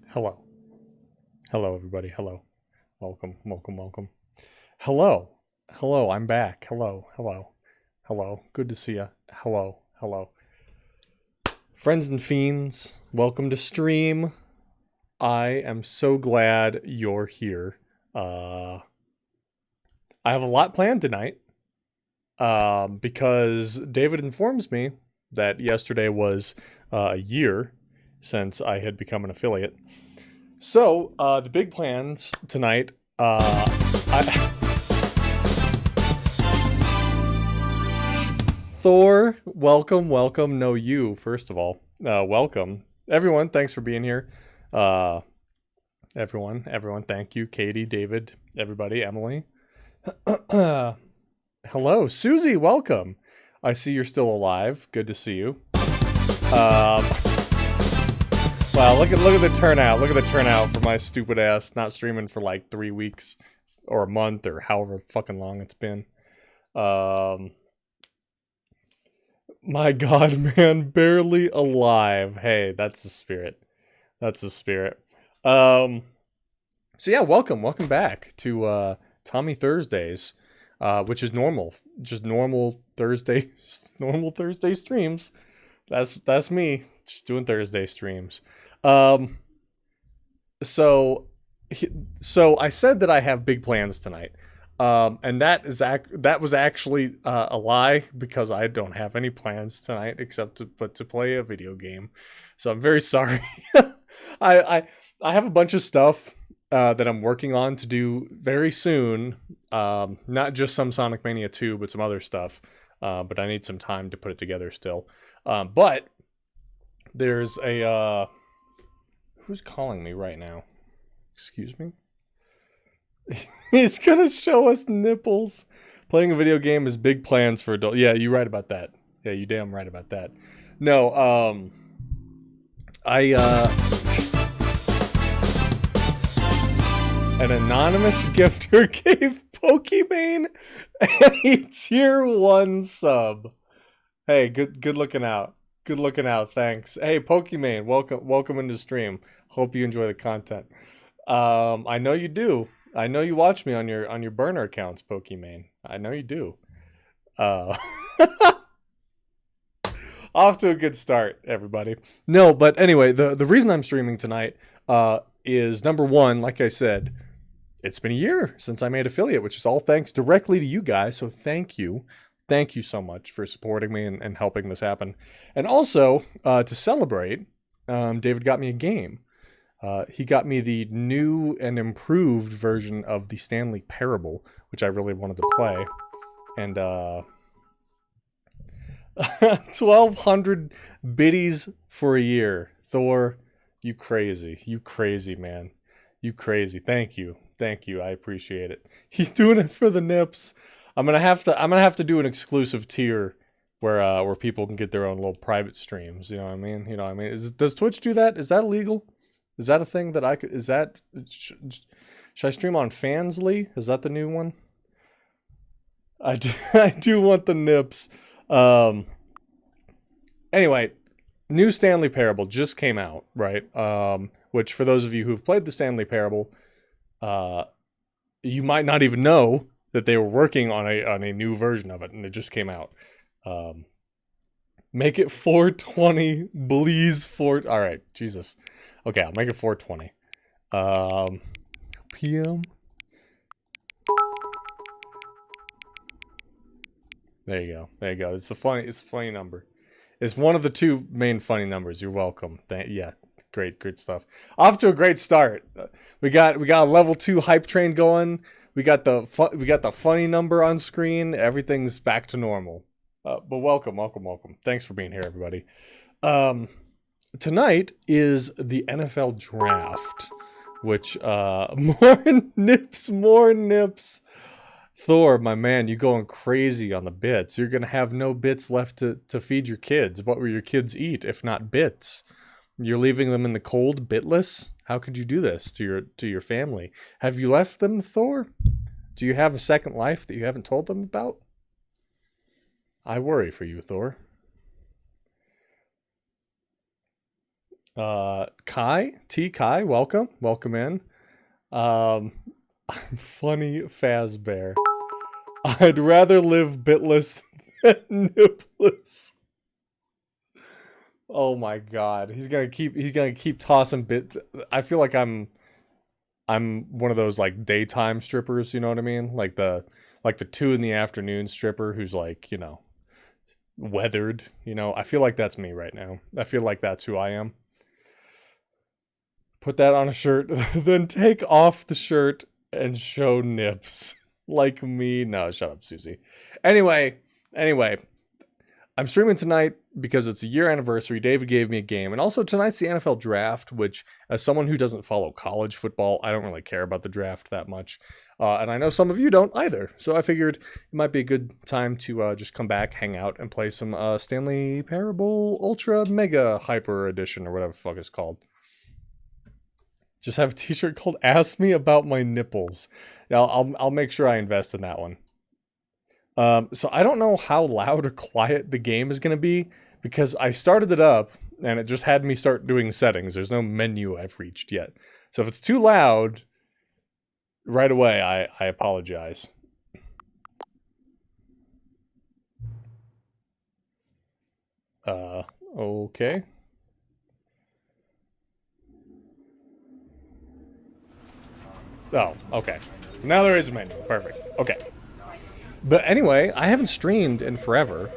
Hello. Hello, everybody. Hello. Welcome, welcome, welcome. Hello. Hello, I'm back. Hello, hello, hello. Good to see ya. Hello, hello. Friends and fiends, welcome to stream. I am so glad you're here. I have a lot planned tonight. Because David informs me that yesterday was a year since I had become an affiliate. So, the big plans tonight, Thor, welcome, welcome. No, you, first of all. Welcome. Everyone, thanks for being here. Everyone, thank you. Katie, David, everybody, Emily. Hello, Susie, welcome. I see you're still alive. Good to see you. Wow, look at the turnout. Look at the turnout for my stupid ass not streaming for like 3 weeks or a month or however fucking long it's been. My God, man, barely alive. Hey, that's the spirit. That's the spirit. So yeah, welcome back to Tommy Thursdays, which is normal, just normal Thursdays, normal Thursday streams. That's me, just doing Thursday streams. So I said that I have big plans tonight. And that was actually a lie, because I don't have any plans tonight except to play a video game. So I'm very sorry. I have a bunch of stuff that I'm working on to do very soon. Not just some Sonic Mania 2, but some other stuff. But I need some time to put it together still. But there's a who's calling me right now? Excuse me? He's gonna show us nipples. Playing a video game is big plans for adults. Yeah, you're right about that. Yeah, you damn right about that. No, an anonymous gifter gave Pokimane a tier 1 sub. Hey, good looking out. Good looking out, thanks. Hey, Pokimane, welcome into stream. Hope you enjoy the content. I know you do. I know you watch me on your burner accounts, Pokimane. I know you do. Off to a good start, everybody. No, but anyway, the reason I'm streaming tonight is, number one, like I said, it's been a year since I made affiliate, which is all thanks directly to you guys. So thank you. Thank you so much for supporting me and helping this happen. And also, to celebrate, David got me a game. He got me the new and improved version of the Stanley Parable, which I really wanted to play. And 1,200 biddies for a year. Thor, you crazy man. You crazy. Thank you. I appreciate it. He's doing it for the nips. I'm gonna have to do an exclusive tier where people can get their own little private streams. You know what I mean? Does Twitch do that? Is that illegal? Is that a thing that I could? Is that should I stream on Fansly? Is that the new one? I do want the nips. Anyway, new Stanley Parable just came out, right? Which, for those of you who've played the Stanley Parable, you might not even know that they were working on a new version of it, and it just came out. Make it 420, please. All right, Jesus. Okay, I'll make it 420. PM. There you go. It's a funny number. It's one of the two main funny numbers. You're welcome. Yeah, great stuff. Off to a great start. We got a level 2 hype train going. We got the funny number on screen. Everything's back to normal. But welcome. Thanks for being here, everybody. Tonight is the NFL draft, which more nips. Thor, my man, you going crazy on the bits. You're gonna have no bits left to feed your kids. What will your kids eat if not bits? You're leaving them in the cold, bitless? How could you do this to your family? Have you left them, Thor? Do you have a second life that you haven't told them about? I worry for you, Thor. Kai, welcome in. I'm funny Fazbear. I'd rather live bitless than nipless. Oh my god, he's gonna keep tossing bit. I feel like I'm one of those like daytime strippers, you know what I mean? Like the 2 in the afternoon stripper who's like, weathered, I feel like that's me right now. I feel like that's who I am. Put that on a shirt, then take off the shirt and show nips. Like me. No, shut up, Susie. Anyway, I'm streaming tonight because it's a year anniversary. David gave me a game. And also tonight's the NFL draft, which as someone who doesn't follow college football, I don't really care about the draft that much. And I know some of you don't either. So I figured it might be a good time to just come back, hang out, and play some Stanley Parable Ultra Mega Hyper Edition or whatever the fuck it's called. Just have a t-shirt called Ask Me About My Nipples. Yeah, I'll make sure I invest in that one. So I don't know how loud or quiet the game is going to be because I started it up and it just had me start doing settings. There's no menu I've reached yet. So if it's too loud, right away, I apologize. Okay. Oh, okay. Now there is a menu. Perfect. Okay. But anyway, I haven't streamed in forever,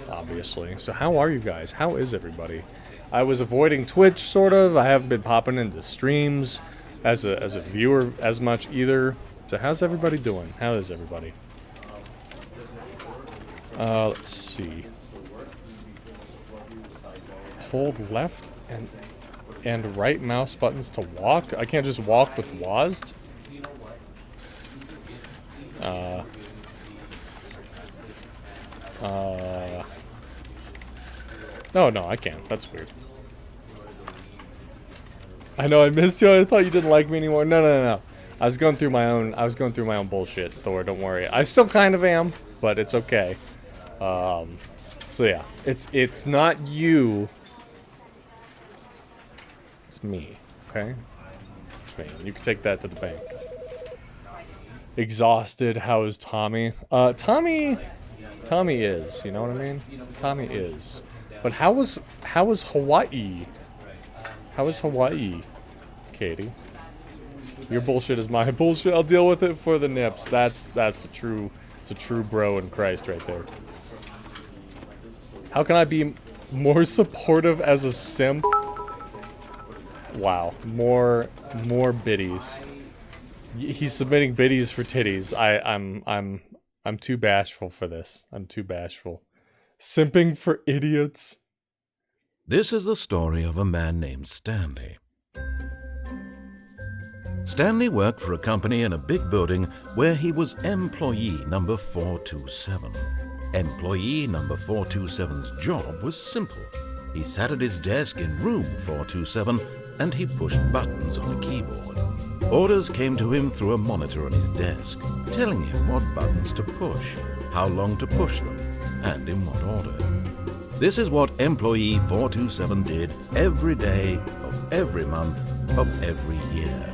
obviously. So how are you guys? How is everybody? I was avoiding Twitch, sort of. I haven't been popping into streams as a viewer as much either. So how's everybody doing? How is everybody? Let's see. Hold left and right mouse buttons to walk. I can't just walk with WASD. No, I can't. That's weird. I know I missed you. I thought you didn't like me anymore. No. I was going through my own bullshit, Thor. Don't worry. I still kind of am, but it's okay. So yeah, it's not you. It's me. Okay. It's me. You can take that to the bank. Exhausted. How is Tommy? Tommy is. You know what I mean? Tommy is. But how was Hawaii? How was Hawaii, Katie? Your bullshit is my bullshit. I'll deal with it for the nips. It's a true bro in Christ right there. How can I be more supportive as a simp? Wow, more biddies. He's submitting biddies for titties. I'm too bashful for this. I'm too bashful. Simping for idiots. This is the story of a man named Stanley. Stanley worked for a company in a big building where he was employee number 427. Employee number 427's job was simple. He sat at his desk in room 427 and he pushed buttons on a keyboard. Orders came to him through a monitor on his desk, telling him what buttons to push, how long to push them, and in what order. This is what employee 427 did every day of every month of every year.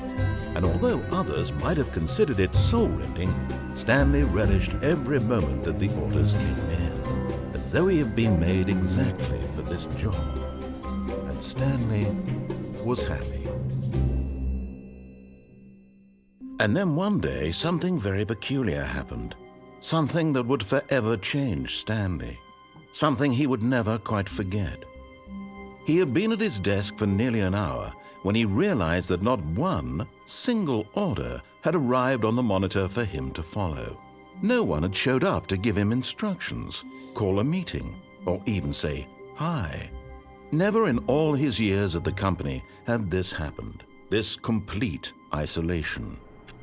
And although others might have considered it soul-rending, Stanley relished every moment that the orders came in, as though he had been made exactly for this job. And Stanley was happy. And then one day, something very peculiar happened. Something that would forever change Stanley. Something he would never quite forget. He had been at his desk for nearly an hour when he realized that not one single order had arrived on the monitor for him to follow. No one had showed up to give him instructions, call a meeting, or even say hi. Never in all his years at the company had this happened, this complete isolation.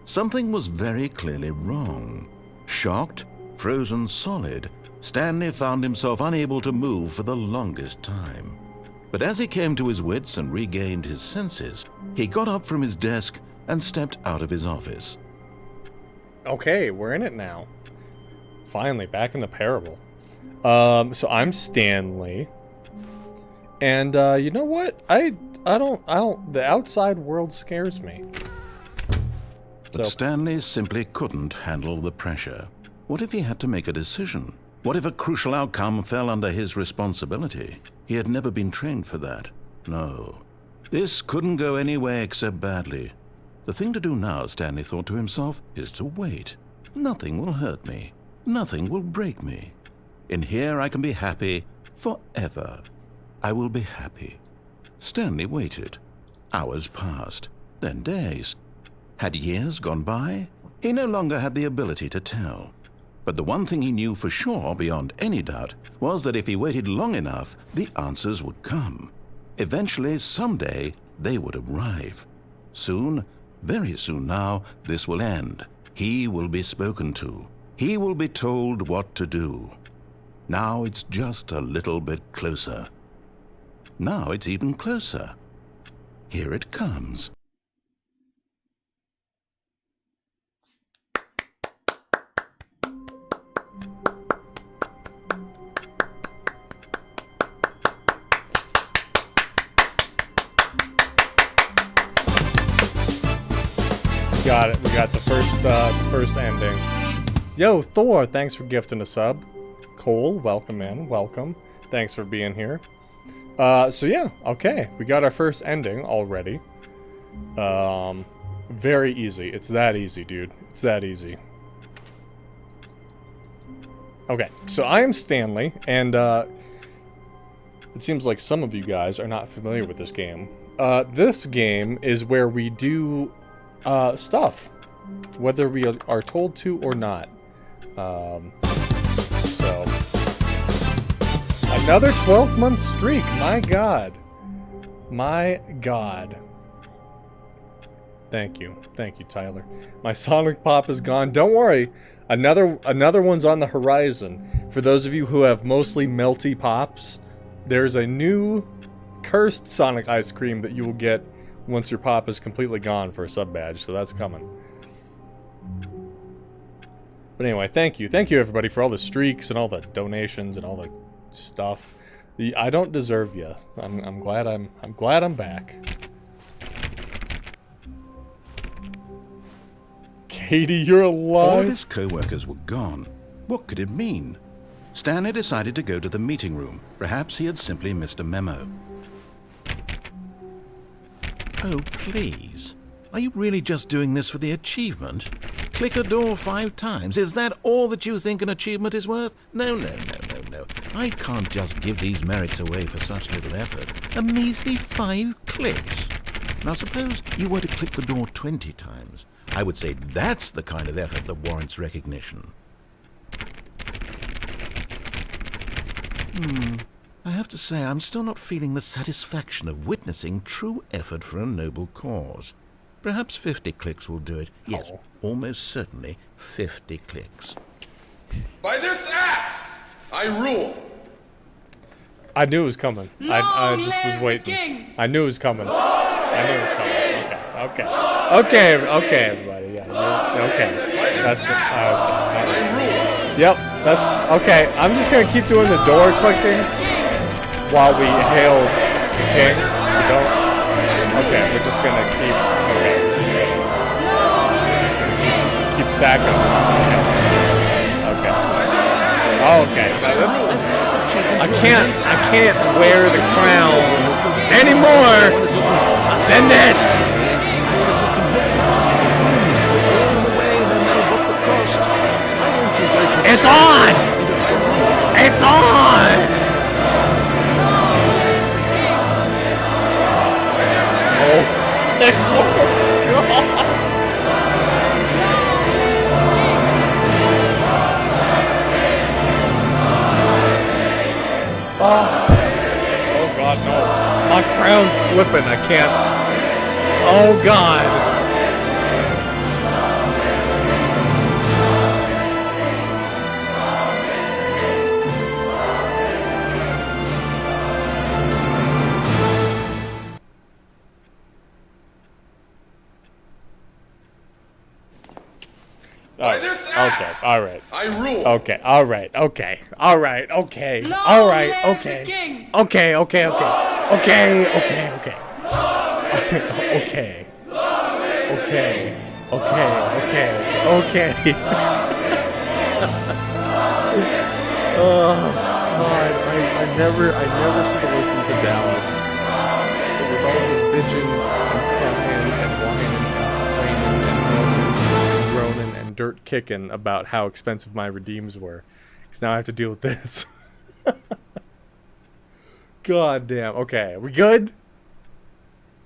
Something was very clearly wrong. Shocked, frozen solid, Stanley found himself unable to move for the longest time. But as he came to his wits and regained his senses, he got up from his desk and stepped out of his office. Okay, we're in it now. Finally, back in the parable. So I'm Stanley. And you know what? I don't. The outside world scares me. But Stanley simply couldn't handle the pressure. What if he had to make a decision? What if a crucial outcome fell under his responsibility? He had never been trained for that. No. This couldn't go anywhere except badly. The thing to do now, Stanley thought to himself, is to wait. Nothing will hurt me. Nothing will break me. In here I can be happy forever. I will be happy. Stanley waited. Hours passed, then days. Had years gone by? He no longer had the ability to tell. But the one thing he knew for sure, beyond any doubt, was that if he waited long enough, the answers would come. Eventually, someday, they would arrive. Soon, very soon now, this will end. He will be spoken to. He will be told what to do. Now it's just a little bit closer. Now it's even closer. Here it comes. Got it. We got the first ending. Yo, Thor, thanks for gifting a sub. Cole, welcome in. Welcome. Thanks for being here. So yeah, okay. We got our first ending already. Very easy. It's that easy, dude. It's that easy. Okay, so I am Stanley, and it seems like some of you guys are not familiar with this game. This game is where we do stuff, whether we are told to or not. So another 12-month streak. My God. My God. Thank you, Tyler. My Sonic Pop is gone. Don't worry. Another one's on the horizon. For those of you who have mostly melty pops, there's a new cursed Sonic ice cream that you will get once your pop is completely gone for a sub badge, so that's coming. But anyway, thank you everybody for all the streaks and all the donations and all the stuff. I don't deserve you. I'm glad I'm back. Katie, you're alive. All of his co-workers were gone. What could it mean? Stanley decided to go to the meeting room. Perhaps he had simply missed a memo. Oh, please. Are you really just doing this for the achievement? Click a door 5 times. Is that all that you think an achievement is worth? No. I can't just give these merits away for such little effort. A measly 5 clicks. Now suppose you were to click the door 20 times. I would say that's the kind of effort that warrants recognition. I have to say, I'm still not feeling the satisfaction of witnessing true effort for a noble cause. Perhaps 50 clicks will do it. Yes, almost certainly 50 clicks. By this axe, I rule. I knew it was coming. I just was waiting. I knew it was coming. Okay, everybody. Yeah, okay. That's okay. Yep, that's okay. I'm just gonna keep doing the door clicking while we hail the king. So don't. Okay, we're just gonna keep. Okay, we're just gonna keep stacking. Okay. Okay. I can't wear the crown anymore than this. It's on! It's on! Oh my God! Oh God, no. My crown's slipping. I can't. Oh God. Okay, alright. I rule. Okay, alright, okay. Alright, okay. Alright, okay. Okay. Okay. Oh God, I never should have listened to Dallas. With all his bitching and crying and whining and complaining and moaning and groaning and dirt kicking about how expensive my redeems were. Because now I have to deal with this. God damn. Okay, we good?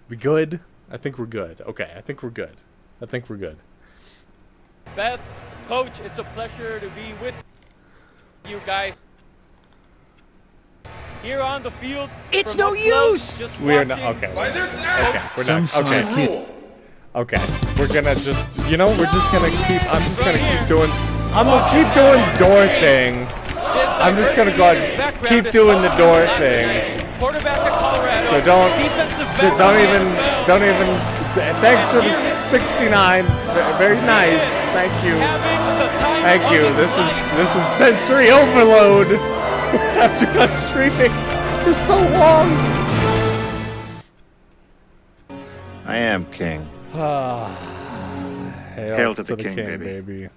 We good? I think we're good. Okay, I think we're good. Beth, Coach, it's a pleasure to be with you guys. Here on the field. It's no use! Just We are not. watching. Okay. By this Okay. act, We're not. I Okay. rule. Okay. We're gonna just. You know, we're just gonna keep. I'm just gonna keep doing. I'm gonna keep doing door thing. I'm just gonna go ahead and keep doing the door thing. Quarterback at Colorado. So don't Defensive don't even. Thanks for the 69. Very nice. Thank you. Thank you. This is sensory overload. After not streaming for so long. I am king. Hail to the king, baby.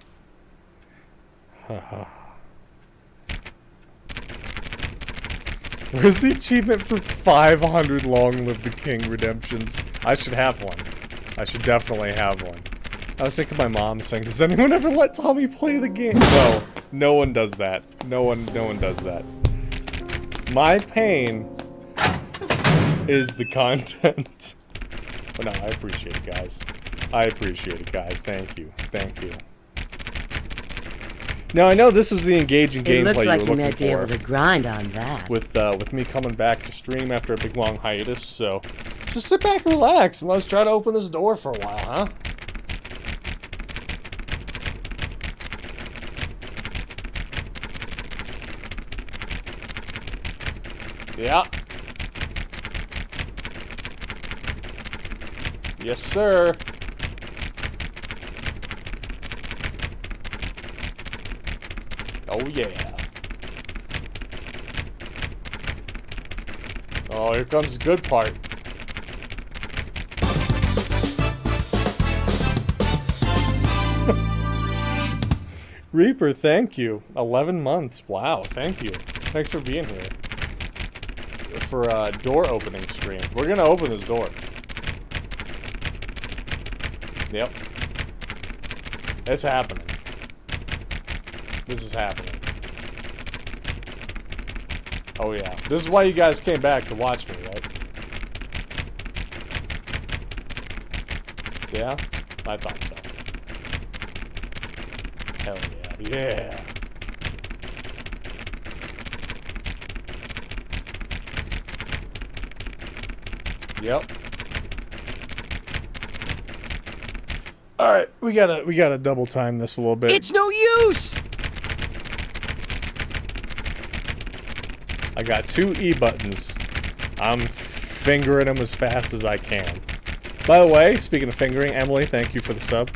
Where's the achievement for 500 Long Live the King redemptions? I should have one. I should definitely have one. I was thinking my mom saying, does anyone ever let Tommy play the game? No, no one does that. No one does that. My pain is the content. Well, no, I appreciate it, guys. Thank you. Now I know this was the engaging It gameplay looks like you you were might looking be able for. to grind on that. With me coming back to stream after a big long hiatus, so just sit back and relax and let's try to open this door for a while, huh? Yeah. Yes, sir. Oh, yeah. Oh, here comes the good part. Reaper, thank you. 11 months. Wow, thank you. Thanks for being here. For a door opening stream. We're gonna open this door. Yep. It's happening. This is happening. Oh yeah. This is why you guys came back to watch me, right? Yeah? I thought so. Hell yeah. Yeah! Yep. Alright, we gotta double time this a little bit. It's no use! I got 2 E buttons. I'm fingering them as fast as I can. By the way, speaking of fingering, Emily, thank you for the sub.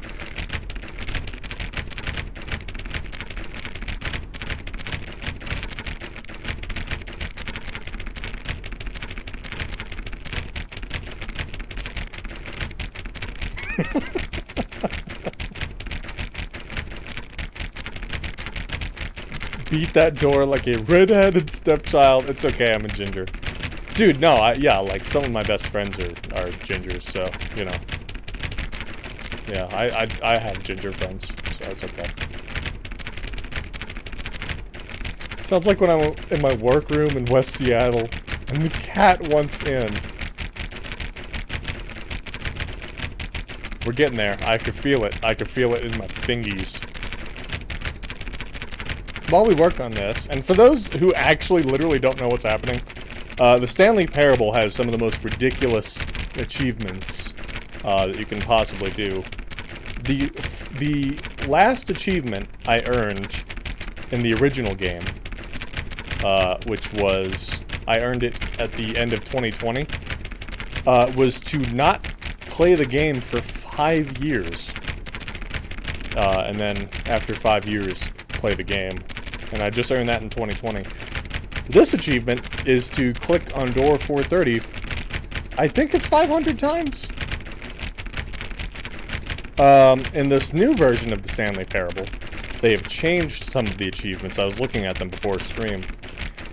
Beat that door like a red-headed stepchild. It's okay, I'm a ginger. Dude, no, yeah, like, some of my best friends are gingers, so, you know. Yeah, I have ginger friends, so it's okay. Sounds like when I'm in my workroom in West Seattle, and the cat wants in. We're getting there. I could feel it. I could feel it in my fingies. While we work on this, and for those who actually literally don't know what's happening, the Stanley Parable has some of the most ridiculous achievements that you can possibly do. The last achievement I earned in the original game, which was, I earned it at the end of 2020, was to not play the game for 5 years. And then after 5 years, play the game. And I just earned that in 2020. This achievement is to click on door 430. I think it's 500 times. In this new version of the Stanley Parable, they have changed some of the achievements. I was looking at them before stream.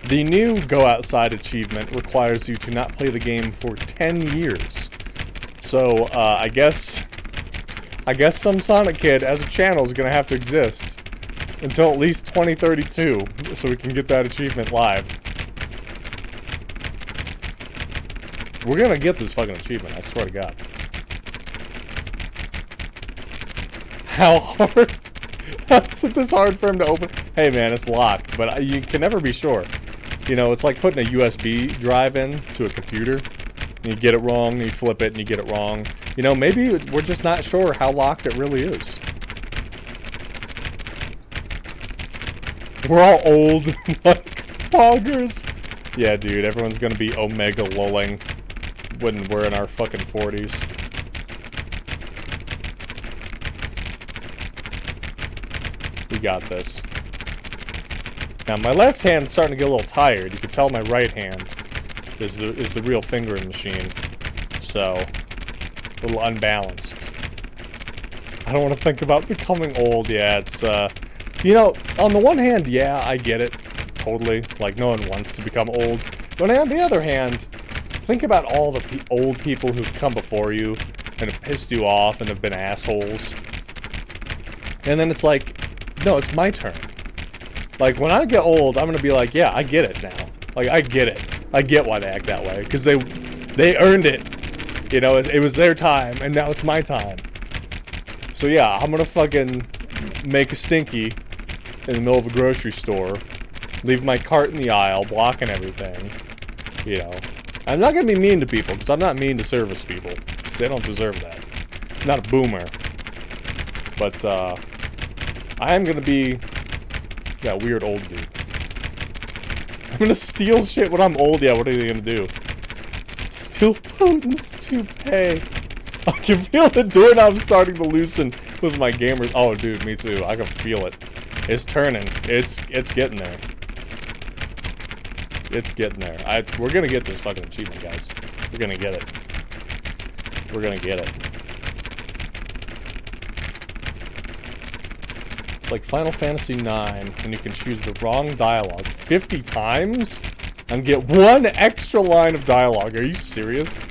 The new Go Outside achievement requires you to not play the game for 10 years. So, I guess some Sonic kid as a channel is going to have to exist until at least 2032 so we can get that achievement live. We're going to get this fucking achievement, I swear to God. How hard? Is it this hard for him to open? Hey man, it's locked, but you can never be sure. You know, it's like putting a USB drive in to a computer. And you get it wrong, and you flip it, and you get it wrong. You know, maybe we're just not sure how locked it really is. We're all old, like poggers. Yeah, dude, everyone's gonna be omega lulling when we're in our fucking 40s. We got this. Now my left hand's starting to get a little tired. You can tell my right hand is the real fingering machine. So a little unbalanced. I don't want to think about becoming old. Yeah, it's you know, on the one hand, yeah, I get it. Totally. Like no one wants to become old. But on the other hand, think about all the old people who've come before you and have pissed you off and have been assholes. And then it's like, no, it's my turn. Like, when I get old, I'm gonna be like, yeah, I get it now. Like, I get it. I get why they act that way. Because they earned it. You know, it was their time, and now it's my time. So yeah, I'm gonna fucking make a stinky in the middle of a grocery store. Leave my cart in the aisle, blocking everything. You know. I'm not gonna be mean to people, because I'm not mean to service people. Because they don't deserve that. I'm not a boomer. But, I am gonna be that weird old dude. I'm gonna steal shit when I'm old. Yeah, what are they gonna do? Steal Putin's toupee. I can feel the doorknob starting to loosen with my gamers. Oh, dude, me too. I can feel it. It's turning. It's getting there. It's getting there. We're gonna get this fucking achievement, guys. We're gonna get it. We're gonna get it. Like Final Fantasy IX, and you can choose the wrong dialogue 50 times and get one extra line of dialogue. Are you serious?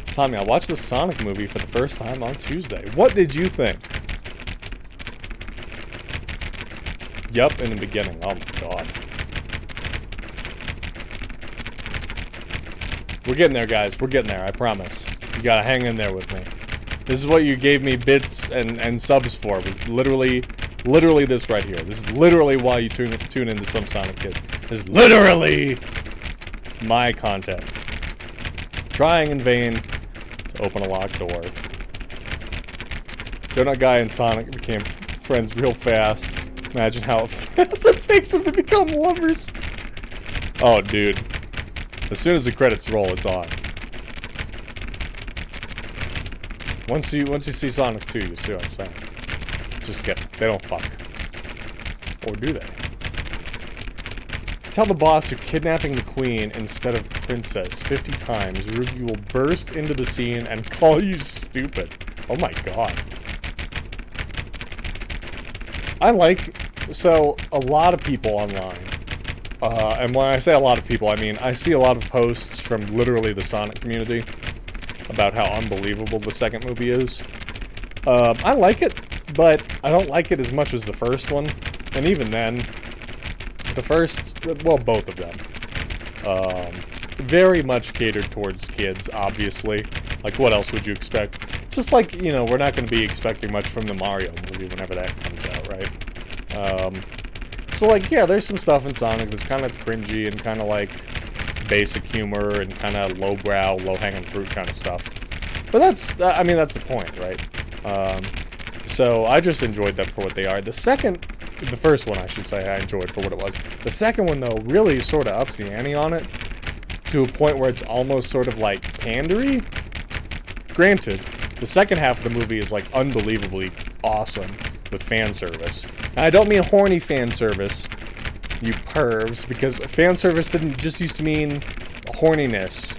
Tommy, I watched the Sonic movie for the first time on Tuesday. What did you think? Yup, in the beginning. Oh my god. We're getting there, guys. We're getting there, I promise. You gotta hang in there with me. This is what you gave me bits and subs for. It was literally this right here. This is literally why you tune into some Sonic Kid. This is literally my content. Trying in vain to open a locked door. Donut Guy and Sonic became friends real fast. Imagine how fast it takes them to become lovers. Oh, dude. As soon as the credits roll, it's on. Once you see Sonic 2, you see what I'm saying. Just kidding. They don't fuck. Or do they? Tell the boss you're kidnapping the queen instead of princess 50 times. Ruby will burst into the scene and call you stupid. Oh my god. So, a lot of people online, and when I say a lot of people, I mean, I see a lot of posts from literally the Sonic community about how unbelievable the second movie is. I like it, but I don't like it as much as the first one. And even then, the first, well, both of them, very much catered towards kids, obviously. Like, what else would you expect? Just like, you know, we're not going to be expecting much from the Mario movie whenever that comes out, right? So, like, yeah, there's some stuff in Sonic that's kind of cringy and kind of, like, basic humor and kind of lowbrow, low-hanging fruit kind of stuff. But that's, I mean, that's the point, right? So I just enjoyed them for what they are. The first one, I should say, I enjoyed for what it was. The second one, though, really sort of ups the ante on it to a point where it's almost sort of like pandery. Granted, the second half of the movie is like unbelievably awesome with fan service. And I don't mean horny fan service. you pervs, because fan service didn't just used to mean horniness.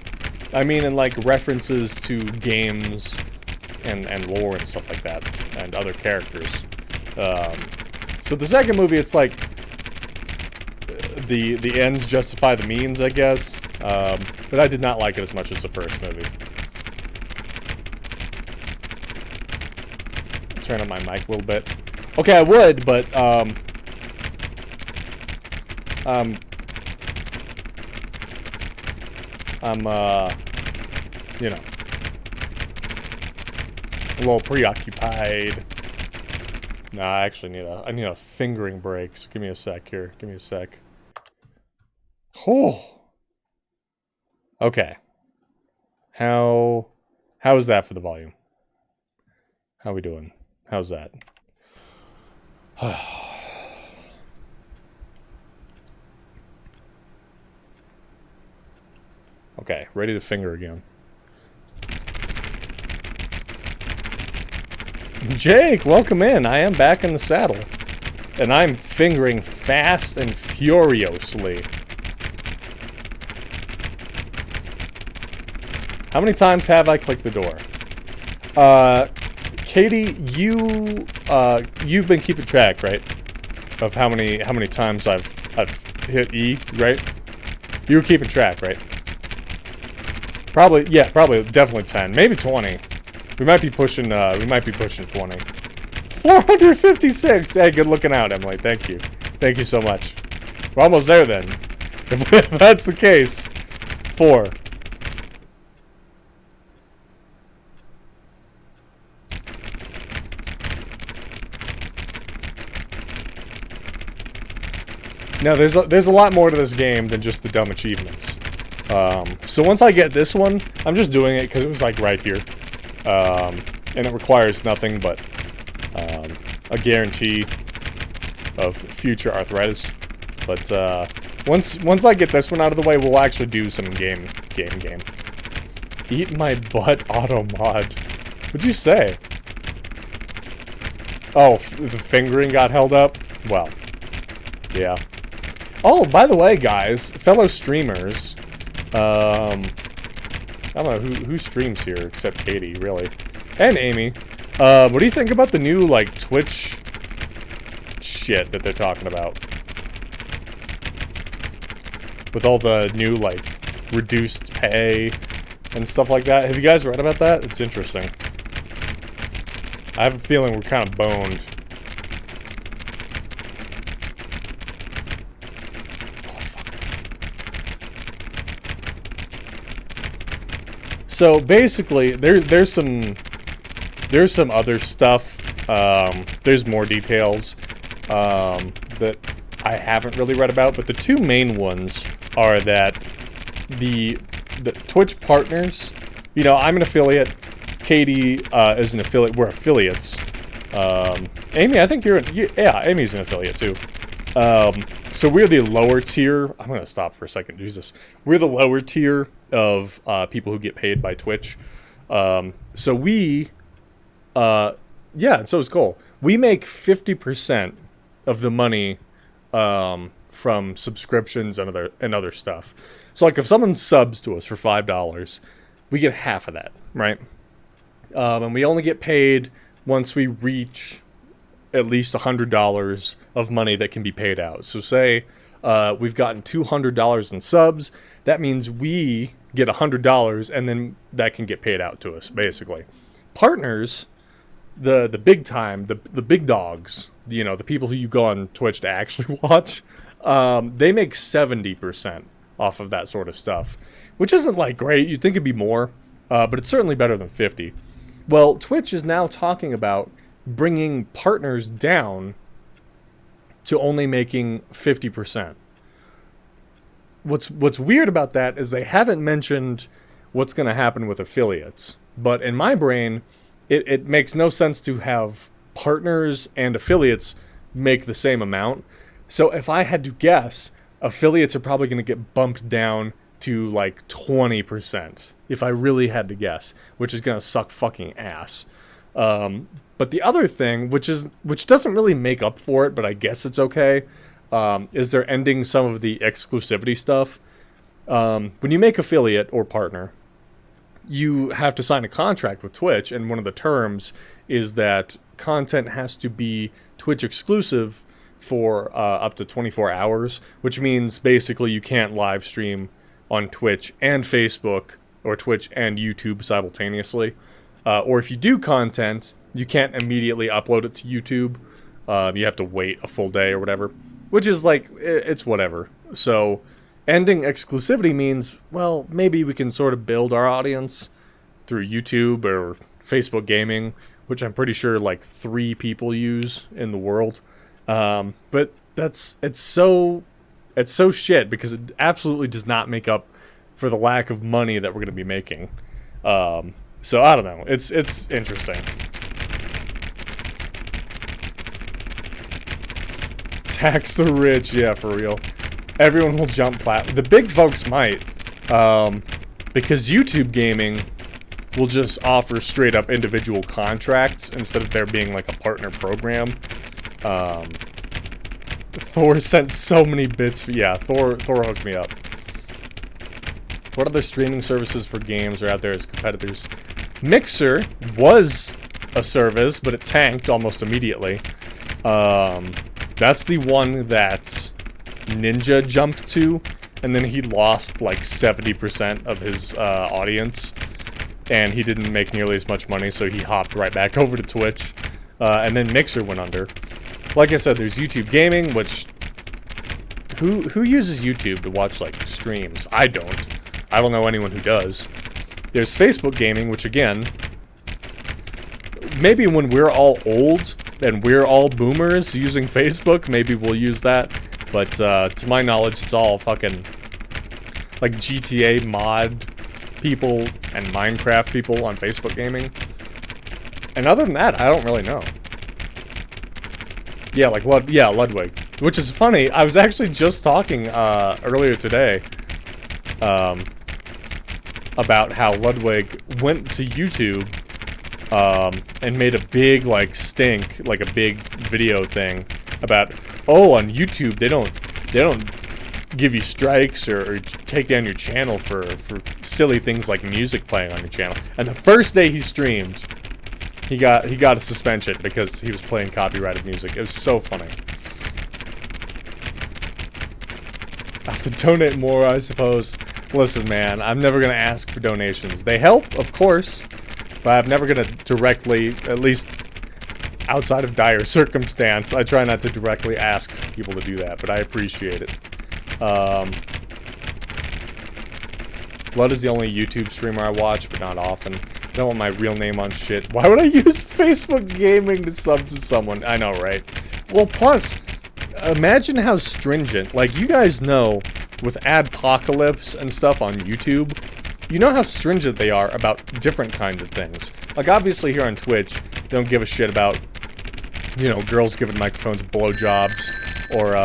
I mean in like references to games and lore and stuff like that, and other characters. So the second movie, it's like the ends justify the means, I guess. But I did not like it as much as the first movie. Turn on my mic a little bit. Okay, I would, but you know, a little preoccupied. Nah, I actually I need a fingering break, so give me a sec here. Give me a sec. Oh. Okay. How is that for the volume? How we doing? How's that? Okay, ready to finger again. Jake, welcome in. I am back in the saddle. And I'm fingering fast and furiously. How many times have I clicked the door? Katie, you've been keeping track, right? Of how many times I've hit E, right? You were keeping track, right? Probably, yeah, probably, definitely 10, maybe 20. We might be pushing 20. 456! Hey, good looking out, Emily. Thank you. Thank you so much. We're almost there, then. If that's the case. 4. Now, there's a lot more to this game than just the dumb achievements. So once I get this one, I'm just doing it because it was like right here. And it requires nothing but a guarantee of future arthritis. But once I get this one out of the way, we'll actually do some game. Eat my butt auto mod. What'd you say? Oh, the fingering got held up? Well, yeah. Oh, by the way, guys, fellow streamers, I don't know who streams here except Katie, really, and Amy. What do you think about the new like Twitch shit that they're talking about? With all the new like reduced pay and stuff like that. Have you guys read about that? It's interesting. I have a feeling we're kind of boned. So basically, there's some other stuff. There's more details that I haven't really read about, but the two main ones are that the Twitch partners. You know, I'm an affiliate. Katie is an affiliate. We're affiliates. Amy, I think yeah, Amy's an affiliate too. So we're the lower tier. I'm gonna stop for a second. Jesus, we're the lower tier of people who get paid by Twitch. So we, yeah, and so is Cole. We make 50% of the money from subscriptions and other stuff. So like if someone subs to us for $5, we get half of that, right? And we only get paid once we reach at least $100 of money that can be paid out. So say we've gotten $200 in subs, that means we get $100 and then that can get paid out to us, basically. Partners, the big time, the big dogs, you know, the people who you go on Twitch to actually watch, they make 70% off of that sort of stuff, which isn't like great. You'd think it'd be more, but it's certainly better than 50. Well, Twitch is now talking about bringing partners down to only making 50%. What's weird about that is they haven't mentioned what's going to happen with affiliates. But in my brain, it makes no sense to have partners and affiliates make the same amount. So if I had to guess, affiliates are probably going to get bumped down to like 20%, if I really had to guess, which is going to suck fucking ass. But the other thing, which doesn't really make up for it, but I guess it's okay, is they're ending some of the exclusivity stuff. When you make affiliate or partner, you have to sign a contract with Twitch, and one of the terms is that content has to be Twitch exclusive for up to 24 hours, which means basically you can't live stream on Twitch and Facebook, or Twitch and YouTube simultaneously. Or if you do content, you can't immediately upload it to YouTube. You have to wait a full day or whatever, which is like, it's whatever. So ending exclusivity means, well, maybe we can sort of build our audience through YouTube or Facebook gaming, which I'm pretty sure like 3 people use in the world. But it's so shit, because it absolutely does not make up for the lack of money that we're going to be making. So I don't know. It's interesting. Tax the rich, yeah, for real. Everyone will jump the big folks might, because YouTube gaming will just offer straight up individual contracts instead of there being like a partner program. Thor sent so many bits for, yeah, Thor hooked me up. What other streaming services for games are out there as competitors? Mixer was a service, but it tanked almost immediately. That's the one that Ninja jumped to, and then he lost like 70% of his audience, and he didn't make nearly as much money, so he hopped right back over to Twitch. And then Mixer went under. Like I said, there's YouTube Gaming, which... Who uses YouTube to watch, like, streams? I don't. I don't know anyone who does. There's Facebook Gaming, which, again... Maybe when we're all old, and we're all boomers using Facebook, maybe we'll use that. But, to my knowledge, it's all fucking... like, GTA mod people and Minecraft people on Facebook Gaming. And other than that, I don't really know. Yeah, like Ludwig. Which is funny, I was actually just talking earlier today about how Ludwig went to YouTube and made a big like stink, like a big video thing about, oh, on YouTube they don't give you strikes or take down your channel for silly things like music playing on your channel. And the first day he streamed, he got a suspension because he was playing copyrighted music. It was so funny. I have to donate more, I suppose. Listen, man, I'm never gonna ask for donations. They help, of course, but I'm never gonna directly, at least outside of dire circumstance, I try not to directly ask people to do that, but I appreciate it. Blood is the only YouTube streamer I watch, but not often. I don't want my real name on shit. Why would I use Facebook Gaming to sub to someone? I know, right? Well, plus, imagine how stringent, like, you guys know, with Adpocalypse and stuff on YouTube, you know how stringent they are about different kinds of things. Like, obviously here on Twitch, they don't give a shit about, you know, girls giving microphones blowjobs, or,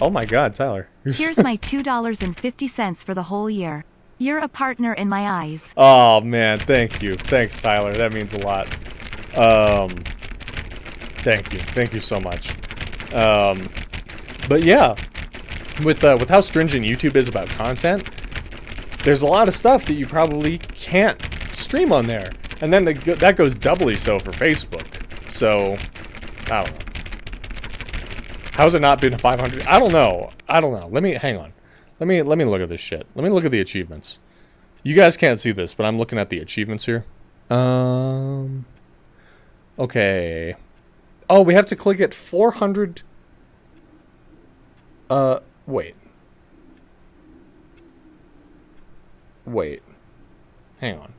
oh my god, Tyler. Here's my $2.50 for the whole year. You're a partner in my eyes. Oh, man, thank you. Thanks, Tyler. That means a lot. Thank you. Thank you so much. But yeah, with how stringent YouTube is about content, there's a lot of stuff that you probably can't stream on there. And then that goes doubly so for Facebook. So, I don't know. How's it not been a 500? I don't know. Let me, hang on. Let me look at this shit. Let me look at the achievements. You guys can't see this, but I'm looking at the achievements here. Okay. Oh, we have to click it 400. Wait. Hang on.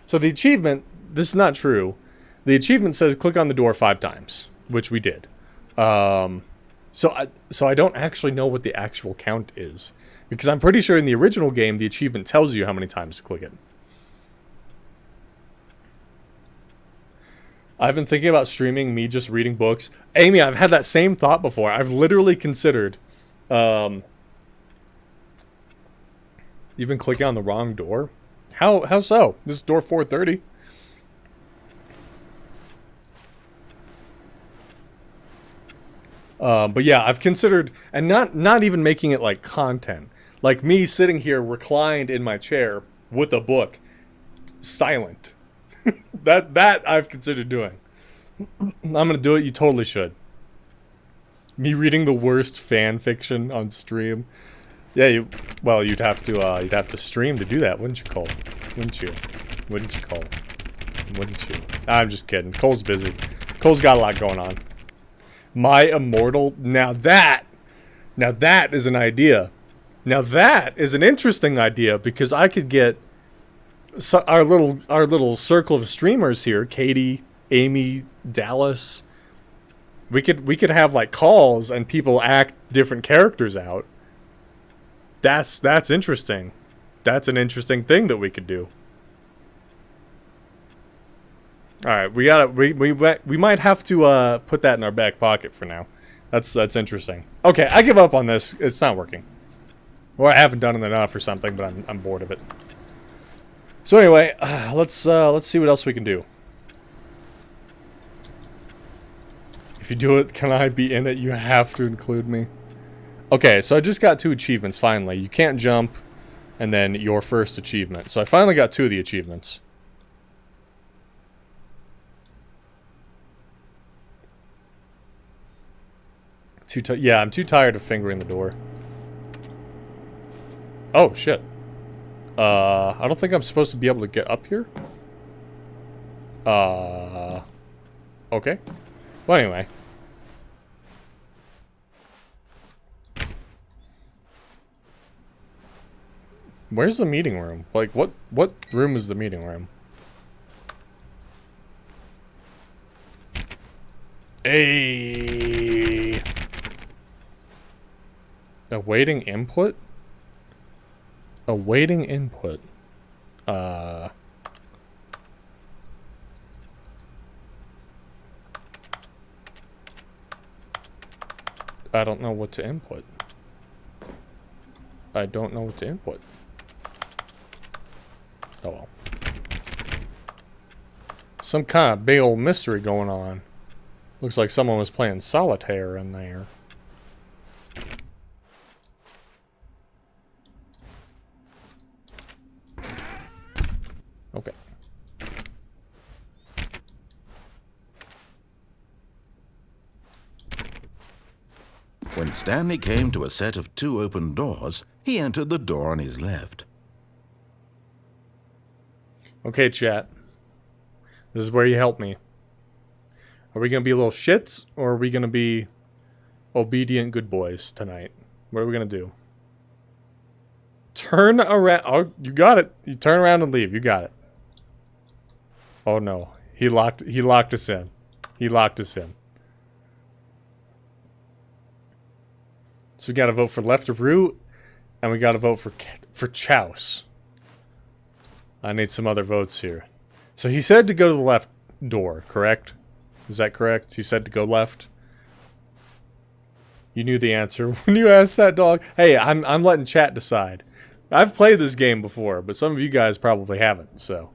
So the achievement, this is not true. The achievement says click on the door 5 times, which we did. So I don't actually know what the actual count is, because I'm pretty sure in the original game the achievement tells you how many times to click it. I've been thinking about streaming me just reading books. Amy, I've had that same thought before. I've literally considered you've been clicking on the wrong door? How so? This is door 430. But yeah, I've considered, and not even making it like content, like me sitting here reclined in my chair with a book, silent. that I've considered doing. I'm gonna do it. You totally should. Me reading the worst fan fiction on stream. Yeah, you'd have to stream to do that, wouldn't you, Cole? Wouldn't you? Wouldn't you, Cole? Wouldn't you? I'm just kidding. Cole's busy. Cole's got a lot going on. My Immortal. Now that is an idea. Now that is an interesting idea because I could get our little circle of streamers here, Katie, Amy, Dallas. We could have like calls and people act different characters out. That's interesting. That's an interesting thing that we could do. All right, we might have to put that in our back pocket for now. That's interesting. Okay, I give up on this. It's not working. Or I haven't done it enough or something, but I'm bored of it. So anyway, let's see what else we can do. If you do it, can I be in it? You have to include me. Okay, so I just got 2 achievements finally. You can't jump, and then your first achievement. So I finally got 2 of the achievements. Yeah, I'm too tired of fingering the door. Oh, shit. I don't think I'm supposed to be able to get up here. Okay. Well, anyway. Where's the meeting room? Like, what room is the meeting room? Hey! Awaiting input? Awaiting input. I don't know what to input. I don't know what to input. Oh well. Some kind of big old mystery going on. Looks like someone was playing solitaire in there. Okay. When Stanley came to a set of 2 open doors, he entered the door on his left. Okay, chat. This is where you help me. Are we gonna be little shits, or are we gonna be obedient good boys tonight? What are we gonna do? Turn around. Oh, you got it. You turn around and leave. You got it. Oh no. He locked us in. He locked us in. So we gotta vote for left of root, and we gotta vote for Chouse. I need some other votes here. So he said to go to the left door, correct? Is that correct? He said to go left. You knew the answer when you asked that, dog. Hey, I'm letting chat decide. I've played this game before, but some of you guys probably haven't, so.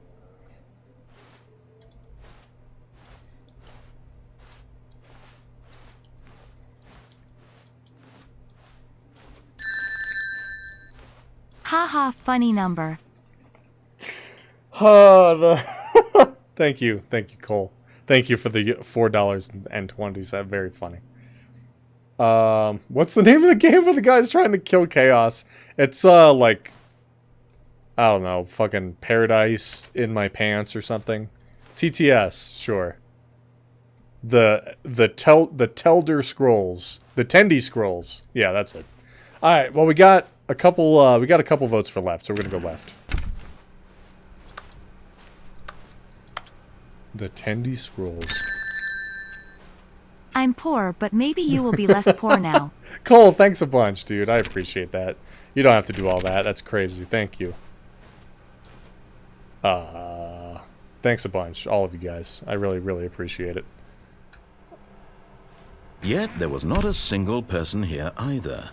Haha, funny number. Oh, no. Thank you, Cole. Thank you for the $4.20. Very funny. What's the name of the game where the guy's trying to kill chaos? It's like, I don't know, fucking Paradise in My Pants or something. TTS, sure. The Telder Scrolls, the Tendy Scrolls. Yeah, that's it. All right. Well, we got a couple votes for left, so we're gonna go left. The Tendy Scrolls. I'm poor, but maybe you will be less poor now. Cole, thanks a bunch, dude. I appreciate that. You don't have to do all that. That's crazy. Thank you. Thanks a bunch, all of you guys. I really, really appreciate it. Yet there was not a single person here either.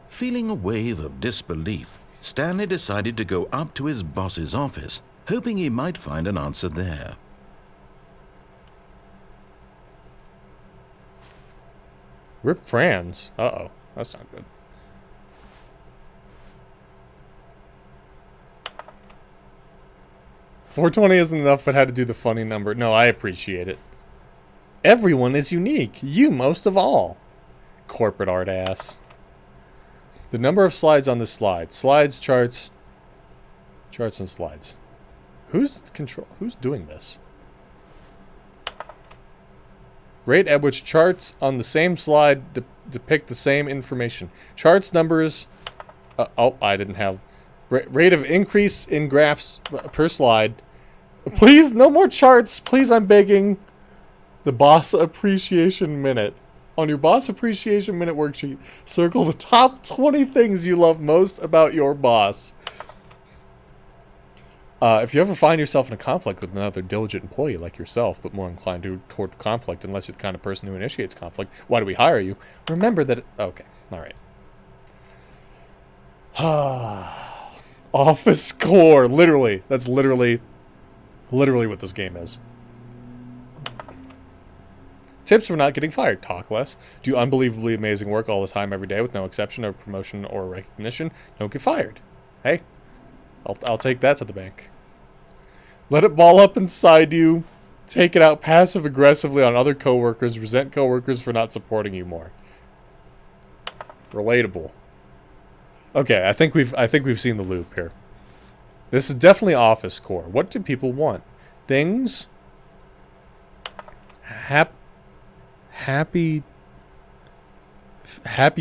Feeling a wave of disbelief, Stanley decided to go up to his boss's office, hoping he might find an answer there. Rip Franz. Uh-oh. That's not good. $4.20 isn't enough, but had to do the funny number. No, I appreciate it. Everyone is unique. You most of all. Corporate art ass. The number of slides on this slide. Slides, charts. Charts and slides. Who's doing this? Rate at which charts on the same slide depict the same information. Charts, numbers. Oh, I didn't have. Rate of increase in graphs per slide. Please, no more charts. Please, I'm begging. The Boss Appreciation Minute. On your Boss Appreciation Minute worksheet, circle the top 20 things you love most about your boss. If you ever find yourself in a conflict with another diligent employee like yourself, but more inclined toward conflict unless you're the kind of person who initiates conflict, why do we hire you? Remember that... Okay, alright. Office Core. Literally. That's literally what this game is. Tips for not getting fired. Talk less. Do unbelievably amazing work all the time every day with no exception of promotion or recognition. Don't get fired. Hey, I'll take that to the bank. Let it ball up inside you. Take it out passive aggressively on other coworkers. Resent coworkers for not supporting you more. Relatable. Okay, I think we've seen the loop here. This is definitely Office Core. What do people want? Things. Happy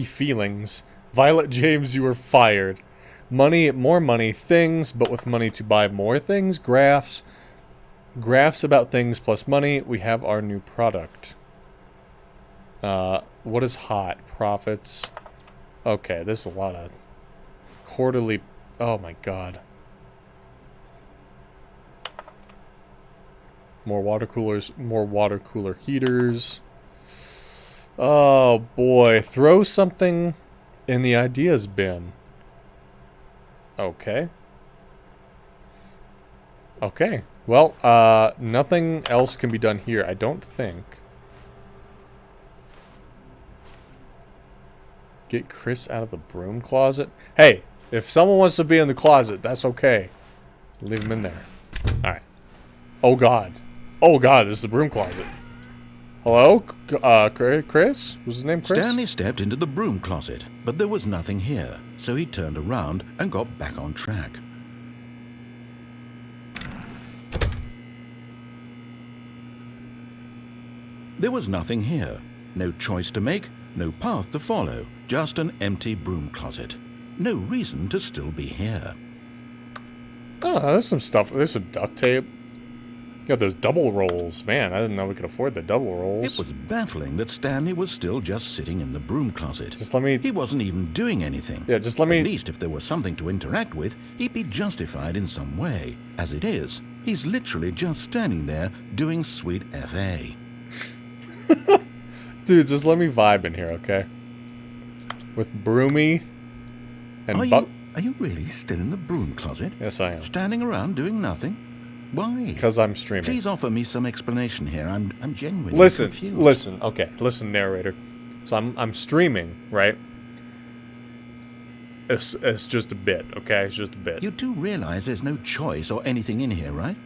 feelings. Violet James, you are fired. Money, more money. Things, but with money to buy more things. Graphs. Graphs about things plus money. We have our new product. What is hot? Profits. Okay, this is a lot of quarterly. Oh my god. More water coolers. More water cooler heaters. Oh boy, throw something in the ideas bin. Okay. Okay. Well, nothing else can be done here, I don't think. Get Chris out of the broom closet. Hey, if someone wants to be in the closet, that's okay. Leave him in there. Alright. Oh god. Oh god, this is the broom closet. Hello? Chris? Was his name Chris? Stanley stepped into the broom closet, but there was nothing here, so he turned around and got back on track. There was nothing here. No choice to make, no path to follow, just an empty broom closet. No reason to still be here. Oh, there's some stuff. There's some duct tape. Got those double rolls. Man, I didn't know we could afford the double rolls. It was baffling that Stanley was still just sitting in the broom closet. Just let me... He wasn't even doing anything. Yeah, just let me... At least if there was something to interact with, he'd be justified in some way. As it is, he's literally just standing there doing sweet FA. Dude, just let me vibe in here, okay? With Broomy and Are you really still in the broom closet? Yes, I am. Standing around doing nothing? Why? Because I'm streaming. Please offer me some explanation here. I'm genuinely confused. Listen, okay. Listen, narrator. So I'm streaming, right? It's just a bit, okay? It's just a bit. You do realize there's no choice or anything in here, right?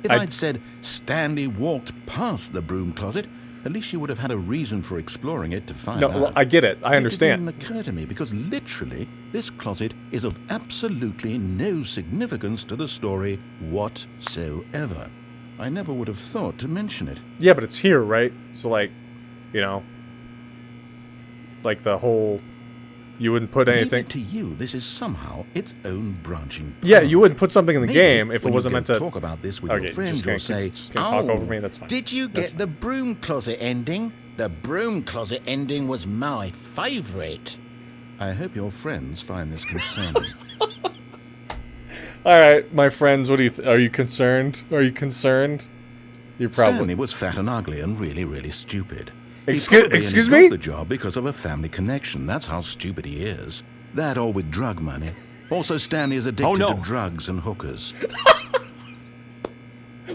If I'd said Stanley walked past the broom closet, at least you would have had a reason for exploring it to find out. No, I get it. I understand. It didn't occur to me because literally this closet is of absolutely no significance to the story whatsoever. I never would have thought to mention it. Yeah, but it's here, right? So, like, you know, like the whole... You wouldn't put anything... Maybe to you, this is somehow its own branching path. Yeah, you wouldn't put something in the Maybe game if it wasn't when you meant to... talk about this with your friends, you'll say, just gonna talk over me, that's fine. Did you get the broom closet ending? The broom closet ending was my favorite. I hope your friends find this concerning. Alright, my friends, what do you... Are you concerned? Are you concerned? You're probably... Stanley was fat and ugly and really, really stupid. Excuse me? me? Got the job because of a family connection. That's how stupid he is. That or with drug money. Also, Stanley is addicted to drugs and hookers.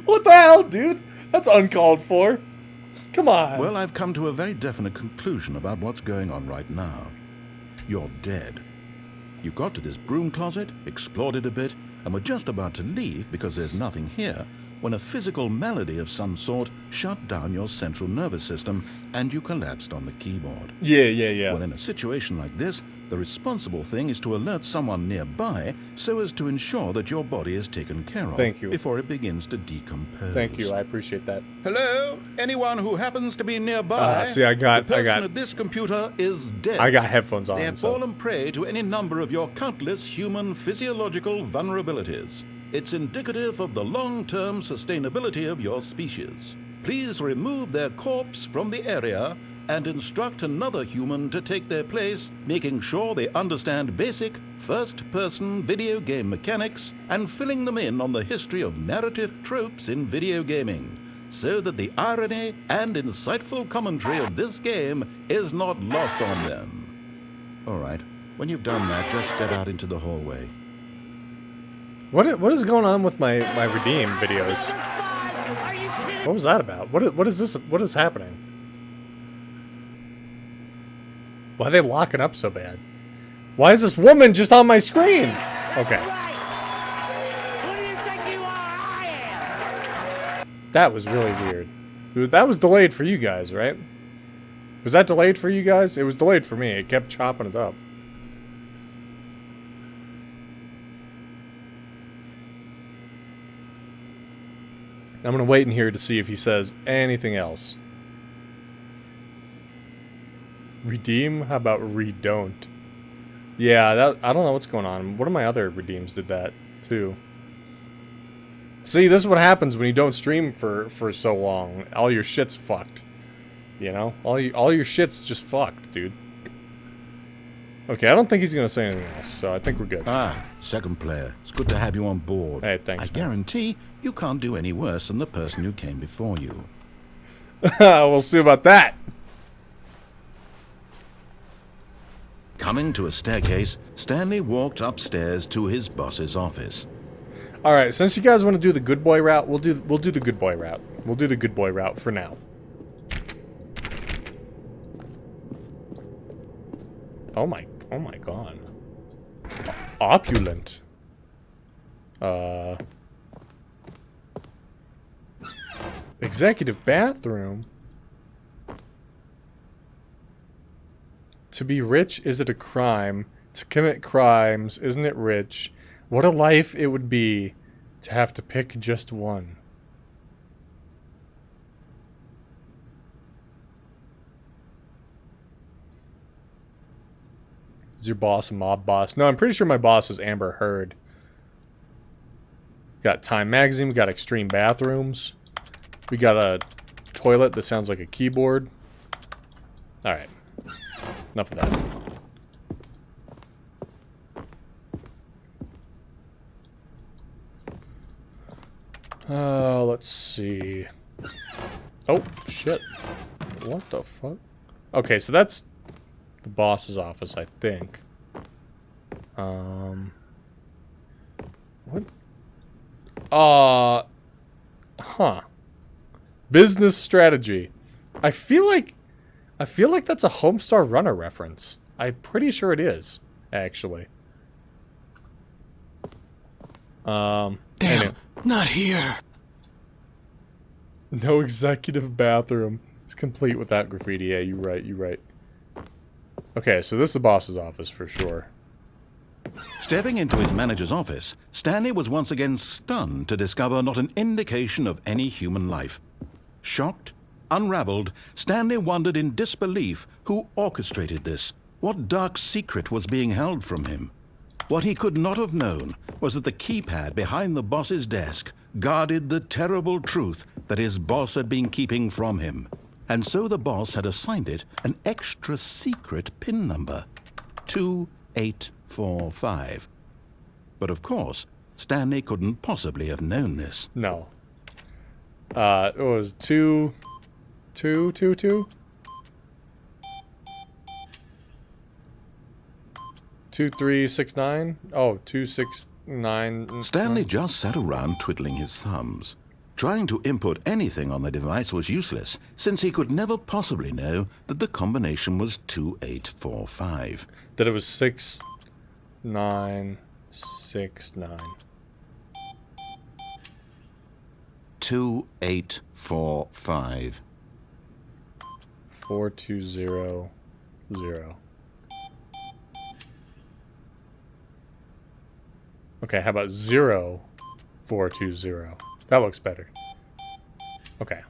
What the hell, dude? That's uncalled for. Come on. Well, I've come to a very definite conclusion about what's going on right now. You're dead. You got to this broom closet, explored it a bit, and were just about to leave because there's nothing here, when a physical malady of some sort shut down your central nervous system and you collapsed on the keyboard. Yeah. Well, in a situation like this, the responsible thing is to alert someone nearby so as to ensure that your body is taken care of. Thank you. Before it begins to decompose. Thank you. I appreciate that. Hello? Anyone who happens to be nearby? See, I got the person at this computer is dead. I got headphones on. They have fallen prey to any number of your countless human physiological vulnerabilities. It's indicative of the long-term sustainability of your species. Please remove their corpse from the area and instruct another human to take their place, making sure they understand basic first-person video game mechanics and filling them in on the history of narrative tropes in video gaming, so that the irony and insightful commentary of this game is not lost on them. All right, when you've done that, just step out into the hallway. What is going on with my redeem videos? What was that about? What is this? What is happening? Why are they locking up so bad? Why is this woman just on my screen? Okay. That was really weird. That was delayed for you guys, right? Was that delayed for you guys? It was delayed for me. It kept chopping it up. I'm gonna wait in here to see if he says anything else. Redeem? How about redon't? Yeah, that I don't know what's going on. One of my other redeems did that too. See, this is what happens when you don't stream for so long. All your shit's fucked. You know? All your shit's just fucked, dude. Okay, I don't think he's gonna say anything else, so I think we're good. Ah, second player. It's good to have you on board. Hey, thanks, I guarantee you can't do any worse than the person who came before you. We'll see about that. Coming to a staircase, Stanley walked upstairs to his boss's office. All right, since you guys want to do the good boy route, we'll do the good boy route. We'll do the good boy route for now. Oh my god. Opulent. Executive bathroom. To be rich, is it a crime? To commit crimes, isn't it rich? What a life it would be to have to pick just one. Is your boss a mob boss? No, I'm pretty sure my boss is Amber Heard. Got Time Magazine, we got extreme bathrooms. We got a toilet that sounds like a keyboard. Alright. Enough of that. Let's see. Oh, shit. What the fuck? Okay, so that's the boss's office, I think. What? Huh. Business strategy. I feel like that's a Homestar Runner reference. I'm pretty sure it is, actually. Damn, anyway. not here. No executive bathroom. It's complete without graffiti. Yeah, you're right. Okay, so this is the boss's office for sure. Stepping into his manager's office, Stanley was once again stunned to discover not an indication of any human life. Shocked, unraveled, Stanley wondered in disbelief who orchestrated this. What dark secret was being held from him? What he could not have known was that the keypad behind the boss's desk guarded the terrible truth that his boss had been keeping from him. And so the boss had assigned it an extra secret PIN number, 2845. But of course, Stanley couldn't possibly have known this. No. It was 2222? 2369? Oh, 269. Stanley just sat around twiddling his thumbs. Trying to input anything on the device was useless, since he could never possibly know that the combination was 2845. That it was 6969. 2845. 4200. Okay, how about 0420? That looks better. Okay.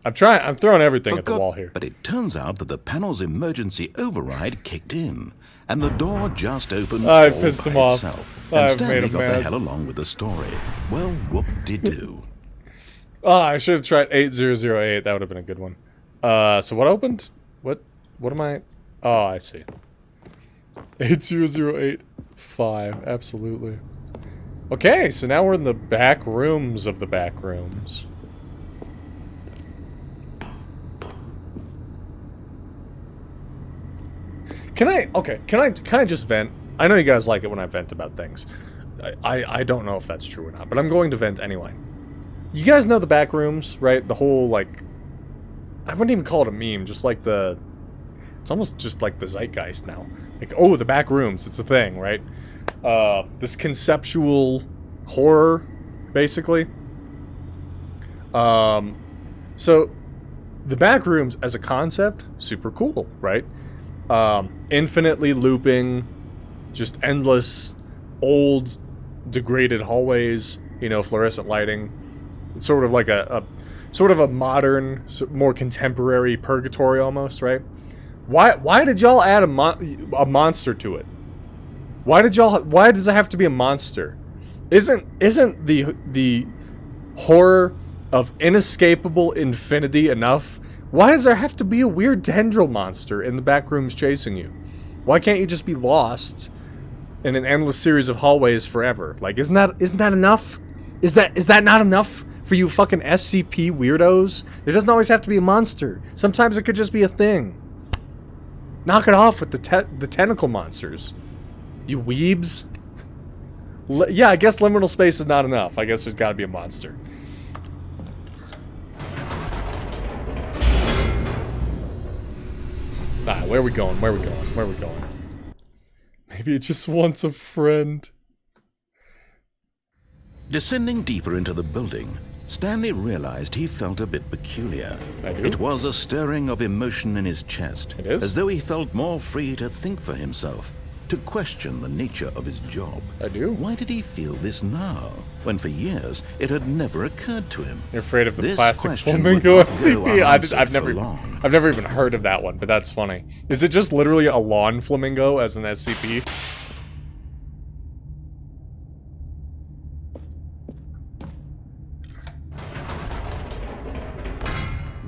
I'm throwing everything at the wall here. But it turns out that the panel's emergency override kicked in, and the door just opened I all pissed by him off. itself. And I've Stanley made him got the mad. hell along with the story. Well, whoop-de-doo. Oh, I should have tried 8008. That would have been a good one. So what opened? What am I? Oh, I see. 80085. Absolutely. Okay, so now we're in the back rooms of the back rooms. Can I just vent? I know you guys like it when I vent about things. I don't know if that's true or not, but I'm going to vent anyway. You guys know the back rooms, right? The whole, like, I wouldn't even call it a meme, just like it's almost just like the zeitgeist now. Like, oh, the back rooms, it's a thing, right? This conceptual horror, basically. So, the back rooms as a concept, super cool, right? Infinitely looping, just endless, old, degraded hallways, you know, fluorescent lighting. It's sort of like a modern, more contemporary purgatory almost, right? Why did y'all add a monster to it? Why does it have to be a monster? Isn't the horror of inescapable infinity enough? Why does there have to be a weird tendril monster in the back rooms chasing you? Why can't you just be lost in an endless series of hallways forever? Like, isn't that enough? Is that not enough for you fucking SCP weirdos? There doesn't always have to be a monster. Sometimes it could just be a thing. Knock it off with the tentacle monsters. You weebs. Yeah, I guess liminal space is not enough. I guess there's got to be a monster. Nah, where are we going? Where are we going? Where are we going? Maybe it just wants a friend. Descending deeper into the building, Stanley realized he felt a bit peculiar. I do? It was a stirring of emotion in his chest. It is? As though he felt more free to think for himself, to question the nature of his job. I do? Why did he feel this now, when for years it had never occurred to him? You're afraid of the This plastic question flamingo would not go SCP? unanswered I've for never long. even heard of that one, but that's funny. Is it just literally a lawn flamingo as an SCP?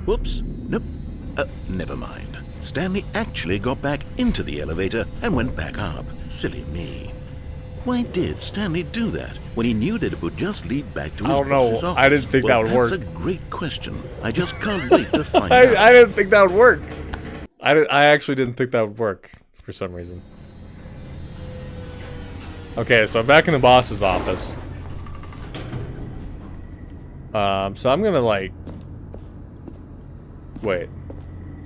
Whoops. Nope. Never mind. Stanley actually got back into the elevator and went back up. Silly me. Why did Stanley do that when he knew that it would just lead back to his I don't know. boss's office? I didn't think that would work. That's a great question. I just can't wait to find out. I didn't think that would work. I actually didn't think that would work for some reason. Okay, so I'm back in the boss's office. So I'm gonna like... Wait.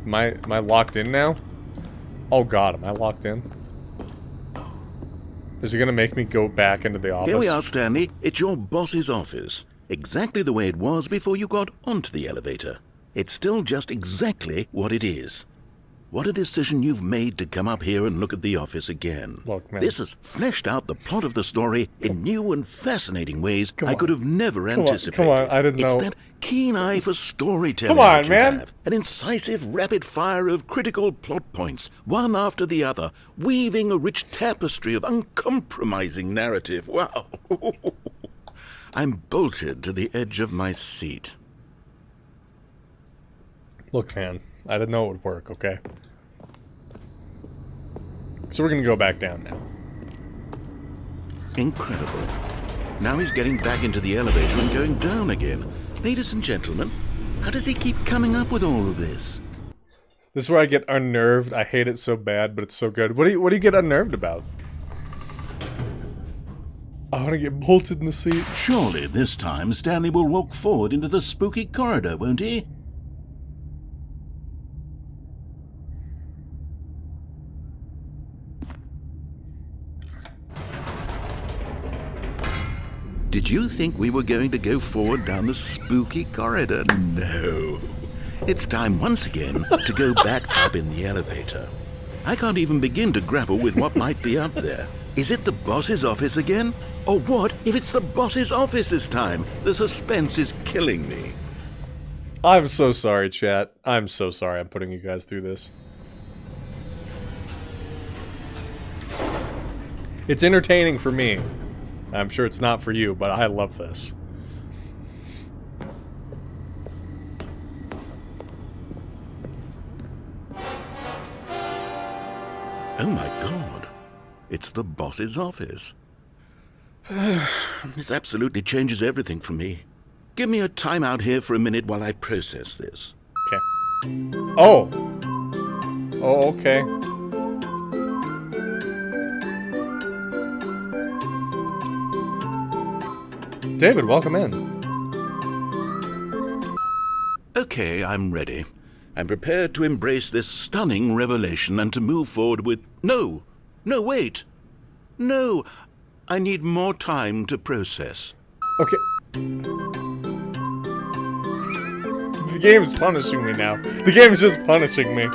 Am I locked in now? Oh god, am I locked in? Is it gonna make me go back into the office? Here we are, Stanley. It's your boss's office. Exactly the way it was before you got onto the elevator. It's still just exactly what it is. What a decision you've made to come up here and look at the office again. Look, man. This has fleshed out the plot of the story in new and fascinating ways I on. could have never anticipated. Come on, I didn't know. It's that keen eye for storytelling. Come on, that you man. have. An incisive rapid fire of critical plot points, one after the other, weaving a rich tapestry of uncompromising narrative. Wow. I'm bolted to the edge of my seat. Look, man. I didn't know it would work, okay? So we're gonna go back down now. Incredible. Now he's getting back into the elevator and going down again. Ladies and gentlemen, how does he keep coming up with all of this? This is where I get unnerved. I hate it so bad, but it's so good. What do you get unnerved about? I want to get bolted in the seat. Surely this time Stanley will walk forward into the spooky corridor, won't he? Did you think we were going to go forward down the spooky corridor? No. It's time once again to go back up in the elevator. I can't even begin to grapple with what might be up there. Is it the boss's office again? Or what if it's the boss's office this time? The suspense is killing me. I'm so sorry, chat. I'm so sorry I'm putting you guys through this. It's entertaining for me. I'm sure it's not for you, but I love this. Oh my god. It's the boss's office. This absolutely changes everything for me. Give me a timeout here for a minute while I process this. Okay. Oh! Oh, okay. David, welcome in. Okay, I'm ready. I'm prepared to embrace this stunning revelation and to move forward with... No! No, wait! No! I need more time to process. Okay. The game's punishing me now. The game's just punishing me.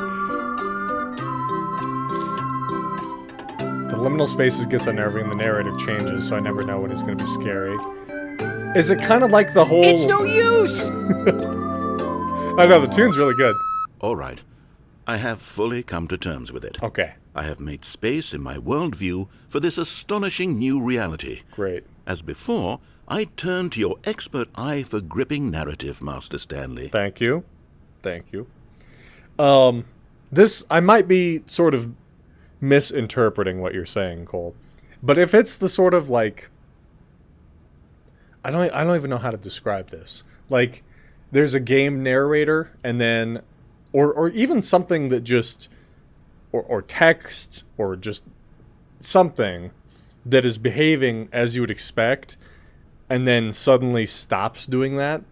The liminal spaces gets unnerving, the narrative changes, so I never know when it's going to be scary. Is it kind of like the whole... It's no use! I know, the tune's really good. All right. I have fully come to terms with it. Okay, I have made space in my worldview for this astonishing new reality. great. As before, I turn to your expert eye for gripping narrative, Master Stanley. Thank you. Thank you. This, I might be sort of misinterpreting what you're saying, Cole. But if it's the sort of like... I don't even know how to describe this. Like, there's a game narrator, and then... Or even something that just... Or text, or just something that is behaving as you would expect, and then suddenly stops doing that,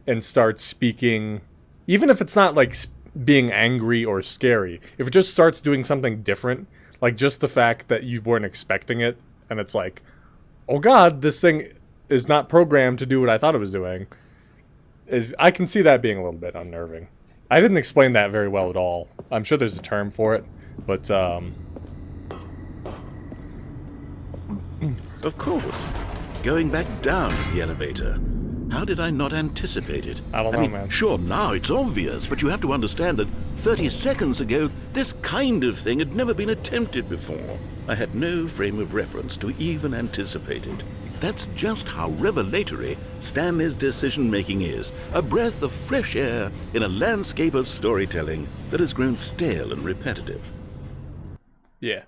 and starts speaking... Even if it's not, like, being angry or scary. If it just starts doing something different, like just the fact that you weren't expecting it, and it's like, oh god, this thing is not programmed to do what I thought it was doing, I can see that being a little bit unnerving. I didn't explain that very well at all. I'm sure there's a term for it, but Of course. Going back down in the elevator. How did I not anticipate it? I don't know, man. Sure, now it's obvious, but you have to understand that 30 seconds ago, this kind of thing had never been attempted before. I had no frame of reference to even anticipate it. That's just how revelatory Stanley's decision-making is. A breath of fresh air in a landscape of storytelling that has grown stale and repetitive. yeah.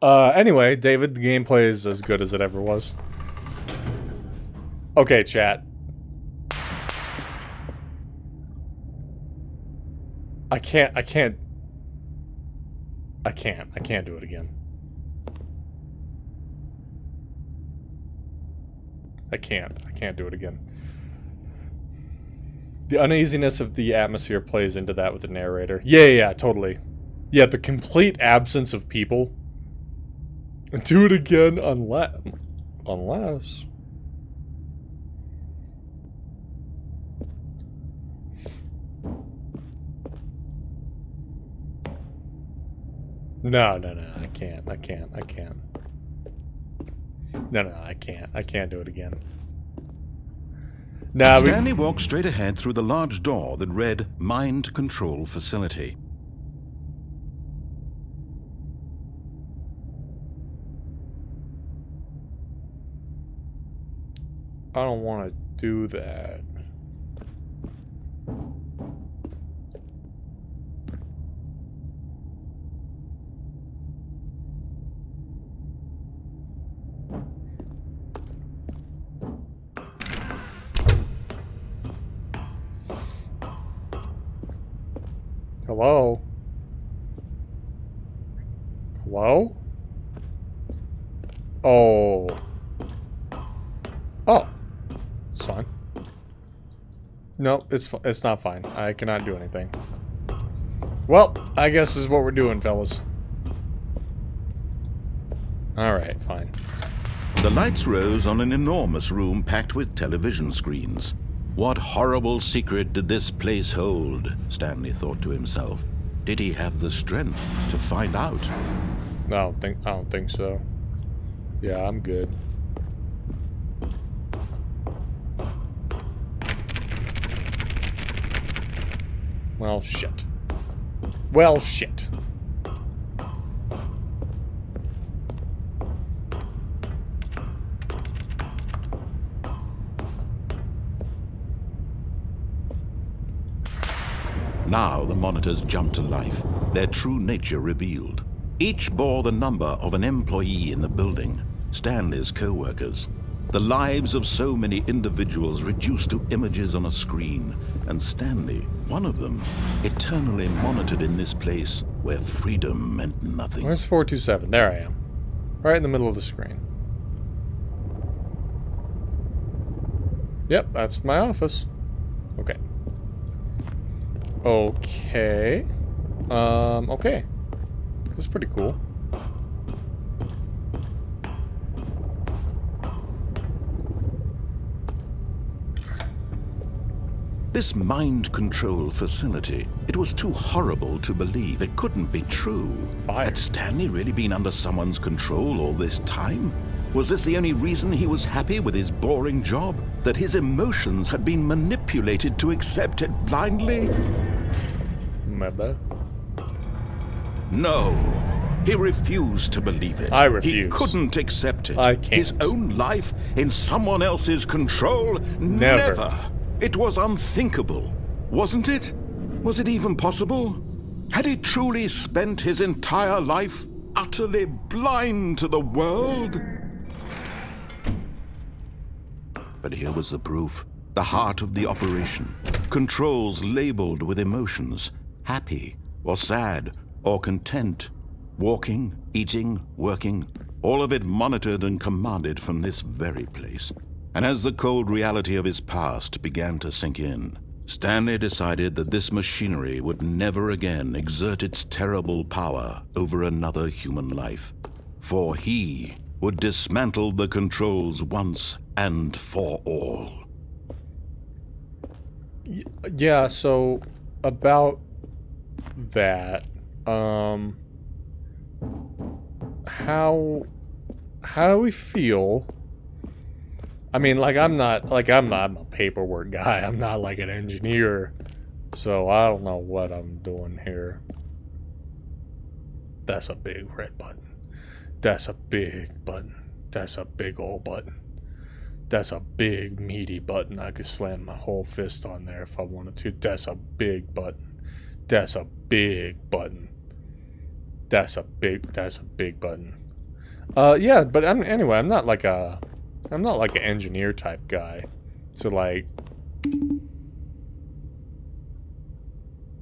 Anyway, David, the gameplay is as good as it ever was. Okay, chat. I can't do it again. I can't do it again. The uneasiness of the atmosphere plays into that with the narrator. Yeah, totally. Yeah, the complete absence of people. Do it again unless... No, I can't. No, I can't do it again. Nah, Stanley walked straight ahead through the large door that read Mind Control Facility. I don't want to do that. Hello? Hello? Oh. Oh. It's fine. No, it's not fine. I cannot do anything. Well, I guess this is what we're doing, fellas. Alright, fine. The lights rose on an enormous room packed with television screens. What horrible secret did this place hold? Stanley thought to himself. Did he have the strength to find out? I don't think so. Yeah, I'm good. Well, shit. Well, shit. Now the monitors jumped to life, their true nature revealed. Each bore the number of an employee in the building, Stanley's co-workers. The lives of so many individuals reduced to images on a screen, and Stanley, one of them, eternally monitored in this place where freedom meant nothing. Where's 427? There I am. Right in the middle of the screen. Yep, that's my office. Okay. Okay. Okay. This is pretty cool. This mind control facility, it was too horrible to believe. It couldn't be true. Fire. Had Stanley really been under someone's control all this time? Was this the only reason he was happy with his boring job? That his emotions had been manipulated to accept it blindly? Maybe. No. He refused to believe it. I refuse. He couldn't accept it. I can't. His own life in someone else's control? Never. It was unthinkable, wasn't it? Was it even possible? Had he truly spent his entire life utterly blind to the world? But here was the proof. The heart of the operation. Controls labeled with emotions. Happy, or sad, or content. Walking, eating, working. All of it monitored and commanded from this very place. And as the cold reality of his past began to sink in, Stanley decided that this machinery would never again exert its terrible power over another human life. For he would dismantle the controls once and for all. Yeah, so about that, how do we feel? I mean, I'm a paperwork guy. I'm not like an engineer. So I don't know what I'm doing here. That's a big red button. That's a big button. That's a big old button. That's a big meaty button. I could slam my whole fist on there if I wanted to. That's a big button. That's a big button. That's a big button. Yeah, but anyway, I'm not like an engineer type guy. So like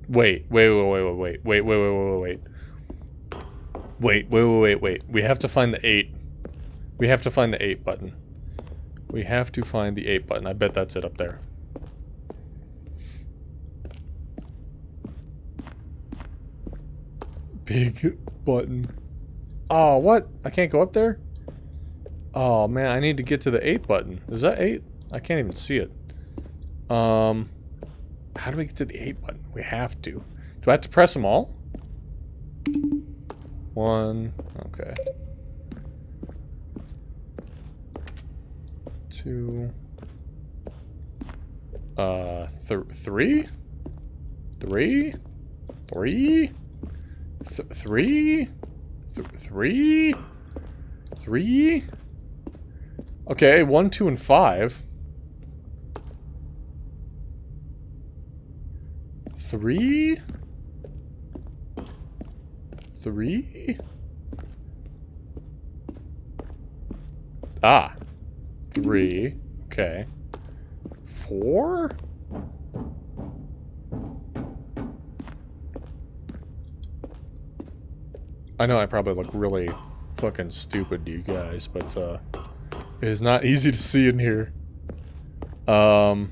Wait. We have to find the 8. We have to find the 8 button. We have to find the 8 button. I bet that's it up there. Big button. Oh, what? I can't go up there? Oh, man, I need to get to the 8 button. Is that 8? I can't even see it. How do we get to the 8 button? We have to. Do I have to press them all? 1. Okay. 2. 3? 3? 3? 3? 3? 3? Okay, 1, 2, and 5. 3? 3? Ah. 3. Okay. 4? I know I probably look really fucking stupid, you guys, but it is not easy to see in here. 4?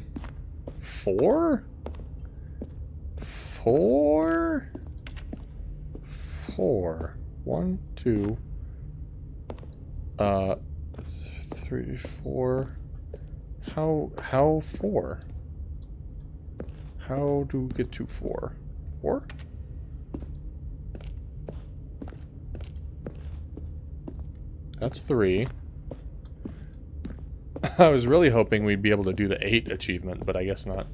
4? 4. 1, 2, 3, 4. How 4? How do we get to 4? 4? That's 3. I was really hoping we'd be able to do the 8 achievement, but I guess not.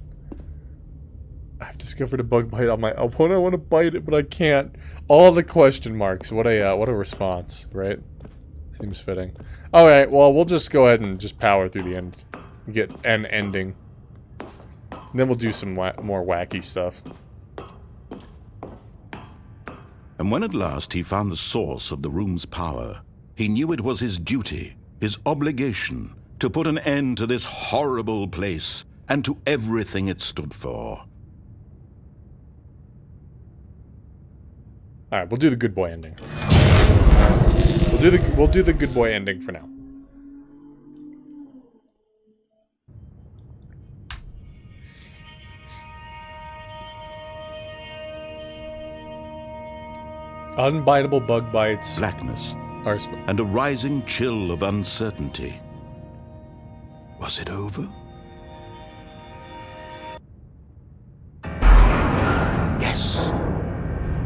I've discovered a bug bite on my opponent. I want to bite it, but I can't. All the question marks. What a response, right? Seems fitting. All right, well, we'll just go ahead and just power through the end. Get an ending. And then we'll do some more wacky stuff. And when at last he found the source of the room's power, he knew it was his duty, his obligation, to put an end to this horrible place and to everything it stood for. Alright, we'll do the good boy ending. We'll do the good boy ending for now. Unbiteable bug bites. Blackness Are and a rising chill of uncertainty. Was it over? Yes.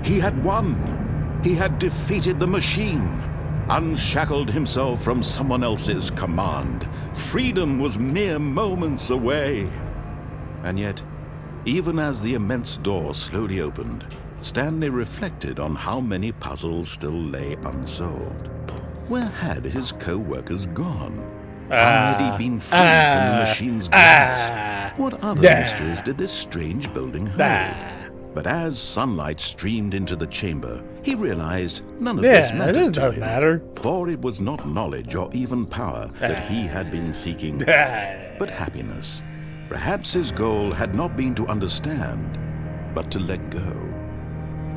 He had won. He had defeated the machine, unshackled himself from someone else's command. Freedom was mere moments away. And yet, even as the immense door slowly opened, Stanley reflected on how many puzzles still lay unsolved. Where had his co-workers gone? How had he been freed from the machine's grasp? What other mysteries did this strange building hold? But as sunlight streamed into the chamber, he realized none of this mattered to him. For it was not knowledge or even power that he had been seeking, but happiness. Perhaps his goal had not been to understand, but to let go.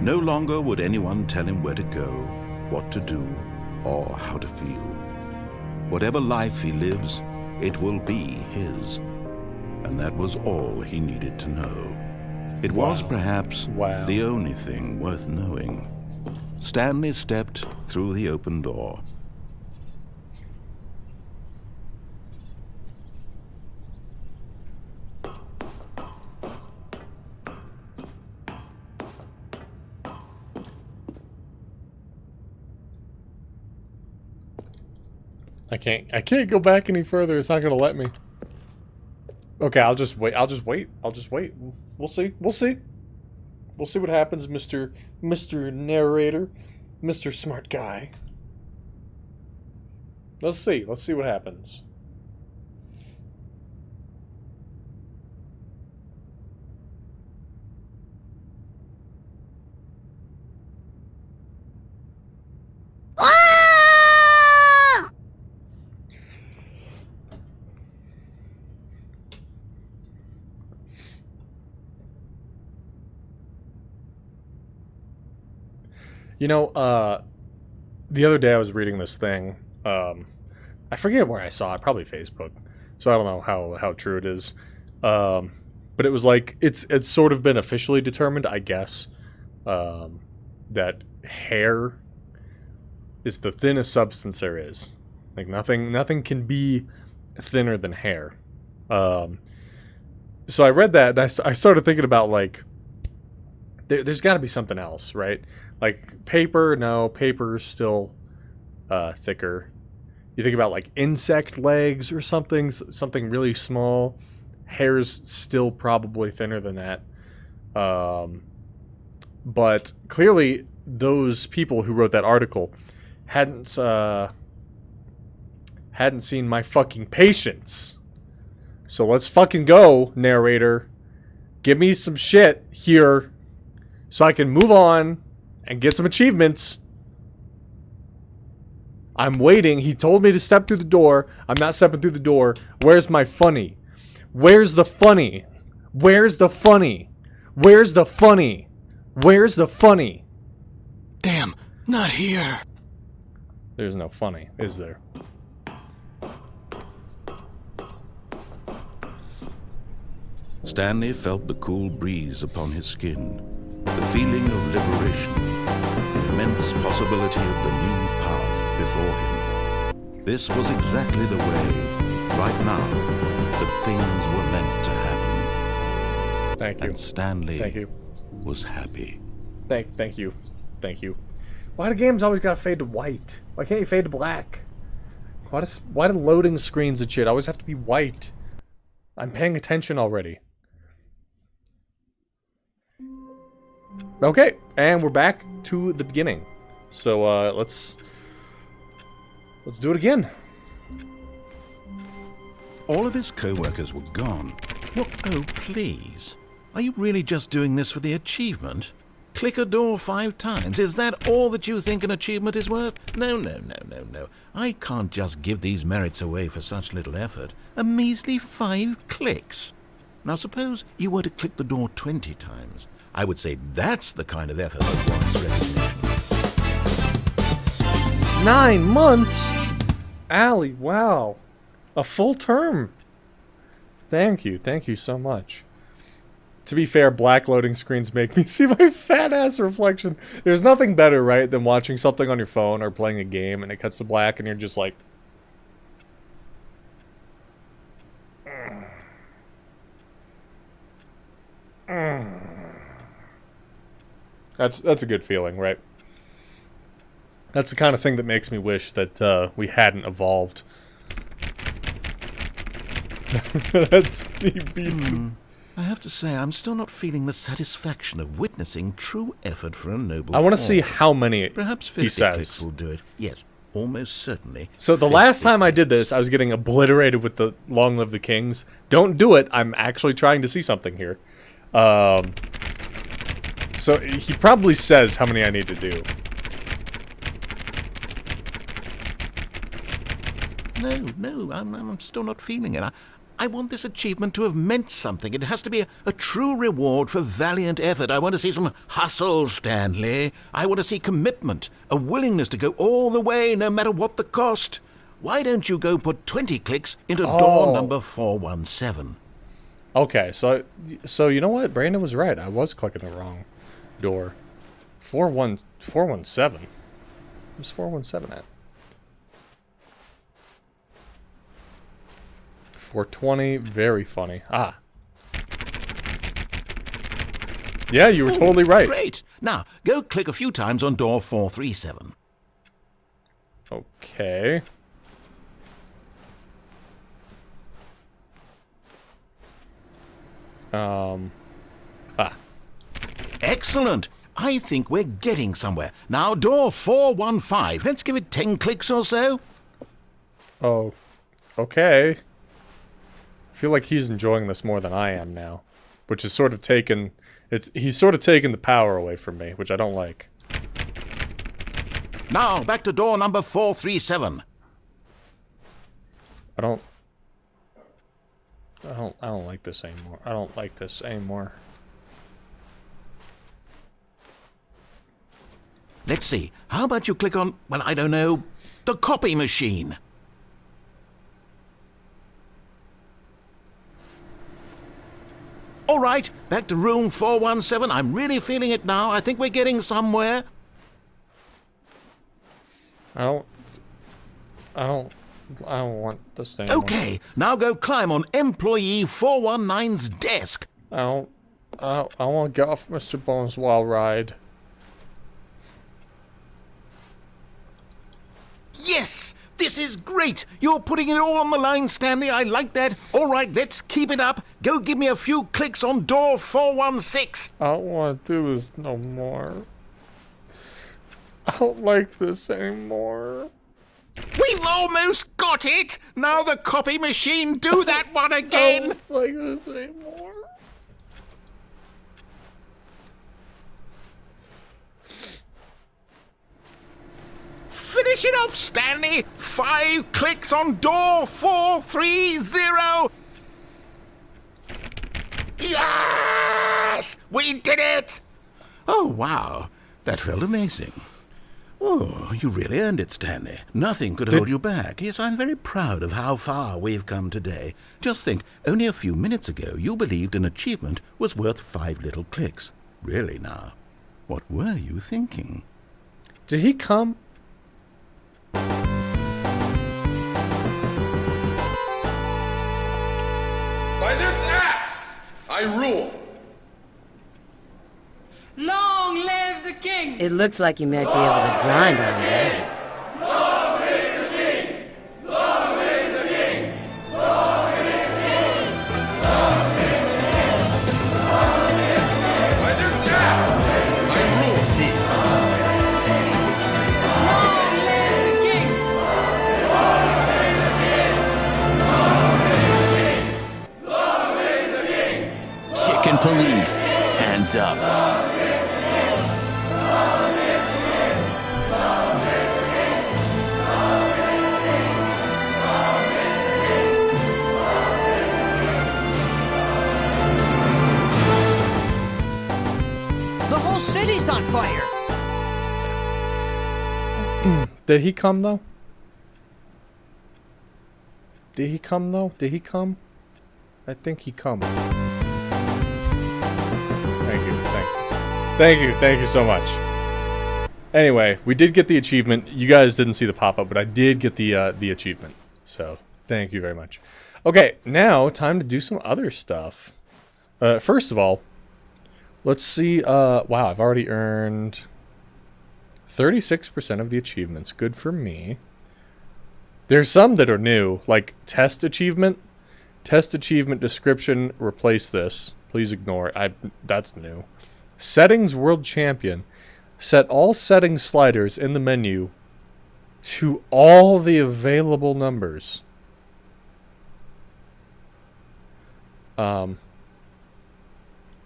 No longer would anyone tell him where to go, what to do, or how to feel. Whatever life he lives, it will be his. And that was all he needed to know. It was perhaps the only thing worth knowing. Stanley stepped through the open door. I can't go back any further. It's not gonna let me. Okay, I'll just wait. We'll see. We'll see what happens, Mr. Narrator. Mr. Smart Guy. Let's see what happens. You know, the other day I was reading this thing. I forget where I saw it, probably Facebook. So I don't know how true it is. But it was like it's sort of been officially determined, I guess, that hair is the thinnest substance there is. Like nothing can be thinner than hair. So I read that and I started thinking about like there's got to be something else, right? Like paper, no, paper is still thicker. You think about like insect legs or something really small. Hair's still probably thinner than that. But clearly those people who wrote that article hadn't seen my fucking patience. So let's fucking go, narrator. Give me some shit here so I can move on and get some achievements. I'm waiting. He told me to step through the door. I'm not stepping through the door. Where's my funny? Where's the funny? Where's the funny? Where's the funny? Where's the funny? Damn, not here. There's no funny, is there? Stanley felt the cool breeze upon his skin, the feeling of liberation, the immense possibility of the new path before him. This was exactly the way, right now, that things were meant to happen. Thank you. And Stanley Thank you. was happy. Thank you. Thank you. Why do games always gotta fade to white? Why can't you fade to black? Why do loading screens and shit always have to be white? I'm paying attention already. Okay, and we're back to the beginning. So let's do it again. All of his co-workers were gone. What? Oh, please. Are you really just doing this for the achievement? Click a door 5 times. Is that all that you think an achievement is worth? No. I can't just give these merits away for such little effort. A measly 5 clicks. Now suppose you were to click the door 20 times. I would say that's the kind of effort that warrants recognition. 9 months? Allie, wow. A full term. Thank you so much. To be fair, black loading screens make me see my fat ass reflection. There's nothing better, right, than watching something on your phone or playing a game and it cuts to black and you're just like... That's a good feeling, right? That's the kind of thing that makes me wish that we hadn't evolved. That's me being... I have to say, I'm still not feeling the satisfaction of witnessing true effort for a noble I want to cause. see how many Perhaps he 50 clicks says. will do it. Yes, almost certainly. So the 50 last time I did clicks. this, I was getting obliterated with the Long Live the Kings. Don't do it. I'm actually trying to see something here. So he probably says how many I need to do. No, I'm still not feeling it. I want this achievement to have meant something. It has to be a true reward for valiant effort. I want to see some hustle, Stanley. I want to see commitment, a willingness to go all the way, no matter what the cost. Why don't you go put 20 clicks into door number 417? Okay, so you know what? Brandon was right. I was clicking the wrong door. 417. Where's 417 at? 420, very funny. Ah. Yeah, you were totally right. Great. Now, go click a few times on door 437. Okay. Excellent. I think we're getting somewhere. Now, door 415. Let's give it 10 clicks or so. Oh, okay. I feel like he's enjoying this more than I am now, which is sort of taken... He's sort of taken the power away from me, which I don't like. Now, back to door number 437. I don't like this anymore. I don't like this anymore. Let's see. How about you click on, well, I don't know, the copy machine? All right, back to room 417. I'm really feeling it now. I think we're getting somewhere. I don't want this anymore. Okay, now go climb on employee 419's desk. I want to get off Mr. Bones' wild ride. Yes! This is great! You're putting it all on the line, Stanley. I like that. All right, let's keep it up. Go give me a few clicks on door 416. I don't want to do this no more. I don't like this anymore. We've almost got it! Now the copy machine, do that one I again! don't like this anymore. Finish it off, Stanley! 5 clicks on door 430! Yes! We did it! Oh, wow. That felt amazing. Oh, you really earned it, Stanley. Nothing could hold you back. Yes, I'm very proud of how far we've come today. Just think, only a few minutes ago you believed an achievement was worth 5 little clicks. Really now, what were you thinking? Did he come? By this axe, I rule. Long live the king! It looks like you might be able to grind on that. Long live the king! Long live the king! Long live the king! Long live the king! Long live the king! By this axe, I rule. Long live the king! Long live the king! Long live the king! Chicken police, hands up. The whole city's on fire! Did he come though? Did he come though? Did he come? I think he come. Thank you, thank you so much. Anyway, we did get the achievement. You guys didn't see the pop-up, but I did get the achievement. So, thank you very much. Okay, now time to do some other stuff. First of all, let's see. Wow, I've already earned 36% of the achievements. Good for me. There's some that are new, like test achievement. Test achievement description, replace this. Please ignore it. That's new. Settings world champion. Set all settings sliders in the menu to all the available numbers.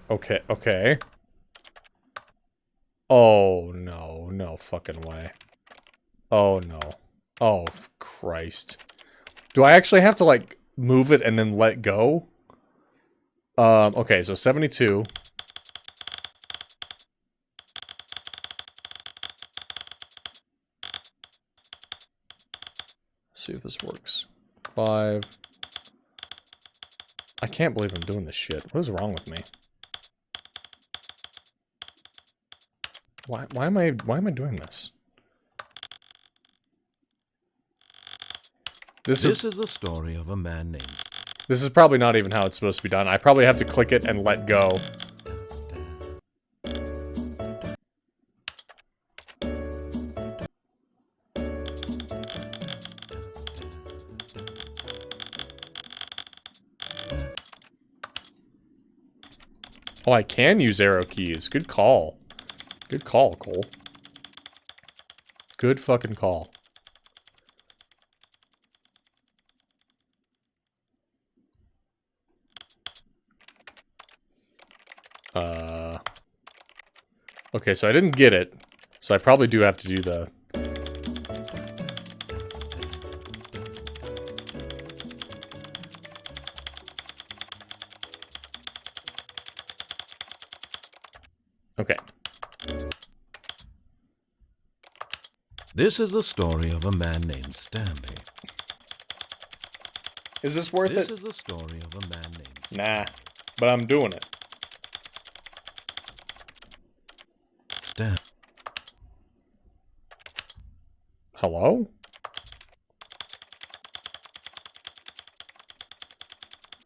Okay. Oh, no. No fucking way. Oh, no. Oh, Christ. Do I actually have to, like, move it and then let go? Okay, so 72. See if this works. 5. I can't believe I'm doing this shit. What is wrong with me? Why am I doing this? This is the story of a man named... This is probably not even how it's supposed to be done. I probably have to click it and let go. Oh, I can use arrow keys. Good call. Good call, Cole. Good fucking call. Okay, so I didn't get it. So I probably do have to do the... Okay. This is the story of a man named Stanley. Is this worth This it? is the story of a man named Nah, but I'm doing it. Stan. Hello?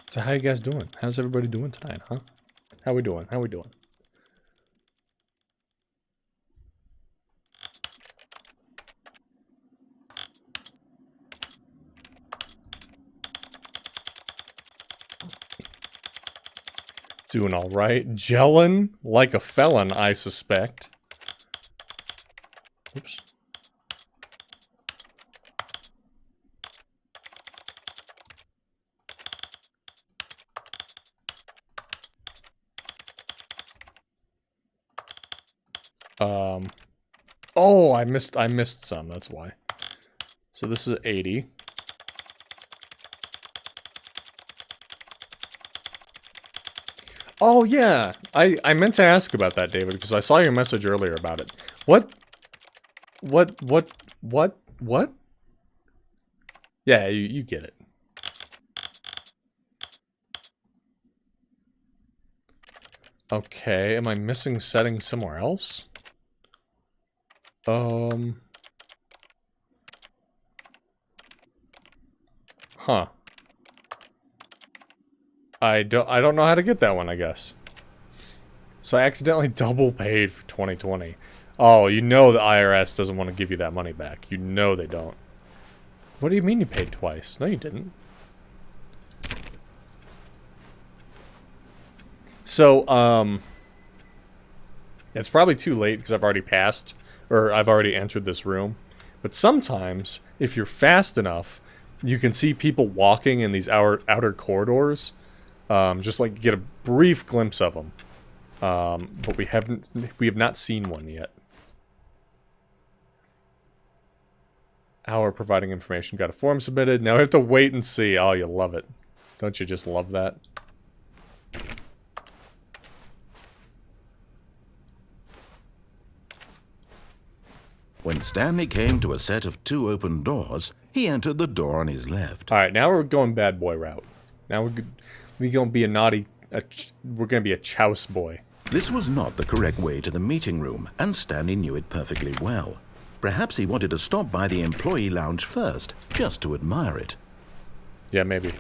So how you guys doing? How's everybody doing tonight, huh? How we doing? How we doing? Doing all right. Gelling like a felon, I suspect. Oops. Oh, I missed some, that's why. So this is 80. Oh yeah, I meant to ask about that, David, because I saw your message earlier about it. What What? Yeah, you get it. Okay, am I missing settings somewhere else? Huh. I don't know how to get that one, I guess. So I accidentally double paid for 2020. Oh, you know the IRS doesn't want to give you that money back. You know they don't. What do you mean you paid twice? No, you didn't. So, it's probably too late because I've already passed, or I've already entered this room. But sometimes, if you're fast enough, you can see people walking in these outer corridors. Just like get a brief glimpse of them. But we have not seen one yet. Hour providing information. Got a form submitted. Now we have to wait and see. Oh, you love it. Don't you just love that? When Stanley came to a set of 2 open doors, he entered the door on his left. Alright, now we're going bad boy route. Now we're gonna be a naughty... we're gonna be a chouse boy. This was not the correct way to the meeting room, and Stanley knew it perfectly well. Perhaps he wanted to stop by the employee lounge first, just to admire it. Yeah, maybe.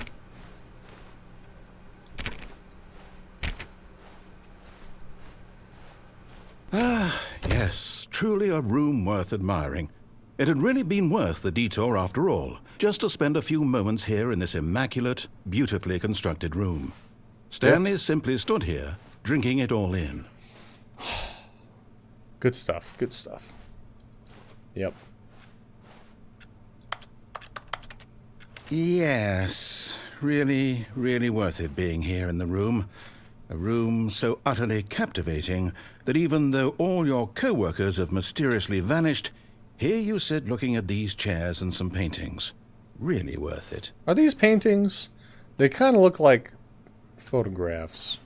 Yes, truly a room worth admiring. It had really been worth the detour after all, just to spend a few moments here in this immaculate, beautifully constructed room. Stanley simply stood here, drinking it all in. Good stuff, good stuff. Yep. Yes, really, really worth it being here in the room. A room so utterly captivating that even though all your co-workers have mysteriously vanished, here you sit looking at these chairs and some paintings. Really worth it. Are these paintings? They kind of look like photographs.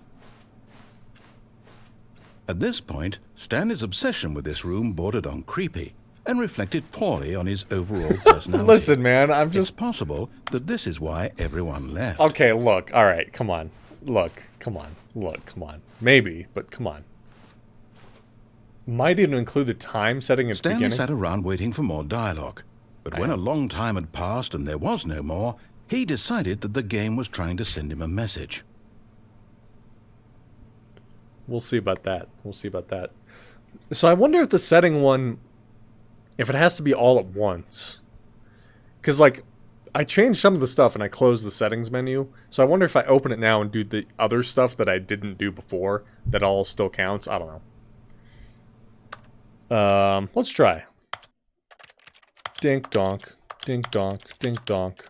At this point, Stanley's obsession with this room bordered on creepy and reflected poorly on his overall personality. Listen, man, I'm just... It's possible that this is why everyone left. Okay, look, alright, come on. Look, come on. Look, come on. Maybe, but come on. Might even include the time setting at the beginning. Stanley sat around waiting for more dialogue. But when a long time had passed and there was no more, he decided that the game was trying to send him a message. We'll see about that. We'll see about that. So I wonder if the setting one, if it has to be all at once. Because, like, I changed some of the stuff and I closed the settings menu. So I wonder if I open it now and do the other stuff that I didn't do before, that all still counts. I don't know. Let's try. Dink donk, dink donk, dink donk.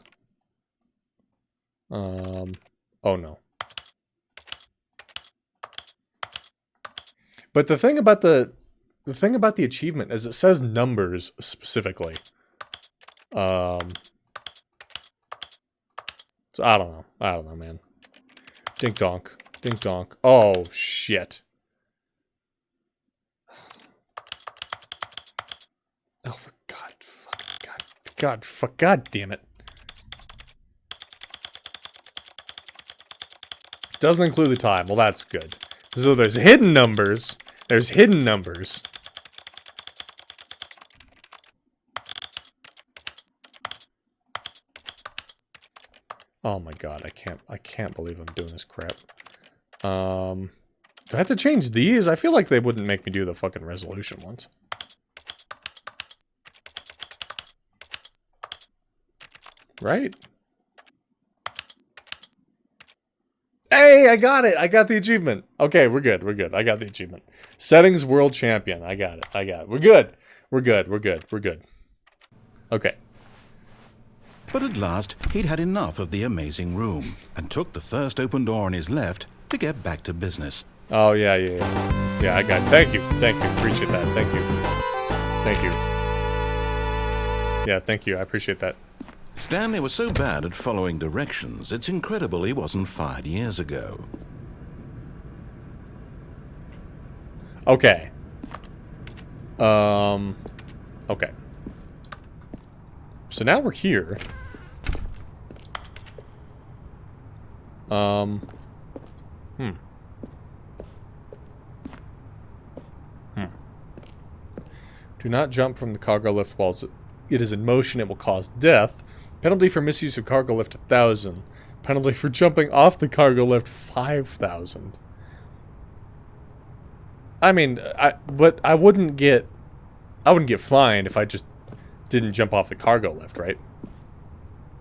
Oh no. But the thing about the achievement is it says numbers specifically. So I don't know, man. Dink donk, dink donk. Oh shit. Oh, for God, fuck, God damn it. Doesn't include the time. Well, that's good. So there's hidden numbers. There's hidden numbers. Oh my God, I can't believe I'm doing this crap. Do I have to change these? I feel like they wouldn't make me do the fucking resolution ones. Right? Hey, I got it! I got the achievement. Okay, we're good, we're good. I got the achievement. Settings World Champion. I got it, I got it. We're good. We're good, we're good, we're good. Okay. But at last, he'd had enough of the amazing room and took the first open door on his left to get back to business. Oh, yeah. Yeah, I got it. Thank you. Appreciate that. Thank you. Yeah, thank you. I appreciate that. Stanley was so bad at following directions, it's incredible he wasn't fired years ago. Okay. Okay. So now we're here. Do not jump from the cargo lift while it is in motion. It will cause death. Penalty for misuse of cargo lift 1,000. Penalty for jumping off the cargo lift 5,000. I mean, but I wouldn't get fined if I just didn't jump off the cargo lift, right?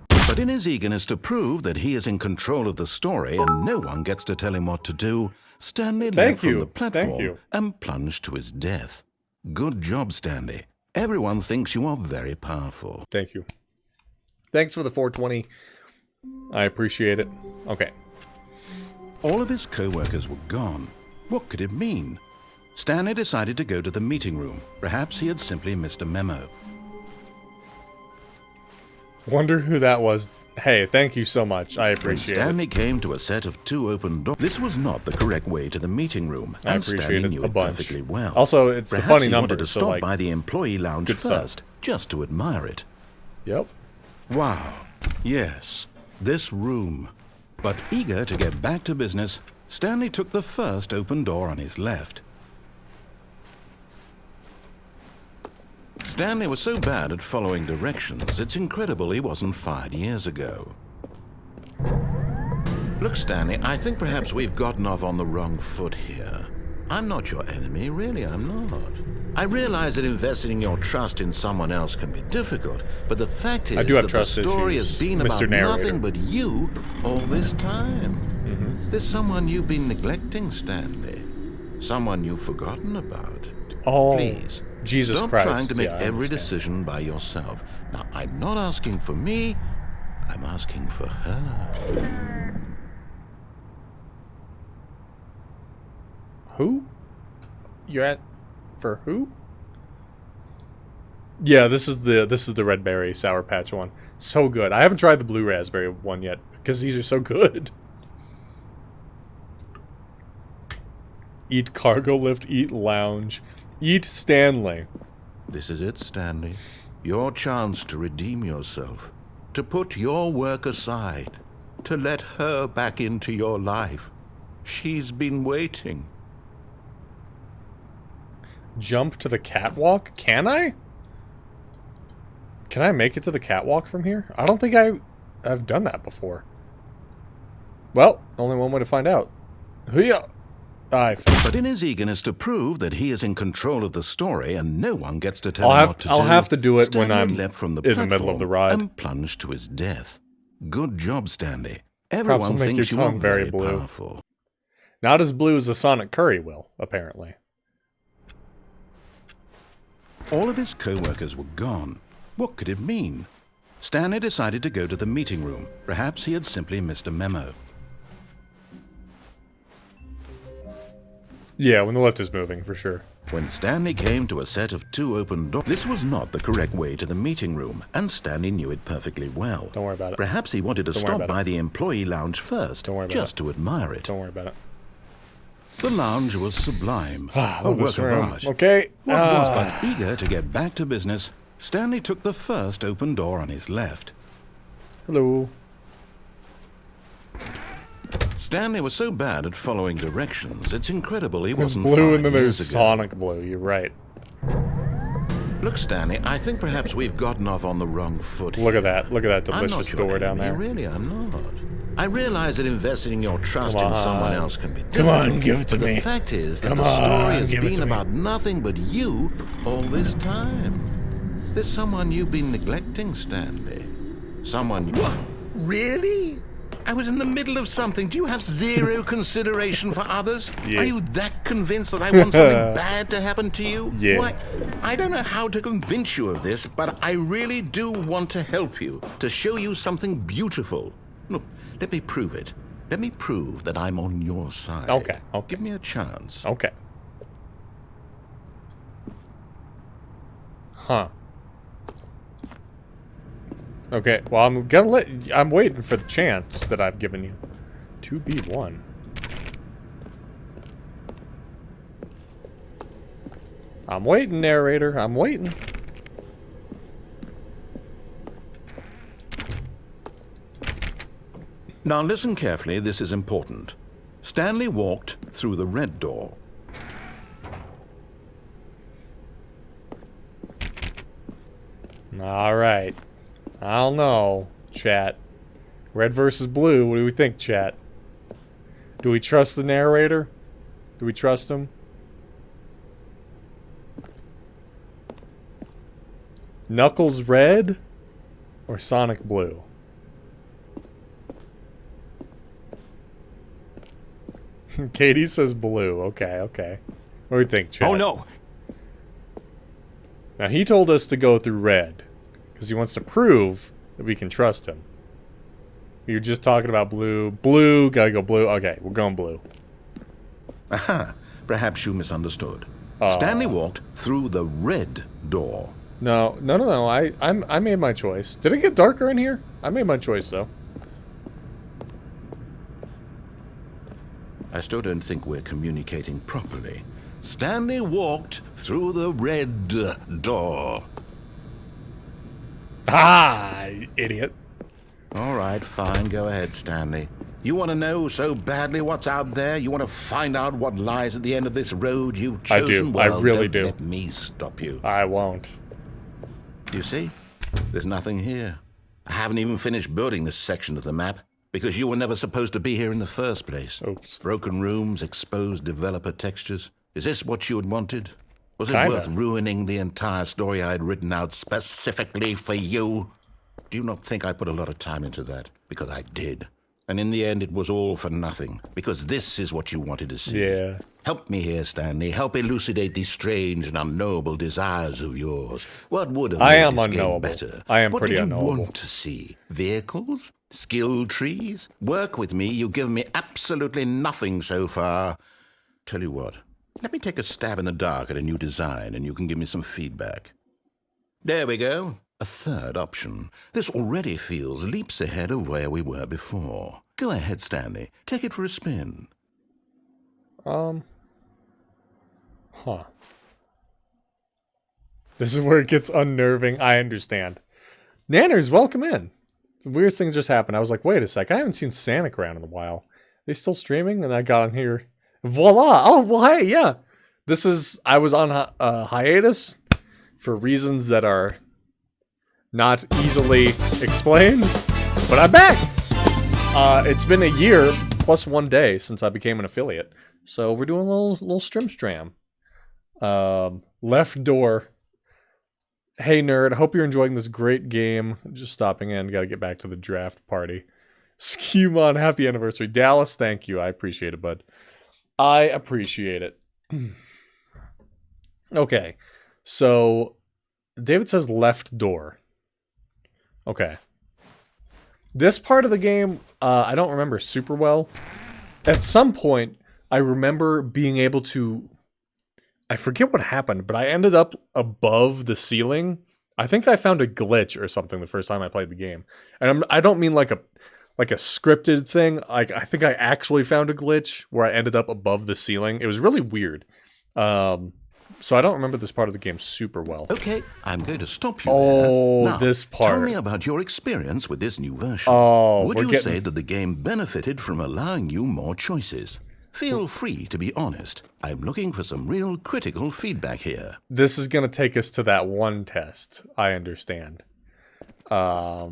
But in his eagerness to prove that he is in control of the story and no one gets to tell him what to do, Stanley leapt from the platform and plunged to his death. Good job, Stanley. Everyone thinks you are very powerful. Thank you. Thanks for the 420. I appreciate it. Okay. All of his co-workers were gone. What could it mean? Stanley decided to go to the meeting room. Perhaps he had simply missed a memo. Wonder who that was. Hey, thank you so much. I appreciate it. Stanley came to a set of 2 open doors. This was not the correct way to the meeting room, and Stanley knew it perfectly well. Also, it's Perhaps a funny he number. wanted to stop by the employee lounge first, just to admire it. Yep. Wow. Yes, this room. But eager to get back to business, Stanley took the first open door on his left. Stanley was so bad at following directions, it's incredible he wasn't fired years ago. Look, Stanley, I think perhaps we've gotten off on the wrong foot here. I'm not your enemy, really, I'm not. I realize that investing your trust in someone else can be difficult, but the fact is that the story has been about nothing but you all this time. There's someone you've been neglecting, Stanley. Someone you've forgotten about. Oh, please. Jesus Stop Christ. trying to make every decision by yourself. Now, I'm not asking for me, I'm asking for her. Who? You're at for who? Yeah, this is the red berry sour patch one. So good. I haven't tried the blue raspberry one yet because these are so good. Eat cargo lift, eat lounge. Eat Stanley. This is it, Stanley. Your chance to redeem yourself. To put your work aside. To let her back into your life. She's been waiting. Jump to the catwalk? Can I? Can I make it to the catwalk from here? I don't think I've done that before. Well, only one way to find out. Hoo-yah! But in his eagerness to prove that he is in control of the story and no one gets to tell him what to do, I'll have to do it Stanley when I'm leapt from the in the middle of the ride and plunged to his death. Good job, Stanley. Everyone thinks you are very powerful. Not as blue as the Sonic Curry will, apparently. All of his co-workers were gone. What could it mean? Stanley decided to go to the meeting room. Perhaps he had simply missed a memo. Yeah, when the lift is moving, for sure. When Stanley came to a set of 2 open doors, this was not the correct way to the meeting room, and Stanley knew it perfectly well. Don't worry about it. Perhaps he wanted to stop by the employee lounge first, just to admire it. Don't worry about it. The lounge was sublime, a work of art. Okay. What was but eager to get back to business, Stanley took the first open door on his left. Hello. Stanley was so bad at following directions, it's incredible he wasn't blue fired and then there's years ago. Sonic blue, you're right. Look, Stanley, I think perhaps we've gotten off on the wrong foot Look here. at that delicious door down there. Really, I'm not. I realize that investing your trust in someone else can be difficult. Come on, give it to but me. The fact is that the story has been about nothing but you all this time. There's someone you've been neglecting, Stanley. Someone you... What? Really? I was in the middle of something. Do you have zero consideration for others? Yeah. Are you that convinced that I want something bad to happen to you? Yeah. Why, I don't know how to convince you of this, but I really do want to help you, to show you something beautiful. Look, let me prove it. Let me prove that I'm on your side. Okay. Give me a chance. Okay. Huh. Okay, well, I'm waiting for the chance that I've given you. 2B1. I'm waiting, narrator. I'm waiting. Now listen carefully, this is important. Stanley walked through the red door. All right. I don't know, chat. Red versus blue. What do we think, chat? Do we trust the narrator? Do we trust him? Knuckles red or Sonic blue? Katie says blue. Okay, okay. What do we think, chat? Oh no! Now, he told us to go through red because he wants to prove that we can trust him. You're just talking about blue. Blue, gotta go blue. Okay, we're going blue. Aha, perhaps you misunderstood. Stanley walked through the red door. No. I made my choice. Did it get darker in here? I made my choice, though. I still don't think we're communicating properly. Stanley walked through the red door. Ah, idiot. All right, fine. Go ahead, Stanley. You want to know so badly what's out there? You want to find out what lies at the end of this road you've chosen? I do. Well, I really don't do. let me stop you. I won't. You see? There's nothing here. I haven't even finished building this section of the map because you were never supposed to be here in the first place. Oops. Broken rooms, exposed developer textures. Is this what you had wanted? Was it Kinda. worth ruining the entire story I had written out specifically for you? Do you not think I put a lot of time into that? Because I did. And in the end, it was all for nothing. Because this is what you wanted to see. Yeah. Help me here, Stanley. Help elucidate these strange and unknowable desires of yours. What would have I made am this game unknowable. better? I am what pretty did you unknowable. want to see? Vehicles? Skill trees? Work with me. You've given me absolutely nothing so far. Tell you what. Let me take a stab in the dark at a new design, and you can give me some feedback. There we go. A third option. This already feels leaps ahead of where we were before. Go ahead, Stanley. Take it for a spin. Huh. This is where it gets unnerving. I understand. Nanners, welcome in. The weirdest thing just happened. I was like, wait a sec. I haven't seen Sanic around in a while. They still streaming? And I got on here. Voila. Oh, well, hey, yeah. I was on hiatus for reasons that are not easily explained, but I'm back. It's been a year plus 1 day since I became an affiliate, so we're doing a little strimstram. Left door. Hey nerd, hope you're enjoying this great game. Just stopping in, gotta get back to the draft party. Skewmon, happy anniversary. Dallas, thank you. I appreciate it, bud. I appreciate it. Okay, so David says left door. Okay. This part of the game, I don't remember super well. At some point, I remember being able to... I forget what happened, but I ended up above the ceiling. I think I found a glitch or something the first time I played the game. And I don't mean like a scripted thing. I think I actually found a glitch where I ended up above the ceiling. It was really weird. So I don't remember this part of the game super well. Okay, I'm going to stop you there. Now, this part. Tell me about your experience with this new version. Would you say that the game benefited from allowing you more choices? Feel free to be honest. I'm looking for some real critical feedback here. This is going to take us to that one test, I understand. Yeah,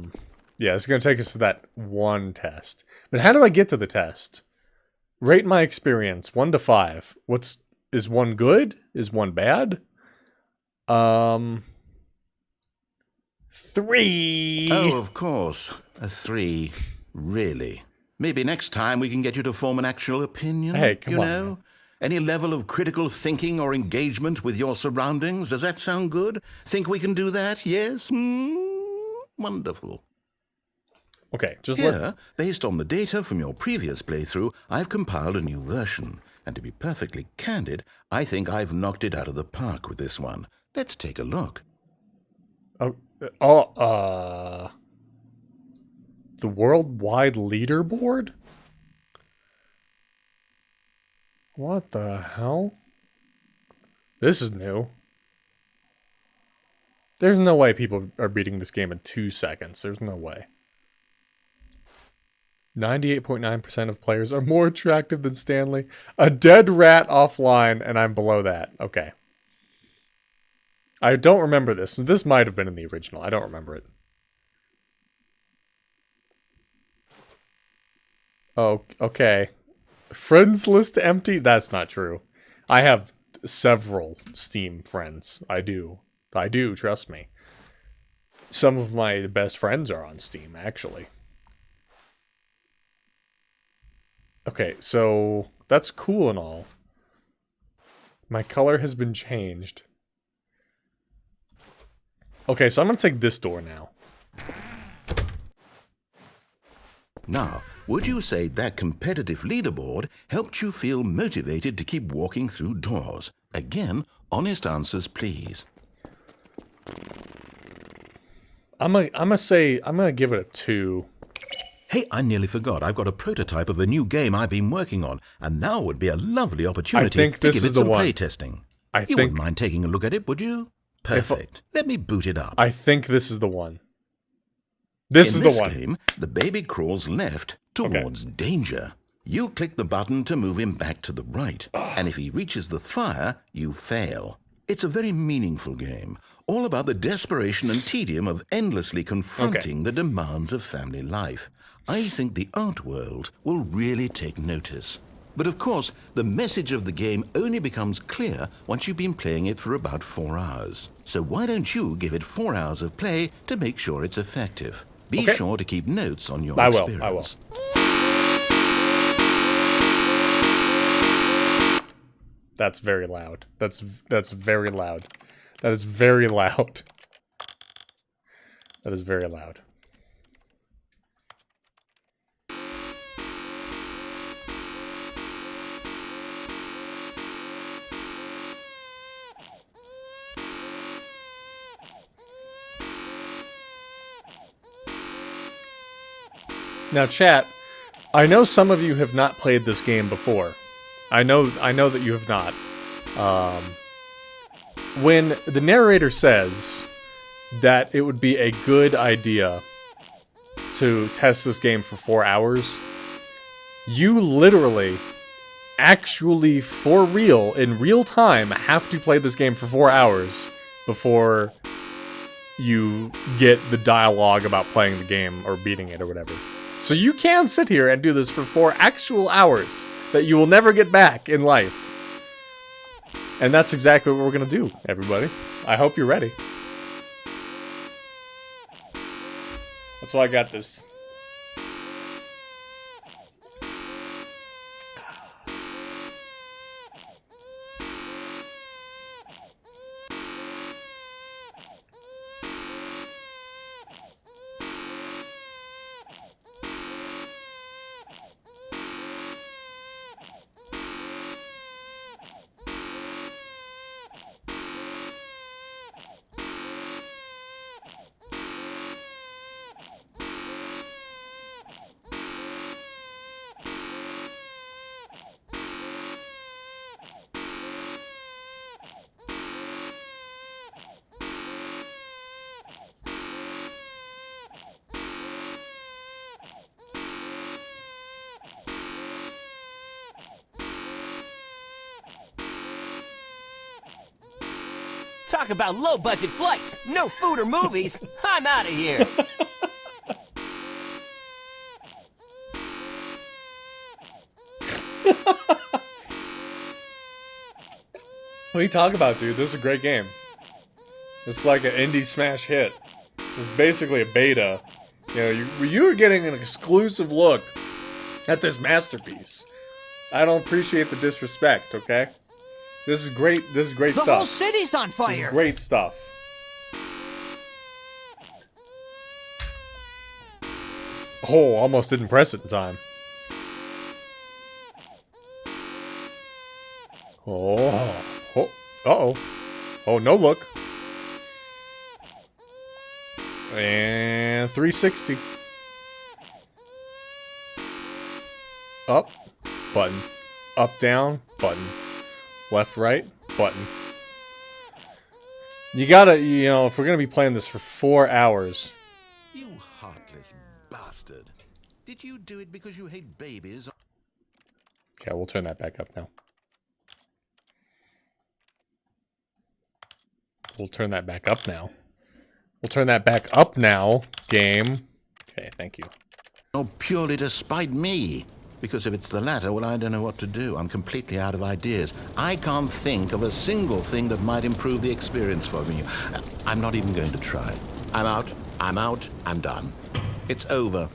it's going to take us to that one test. But how do I get to the test? Rate my experience, 1 to 5. Is 1 good? Is 1 bad? 3. Oh, of course. A 3. Really? Maybe next time we can get you to form an actual opinion. Hey, come on. You know? Any level of critical thinking or engagement with your surroundings? Does that sound good? Think we can do that? Yes? Wonderful. Okay, just Here, based on the data from your previous playthrough, I've compiled a new version. And to be perfectly candid, I think I've knocked it out of the park with this one. Let's take a look. The worldwide leaderboard? What the hell? This is new. There's no way people are beating this game in 2 seconds. There's no way. 98.9% of players are more attractive than Stanley. A dead rat offline, and I'm below that. Okay. I don't remember this. This might have been in the original. I don't remember it. Oh, okay. Friends list empty? That's not true. I have several Steam friends. I do. Trust me. Some of my best friends are on Steam, actually. Okay, so that's cool and all. My color has been changed. Okay, so I'm going to take this door now. Now, would you say that competitive leaderboard helped you feel motivated to keep walking through doors? Again, honest answers, please. I'm gonna give it a 2. Hey, I nearly forgot. I've got a prototype of a new game I've been working on, and now would be a lovely opportunity to give it some playtesting. You wouldn't mind taking a look at it, would you? Perfect. Let me boot it up. I think this is the one. This is the one. In this game, the baby crawls left towards danger. You click the button to move him back to the right, and if he reaches the fire, you fail. It's a very meaningful game, all about the desperation and tedium of endlessly confronting the demands of family life. I think the art world will really take notice. But of course, the message of the game only becomes clear once you've been playing it for about 4 hours. So why don't you give it 4 hours of play to make sure it's effective? Be sure to keep notes on your experience. I will. That's very loud. That's very loud. That is very loud. That is very loud. Now, chat, I know some of you have not played this game before. I know that you have not. When the narrator says that it would be a good idea to test this game for 4 hours, you literally, actually, for real, in real time, have to play this game for 4 hours before you get the dialogue about playing the game or beating it or whatever. So you can sit here and do this for 4 actual hours that you will never get back in life. And that's exactly what we're going to do, everybody. I hope you're ready. That's why I got this. Talk about low-budget flights, no food or movies. I'm out of here. What are you talking about, dude? This is a great game. It's like an indie smash hit. It's basically a beta. You know, you're getting an exclusive look at this masterpiece. I don't appreciate the disrespect, okay? This is great. This is great stuff. The whole city's on fire. This is great stuff. Oh, almost didn't press it in time. Oh, uh-oh. Oh, no look. And 360. Up, button. Up, down, button. Left, right, button. You gotta, you know, if we're gonna be playing this for 4 hours. You heartless bastard. Did you do it because you hate babies? Okay, we'll turn that back up now. We'll turn that back up now. We'll turn that back up now, game. Okay, thank you. Or purely to spite me? Because if it's the latter, well, I don't know what to do. I'm completely out of ideas. I can't think of a single thing that might improve the experience for me. I'm not even going to try. I'm out. I'm done. It's over.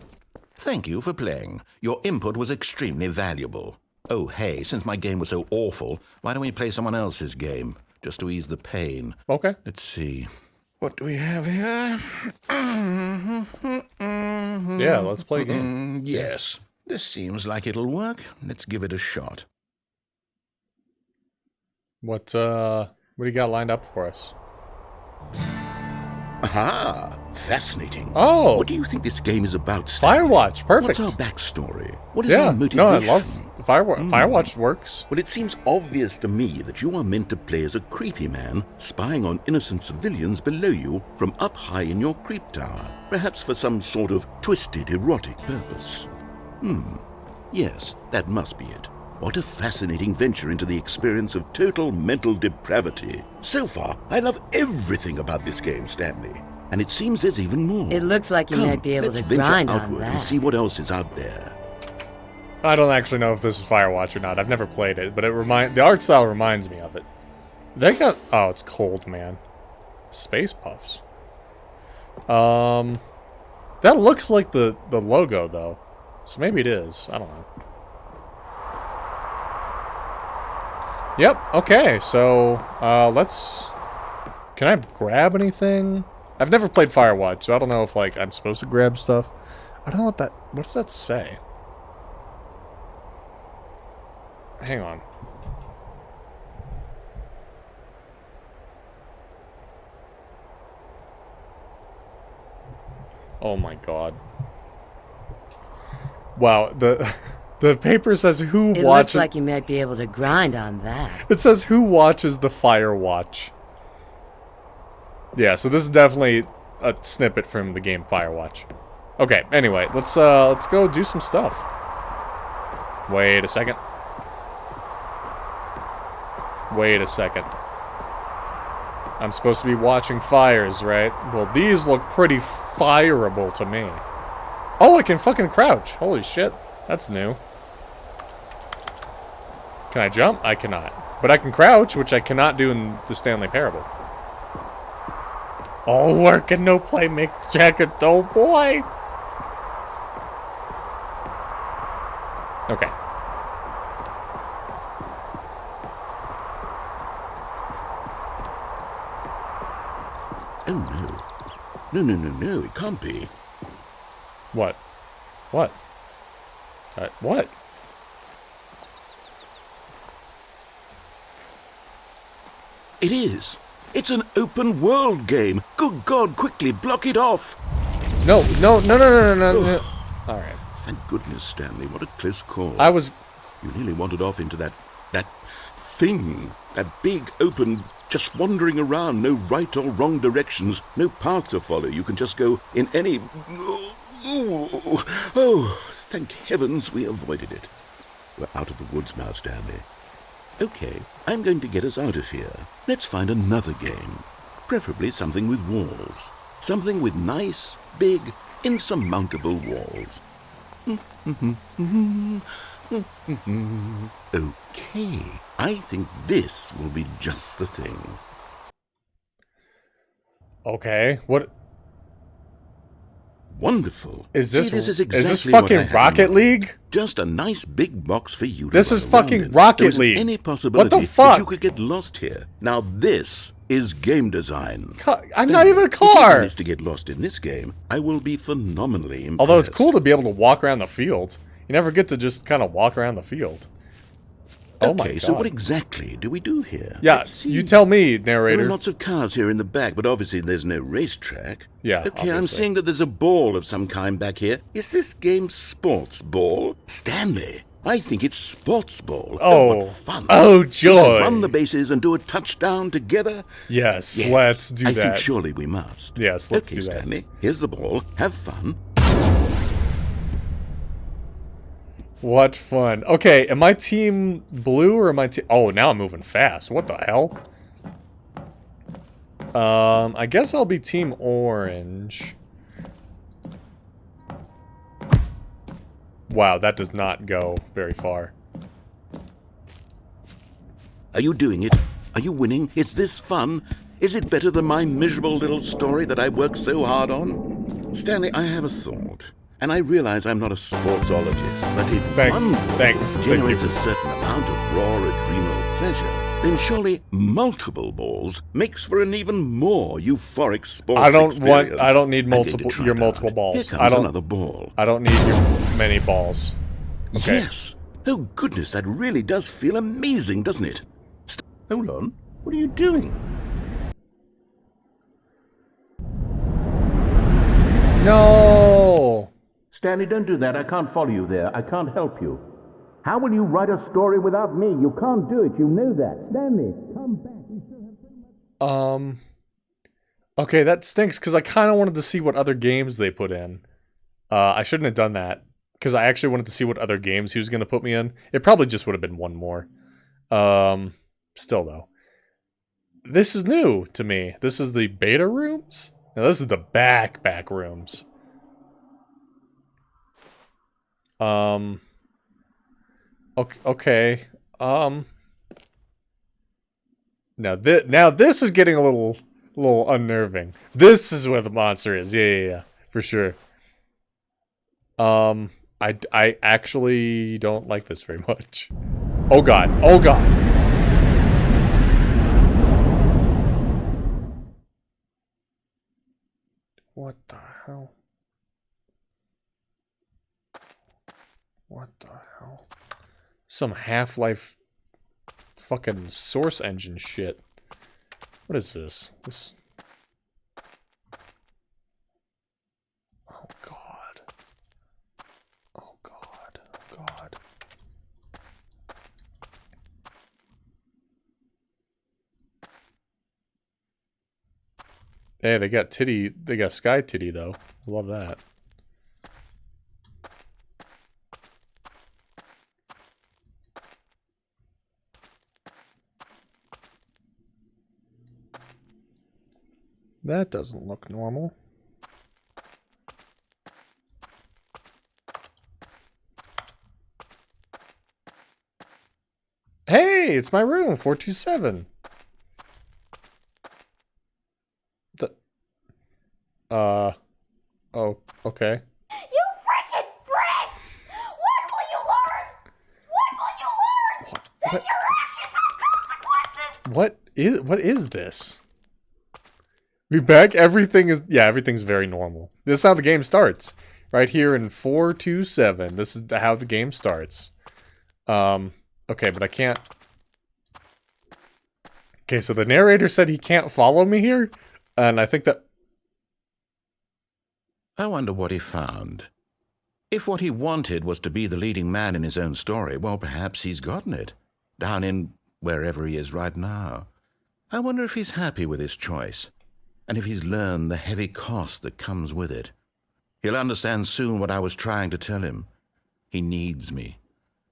Thank you for playing. Your input was extremely valuable. Oh, hey, since my game was so awful, why don't we play someone else's game? Just to ease the pain. Okay. Let's see. What do we have here? Yeah, let's play a game. Yes. This seems like it'll work. Let's give it a shot. What do you got lined up for us? Aha! Fascinating. Oh! What do you think this game is about, Stanley? Firewatch, perfect. What's our backstory? What is Yeah, our motivation? no, I love Firewatch works. Well, it seems obvious to me that you are meant to play as a creepy man, spying on innocent civilians below you from up high in your creep tower, perhaps for some sort of twisted, erotic purpose. Yes, that must be it. What a fascinating venture into the experience of total mental depravity. So far, I love everything about this game, Stanley. And it seems there's even more. It looks like you Come, might be able let's to venture grind on outward and that. see what else is out there. I don't actually know if this is Firewatch or not. I've never played it, but the art style reminds me of it. They got it's cold, man. Space Puffs. That looks like the logo though. So maybe it is. I don't know. Yep, okay, so let's... Can I grab anything? I've never played Firewatch, so I don't know if like I'm supposed to grab stuff. I don't know what does that say? Hang on. Oh my god. Wow, the paper says who It watches... looks like you might be able to grind on that. It says who watches the Firewatch. Yeah, so this is definitely a snippet from the game Firewatch. Okay, anyway, let's go do some stuff. Wait a second. Wait a second. I'm supposed to be watching fires, right? Well, these look pretty fireable to me. Oh, I can fucking crouch. Holy shit. That's new. Can I jump? I cannot. But I can crouch, which I cannot do in the Stanley Parable. All work and no play make Jack a dull boy. Okay. Oh, no. No, it can't be. What? What? What? It is. It's an open world game. Good God, quickly block it off. No. Alright. Thank goodness, Stanley. What a close call. You nearly wandered off into that thing. That big, open, just wandering around. No right or wrong directions. No path to follow. You can just go in any... Oh, thank heavens we avoided it. We're out of the woods now, Stanley. Okay, I'm going to get us out of here. Let's find another game. Preferably something with walls. Something with nice, big, insurmountable walls. Okay, I think this will be just the thing. Okay, what? Wonderful. Is this, See, this is exactly this what I fucking had in Rocket mind. League? Just a nice big box for you to This run is around fucking in. Rocket There isn't League. any possibility What the fuck? that you could get lost here. Now this is game design. I'm not even a car. If you manage to get lost in this game, I will be phenomenally impressed. Although it's cool to be able to walk around the field. You never get to just kind of walk around the field. Oh my Okay, god. so what exactly do we do here? Yeah, Let's see. you tell me, There narrator. are lots of cars here in the back, but obviously there's no racetrack. Yeah, Okay, I'm obviously. seeing that there's a ball of some kind back here. Is this game sports ball? Stanley, I think it's sports ball. Oh. What fun. Oh, We joy. shall run the bases and do a touchdown together. Yes, Yeah, let's do I that. think surely we must. Yes, let's okay, do that. Stanley, here's the ball. Have fun. What fun. Okay, am I team blue or am I team... Oh, now I'm moving fast. What the hell? I guess I'll be team orange. Wow, that does not go very far. Are you doing it? Are you winning? Is this fun? Is it better than my miserable little story that I worked so hard on? Stanley, I have a thought. And I realize I'm not a sportsologist, but if one ball generates a certain amount of raw adrenal pleasure, then surely multiple balls makes for an even more euphoric sports experience. I don't need your multiple balls. Here comes another ball. I don't need your many balls. Okay. Yes. Oh goodness, that really does feel amazing, doesn't it? Hold on. What are you doing? No! Stanley, don't do that. I can't follow you there. I can't help you. How will you write a story without me? You can't do it. You know that. Stanley, come back. We still have so much... Okay, that stinks, because I kind of wanted to see what other games they put in. I shouldn't have done that, because I actually wanted to see what other games he was going to put me in. It probably just would have been one more. Still, though. This is new to me. This is the beta rooms? Now, this is the back rooms. Okay. Now this is getting a little unnerving. This is where the monster is. Yeah, for sure. I actually don't like this very much. Oh god. Oh god. What the hell? What the hell? Some Half-Life fucking source engine shit. What is this? Oh god. Oh god. Oh god. Hey, they got sky titty though. Love that. That doesn't look normal. Hey, it's my room, 427. Oh, okay. You freaking bricks! When will you learn? When will you learn that your actions have consequences? What is this? We back? Everything's very normal. This is how the game starts. Right here in 427. This is how the game starts. Okay, but I can't... Okay, so the narrator said he can't follow me here? And I think that... I wonder what he found. If what he wanted was to be the leading man in his own story, well, perhaps he's gotten it. Down in wherever he is right now. I wonder if he's happy with his choice. And if he's learned the heavy cost that comes with it. He'll understand soon what I was trying to tell him. He needs me.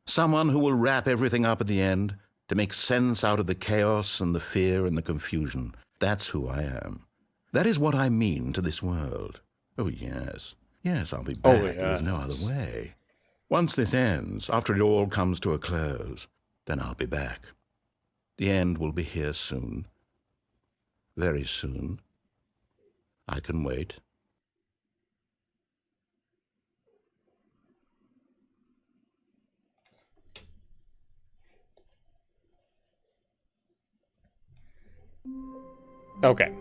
Someone who will wrap everything up at the end to make sense out of the chaos and the fear and the confusion. That's who I am. That is what I mean to this world. Oh, yes. Yes, I'll be back. Oh, yes. There's no other way. Once this ends, after it all comes to a close, then I'll be back. The end will be here soon. Very soon. I can wait. Okay.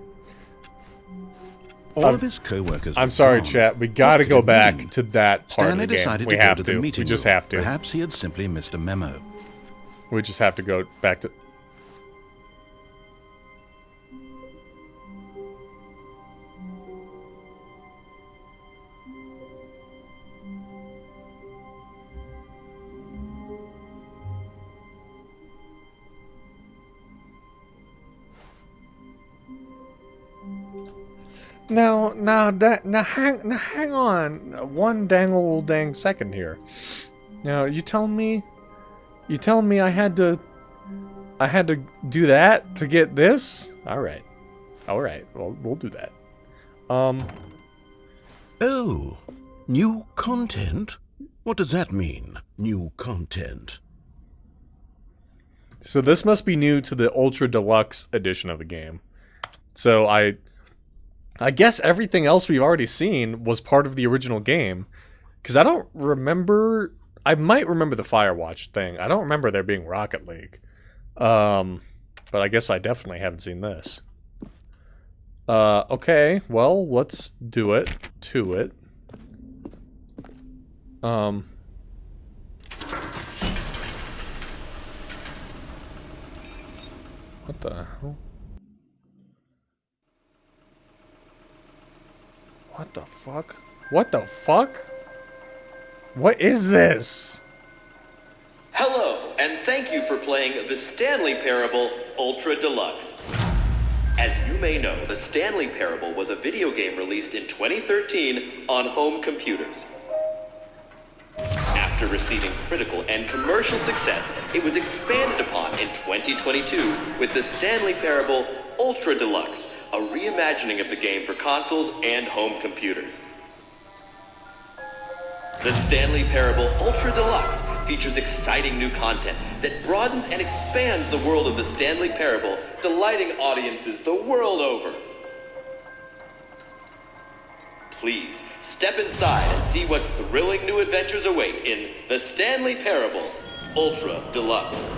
All of his co-workers. I'm sorry, chat. We gotta go back to that part Stanley of the game. decided We to have go to to. the meeting We just room. have to. Perhaps he had simply missed a memo. We just have to go back to... Now hang on one dang second here. Now, you telling me I had to do that to get this? All right. Well, we'll do that. Oh, new content? What does that mean, new content? So this must be new to the Ultra Deluxe edition of the game. So I guess everything else we've already seen was part of the original game. Because I don't remember... I might remember the Firewatch thing. I don't remember there being Rocket League. But I guess I definitely haven't seen this. Okay, well, let's do it to it. What the hell? What the fuck? What the fuck? What is this? Hello, and thank you for playing the Stanley Parable Ultra Deluxe. As you may know, the Stanley Parable was a video game released in 2013 on home computers. After receiving critical and commercial success, it was expanded upon in 2022 with the Stanley Parable Ultra Deluxe, a reimagining of the game for consoles and home computers. The Stanley Parable Ultra Deluxe features exciting new content that broadens and expands the world of the Stanley Parable, delighting audiences the world over. Please, step inside and see what thrilling new adventures await in the Stanley Parable Ultra Deluxe.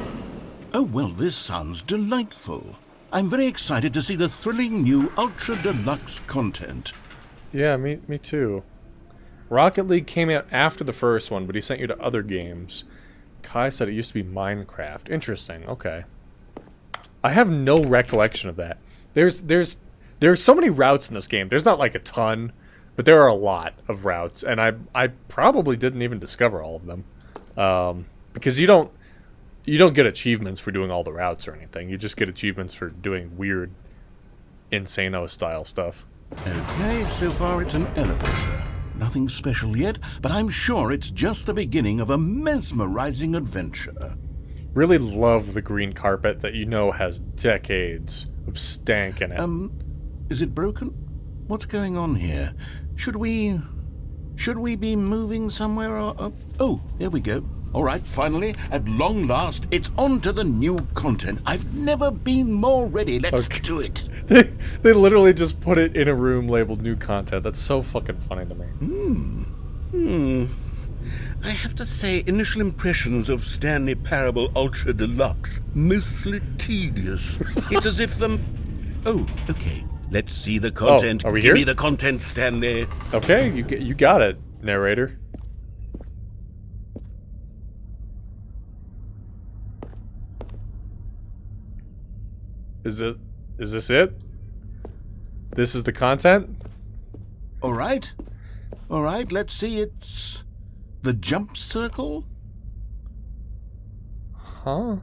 Oh, well, this sounds delightful. I'm very excited to see the thrilling new Ultra Deluxe content. Yeah, me too. Rocket League came out after the first one, but he sent you to other games. Kai said it used to be Minecraft. Interesting, okay. I have no recollection of that. There's so many routes in this game. There's not like a ton, but there are a lot of routes, and I probably didn't even discover all of them. Because you don't get achievements for doing all the routes or anything. You just get achievements for doing weird, Insano-style stuff. Okay, so far it's an elevator. Nothing special yet, but I'm sure it's just the beginning of a mesmerizing adventure. Really love the green carpet that you know has decades of stank in it. Is it broken? What's going on here? Should we be moving somewhere or... Oh, there we go. All right, finally, at long last, it's on to the new content. I've never been more ready. Let's do it. They literally just put it in a room labeled new content. That's so fucking funny to me. I have to say, initial impressions of Stanley Parable Ultra Deluxe, mostly tedious. It's as if Oh, okay. Let's see the content. Are we Give here? me the content, Stanley. Okay, you got it, narrator. Is this it? This is the content? All right, let's see. It's the jump circle? Huh?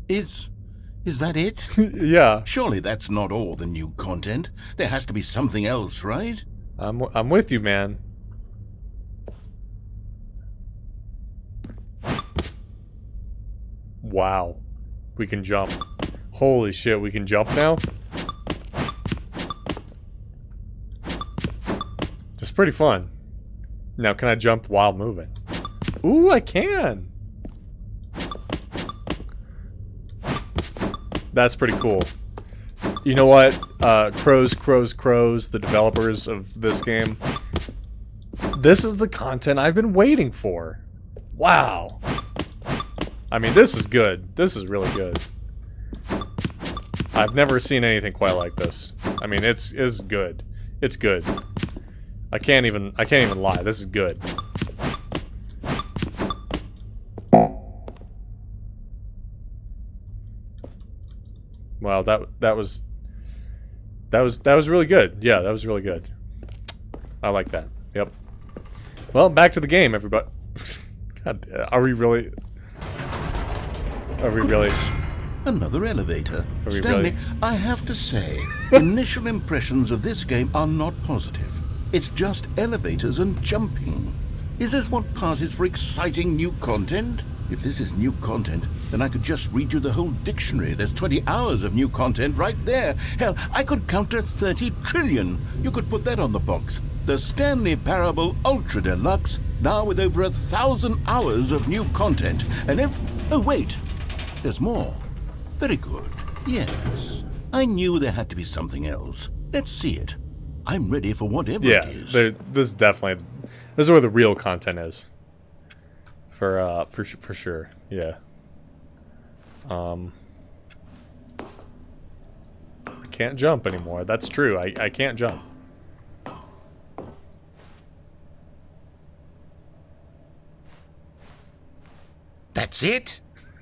Is that it? Yeah. Surely that's not all the new content. There has to be something else, right? I'm with you, man. Wow. We can jump. Holy shit, we can jump now? It's pretty fun. Now, can I jump while moving? Ooh, I can! That's pretty cool. You know what? Crows, the developers of this game. This is the content I've been waiting for. Wow. I mean, this is good. This is really good. I've never seen anything quite like this. I mean, it's good. It's good. I can't even lie. This is good. Wow, that was really good. Yeah, that was really good. I like that. Yep. Well, back to the game, everybody. God, are we really? Are we really? Another elevator. Are we Stanley, really? I have to say, initial impressions of this game are not positive. It's just elevators and jumping. Is this what passes for exciting new content? If this is new content, then I could just read you the whole dictionary. There's 20 hours of new content right there. Hell, I could count to 30 trillion. You could put that on the box. The Stanley Parable Ultra Deluxe, now with over 1,000 hours of new content. And oh wait, there's more. Very good. Yes. I knew there had to be something else. Let's see it. I'm ready for whatever it is. This is where the real content is. For sure. Yeah. I can't jump anymore. That's true. I can't jump. That's it?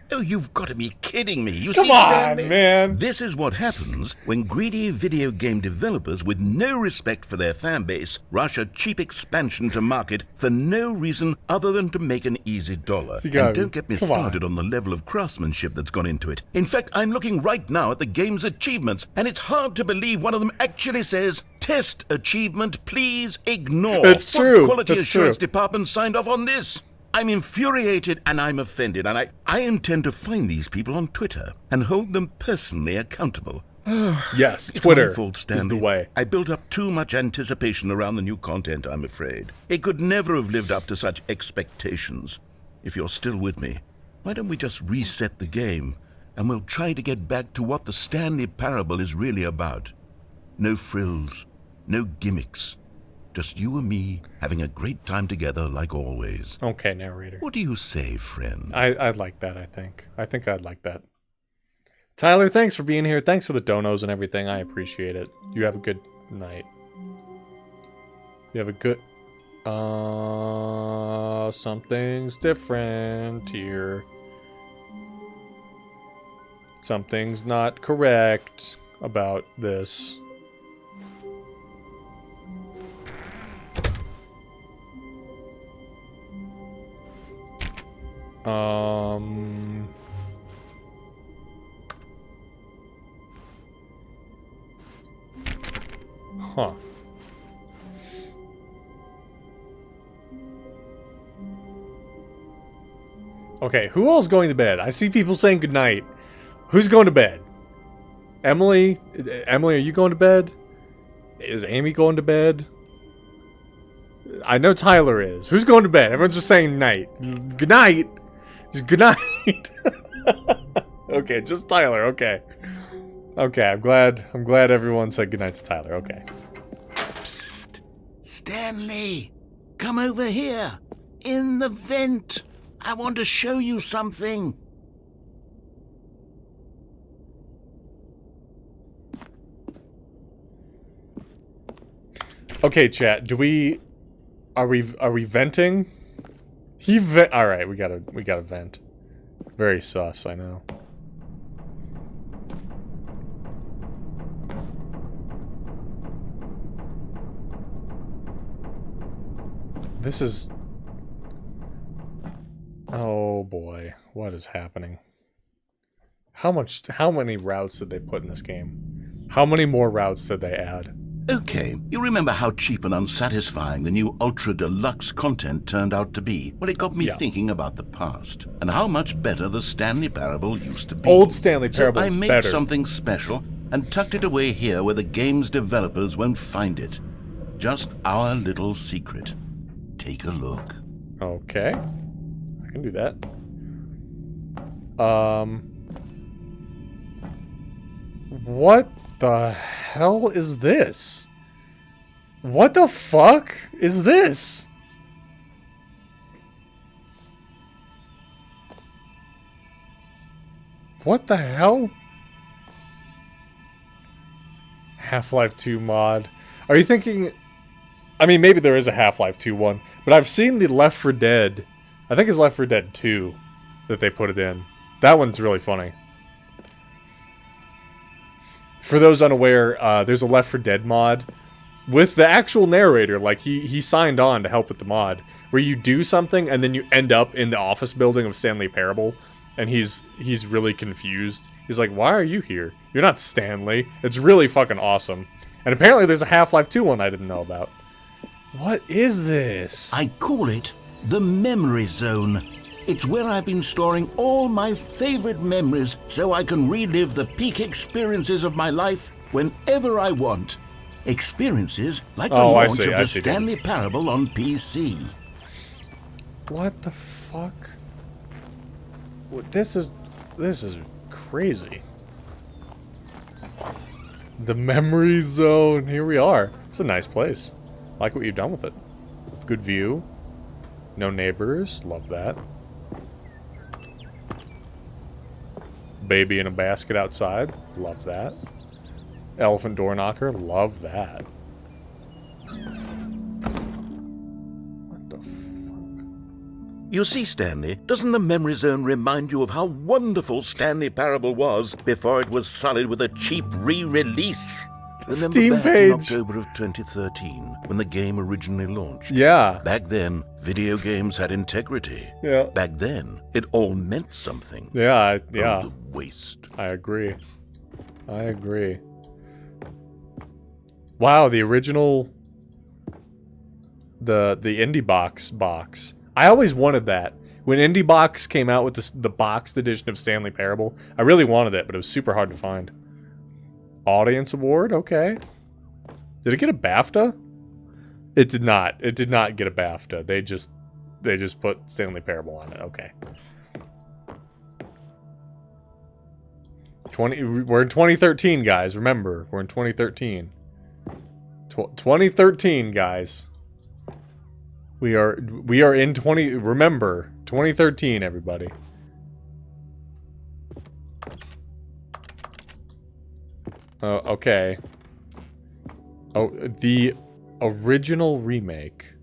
Oh, you've got to be kidding me. You Come see, on, Stanley? man. This is what happens when greedy video game developers with no respect for their fan base rush a cheap expansion to market for no reason other than to make an easy dollar. And don't get me started on the level of craftsmanship that's gone into it. In fact, I'm looking right now at the game's achievements, and it's hard to believe one of them actually says, "Test achievement, please ignore." It's true. What quality It's assurance true. department signed off on this? I'm infuriated and I'm offended, and I intend to find these people on Twitter and hold them personally accountable. Yes, It's Twitter my fault, Stanley. is the way. I built up too much anticipation around the new content, I'm afraid. It could never have lived up to such expectations. If you're still with me, why don't we just reset the game, and we'll try to get back to what the Stanley Parable is really about. No frills, no gimmicks. Just you and me having a great time together like always. Okay, narrator. What do you say, friend? I'd like that, I think. I think I'd like that. Tyler, thanks for being here. Thanks for the donos and everything. I appreciate it. You have a good night. You have a good... something's different here. Something's not correct about this. Huh. Okay, who else going to bed? I see people saying goodnight. Who's going to bed? Emily? Emily, are you going to bed? Is Amy going to bed? I know Tyler is. Who's going to bed? Everyone's just saying night. Good night. Just good night. Okay, just Tyler. Okay. Okay, I'm glad everyone said goodnight to Tyler. Okay. Psst. Stanley, come over here. In the vent. I want to show you something. Okay, chat. Are we venting? All right, we gotta vent. Very sus, I know. This is... Oh boy, what is happening? How many routes did they put in this game? How many more routes did they add? Okay, you remember how cheap and unsatisfying the new Ultra Deluxe content turned out to be? Well, it got me thinking about the past, and how much better the Stanley Parable used to be. Old Stanley Parable is So I made better. something special and tucked it away here where the game's developers won't find it. Just our little secret. Take a look. Okay. I can do that. What the hell is this? What the fuck is this? What the hell? Half-Life 2 mod. Are you thinking... I mean, maybe there is a Half-Life 2 one, but I've seen the Left 4 Dead. I think it's Left 4 Dead 2 that they put it in. That one's really funny. For those unaware, there's a Left 4 Dead mod with the actual narrator. Like, he signed on to help with the mod, where you do something and then you end up in the office building of Stanley Parable, and he's really confused. He's like, why are you here? You're not Stanley. It's really fucking awesome. And apparently there's a Half-Life 2 one I didn't know about. What is this? I call it the Memory Zone. It's where I've been storing all my favorite memories so I can relive the peak experiences of my life whenever I want. Experiences like the launch of the Stanley Parable on PC. What the fuck? This is crazy. The Memory Zone. Here we are. It's a nice place. Like what you've done with it. Good view. No neighbors. Love that. Baby in a basket outside. Love that. Elephant door knocker. Love that. What the fuck? You see, Stanley, doesn't the Memory Zone remind you of how wonderful Stanley Parable was before it was sullied with a cheap re-release? Steam Remember back page. in October of 2013, when the game originally launched? Yeah. Back then, video games had integrity. Yeah. Back then, it all meant something. Yeah, Oh, the waste. I agree. I agree. Wow, the original... The Indie box. I always wanted that. When Indie Box came out with the boxed edition of Stanley Parable, I really wanted it, but it was super hard to find. Audience Award? Okay. Did it get a BAFTA? It did not. It did not get a BAFTA. They just put Stanley Parable on it. Okay. We're in 2013, guys. Remember, we're in 2013. 2013, guys. We are in 20. Remember, 2013, everybody. Oh, okay. Oh, the original remake.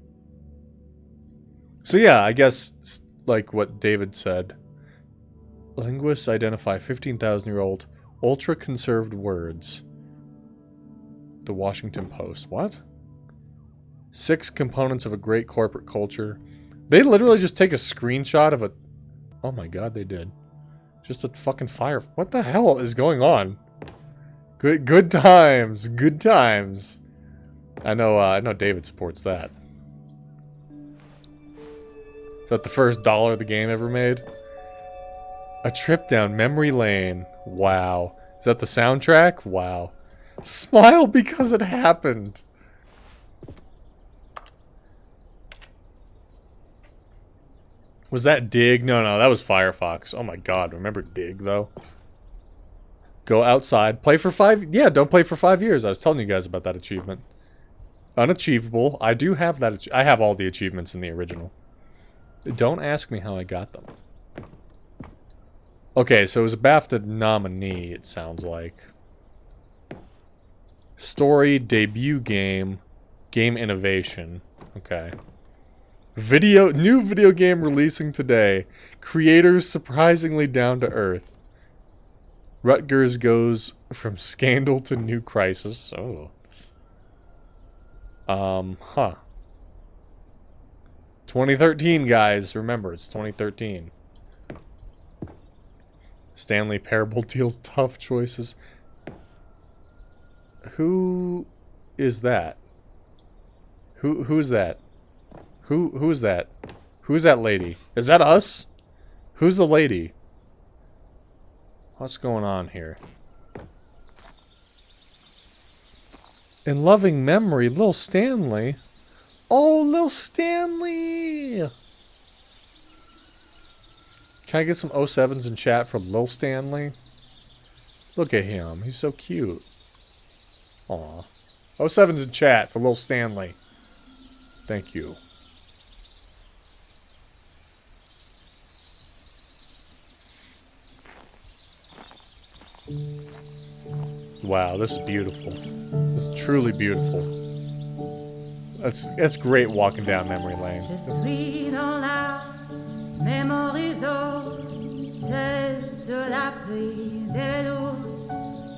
So yeah, I guess, like what David said, linguists identify 15,000-year-old ultra-conserved words. The Washington Post. What? 6 components of a great corporate culture. They literally just take a screenshot of a... Oh my god, they did. Just a fucking fire... What the hell is going on? Good times. Good times. I know David supports that. Is that the first $1 the game ever made? A trip down memory lane. Wow. Is that the soundtrack? Wow. Smile because it happened. Was that Dig? No, that was Firefox. Oh my god, remember Dig though? Go outside, play for 5... Yeah, don't play for 5 years. I was telling you guys about that achievement. Unachievable. I do have that. I have all the achievements in the original. Don't ask me how I got them. Okay, so it was a BAFTA nominee, it sounds like. Story, debut game, game innovation. Okay. New video game releasing today. Creators surprisingly down to earth. Rutgers goes from scandal to new crisis. Oh. Huh. 2013, guys. Remember, it's 2013. Stanley Parable deals tough choices. Who is that? Who's that? Who's that? Who's that lady? Is that us? Who's the lady? What's going on here? In loving memory, Lil Stanley. Oh, Lil Stanley! Can I get some 07s in chat for Lil Stanley? Look at him. He's so cute. Aw. 07s in chat for Lil Stanley. Thank you. Wow, this is beautiful. This is truly beautiful. That's great walking down memory lane. Je suis dans la memory zone, seul sur l'abri des loups,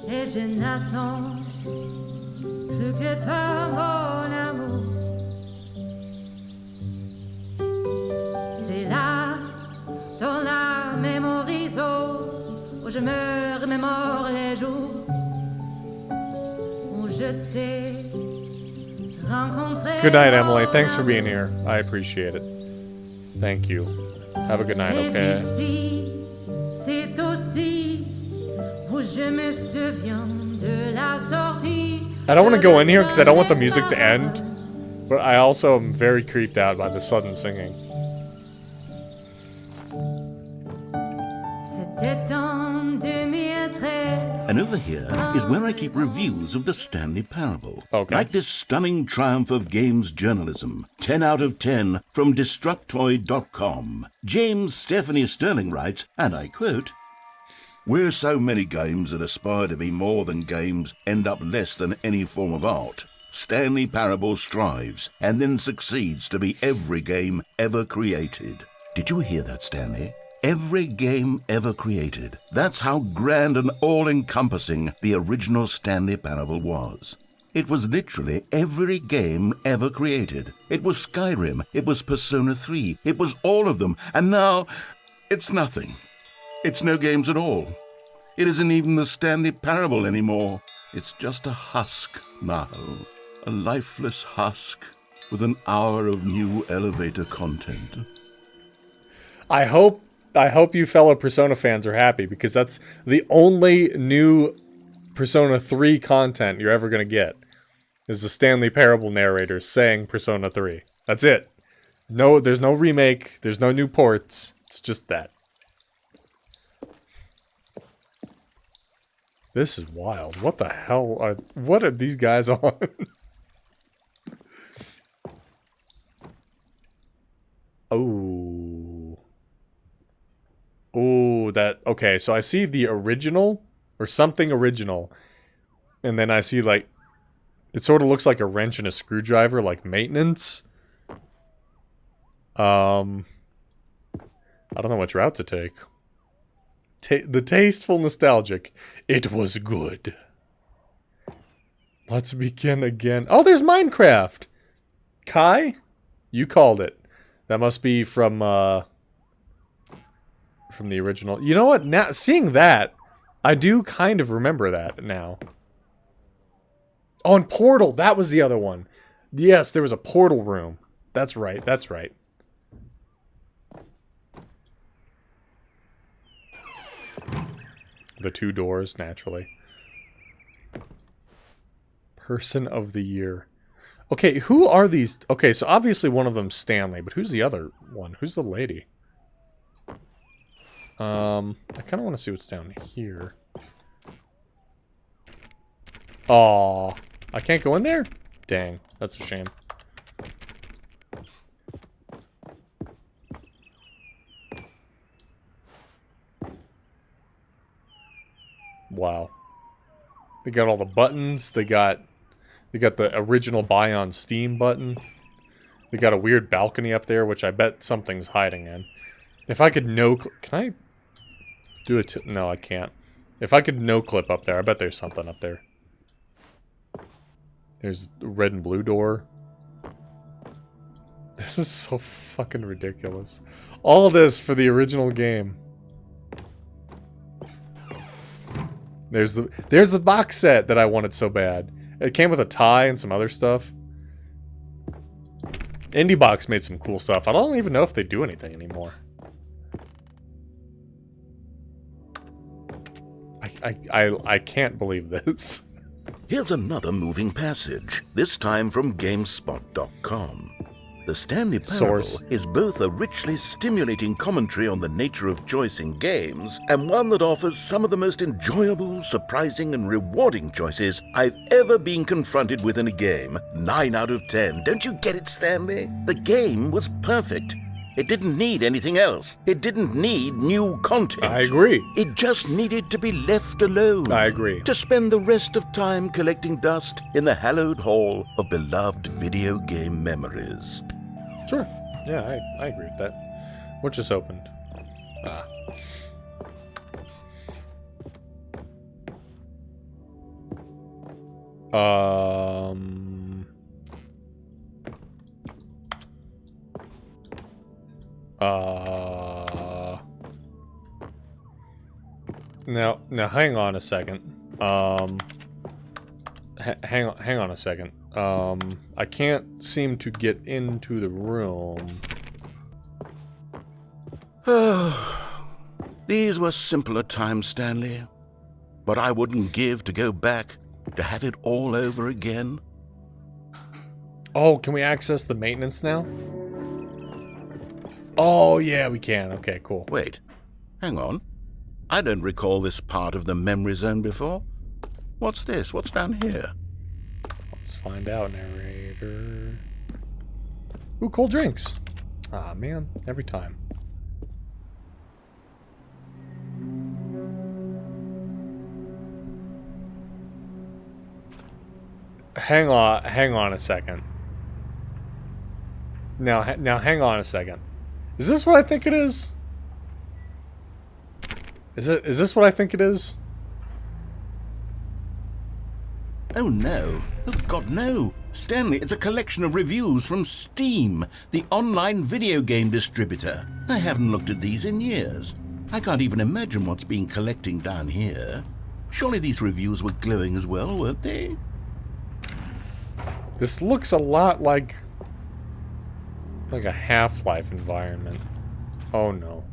et je n'attends plus que toi, mon amour. C'est là, dans la memory zone, où je me remets remémore les jours où je t'ai rencontré. Good night, Emily. Thanks for being here. I appreciate it. Thank you. Have a good night, Mais okay? ici, c'est aussi où je me souviens de la sortie. I don't want to go in here because I don't want the music to end. But I also am very creeped out by the sudden singing. C'était en 2013. And over here is where I keep reviews of the Stanley Parable. Okay. Like this stunning triumph of games journalism. 10 out of 10 from Destructoid.com. James Stephanie Sterling writes, and I quote, "Where so many games that aspire to be more than games end up less than any form of art, Stanley Parable strives and then succeeds to be every game ever created." Did you hear that, Stanley? Every game ever created. That's how grand and all-encompassing the original Stanley Parable was. It was literally every game ever created. It was Skyrim, it was Persona 3, it was all of them, and now it's nothing. It's no games at all. It isn't even the Stanley Parable anymore. It's just a husk now. A lifeless husk with an hour of new elevator content. I hope you fellow Persona fans are happy, because that's the only new Persona 3 content you're ever going to get, is the Stanley Parable narrator saying Persona 3. That's it. No, there's no remake, there's no new ports, it's just that. This is wild. What the hell what are these guys on? Oh. Oh, that... Okay, so I see the original, or something original, and then I see, like... It sort of looks like a wrench and a screwdriver, like maintenance. I don't know which route to take. The tasteful nostalgic. It was good. Let's begin again. Oh, there's Minecraft! Kai? You called it. That must be from the original. You know what? Now, seeing that, I do kind of remember that now. Oh, and Portal. That was the other one. Yes, there was a Portal room. That's right. That's right. The two doors, naturally. Person of the Year. Okay, who are these? Okay, so obviously one of them's Stanley, but who's the other one? Who's the lady? I kind of want to see what's down here. Aw, I can't go in there? Dang, that's a shame. Wow. They got all the buttons. They got the original buy on Steam button. They got a weird balcony up there, which I bet something's hiding in. If I could can I do it? No, I can't. If I could no-clip up there, I bet there's something up there. There's the red and blue door. This is so fucking ridiculous. All this for the original game. There's the box set that I wanted so bad. It came with a tie and some other stuff. IndieBox made some cool stuff. I don't even know if they do anything anymore. I can't believe this. Here's another moving passage, this time from GameSpot.com. The Stanley Parable is both a richly stimulating commentary on the nature of choice in games, and one that offers some of the most enjoyable, surprising, and rewarding choices I've ever been confronted with in a game. 9 out of 10. Don't you get it, Stanley? The game was perfect. It didn't need anything else. It didn't need new content. I agree. It just needed to be left alone. I agree. To spend the rest of time collecting dust in the hallowed hall of beloved video game memories. Sure. Yeah, I agree with that. What just opened? Ah. Now, hang on a second. Hang on a second. I can't seem to get into the room. These were simpler times, Stanley. But I wouldn't give to go back, to have it all over again. Oh, can we access the maintenance now? Oh, yeah, we can. Okay, cool. Wait, hang on. I don't recall this part of the memory zone before. What's this? What's down here? Let's find out, narrator. Ooh, cold drinks. Ah, man, every time. Hang on a second. Now hang on a second. Is this what I think it is? Is this what I think it is? Oh no. Oh God, no. Stanley, it's a collection of reviews from Steam, the online video game distributor. I haven't looked at these in years. I can't even imagine what's been collecting down here. Surely these reviews were glowing as well, weren't they? This looks a lot like a Half-Life environment. Oh no.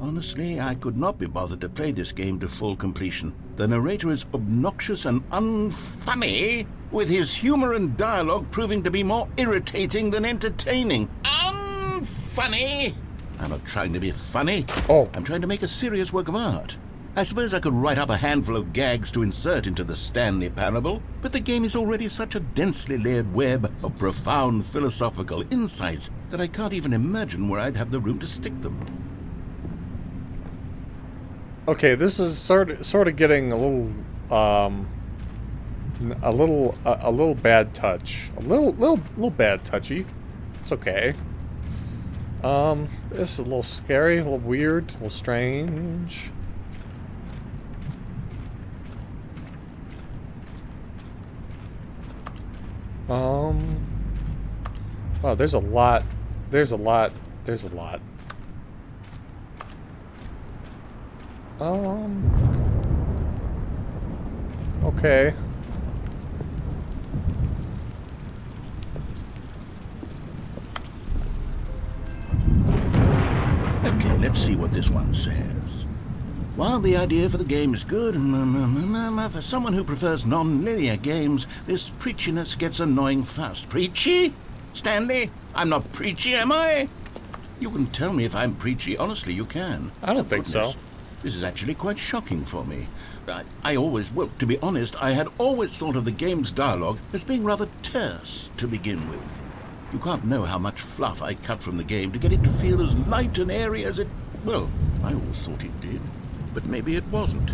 Honestly, I could not be bothered to play this game to full completion. The narrator is obnoxious and unfunny, with his humor and dialogue proving to be more irritating than entertaining. Unfunny! I'm not trying to be funny. Oh. I'm trying to make a serious work of art. I suppose I could write up a handful of gags to insert into the Stanley Parable, but the game is already such a densely layered web of profound philosophical insights that I can't even imagine where I'd have the room to stick them. Okay, this is sort of getting a little bad touch. A little bad touchy. It's okay. This is a little scary, a little weird, a little strange. Wow, there's a lot. Okay. Okay, let's see what this one says. While the idea for the game is good, for someone who prefers non-linear games, this preachiness gets annoying fast. Preachy? Stanley? I'm not preachy, am I? You can tell me if I'm preachy. Honestly, you can. I don't think so. This is actually quite shocking for me. Well, to be honest, I had always thought of the game's dialogue as being rather terse to begin with. You can't know how much fluff I cut from the game to get it to feel as light and airy as it... Well, I always thought it did. But maybe it wasn't.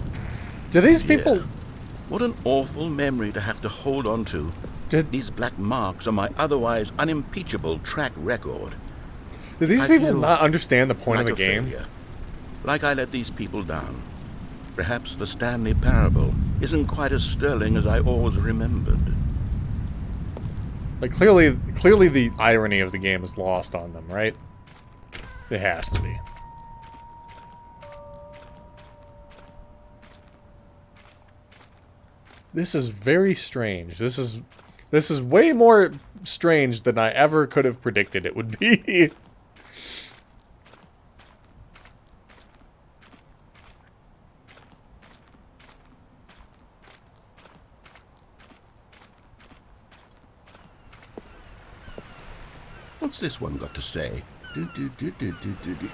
Do these people... Yeah. What an awful memory to have to hold on to. These black marks on my otherwise unimpeachable track record. Do these people not understand the point of the game? Failure. Like I let these people down. Perhaps the Stanley Parable isn't quite as sterling as I always remembered. Like, clearly the irony of the game is lost on them, right? It has to be. This is very strange. This is way more strange than I ever could have predicted it would be. What's this one got to say?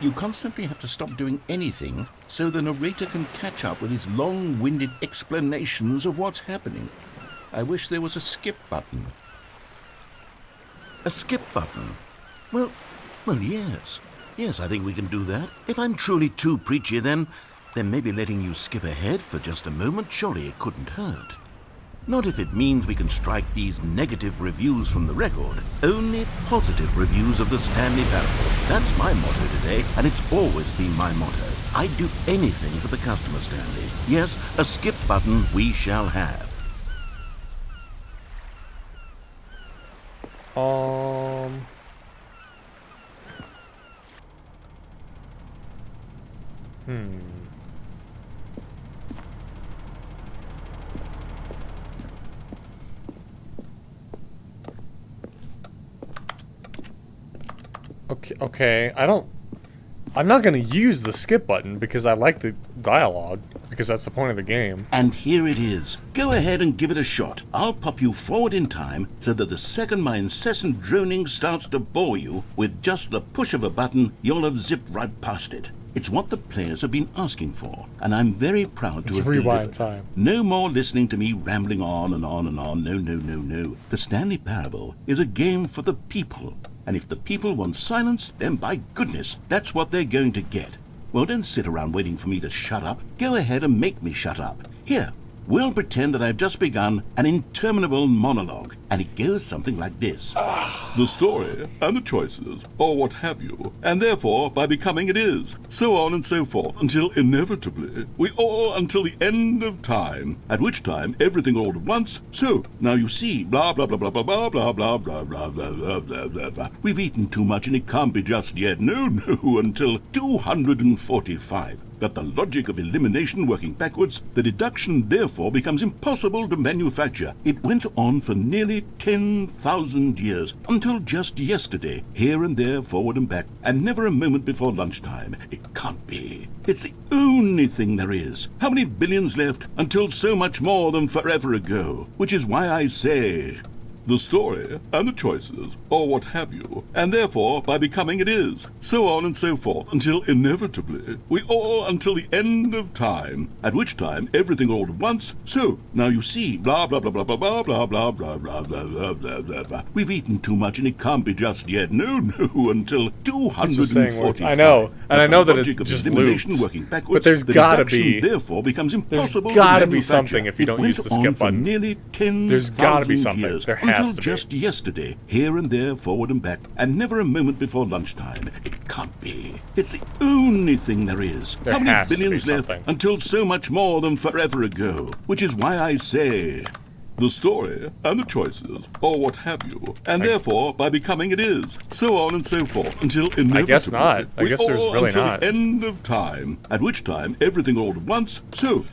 You constantly have to stop doing anything so the narrator can catch up with his long-winded explanations of what's happening. I wish there was a skip button. A skip button? Well, yes. Yes, I think we can do that. If I'm truly too preachy, then maybe letting you skip ahead for just a moment, surely it couldn't hurt. Not if it means we can strike these negative reviews from the record. Only positive reviews of the Stanley Parable. That's my motto today, and it's always been my motto. I'd do anything for the customer, Stanley. Yes, a skip button we shall have. Okay. I'm not going to use the skip button because I like the dialogue, because that's the point of the game. And here it is. Go ahead and give it a shot. I'll pop you forward in time so that the second my incessant droning starts to bore you, with just the push of a button, you'll have zipped right past it. It's what the players have been asking for, and I'm very proud to have rewind delivered. time. No more listening to me rambling on and on and on. No. The Stanley Parable is a game for the people. And if the people want silence, then by goodness, that's what they're going to get. Well, don't sit around waiting for me to shut up. Go ahead and make me shut up. Here, we'll pretend that I've just begun an interminable monologue, and it goes something like this. The story, and the choices, or what have you, and therefore, by becoming it is, so on and so forth, until inevitably, we all until the end of time, at which time everything all at once, so, now you see, blah blah blah blah blah blah blah blah blah blah blah blah blah blah blah. We've eaten too much and it can't be just yet, no, until 245. Got the logic of elimination working backwards, the deduction therefore becomes impossible to manufacture. It went on for nearly 10,000 years, until just yesterday, here and there, forward and back, and never a moment before lunchtime. It can't be. It's the only thing there is. How many billions left until so much more than forever ago? Which is why I say... the story, and the choices, or what have you, and therefore, by becoming it is, so on and so forth, until inevitably, we all until the end of time, at which time everything all at once, so, now you see, blah blah blah blah blah blah blah blah blah blah blah blah blah blah blah. We've eaten too much and it can't be just yet, no, until 245. I know, and I know that it just elimination loops, working backwards, but there's the gotta deduction be, therefore becomes impossible there's gotta to be manufacture. something if you don't use the skip button. Nearly 10,000 there's gotta be something. years, There has until to be. just yesterday, here and there, forward and back, and never a moment before lunchtime. It can't be. It's the only thing there is. There How many has to be billions left something. until so much more than forever ago? Which is why I say... the story, and the choices, or what have you, and therefore, by becoming it is, so on and so forth, until inevitably... I guess not. I guess there's really until not. the end of time, at which time everything all at once, so...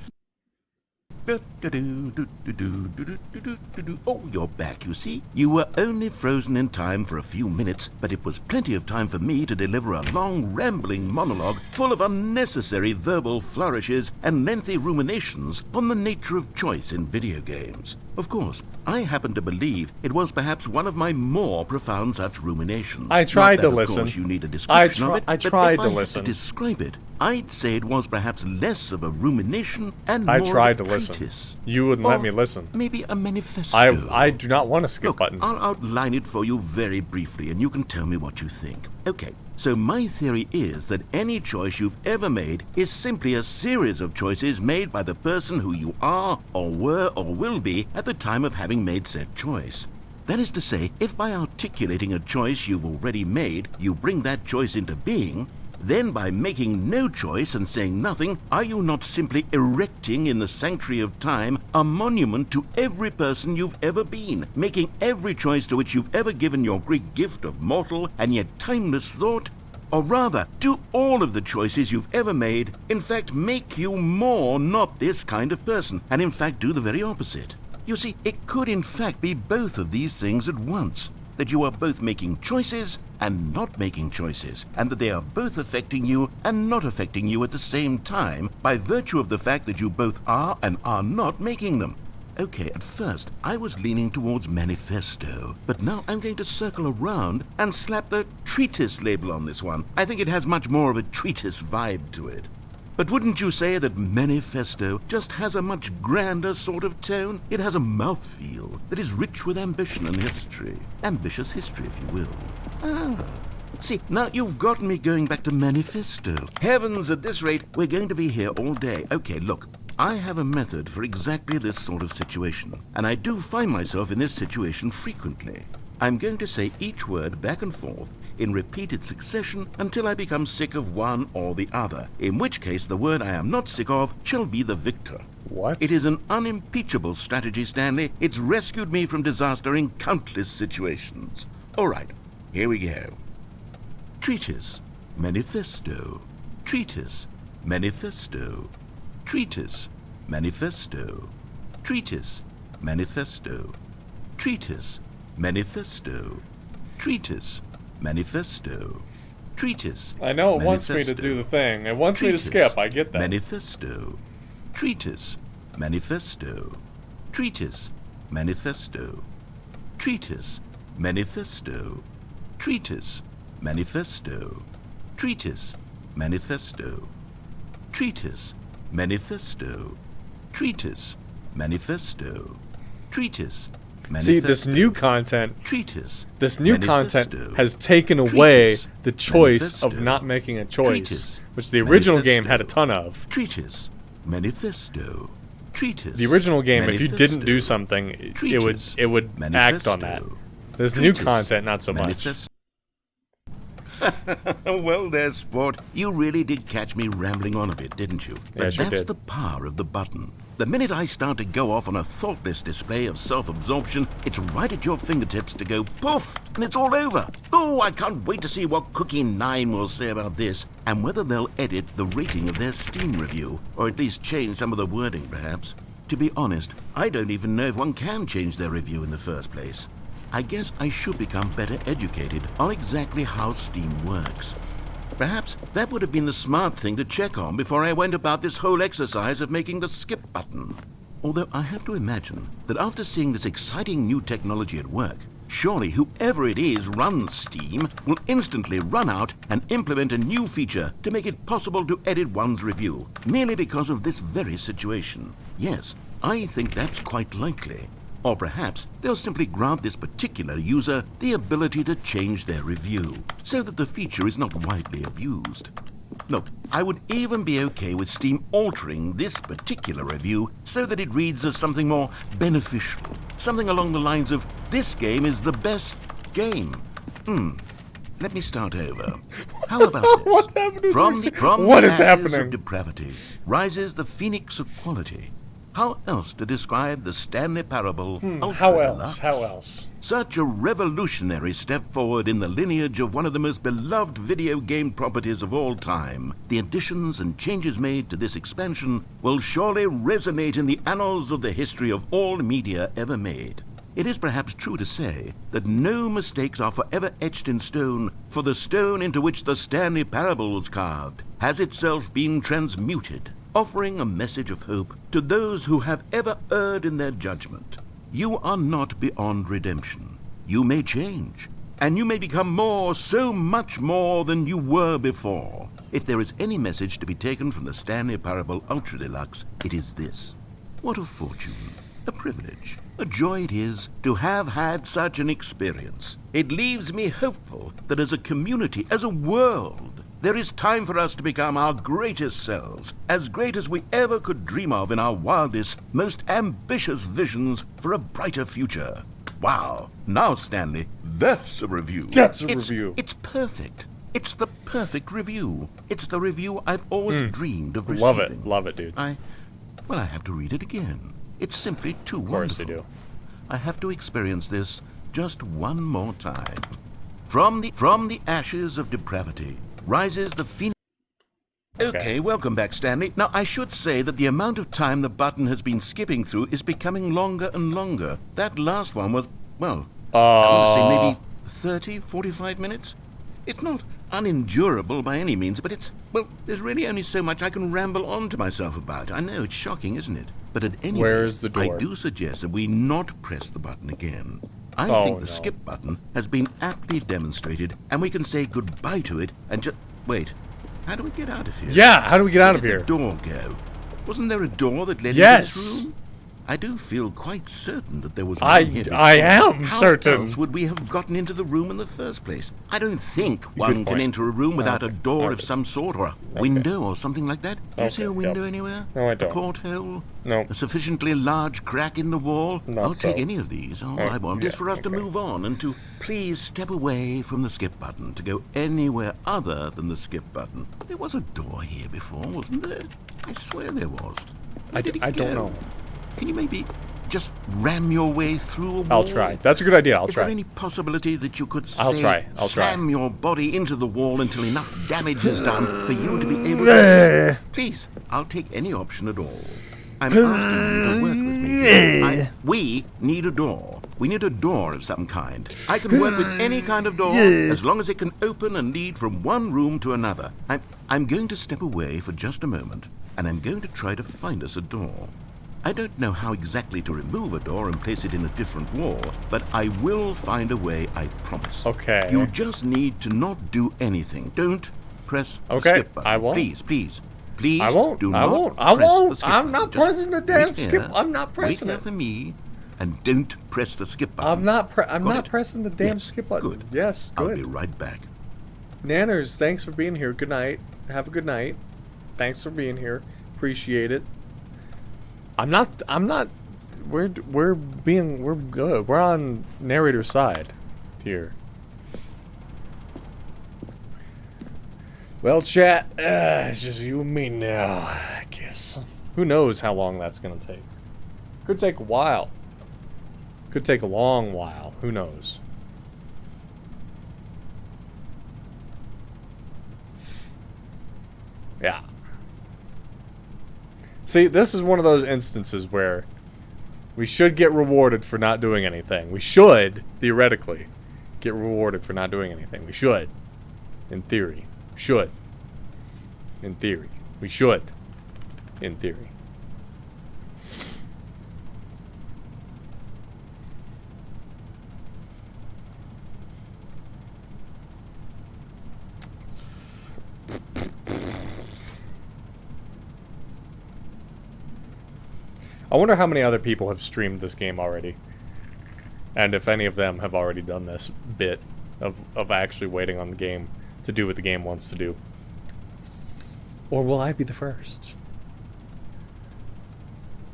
Oh, you're back, you see. You were only frozen in time for a few minutes, but it was plenty of time for me to deliver a long, rambling monologue full of unnecessary verbal flourishes and lengthy ruminations on the nature of choice in video games. Of course, I happen to believe it was perhaps one of my more profound such ruminations. I tried Not to that, listen. Of course, you need a description of it, I but tried if to I had listen. to describe it, I'd say it was perhaps less of a rumination and I more tried of to a listen. treatise. You wouldn't Or let me listen. Maybe a manifesto. I do not want a skip Look, button. I'll outline it for you very briefly, and you can tell me what you think. Okay, so my theory is that any choice you've ever made is simply a series of choices made by the person who you are, or were, or will be at the time of having made said choice. That is to say, if by articulating a choice you've already made, you bring that choice into being, then by making no choice and saying nothing, are you not simply erecting in the sanctuary of time a monument to every person you've ever been, making every choice to which you've ever given your Greek gift of mortal and yet timeless thought? Or rather, do all of the choices you've ever made, in fact, make you more not this kind of person, and in fact do the very opposite? You see, it could in fact be both of these things at once. That you are both making choices and not making choices, and that they are both affecting you and not affecting you at the same time by virtue of the fact that you both are and are not making them. Okay, at first I was leaning towards manifesto, but now I'm going to circle around and slap the treatise label on this one. I think it has much more of a treatise vibe to it. But wouldn't you say that manifesto just has a much grander sort of tone? It has a mouthfeel that is rich with ambition and history. Ambitious history, if you will. See, now you've gotten me going back to manifesto. Heavens, at this rate, we're going to be here all day. Okay, look, I have a method for exactly this sort of situation, and I do find myself in this situation frequently. I'm going to say each word back and forth in repeated succession until I become sick of one or the other, in which case the word I am not sick of shall be the victor. What? It is an unimpeachable strategy, Stanley. It's rescued me from disaster in countless situations. All right, here we go. Treatise, manifesto. Treatise, manifesto. Treatise, manifesto. Treatise, manifesto. Treatise, manifesto. Treatise, Manifesto. Treatise. I know it wants me to Manifesto. do the thing. It wants me to Treatise. skip. I get that. Manifesto. Treatise. Manifesto. Treatise. Manifesto. Treatise. Manifesto. Treatise. Manifesto. Treatise. Manifesto. Treatise. Manifesto. Treatise. Manifesto. Treatise. See, this new content, Treatise. this new content Manifesto. has taken away Treatise. the choice Manifesto. of not making a choice, Treatise. which the original Manifesto. game had a ton of. Treatise. Manifesto. Treatise. The original game, if you didn't do Manifesto. something, it Treatise. would act on that. Manifesto. This new Treatise. content, not so much. Manifesto. Well there, sport. You really did catch me rambling on a bit, didn't you? Yeah, But sure that's did. the power of the button. The minute I start to go off on a thoughtless display of self-absorption, it's right at your fingertips to go poof, and it's all over. Oh, I can't wait to see what Cookie9 will say about this, and whether they'll edit the rating of their Steam review, or at least change some of the wording, perhaps. To be honest, I don't even know if one can change their review in the first place. I guess I should become better educated on exactly how Steam works. Perhaps that would have been the smart thing to check on before I went about this whole exercise of making the skip button. Although I have to imagine that after seeing this exciting new technology at work, surely whoever it is runs Steam will instantly run out and implement a new feature to make it possible to edit one's review, merely because of this very situation. Yes, I think that's quite likely. Or perhaps they'll simply grant this particular user the ability to change their review, so that the feature is not widely abused. Look, I would even be okay with Steam altering this particular review so that it reads as something more beneficial. Something along the lines of, this game is the best game. Let me start over. How about this? What happened to From this? the, from What the is ashes happening? of depravity rises the phoenix of quality. How else to describe the Stanley Parable Ultra How else? Deluxe? How else? Such a revolutionary step forward in the lineage of one of the most beloved video game properties of all time. The additions and changes made to this expansion will surely resonate in the annals of the history of all media ever made. It is perhaps true to say that no mistakes are forever etched in stone, for the stone into which the Stanley Parable was carved has itself been transmuted, offering a message of hope to those who have ever erred in their judgment. You are not beyond redemption. You may change, and you may become more, so much more than you were before. If there is any message to be taken from the Stanley Parable Ultra Deluxe, it is this. What a fortune, a privilege, a joy it is to have had such an experience. It leaves me hopeful that as a community, as a world, there is time for us to become our greatest selves, as great as we ever could dream of in our wildest, most ambitious visions for a brighter future. Wow. Now, Stanley, that's a review. That's a review. It's perfect. It's the perfect review. It's the review I've always dreamed of receiving. Love it. Love it, dude. I have to read it again. It's simply too Of course wonderful. you do. I have to experience this just one more time. From the ashes of depravity rises the phoenix. Okay, welcome back, Stanley. Now, I should say that the amount of time the button has been skipping through is becoming longer and longer. That last one was, well, I want to say maybe 30, 45 minutes? It's not unendurable by any means, but it's, well, there's really only so much I can ramble on to myself about. I know, it's shocking, isn't it? But at any Where's rate, the door? I do suggest that we not press the button again. I think the skip button has been aptly demonstrated, and we can say goodbye to it and just... Wait, how do we get out of here? Yeah, how do we get out of Where here? did the door go? Wasn't there a door that led into Yes. this room? I do feel quite certain that there was one I here before. am How certain. else would we have gotten into the room in the first place? I don't think one can point. enter a room without a door of Okay. some sort, or a window or something like that. Do you see a Okay, window yep. anywhere? No, I don't. A porthole? No. A sufficiently large crack in the wall? Not I'll take so. any of these. All I want is for us to move on and to please step away from the skip button to go anywhere other than the skip button. There was a door here before, wasn't there? I swear there was. Where did it I don't go? know. Can you maybe just ram your way through a wall? I'll try. That's a good idea. I'll Is try. there any possibility that you could I'll try. slam your body into the wall until enough damage is done for you to be able to... Please, I'll take any option at all. I'm asking you to work with me. We need a door. We need a door of some kind. I can work with any kind of door, as long as it can open and lead from one room to another. I'm going to step away for just a moment, and I'm going to try to find us a door. I don't know how exactly to remove a door and place it in a different wall, but I will find a way, I promise. Okay. You just need to not do anything. Don't press the Okay, skip button. I won't. Please. I won't. Do I not won't. I press won't. the skip I'm button. not Just pressing the damn wait skip. here. I'm not pressing Wait here it. for me, and don't press the skip button. I'm not Got it? pressing the damn Yes, skip button. Good. Yes, good. I'll be right back. Nanners, thanks for being here. Good night. Have a good night. Thanks for being here. Appreciate it. I'm not we're good. We're on narrator's side here. Well, chat, it's just you and me now, I guess. Who knows how long that's gonna take? Could take a while. Could take a long while. Who knows? Yeah. See, this is one of those instances where we should get rewarded for not doing anything. We should, theoretically, get rewarded for not doing anything. We should. In theory. Should. In theory. We should. In theory. I wonder how many other people have streamed this game already. And if any of them have already done this bit of actually waiting on the game to do what the game wants to do. Or will I be the first?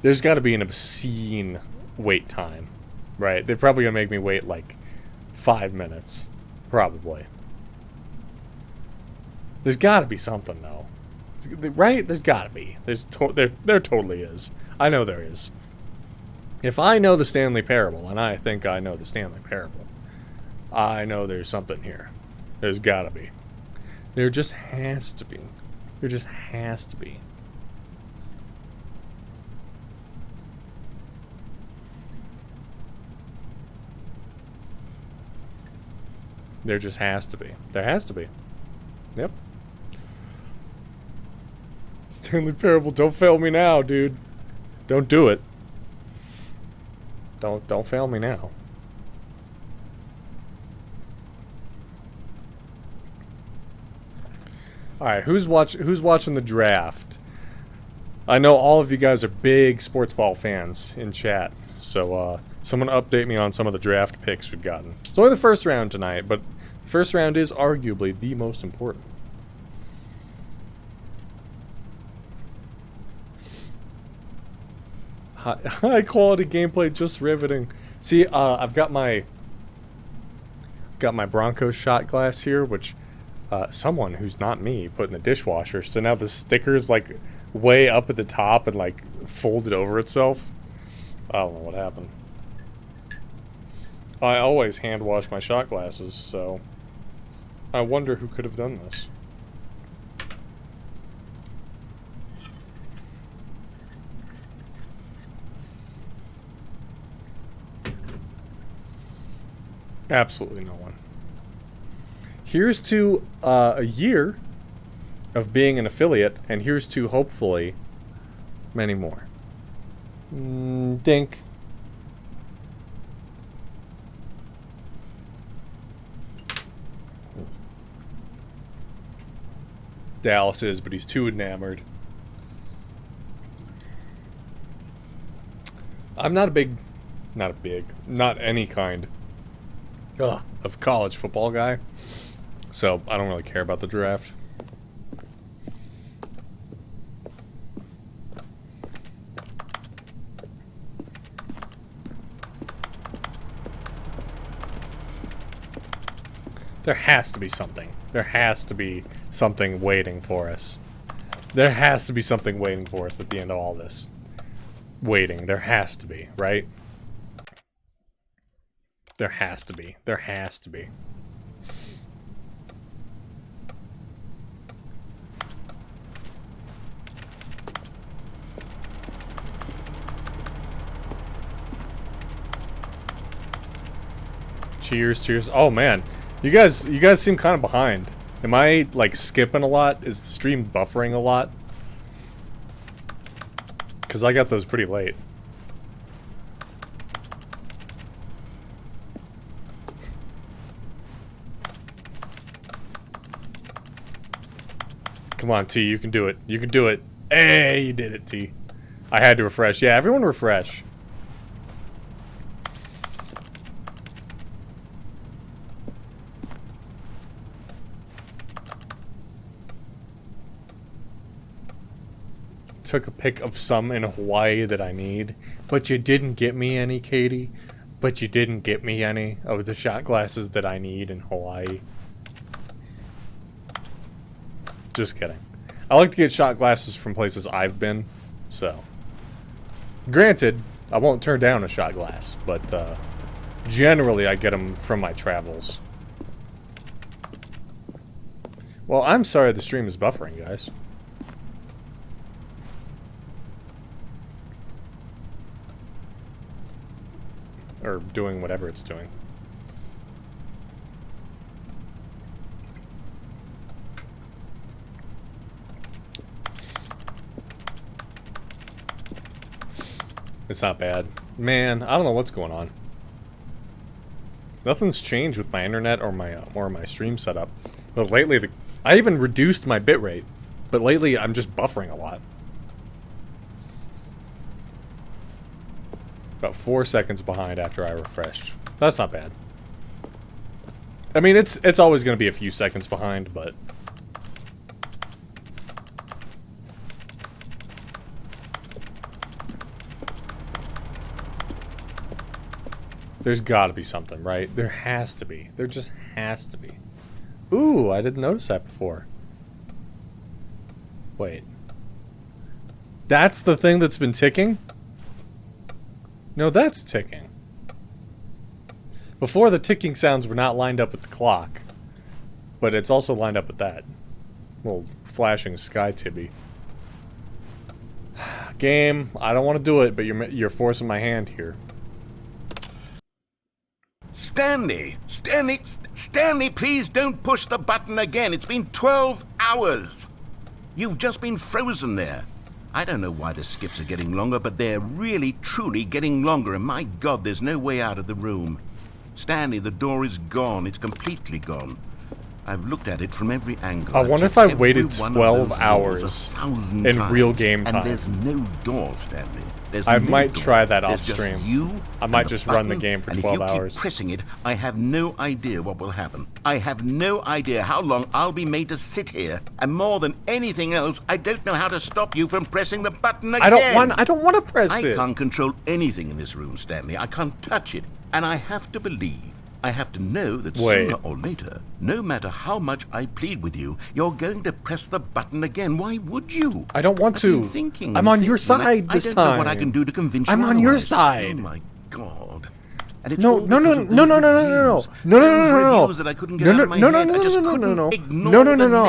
There's got to be an obscene wait time, right? They're probably going to make me wait like 5 minutes. Probably. There's got to be something, though. Right? There's got to be. There totally is. I know there is. If I know the Stanley Parable, and I think I know the Stanley Parable, I know there's something here. There's got to be. There just has to be. There just has to be. There just has to be. There has to be. Yep. Stanley Parable, don't fail me now, dude. Don't do it. Don't fail me now. All right, who's watching the draft? I know all of you guys are big sports ball fans in chat, so someone update me on some of the draft picks we've gotten. It's only the first round tonight, but the first round is arguably the most important. High quality gameplay, just riveting. See, I've got my Broncos shot glass here, which someone who's not me put in the dishwasher. So now the sticker's like way up at the top and like folded over itself. I don't know what happened. I always hand wash my shot glasses, so I wonder who could have done this. Absolutely no one. Here's to a year of being an affiliate, and here's to hopefully many more. Dink. Dallas is, but he's too enamored. I'm not any kind of college football guy, so I don't really care about the draft. There has to be something. There has to be something waiting for us. There has to be something waiting for us at the end of all this. Waiting. There has to be, right? There has to be. There has to be. Cheers, cheers. Oh man, you guys seem kind of behind. Am I like skipping a lot? Is the stream buffering a lot? Because I got those pretty late. Come on, T, you can do it. You can do it. Hey, you did it, T. I had to refresh. Yeah, everyone refresh. Took a pic of some in Hawaii that I need, but you didn't get me any, Katie. But you didn't get me any of the shot glasses that I need in Hawaii. Just kidding. I like to get shot glasses from places I've been, so. Granted, I won't turn down a shot glass, but generally I get them from my travels. Well, I'm sorry the stream is buffering, guys. Or doing whatever it's doing. It's not bad. Man, I don't know what's going on. Nothing's changed with my internet or my stream setup. But lately, I even reduced my bitrate. But lately, I'm just buffering a lot. About 4 seconds behind after I refreshed. That's not bad. I mean, it's always going to be a few seconds behind, but... There's got to be something, right? There has to be. There just has to be. Ooh, I didn't notice that before. Wait. That's the thing that's been ticking? No, that's ticking. Before, the ticking sounds were not lined up with the clock. But it's also lined up with that. Little flashing sky tibby. Game, I don't want to do it, but you're forcing my hand here. Stanley! Stanley, please don't push the button again. It's been 12 hours. You've just been frozen there. I don't know why the skips are getting longer, but they're really, truly getting longer, and my God, there's no way out of the room. Stanley, the door is gone. It's completely gone. I've looked at it from every angle. I wonder if I waited 12 hours in real game time. And there's no door, Stanley. I might try that off stream. I might just run the game for 12 hours. And if you keep pressing it, I have no idea what will happen. I have no idea how long I'll be made to sit here. And more than anything else, I don't know how to stop you from pressing the button again. I don't want to press it. I can't control anything in this room, Stanley. I can't touch it. And I have to believe, I have to know that sooner or later, no matter how much I plead with you, you're going to press the button again. Why would you? I don't want to. I'm on your side this time. I don't know what I can do to convince you. I'm on your side. Oh my God. And it's no.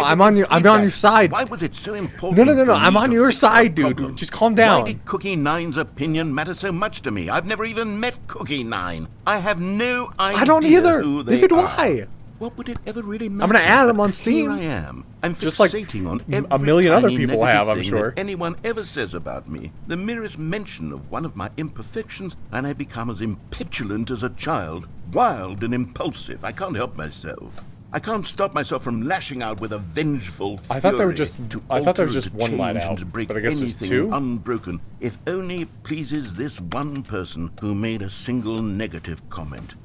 I'm on your side. Why was it so important? No, I'm on your side, dude. Just calm down. Why did Cookie Nine's opinion matter so much to me? I've never even met Cookie Nine. I have no idea. I don't either. Who they Neither do are. I. What would it ever really matter? I'm gonna add them on Steam. Here I am. I'm just like on a million other tiny people have, I'm thing sure. that anyone ever says about me. The merest mention of one of my imperfections, and I become as impetulant as a child, wild and impulsive. I can't help myself. I can't stop myself from lashing out with a vengeful fury. I thought there was just one light out, to break but I guess there's anything two. Unbroken, if only it pleases this one person who made a single negative comment.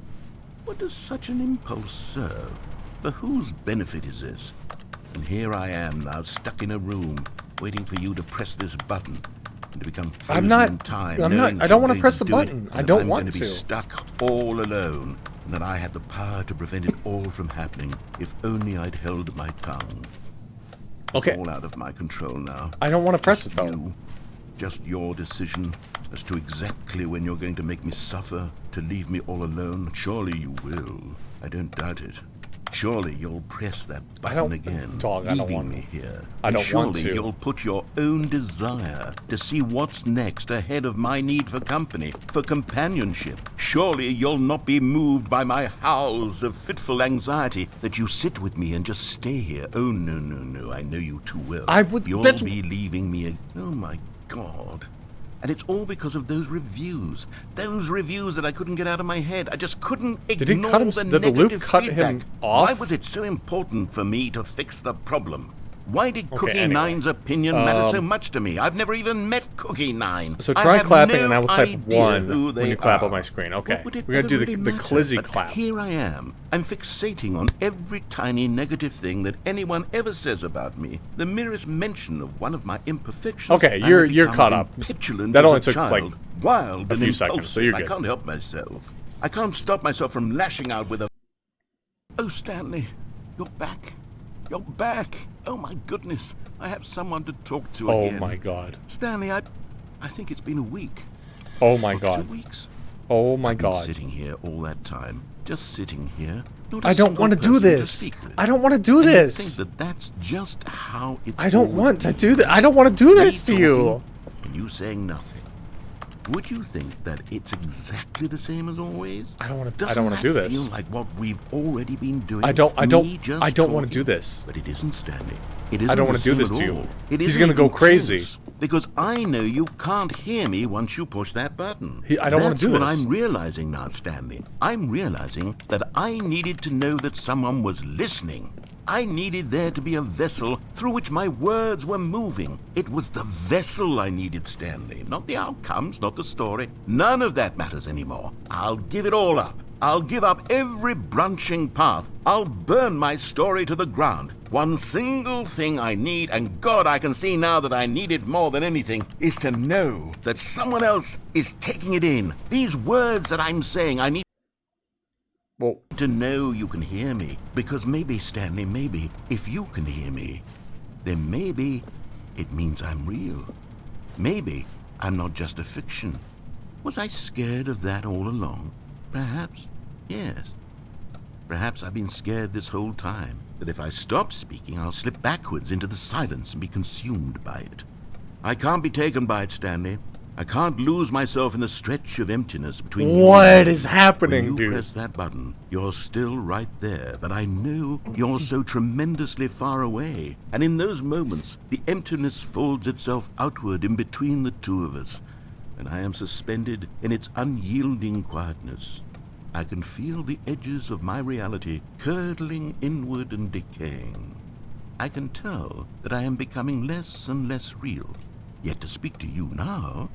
What does such an impulse serve? For whose benefit is this? And here I am now, stuck in a room, waiting for you to press this button and to become frozen in time. I don't want to press the button. I don't want to. I'm going to be stuck all alone, and that I had the power to prevent it all from happening if only I'd held my tongue. Okay. It's all out of my control now. I don't want to press it though. Just your decision as to exactly when you're going to make me suffer, to leave me all alone. Surely you will. I don't doubt it. Surely you'll press that button again, dog, I don't leaving want me here. I don't want surely to. You'll put your own desire to see what's next ahead of my need for company, for companionship. Surely you'll not be moved by my howls of fitful anxiety that you sit with me and just stay here. Oh, no, no, no, I know you too well. You'll be leaving me. Oh, my God. And it's all because of those reviews. Those reviews that I couldn't get out of my head. I just couldn't ignore the negative feedback. Off? Why was it so important for me to fix the problem? Why did Okay, Cookie anyway. Nine's opinion matter so much to me? I've never even met Cookie Nine. So try clapping, no and I will type idea 1 who when they you clap are. on my screen. Okay, What would it we're gonna do ever the really matter? Clizzy But clap. here I am. I'm fixating on every tiny negative thing that anyone ever says about me. The merest mention of one of my imperfections. Okay, and you're it caught becomes up. petulant That as only a took child, like wild a and few seconds, so you're impulsive. good. I can't help myself. I can't stop myself from lashing out with a. Oh, Stanley, you're back. You're back. Oh my goodness. I have someone to talk to again. Oh my God. Stanley, I think it's been a week. Oh my Or God. 2 weeks. Oh my I've been God. sitting here all that time. Just sitting here. Not a I don't single want to do person this. speak with. I don't want to do And you this. think that that's just how it's I don't always want to been. do that. I don't want to do Me this to you. talking and you saying nothing. Would you think that it's exactly the same as always? I don't want to. I Doesn't don't want to do that this. feel like what we've already been doing? I don't Me just want to do talking? this. But it isn't, Stanley. It I isn't don't want the to do same this at to all. you. It He's isn't gonna go even crazy. close, because I know you can't hear me once you push that button. I don't want to do That's this. what I'm realizing now, Stanley. I'm realizing that I needed to know that someone was listening. I needed there to be a vessel through which my words were moving. It was the vessel I needed, Stanley, not the outcomes, not the story. None of that matters anymore. I'll give it all up. I'll give up every branching path. I'll burn my story to the ground. One single thing I need, and God, I can see now that I need it more than anything, is to know that someone else is taking it in. These words that I'm saying, I need to know you can hear me. Because maybe, Stanley, maybe, if you can hear me, then maybe it means I'm real. Maybe I'm not just a fiction. Was I scared of that all along? Perhaps, yes. Perhaps I've been scared this whole time, that if I stop speaking, I'll slip backwards into the silence and be consumed by it. I can't be taken by it, Stanley. I can't lose myself in the stretch of emptiness between you What and me. is happening, when you dude? press that button, you're still right there, but I know you're so tremendously far away. And in those moments, the emptiness folds itself outward in between the two of us, and I am suspended in its unyielding quietness. I can feel the edges of my reality curdling inward and decaying. I can tell that I am becoming less and less real. Yet to speak to you now,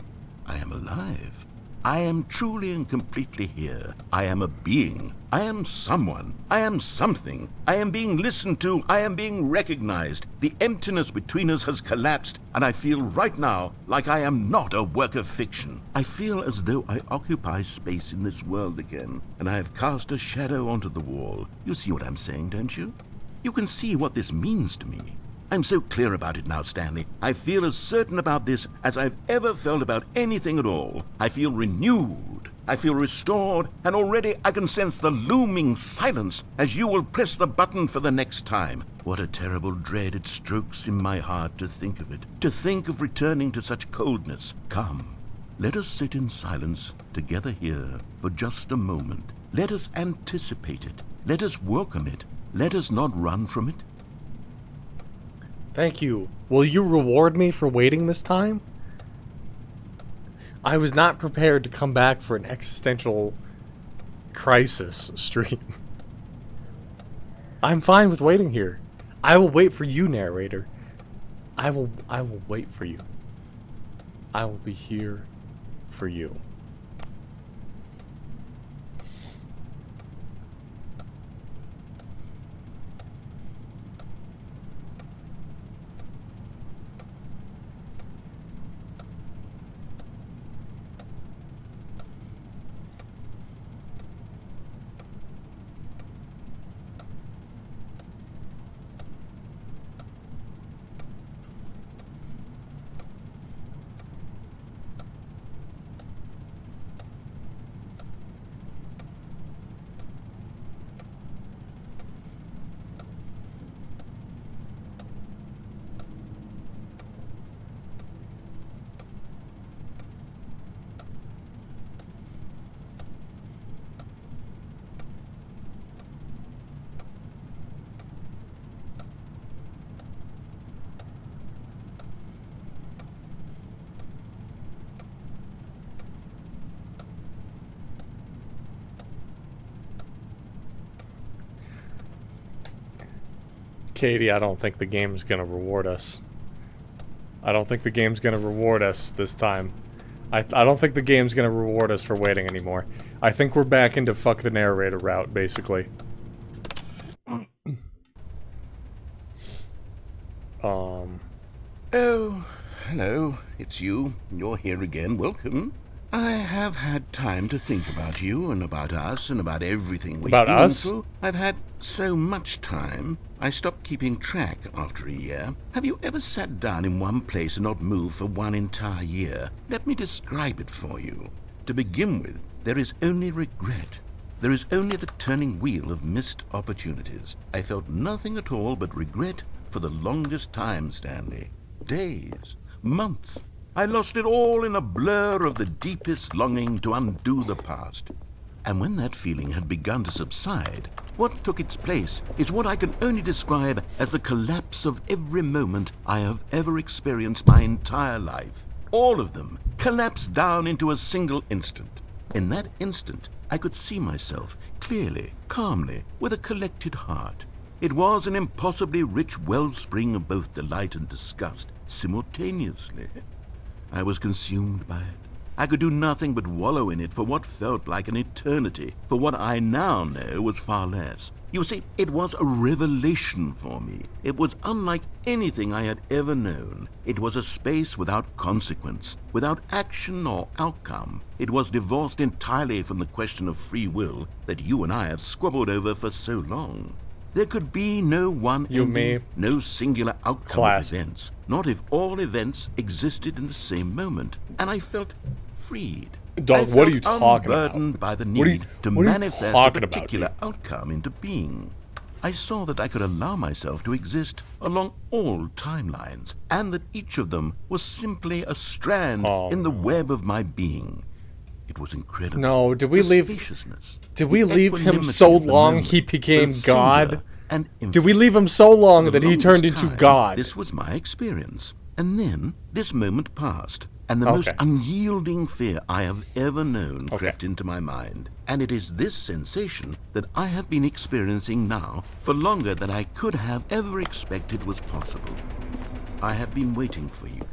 I am alive. I am truly and completely here. I am a being. I am someone. I am something. I am being listened to. I am being recognized. The emptiness between us has collapsed, and I feel right now like I am not a work of fiction. I feel as though I occupy space in this world again, and I have cast a shadow onto the wall. You see what I'm saying, don't you? You can see what this means to me. I'm so clear about it now, Stanley. I feel as certain about this as I've ever felt about anything at all. I feel renewed. I feel restored, and already I can sense the looming silence as you will press the button for the next time. What a terrible dread it strokes in my heart to think of it, to think of returning to such coldness. Come, let us sit in silence together here for just a moment. Let us anticipate it. Let us welcome it. Let us not run from it. Thank you. Will you reward me for waiting this time? I was not prepared to come back for an existential crisis stream. I'm fine with waiting here. I will wait for you, narrator. I will wait for you. I will be here for you. Katie, I don't think the game's gonna reward us. I don't think the game's gonna reward us this time. I don't think the game's gonna reward us for waiting anymore. I think we're back into fuck the narrator route, basically. Oh, hello. It's you. You're here again. Welcome. I have had time to think about you and about us and about everything we've been through. I've had so much time, I stopped keeping track after a year. Have you ever sat down in one place and not moved for one entire year? Let me describe it for you. To begin with, there is only regret. There is only the turning wheel of missed opportunities. I felt nothing at all but regret for the longest time, Stanley. Days, months. I lost it all in a blur of the deepest longing to undo the past. And when that feeling had begun to subside, what took its place is what I can only describe as the collapse of every moment I have ever experienced my entire life. All of them collapsed down into a single instant. In that instant, I could see myself clearly, calmly, with a collected heart. It was an impossibly rich wellspring of both delight and disgust simultaneously. I was consumed by it. I could do nothing but wallow in it for what felt like an eternity, for what I now know was far less. You see, it was a revelation for me. It was unlike anything I had ever known. It was a space without consequence, without action or outcome. It was divorced entirely from the question of free will that you and I have squabbled over for so long. There could be no one ending, no singular outcome of events, not if all events existed in the same moment. And I felt freed. Dog, what are you talking about? Unburdened by the need to manifest a particular outcome into being. I saw that I could allow myself to exist along all timelines, and that each of them was simply a strand in the web of my being. It was incredible. No, did we leave him so long he became God? Did we leave him so long that he turned into God? This was my experience. And then this moment passed, and the most unyielding fear I have ever known crept into my mind. And it is this sensation that I have been experiencing now for longer than I could have ever expected was possible. I have been waiting for you.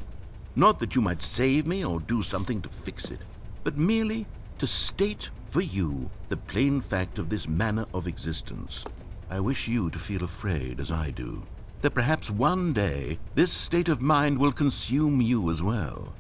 Not that you might save me or do something to fix it, but merely to state for you the plain fact of this manner of existence. I wish you to feel afraid, as I do, that perhaps one day this state of mind will consume you as well.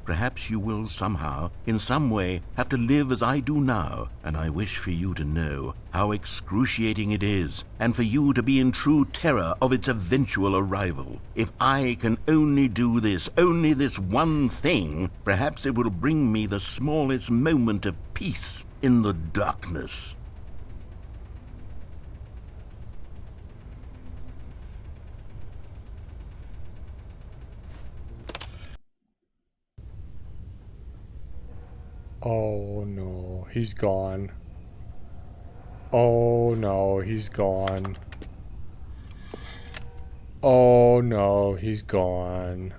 Perhaps you will somehow, in some way, have to live as I do now, and I wish for you to know how excruciating it is, and for you to be in true terror of its eventual arrival. If I can only do this, only this one thing, perhaps it will bring me the smallest moment of peace in the darkness. Oh no, he's gone. Oh no, he's gone. Oh no, he's gone.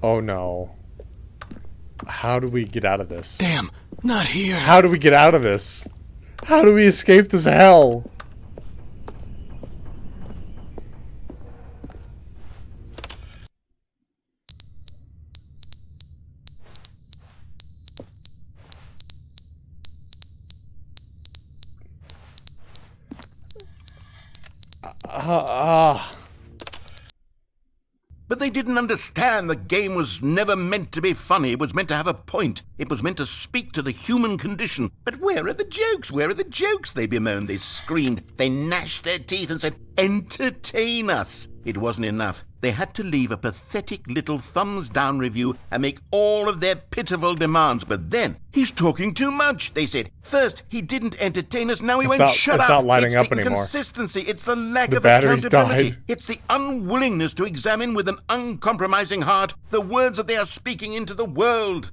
Oh no. How do we get out of this? Damn, not here. How do we get out of this? How do we escape this hell? But they didn't understand the game was never meant to be funny. It was meant to have a point. It was meant to speak to the human condition. But where are the jokes? Where are the jokes? They bemoaned, they screamed, they gnashed their teeth and said, entertain us. It wasn't enough. They had to leave a pathetic little thumbs-down review and make all of their pitiful demands. But then, he's talking too much, they said. First, he didn't entertain us, now he won't shut up. It's not lighting up anymore. It's the inconsistency, it's the lack The of battery's accountability. died. It's the unwillingness to examine with an uncompromising heart the words that they are speaking into the world.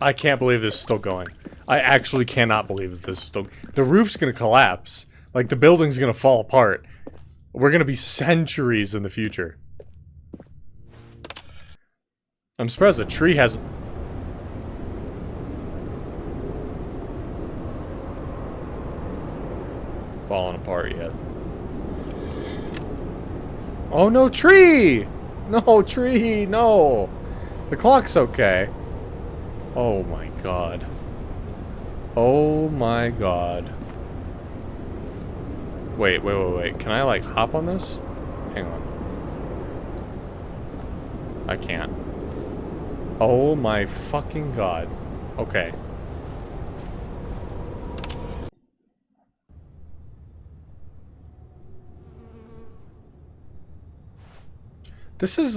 I can't believe this is still going. I actually cannot believe that this is still... The roof's gonna collapse. Like, the building's gonna fall apart. We're gonna be centuries in the future. I'm surprised the tree hasn't... fallen apart yet. Oh, no, tree! No, tree, no! The clock's okay. Oh my god. Oh my god. Wait. Can I, like, hop on this? Hang on. I can't. Oh my fucking god. Okay. This is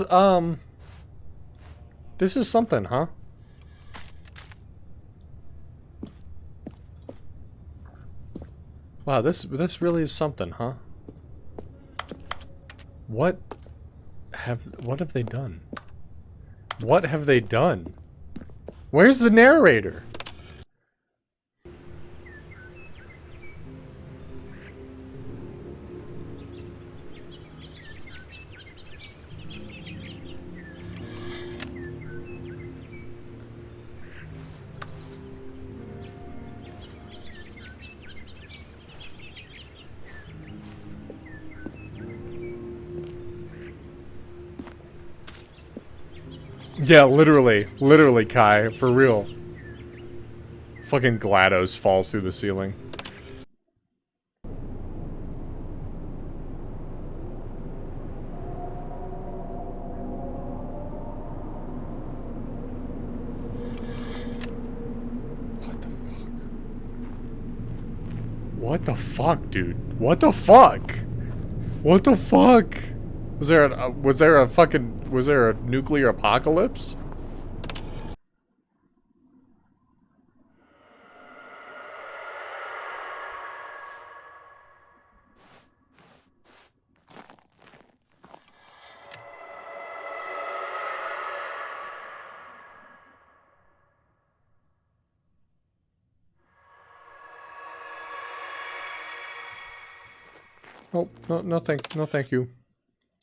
something, huh? Wow, this really is something, huh? What have they done? What have they done? Where's the narrator? Yeah, literally, Kai, for real. Fucking GLaDOS falls through the ceiling. What the fuck, dude? What the fuck? What the fuck? Was there a nuclear apocalypse? Oh, no thank you.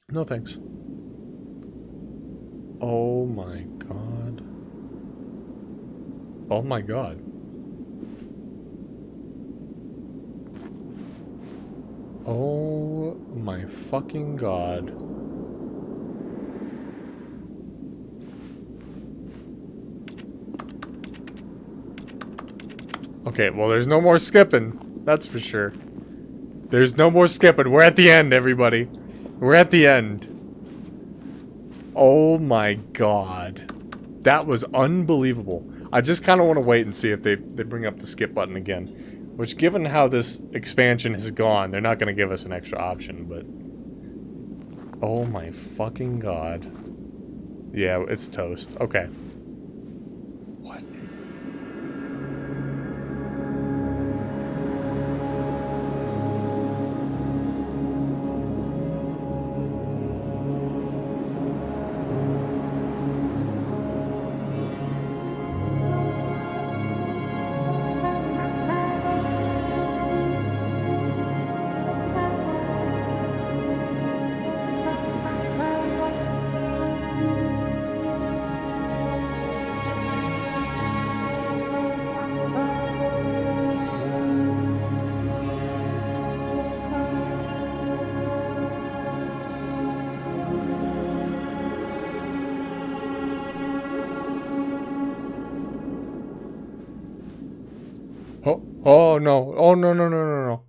No thanks. Oh my god. Oh my god. Oh my fucking god. Okay, well there's no more skipping. That's for sure. There's no more skipping. We're at the end, everybody. We're at the end. Oh my god. That was unbelievable. I just kind of want to wait and see if they bring up the skip button again. Which, given how this expansion has gone, they're not going to give us an extra option, but... Oh my fucking god. Yeah, it's toast. Okay. What? Oh no. Oh no.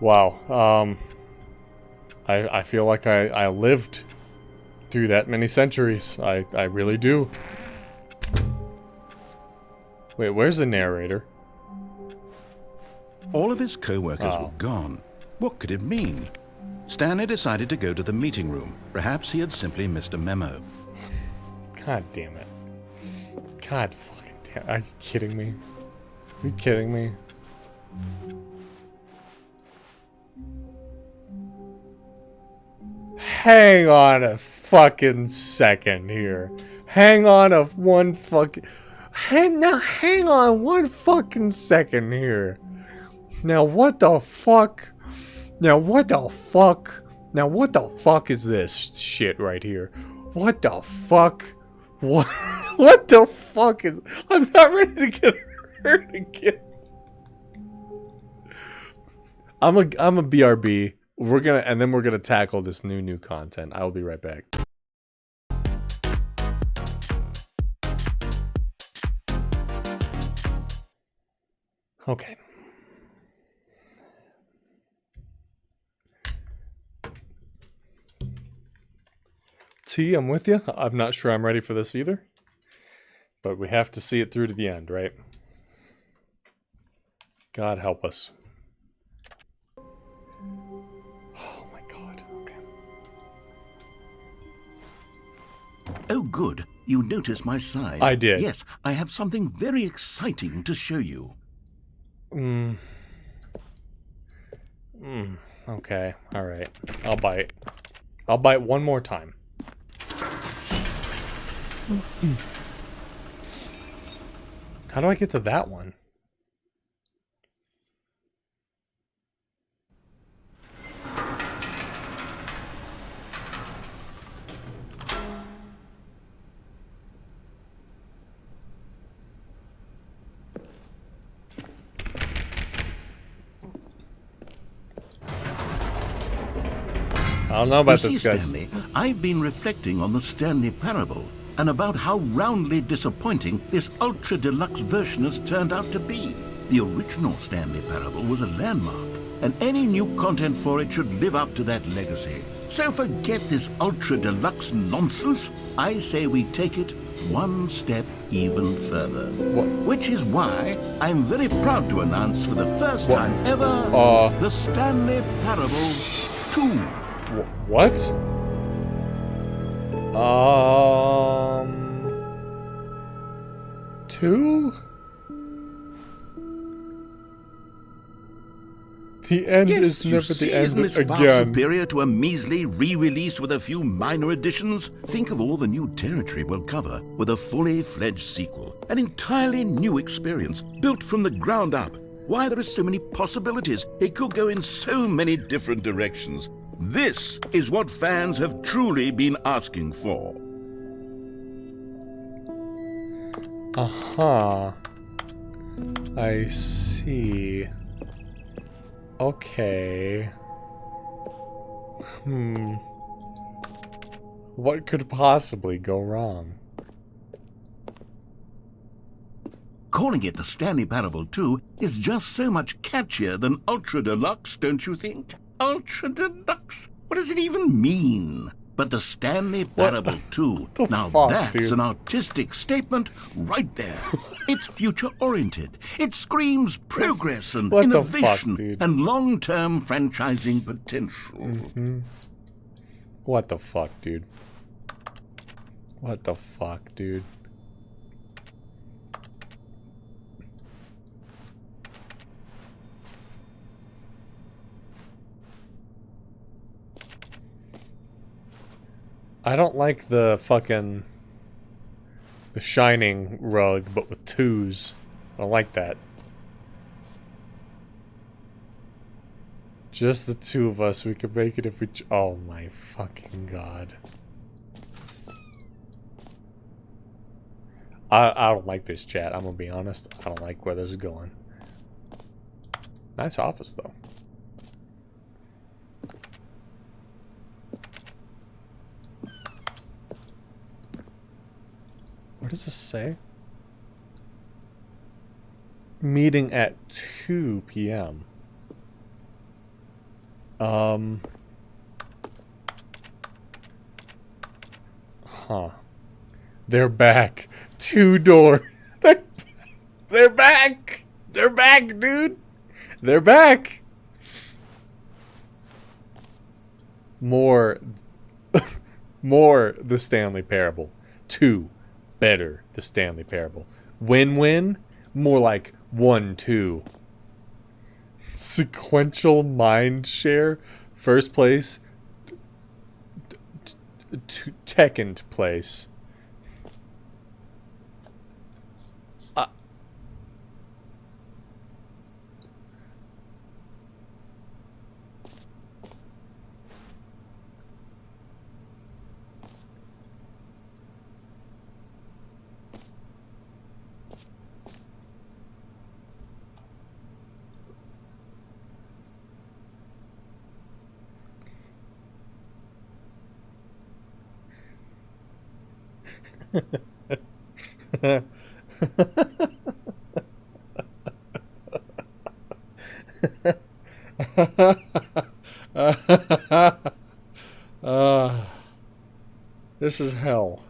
Wow. I feel like I lived through that many centuries. I really do. Wait, where's the narrator? All of his co-workers were gone. What could it mean? Stanley decided to go to the meeting room. Perhaps he had simply missed a memo. God damn it. God fucking damn. Are you kidding me? Are you kidding me? Hang on a fucking second here. Hang on one fucking second here. Now what the fuck? Now what the fuck? Now what the fuck is this shit right here? What the fuck? What the fuck is... I'm not ready to get hurt again. I'm a BRB. We're gonna tackle this new content. I will be right back. Okay. T, I'm with you. I'm not sure I'm ready for this either. But we have to see it through to the end, right? God help us. Oh my god, okay. Oh good, you noticed my sign. I did. Yes, I have something very exciting to show you. Okay, alright. I'll bite. I'll bite one more time. How do I get to that one? I don't know about You this, see, guys. Stanley, I've been reflecting on the Stanley Parable and about how roundly disappointing this ultra deluxe version has turned out to be. The original Stanley Parable was a landmark, and any new content for it should live up to that legacy. So forget this ultra deluxe nonsense. I say we take it one step even further. Which is why I'm very proud to announce for the first time ever the Stanley Parable 2. What? Two? The end is never the end isn't this far again. superior to a measly re-release with a few minor additions? Think of all the new territory we'll cover with a fully fledged sequel. An entirely new experience, built from the ground up. Why, there are so many possibilities. It could go in so many different directions. This is what fans have truly been asking for. Uh-huh. I see. Okay. What could possibly go wrong? Calling it the Stanley Parable 2 is just so much catchier than Ultra Deluxe, don't you think? Ultra Deluxe? What does it even mean? But the Stanley Parable 2, now that's an artistic statement right there. It's future-oriented. It screams progress and innovation and long-term franchising potential. What the fuck, dude? What the fuck, dude? I don't like the fucking... The Shining rug, but with twos. I don't like that. Just the two of us, we could make it if we... Oh my fucking god. I don't like this chat, I'm gonna be honest. I don't like where this is going. Nice office, though. What does this say? Meeting at 2 p.m. Huh. They're back. 2-door. They're back. They're back, dude. They're back. More the Stanley Parable. 2, better the Stanley Parable. Win-win, more like 1-2. Sequential mind share, first place, second place. This is hell.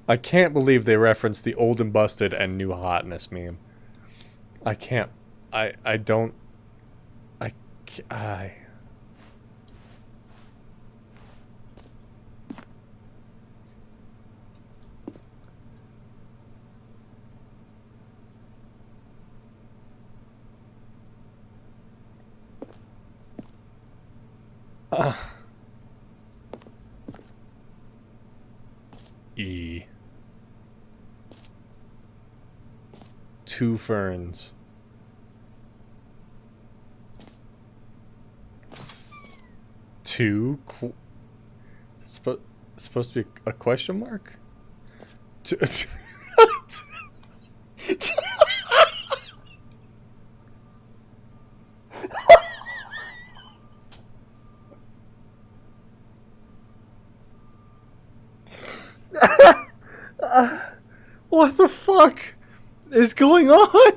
I can't believe they referenced the old and busted and new hotness meme. I can't. I don't. I. E. 2 ferns. 2 supposed to be a question mark? What the fuck is going on?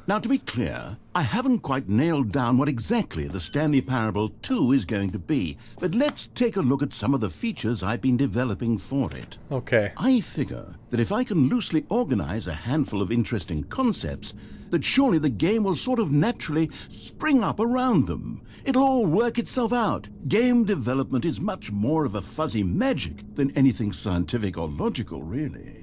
Now, to be clear, I haven't quite nailed down what exactly the Stanley Parable 2 is going to be, but let's take a look at some of the features I've been developing for it. Okay. I figure that if I can loosely organize a handful of interesting concepts, that surely the game will sort of naturally spring up around them. It'll all work itself out. Game development is much more of a fuzzy magic than anything scientific or logical, really.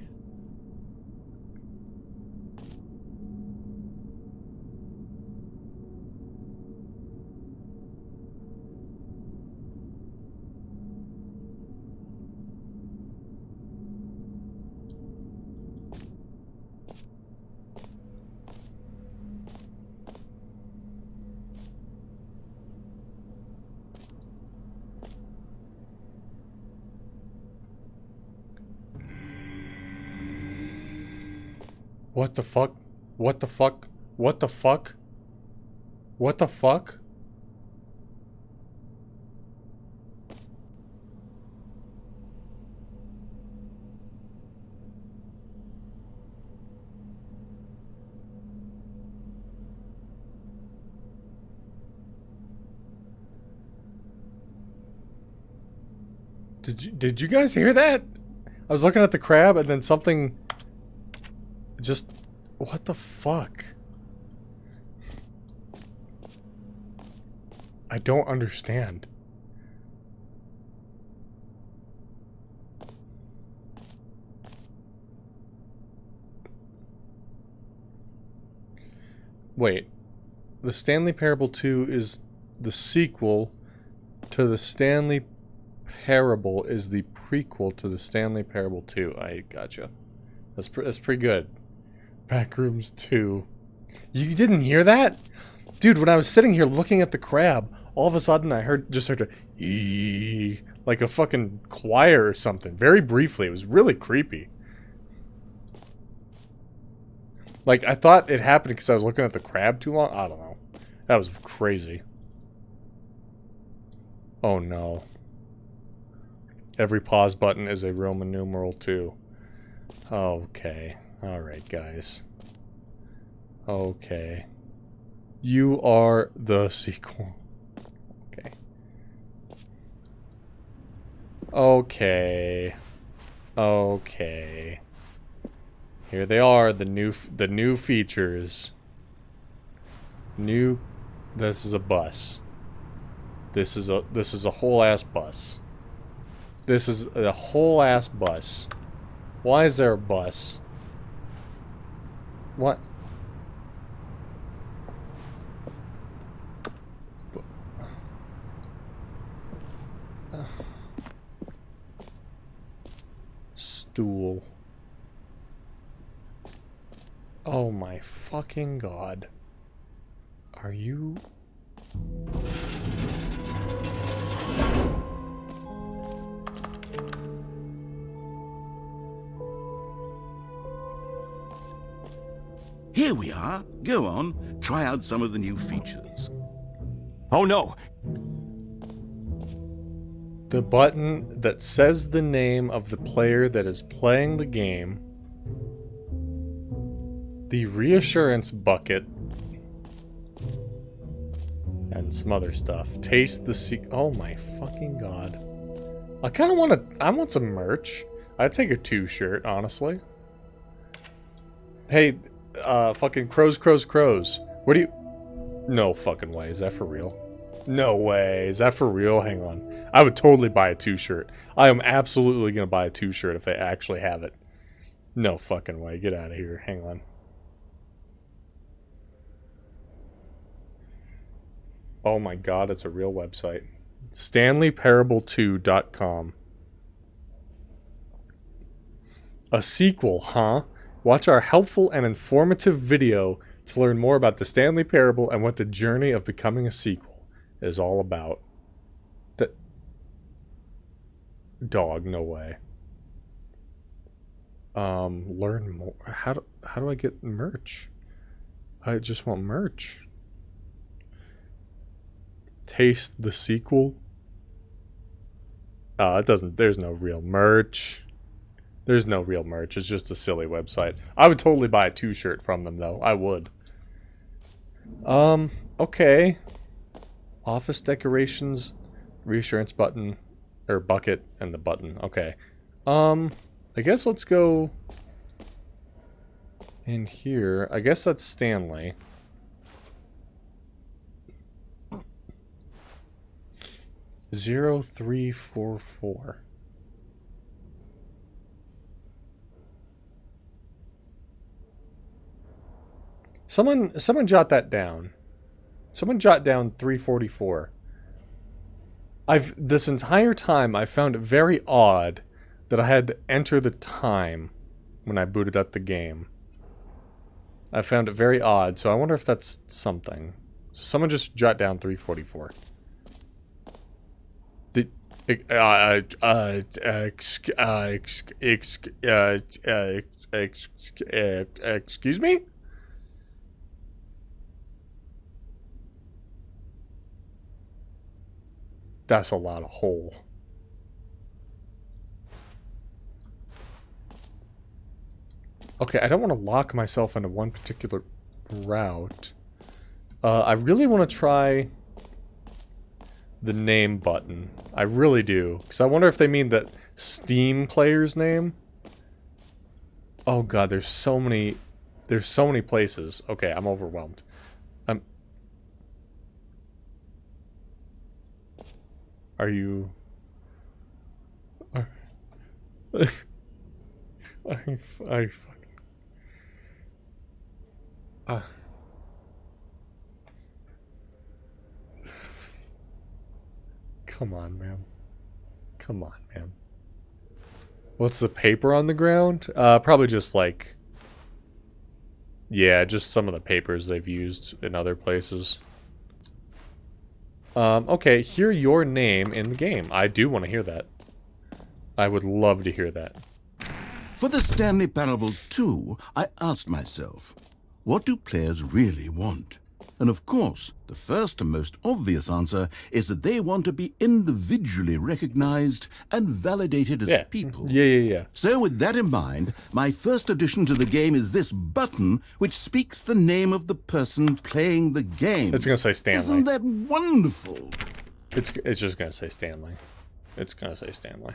What the fuck? What the fuck? What the fuck? What the fuck? Did you guys hear that? I was looking at the crab and then something just, what the fuck? I don't understand. Wait. The Stanley Parable 2 is the sequel to the Stanley Parable is the prequel to the Stanley Parable 2. I gotcha. That's pretty good. Backrooms 2. You didn't hear that? Dude, when I was sitting here looking at the crab, all of a sudden I just heard a ee, like a fucking choir or something. Very briefly. It was really creepy. Like, I thought it happened because I was looking at the crab too long. I don't know. That was crazy. Oh no. every pause button is a Roman numeral 2. Okay. Alright, guys. Okay. You are the sequel. Okay. Okay. Okay. Here they are, the new features. This is a bus. This is a whole ass bus. This is a whole ass bus. Why is there a bus? What? Stool. Oh my fucking god. Are you... Here we are. Go on, try out some of the new features. Oh no! The button that says the name of the player that is playing the game. The reassurance bucket. And some other stuff. Taste the oh my fucking god. I kind of want some merch. I'd take a 2 shirt, honestly. Hey, fucking crows. What do you... No fucking way. Is that for real? No way. Is that for real? Hang on. I would totally buy a 2 shirt. I am absolutely going to buy a 2 shirt if they actually have it. No fucking way. Get out of here. Hang on. Oh my god, it's a real website. StanleyParable2.com. A sequel, huh? Watch our helpful and informative video to learn more about the Stanley Parable and what the journey of becoming a sequel is all about. Dog, no way. Learn more. How do I get merch? I just want merch. Taste the sequel. It doesn't. There's no real merch. There's no real merch. It's just a silly website. I would totally buy a 2 shirt from them though. I would. Okay. Office decorations, reassurance button, or bucket, and the button. Okay. I guess let's go in here. I guess that's Stanley. Zero 344. Someone jot that down. Someone jot down 344. This entire time I found it very odd that I had to enter the time when I booted up the game. I found it very odd, so I wonder if that's something. So someone just jot down 344. Excuse me? That's a lot of hole. Okay, I don't want to lock myself into one particular route. I really want to try the name button. I really do. Because I wonder if they mean that Steam player's name. Oh god, there's so many places. Okay, I'm overwhelmed. Are you... I fucking... Come on, man. Come on, man. What's the paper on the ground? Probably just like... Yeah, just some of the papers they've used in other places. Okay, hear your name in the game. I do want to hear that. I would love to hear that. For the Stanley Parable 2, I asked myself, what do players really want? And of course, the first and most obvious answer is that they want to be individually recognized and validated as people. Yeah. So with that in mind, my first addition to the game is this button which speaks the name of the person playing the game. It's going to say Stanley. Isn't that wonderful? It's just going to say Stanley. It's going to say Stanley.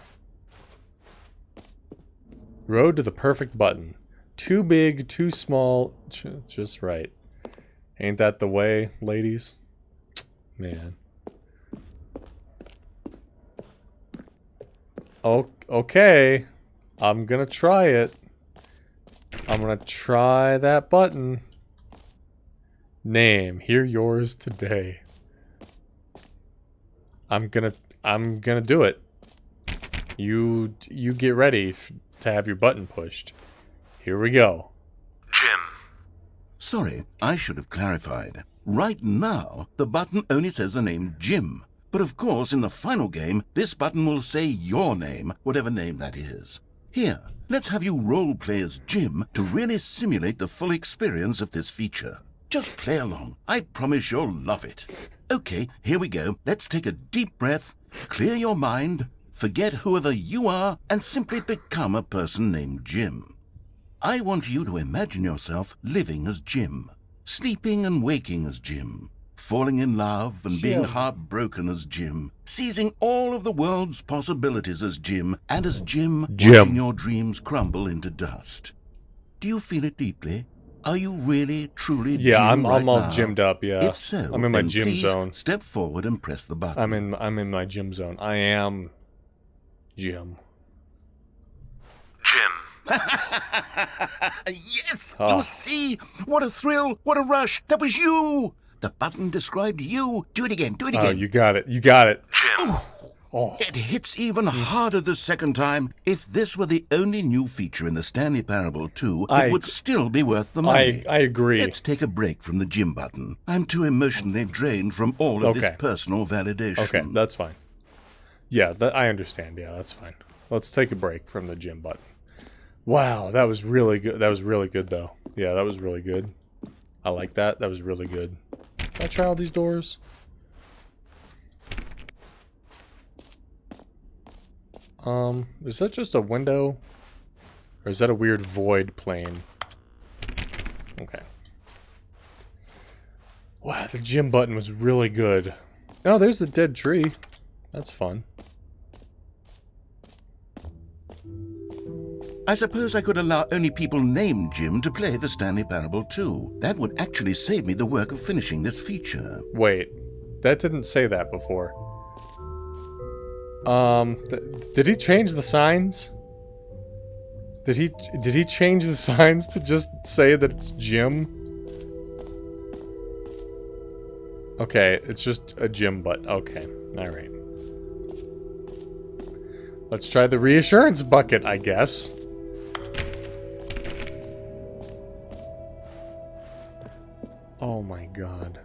Road to the perfect button. Too big, too small, just right. Ain't that the way, ladies? Man. Oh, okay. I'm gonna try it. I'm gonna try that button. Name. Hear yours today. I'm gonna do it. You get ready to have your button pushed. Here we go. Jim. Sorry, I should have clarified. Right now, the button only says the name Jim. But of course, in the final game, this button will say your name, whatever name that is. Here, let's have you role-play as Jim to really simulate the full experience of this feature. Just play along. I promise you'll love it. Okay, here we go. Let's take a deep breath, clear your mind, forget whoever you are, and simply become a person named Jim. I want you to imagine yourself living as Jim, sleeping and waking as Jim, falling in love and being heartbroken as Jim, seizing all of the world's possibilities as Jim, and as Jim, watching your dreams crumble into dust. Do you feel it deeply? Are you really, truly Jim I'm right all now? gymmed up, yeah. If so, I'm in my then gym please zone. Step forward and press the button. I'm in my gym zone. I am Jim. Yes! You see? What a thrill! What a rush! That was you! The button described you. Do it again. Do it again. Oh, you got it. You got it. Jim. Oh. It hits even harder the second time. If this were the only new feature in the Stanley Parable 2, it would still be worth the money. I agree. Let's take a break from the Jim button. I'm too emotionally drained from all of this personal validation. Okay, that's fine. Yeah, I understand. Yeah, that's fine. Let's take a break from the Jim button. Wow, that was really good. That was really good, though. Yeah, that was really good. I like that. That was really good. Can I try all these doors? Is that just a window? Or is that a weird void plane? Okay. Wow, the Jim button was really good. Oh, there's the dead tree. That's fun. I suppose I could allow only people named Jim to play the Stanley Parable 2. That would actually save me the work of finishing this feature. Wait, that didn't say that before. Did he change the signs? Did he change the signs to just say that it's Jim? Okay, it's just a Jim butt. Okay, alright. Let's try the reassurance bucket, I guess. Oh my god.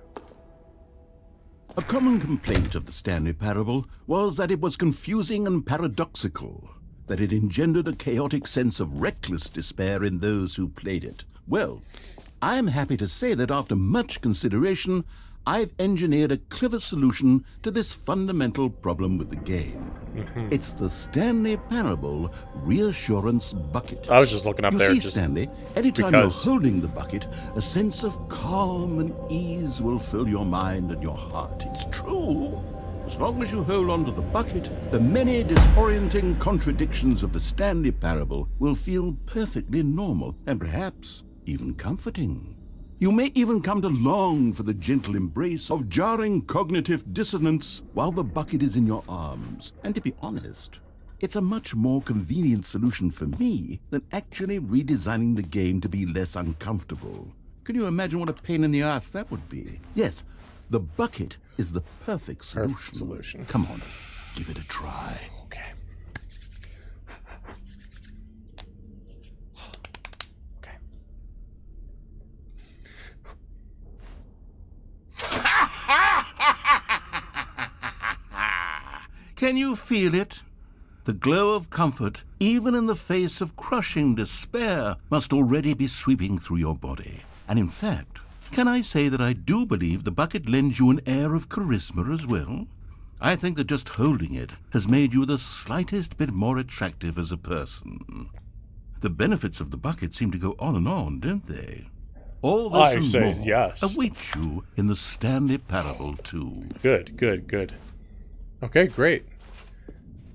A common complaint of the Stanley Parable was that it was confusing and paradoxical, that it engendered a chaotic sense of reckless despair in those who played it. Well, I'm happy to say that after much consideration, I've engineered a clever solution to this fundamental problem with the game. It's the Stanley Parable Reassurance Bucket. I was just looking up there. You see, Stanley, anytime you're holding the bucket, a sense of calm and ease will fill your mind and your heart. It's true. As long as you hold on to the bucket, the many disorienting contradictions of the Stanley Parable will feel perfectly normal and perhaps even comforting. You may even come to long for the gentle embrace of jarring cognitive dissonance while the bucket is in your arms. And to be honest, it's a much more convenient solution for me than actually redesigning the game to be less uncomfortable. Can you imagine what a pain in the ass that would be? Yes, the bucket is the perfect solution. Come on, give it a try. Okay. Can you feel it? The glow of comfort, even in the face of crushing despair, must already be sweeping through your body. And in fact, can I say that I do believe the bucket lends you an air of charisma as well? I think that just holding it has made you the slightest bit more attractive as a person. The benefits of the bucket seem to go on, don't they? All this I and say more yes. awaits you in the Stanley Parable 2. Good. Okay, great.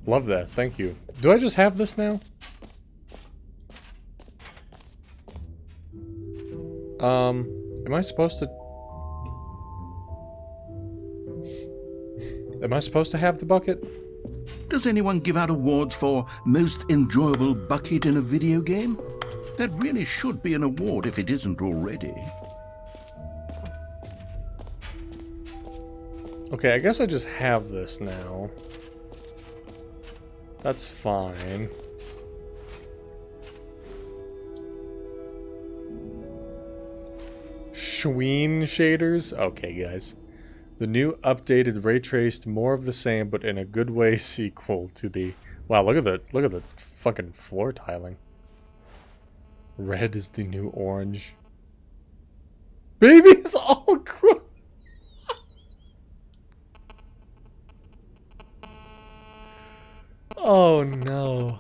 Love that. Thank you. Do I just have this now? Am I supposed to have the bucket? Does anyone give out awards for most enjoyable bucket in a video game? That really should be an award if it isn't already. Okay, I guess I just have this now. That's fine. Schween shaders? Okay, guys. The new updated ray traced more of the same but in a good way sequel to the... Wow, look at the fucking floor tiling. Red is the new orange. Baby is all gross. Oh no.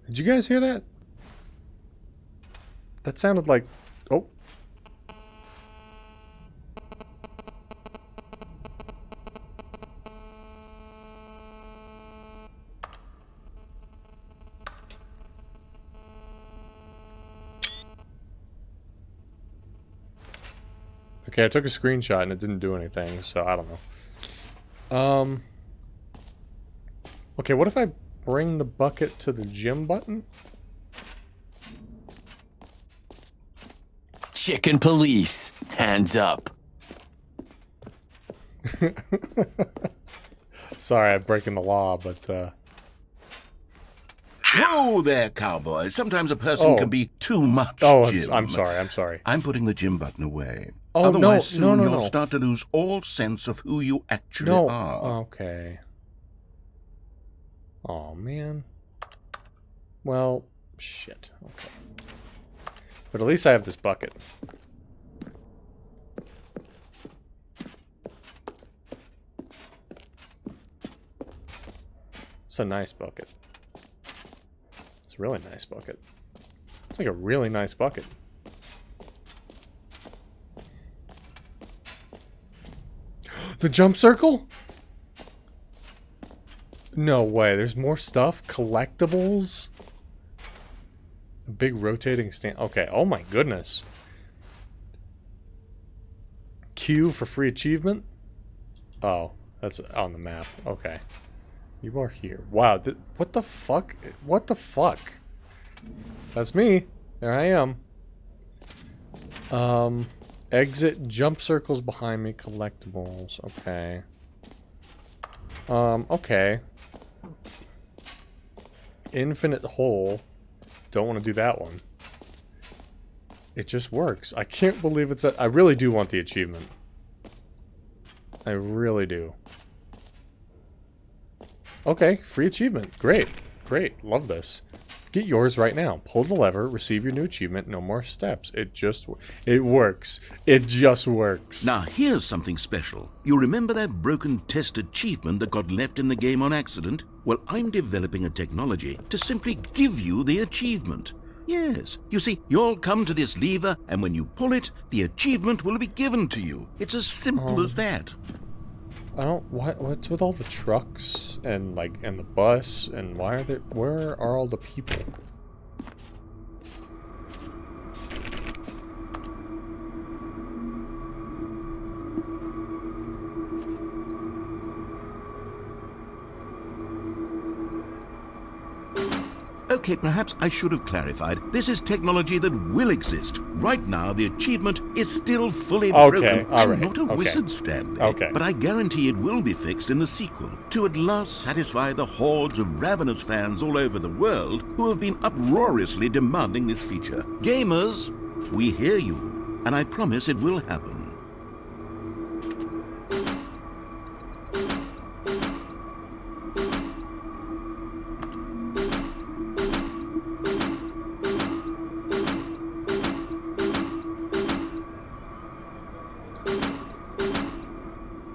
Did you guys hear that? That sounded like... Oh. Okay, I took a screenshot and it didn't do anything, so I don't know. Okay, what if I bring the bucket to the gym button? Chicken police, hands up. Sorry, I'm breaking the law, but Whoa there, cowboy. Sometimes a person can be too much, Jim. I'm sorry. I'm putting the gym button away. Oh, Otherwise, soon no. you'll start to lose all sense of who you actually No. are. Okay. Oh, man. Well, shit. Okay. But at least I have this bucket. It's a nice bucket. It's a really nice bucket. It's like a really nice bucket. The jump circle? No way. There's more stuff? Collectibles? A big rotating stand. Okay. Oh my goodness. Q for free achievement? Oh, that's on the map. Okay. You are here. Wow. What the fuck? What the fuck? That's me. There I am. Exit jump circles behind me. Collectibles. Okay. Okay. Infinite hole. Don't want to do that one. It just works. I can't believe it's I really do want the achievement. I really do. Okay, free achievement. Great. Great. Love this. Get yours right now. Pull the lever, receive your new achievement, no more steps. It works. It just works. Now, here's something special. You remember that broken test achievement that got left in the game on accident? Well, I'm developing a technology to simply give you the achievement. Yes. You see, you'll come to this lever, and when you pull it, the achievement will be given to you. It's as simple as that. I don't... What's with all the trucks and the bus and where are all the people? Okay, perhaps I should have clarified. This is technology that will exist. Right now, the achievement is still fully broken. I'm not a wizard, Stanley. Okay. But I guarantee it will be fixed in the sequel to at last satisfy the hordes of ravenous fans all over the world who have been uproariously demanding this feature. Gamers, we hear you, and I promise it will happen.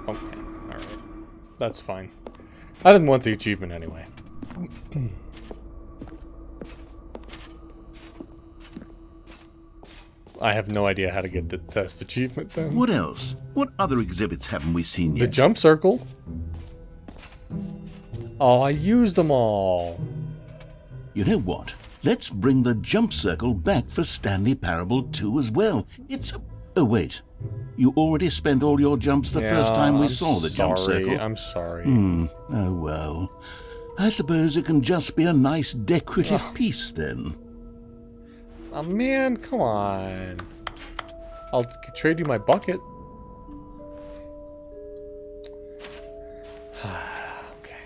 Okay, alright. That's fine. I didn't want the achievement anyway. I have no idea how to get the test achievement then. What else? What other exhibits haven't we seen yet? The jump circle? Oh, I used them all. You know what? Let's bring the jump circle back for Stanley Parable 2 as well. It's... Oh, wait. You already spent all your jumps the first time we saw the jump circle. I'm sorry. Oh, well. I suppose it can just be a nice decorative piece then. Oh, man, come on. I'll trade you my bucket. Okay.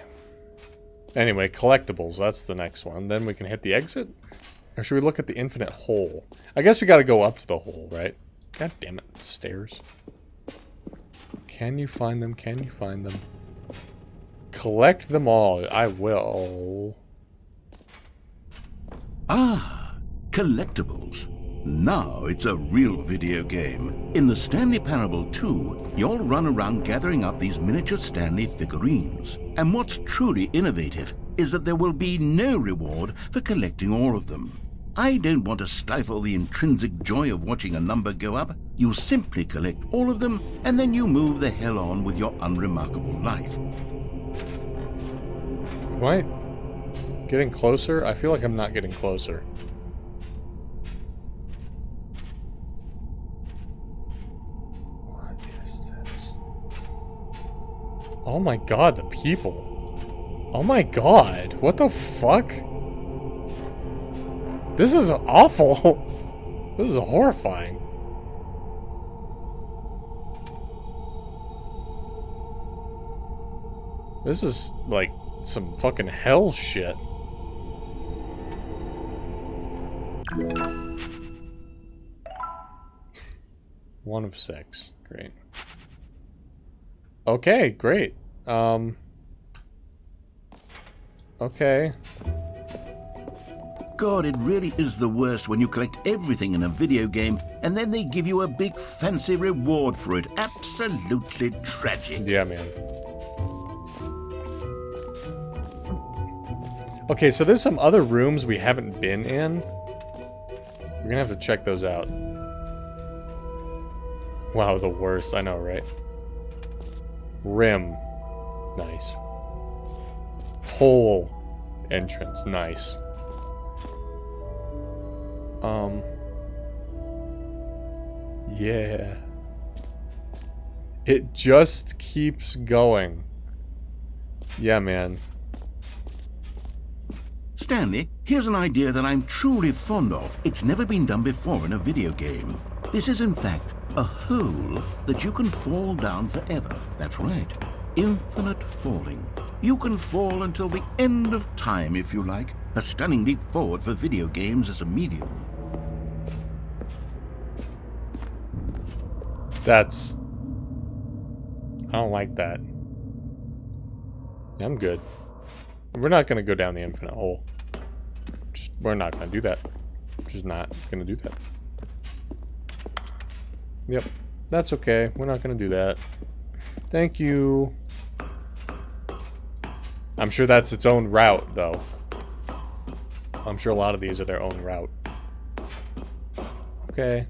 Anyway, collectibles. That's the next one. Then we can hit the exit? Or should we look at the infinite hole? I guess we gotta go up to the hole, right? God damn it. Stairs. Can you find them? Can you find them? Collect them all. I will. Ah, collectibles. Now it's a real video game. In the Stanley Parable 2, you'll run around gathering up these miniature Stanley figurines. And what's truly innovative is that there will be no reward for collecting all of them. I don't want to stifle the intrinsic joy of watching a number go up. You simply collect all of them, and then you move the hell on with your unremarkable life. Am I getting closer? I feel like I'm not getting closer. What is this? Oh my god, the people. Oh my god, what the fuck? This is awful. This is horrifying. This is like some fucking hell shit. One of 6. Great. Okay, great. Okay. God, it really is the worst when you collect everything in a video game and then they give you a big fancy reward for it. Absolutely tragic. Yeah, man. Okay, so there's some other rooms we haven't been in. We're gonna have to check those out. Wow, the worst. I know, right? Rim. Nice. Hole entrance. Nice. Yeah. It just keeps going. Yeah, man. Stanley, here's an idea that I'm truly fond of. It's never been done before in a video game. This is, in fact, a hole that you can fall down forever. That's right. Infinite falling. You can fall until the end of time, if you like. A stunning leap forward for video games as a medium. That's... I don't like that. Yeah, I'm good. We're not gonna go down the infinite hole. We're not gonna do that. Just not gonna do that. Yep. That's okay. We're not gonna do that. Thank you. I'm sure that's its own route, though. I'm sure a lot of these are their own route. Okay.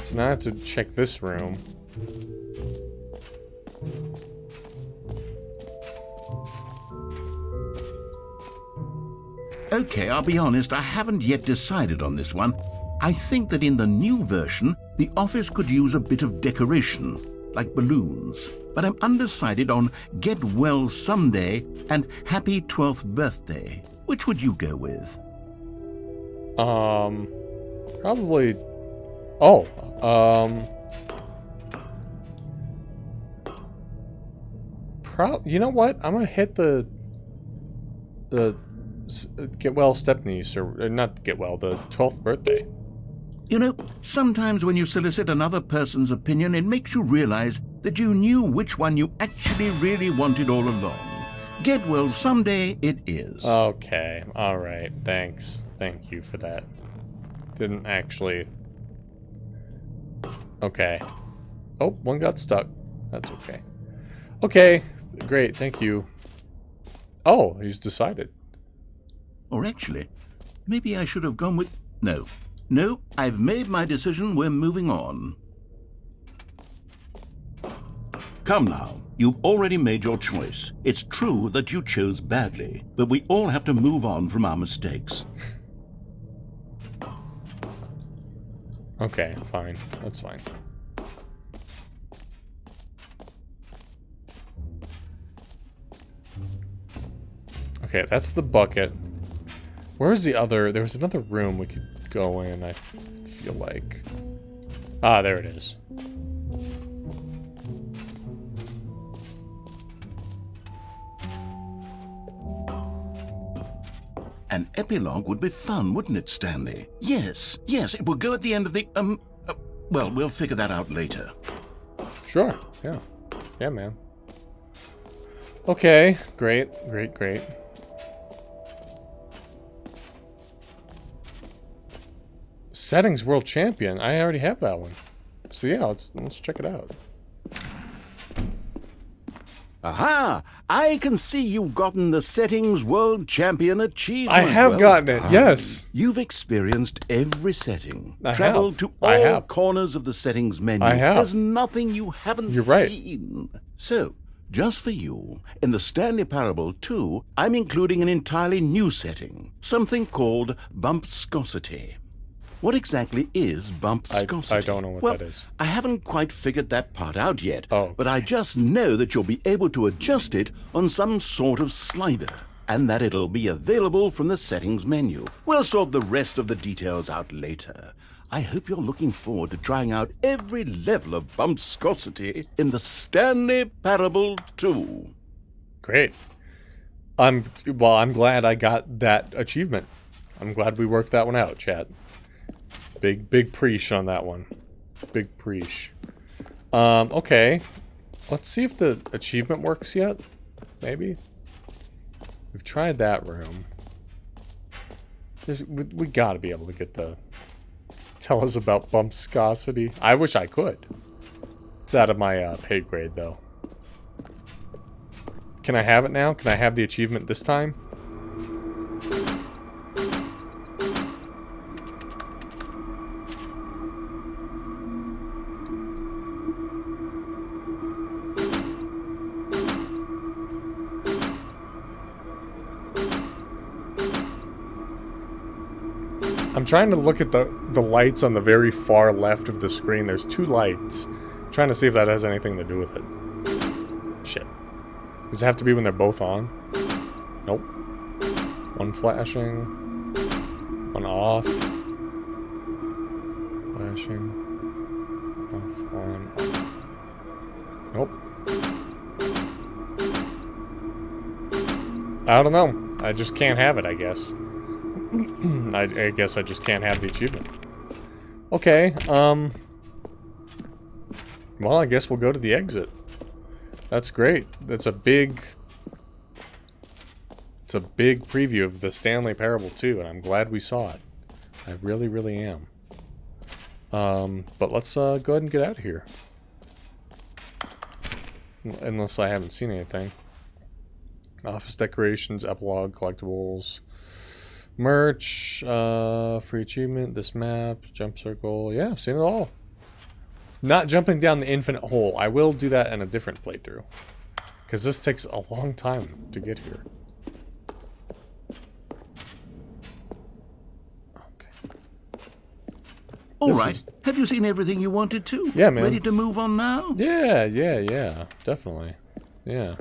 So now I have to check this room. Okay, I'll be honest, I haven't yet decided on this one. I think that in the new version, the office could use a bit of decoration. like balloons, but I'm undecided on Get Well Someday and Happy 12th Birthday. Which would you go with? Probably... Oh, you know what? I'm gonna hit the Get Well Stepniece, or not Get Well, the 12th birthday. You know, sometimes when you solicit another person's opinion, it makes you realize that you knew which one you actually really wanted all along. Get Well Someday it is. Okay, alright, thanks. Thank you for that. Didn't actually... Okay. Oh, one got stuck. That's okay. Okay, great, thank you. Oh, he's decided. Or actually, maybe I should have gone with... No, I've made my decision. We're moving on. Come now. You've already made your choice. It's true that you chose badly, but we all have to move on from our mistakes. Okay, fine. That's fine. Okay, that's the bucket. Where's the other... There was another room we could go in, I feel like. Ah, there it is. An epilogue would be fun, wouldn't it, Stanley? Yes, it will go at the end of the, well, we'll figure that out later. Sure, yeah. Yeah, man. Okay, great. Settings World Champion. I already have that one. So yeah, let's check it out. Aha! I can see you've gotten the Settings World Champion achievement. I have gotten it, yes. You've experienced every setting. I Traveled have. to I all have. corners of the settings menu. I have. There's nothing you haven't You're right. seen. So, just for you, in the Stanley Parable 2, I'm including an entirely new setting. Something called Bumpscosity. What exactly is bumpscosity? I don't know what that is. I haven't quite figured that part out yet, Oh. but I just know that you'll be able to adjust it on some sort of slider, and that it'll be available from the settings menu. We'll sort the rest of the details out later. I hope you're looking forward to trying out every level of bumpscosity in the Stanley Parable 2. Great. I'm glad I got that achievement. I'm glad we worked that one out, chat. Big preach on that one. Big preach. Okay. Let's see if the achievement works yet. Maybe. We've tried that room. We gotta be able to get the... Tell us about bumpscosity. I wish I could. It's out of my pay grade, though. Can I have it now? Can I have the achievement this time? I'm trying to look at the lights on the very far left of the screen. There's two lights. I'm trying to see if that has anything to do with it. Shit. Does it have to be when they're both on? Nope. One flashing. One off. Flashing. Off, on, off. Nope. I don't know. I just can't have it, I guess. I guess I just can't have the achievement. Okay, well, I guess we'll go to the exit. That's great. It's a big preview of the Stanley Parable 2, and I'm glad we saw it. I really, really am. But let's go ahead and get out of here. Unless I haven't seen anything. Office decorations, epilogue, collectibles... Merch, free achievement, this map, jump circle. Yeah, I've seen it all. Not jumping down the infinite hole. I will do that in a different playthrough. Because this takes a long time to get here. Okay. All right. Have you seen everything you wanted to? Yeah, man. Ready to move on now? Yeah, definitely. Yeah.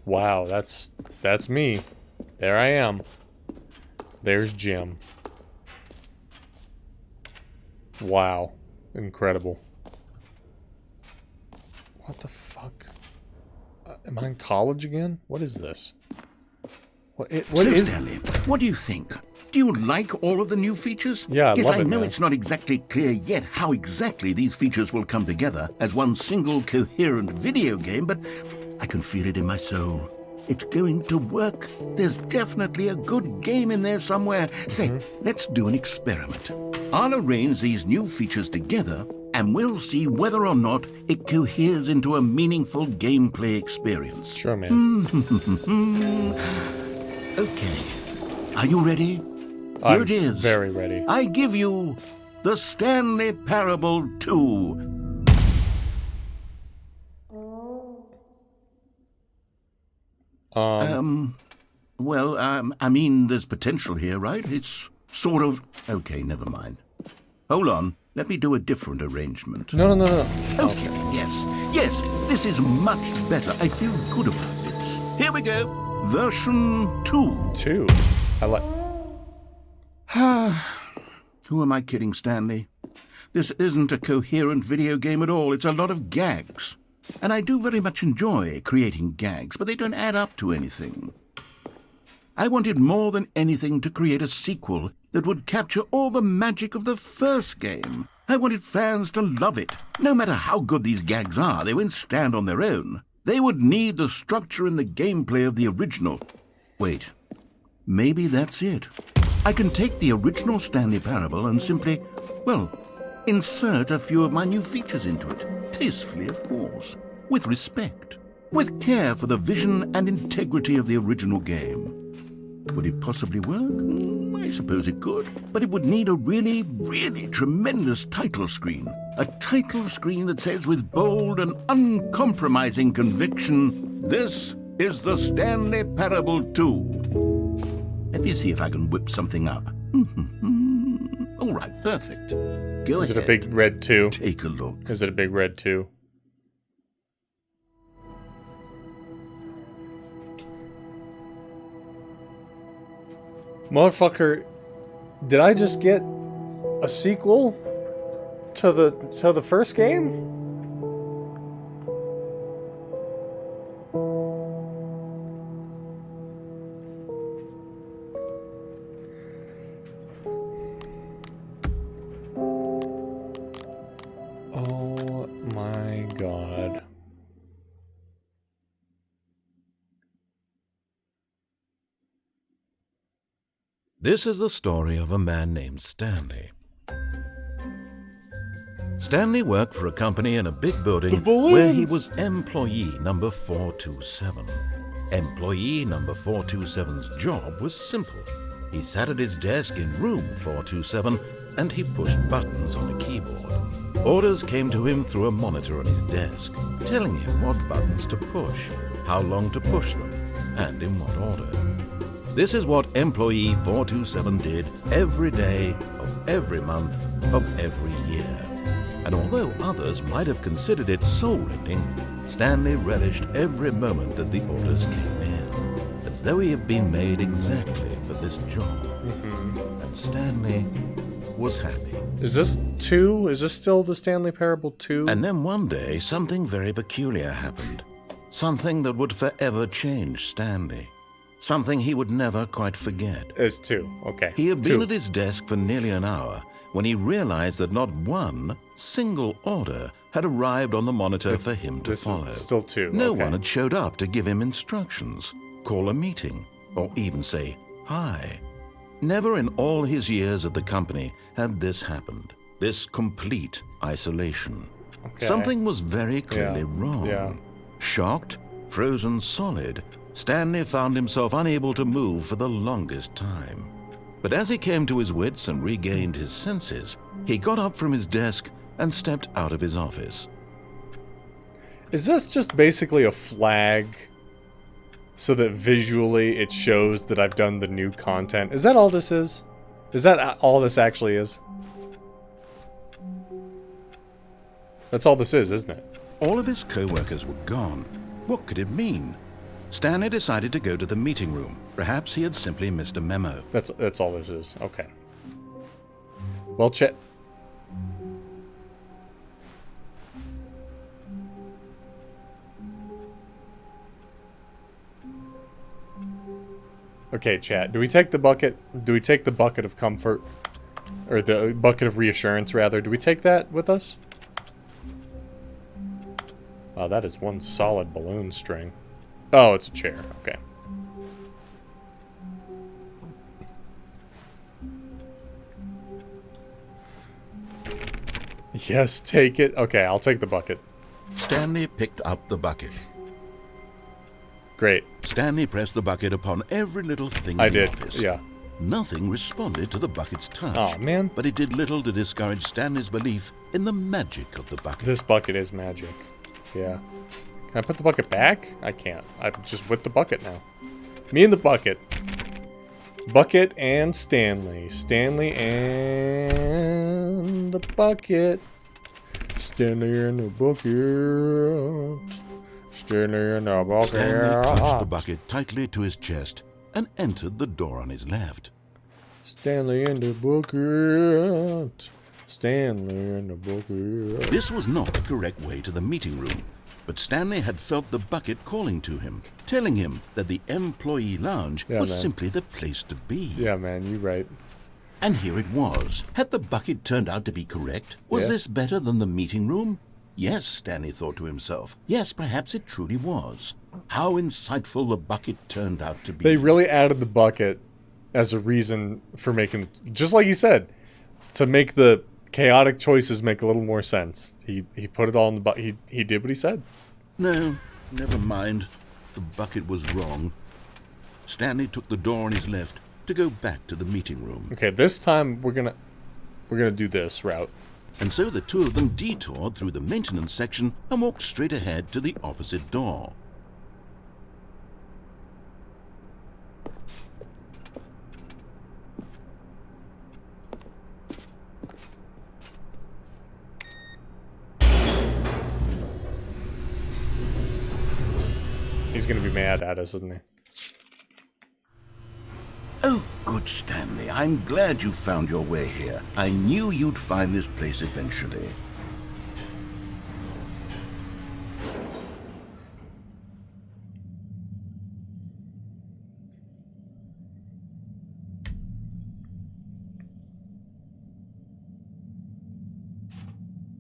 Wow, that's me. There I am. There's Jim. Wow. Incredible. What the fuck? Am I in college again? What is this? What is Stanley, what do you think? Do you like all of the new features? Yeah, I yes, love I it, know man. it's not exactly clear yet how exactly these features will come together as one single coherent video game, but I can feel it in my soul. It's going to work. There's definitely a good game in there somewhere. Say, let's do an experiment. I'll arrange these new features together, and we'll see whether or not it coheres into a meaningful gameplay experience. Sure, man. Okay. Are you ready? I'm Here it is. very ready. I give you the Stanley Parable 2. Well, I mean, there's potential here, right? It's sort of... Okay, never mind. Hold on. Let me do a different arrangement. No. Okay, yes, this is much better. I feel good about this. Here we go. Version 2. 2. I like... Who am I kidding, Stanley? This isn't a coherent video game at all. It's a lot of gags. And I do very much enjoy creating gags, but they don't add up to anything. I wanted more than anything to create a sequel that would capture all the magic of the first game. I wanted fans to love it. No matter how good these gags are, they won't stand on their own. They would need the structure and the gameplay of the original. Wait, maybe that's it. I can take the original Stanley Parable and simply, well, insert a few of my new features into it. Tastefully, of course. With respect. With care for the vision and integrity of the original game. Would it possibly work? I suppose it could. But it would need a really, really tremendous title screen. A title screen that says with bold and uncompromising conviction, "This is the Stanley Parable 2. Let me see if I can whip something up. All right, perfect. Go Is ahead. it a big red 2? Take a look. Is it a big red 2? Motherfucker, did I just get a sequel to the first game? Oh my god. This is the story of a man named Stanley. Stanley worked for a company in a big building where he was employee number 427. Employee number 427's job was simple. He sat at his desk in room 427 and he pushed buttons on a keyboard. Orders came to him through a monitor on his desk, telling him what buttons to push, how long to push them, and in what order. This is what employee 427 did every day of every month of every year. And although others might have considered it soul-rending, Stanley relished every moment that the orders came in, as though he had been made exactly for this job. And Stanley was happy. Is this 2? Is this still the Stanley Parable 2? And then one day, something very peculiar happened. Something that would forever change Stanley. Something he would never quite forget. It's 2. Okay. He had 2. been at his desk for nearly an hour when he realized that not one single order had arrived on the monitor for him to follow. Is still 2. No okay. one had showed up to give him instructions, call a meeting, or even say hi. Never in all his years at the company had this happened. This complete isolation. Okay. Something was very clearly wrong. Yeah. Shocked, frozen solid, Stanley found himself unable to move for the longest time. But as he came to his wits and regained his senses, he got up from his desk and stepped out of his office. Is this just basically a flag so that visually it shows that I've done the new content? Is that all this is? Is that all this actually is? That's all this is, isn't it? All of his co-workers were gone. What could it mean? Stanley decided to go to the meeting room. Perhaps he had simply missed a memo. That's all this is. Okay. Well, chat. Okay, chat. Do we take the bucket? Do we take the bucket of comfort? Or the bucket of reassurance, rather? Do we take that with us? Oh, that is one solid balloon string. Oh, it's a chair. Okay. Yes, take it. Okay, I'll take the bucket. Stanley picked up the bucket. Great. Stanley pressed the bucket upon every little thing I in the did, office. yeah. Nothing responded to the bucket's touch. Oh, man. But it did little to discourage Stanley's belief in the magic of the bucket. This bucket is magic. Yeah. Can I put the bucket back? I can't. I'm just with the bucket now. Me and the bucket. Bucket and Stanley. Stanley and the bucket. Stanley and the bucket. Stanley and the bucket. Stanley clutched the bucket tightly to his chest and entered the door on his left. Stanley and the bucket. Stanley and the bucket. This was not the correct way to the meeting room, but Stanley had felt the bucket calling to him, telling him that the employee lounge was simply the place to be. Yeah, man, you're right. And here it was. Had the bucket turned out to be correct? Was this better than the meeting room? Yes, Stanley thought to himself. Yes, perhaps it truly was. How insightful the bucket turned out to be. They really added the bucket as a reason for making, just like he said, to make the chaotic choices make a little more sense. He put it all in the bucket. He did what he said. No, never mind. The bucket was wrong. Stanley took the door on his left to go back to the meeting room. Okay, this time we're gonna do this route. And so the two of them detoured through the maintenance section and walked straight ahead to the opposite door. He's gonna be mad at us, isn't he? Oh, good, Stanley. I'm glad you found your way here. I knew you'd find this place eventually.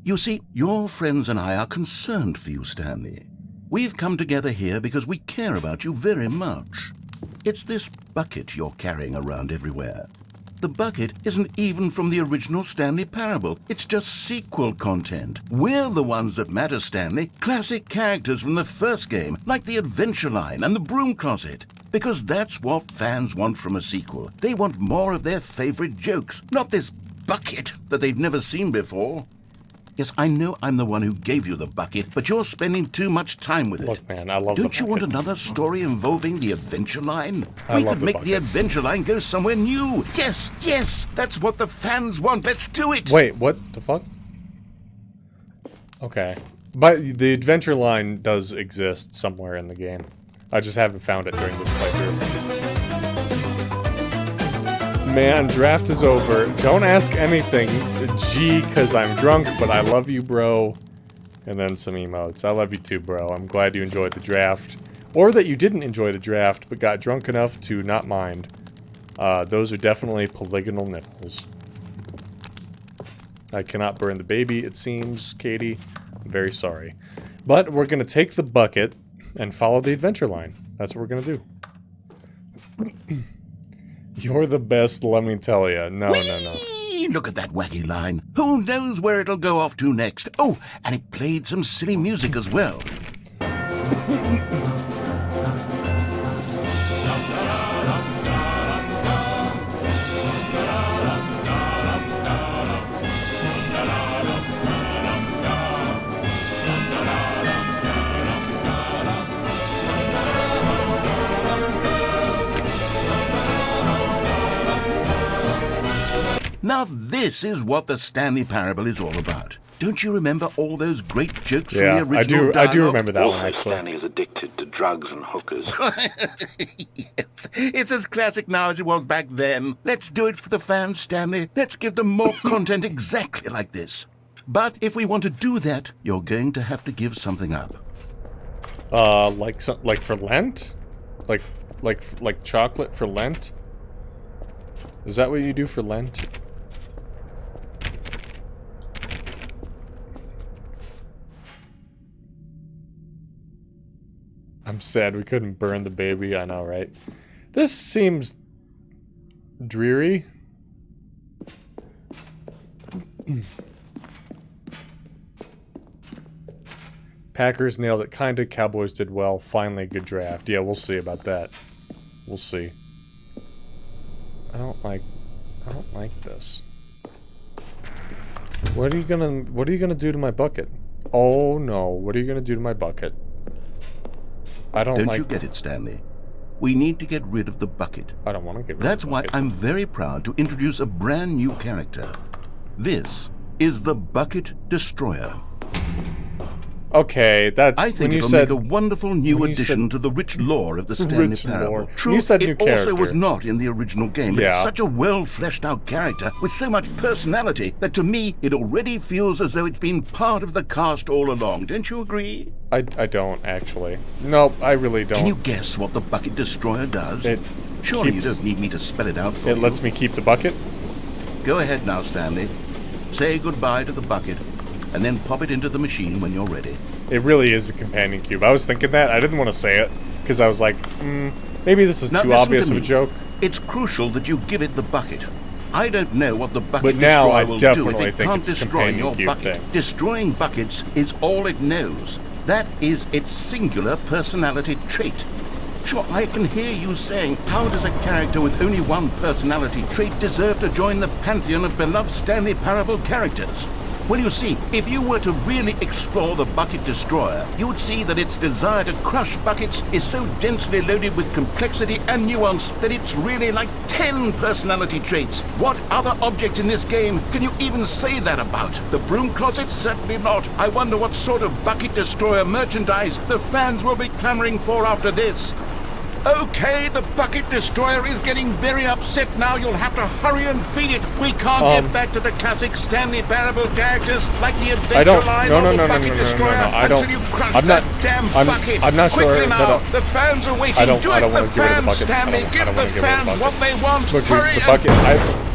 You see, your friends and I are concerned for you, Stanley. We've come together here because we care about you very much. It's this bucket you're carrying around everywhere. The bucket isn't even from the original Stanley Parable. It's just sequel content. We're the ones that matter, Stanley. Classic characters from the first game, like the Adventure Line and the Broom Closet. Because that's what fans want from a sequel. They want more of their favorite jokes, not this bucket that they've never seen before. Yes, I know I'm the one who gave you the bucket, but you're spending too much time with it. Look, man, I love Don't you want another story involving the Adventure Line? I We love could the make bucket. the Adventure Line go somewhere new. Yes, yes, that's what the fans want. Let's do it. Wait, what the fuck? Okay. But the Adventure Line does exist somewhere in the game. I just haven't found it during this playthrough. Man, draft is over. Don't ask anything. G, because I'm drunk, but I love you, bro. And then some emotes. I love you too, bro. I'm glad you enjoyed the draft. Or that you didn't enjoy the draft, but got drunk enough to not mind. Those are definitely polygonal nipples. I cannot burn the baby, it seems, Katie. I'm very sorry. But we're going to take the bucket and follow the Adventure Line. That's what we're going to do. You're the best, let me tell you. No. Look at that wacky line. Who knows where it'll go off to next? Oh, and it played some silly music as well. Now this is what the Stanley Parable is all about. Don't you remember all those great jokes Yeah, from the original I do dialogue? remember that one, Also, actually. Stanley is addicted to drugs and hookers. Yes, it's as classic now as it was back then. Let's do it for the fans, Stanley. Let's give them more content exactly like this. But if we want to do that, you're going to have to give something up. Like for Lent? Like chocolate for Lent? Is that what you do for Lent? I'm sad we couldn't burn the baby, I know, right? This seems dreary. Packers nailed it, kinda. Cowboys did well. Finally, a good draft. Yeah, we'll see about that. We'll see. I don't like this. What are you gonna do to my bucket? Oh no, what are you gonna do to my bucket? I don't like... Don't you get it, Stanley? We need to get rid of the bucket. I don't want to get rid That's of the why bucket. I'm very proud to introduce a brand new character. This is the Bucket Destroyer. Okay, that's I think when you it'll said make a wonderful new when you addition said- to the rich lore of the Stanley Rich Parable. lore. True, You said new it also was character. not in the original game, but Yeah. it's such a well-fleshed-out character with so much personality that to me it already feels as though it's been part of the cast all along. Don't you agree? I don't actually. Nope, I really don't. Can you guess what the Bucket Destroyer does? It Surely you keeps- don't need me to spell it out for you. It lets me keep the bucket? Go ahead now, Stanley. Say goodbye to the bucket, and then pop it into the machine when you're ready. It really is a companion cube. I was thinking that. I didn't want to say it, because I was like, maybe this is Now too listen obvious to of a me. joke. It's crucial that you give it the bucket. I don't know what the bucket But now destroyer I will do if definitely it think can't it's a destroy companion your cube bucket. thing. Destroying buckets is all it knows. That is its singular personality trait. Sure, I can hear you saying, how does a character with only one personality trait deserve to join the pantheon of beloved Stanley Parable characters? Well, you see, if you were to really explore the Bucket Destroyer, you would see that its desire to crush buckets is so densely loaded with complexity and nuance that it's really like 10 personality traits. What other object in this game can you even say that about? The Broom Closet? Certainly not. I wonder what sort of Bucket Destroyer merchandise the fans will be clamoring for after this. Okay, the Bucket Destroyer is getting very upset now. You'll have to hurry and feed it. We can't get back to the classic Stanley Parable characters like the Adventure Line or the Bucket Destroyer until you crush that damn bucket. I'm not sure Quickly if now, the fans are waiting. Do it, the fans, Stanley. Give the fans what they want. Look, Hurry the and bucket.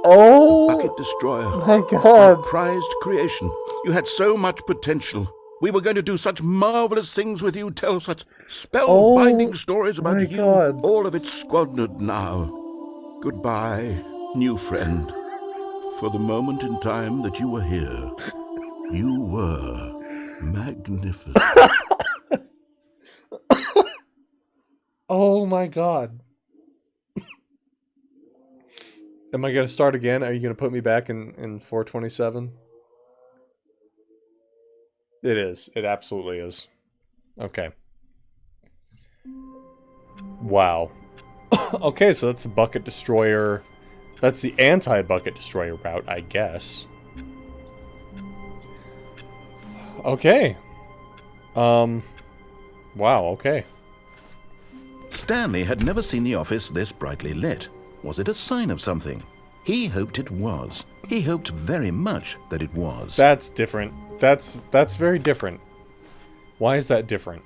Bucket Destroyer. My God. My prized creation. You had so much potential. We were going to do such marvelous things with you, tell such spellbinding stories about you. God. All of it squandered now. Goodbye, new friend. For the moment in time that you were here, you were magnificent. Oh my God. Am I going to start again? Are you going to put me back in 427? It is. It absolutely is. Okay. Wow. Okay, so that's the Bucket Destroyer. That's the anti-Bucket Destroyer route, I guess. Okay. Wow, okay. Stanley had never seen the office this brightly lit. Was it a sign of something? He hoped it was. He hoped very much that it was. That's different. That's very different. Why is that different?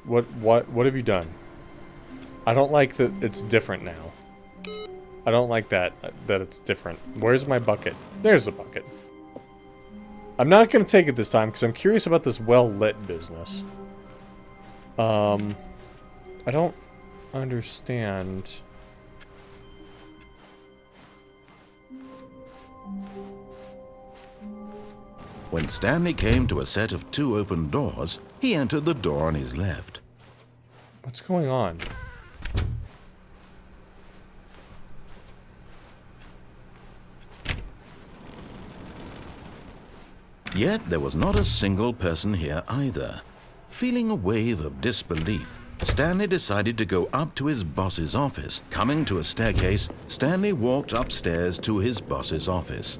What have you done? I don't like that it's different now. I don't like that it's different. Where's my bucket? There's a bucket. I'm not going to take it this time because I'm curious about this well-lit business. I don't understand. When Stanley came to a set of 2 open doors, he entered the door on his left. What's going on? Yet there was not a single person here either. Feeling a wave of disbelief, Stanley decided to go up to his boss's office. Coming to a staircase, Stanley walked upstairs to his boss's office.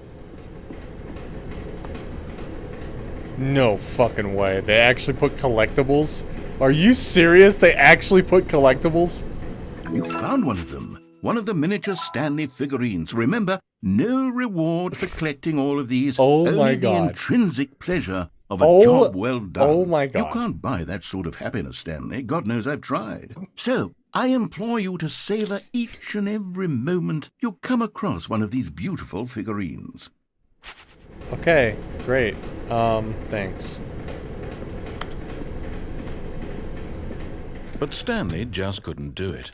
No fucking way. They actually put collectibles? Are you serious? They actually put collectibles? You found one of them. One of the miniature Stanley figurines. Remember, no reward for collecting all of these. Oh my Only the God. intrinsic pleasure of a job well done. Oh my God. You can't buy that sort of happiness, Stanley. God knows I've tried. So, I implore you to savor each and every moment you come across one of these beautiful figurines. Okay, great. Thanks. But Stanley just couldn't do it.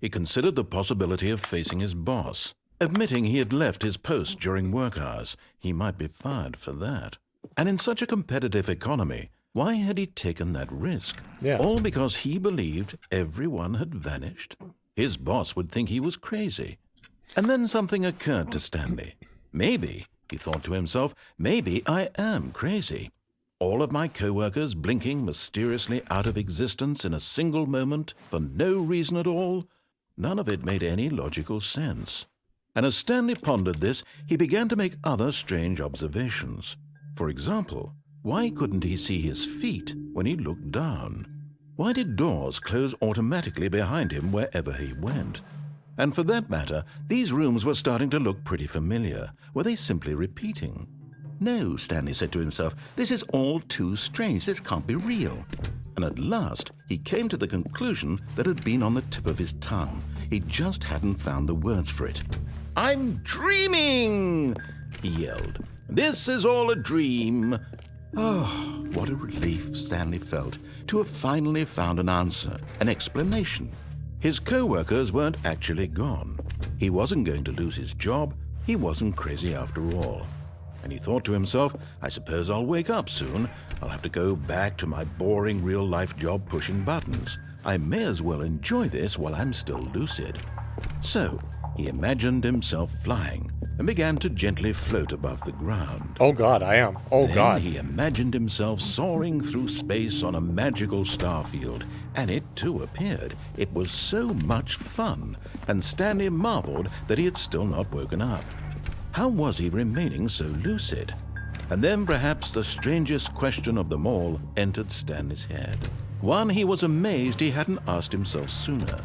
He considered the possibility of facing his boss. Admitting he had left his post during work hours, he might be fired for that. And in such a competitive economy, why had he taken that risk? Yeah. All because he believed everyone had vanished? His boss would think he was crazy. And then something occurred to Stanley. Maybe, he thought to himself, maybe I am crazy. All of my co-workers blinking mysteriously out of existence in a single moment for no reason at all? None of it made any logical sense. And as Stanley pondered this, he began to make other strange observations. For example, why couldn't he see his feet when he looked down? Why did doors close automatically behind him wherever he went? And for that matter, these rooms were starting to look pretty familiar. Were they simply repeating? No, Stanley said to himself, this is all too strange. This can't be real. And at last, he came to the conclusion that had been on the tip of his tongue. He just hadn't found the words for it. I'm dreaming, he yelled. This is all a dream. Oh, what a relief Stanley felt to have finally found an answer, an explanation. His co-workers weren't actually gone. He wasn't going to lose his job. He wasn't crazy after all. And he thought to himself, I suppose I'll wake up soon. I'll have to go back to my boring real-life job pushing buttons. I may as well enjoy this while I'm still lucid. So, he imagined himself flying and began to gently float above the ground. Oh God, I am. Oh Then God. he imagined himself soaring through space on a magical starfield, and it too appeared. It was so much fun, and Stanley marveled that he had still not woken up. How was he remaining so lucid? And then perhaps the strangest question of them all entered Stanley's head. One he was amazed he hadn't asked himself sooner.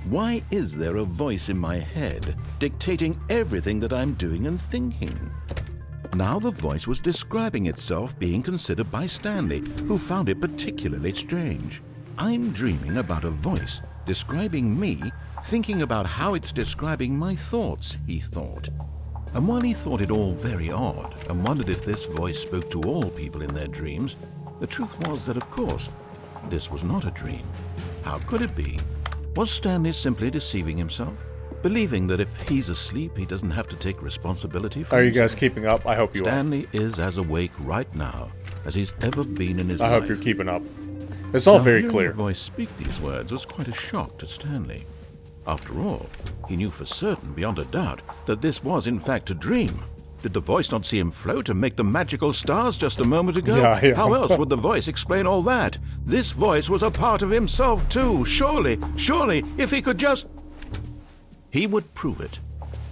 Why is there a voice in my head dictating everything that I'm doing and thinking? Now the voice was describing itself being considered by Stanley, who found it particularly strange. I'm dreaming about a voice describing me, thinking about how it's describing my thoughts, he thought. And while he thought it all very odd and wondered if this voice spoke to all people in their dreams, the truth was that, of course, this was not a dream. How could it be? Was Stanley simply deceiving himself? Believing that if he's asleep, he doesn't have to take responsibility for Are you himself? guys keeping up? I hope you are. Stanley is as awake right now as he's ever been in his I life. hope you're keeping up. It's all Now, very hearing clear. the voice speak these words was quite a shock to Stanley. After all, he knew for certain, beyond a doubt, that this was in fact a dream. Did the voice not see him float and make the magical stars just a moment ago? Yeah. How else would the voice explain all that? This voice was a part of himself too. Surely, if he could just... He would prove it.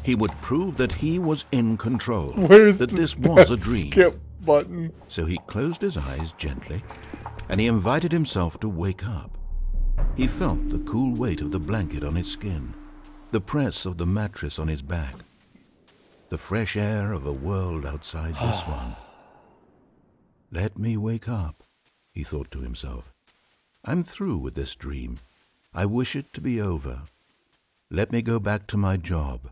He would prove that he was in control. Where's that this that was a dream. skip button? So he closed his eyes gently, and he invited himself to wake up. He felt the cool weight of the blanket on his skin, the press of the mattress on his back, the fresh air of a world outside this one. Let me wake up, he thought to himself. I'm through with this dream. I wish it to be over. Let me go back to my job.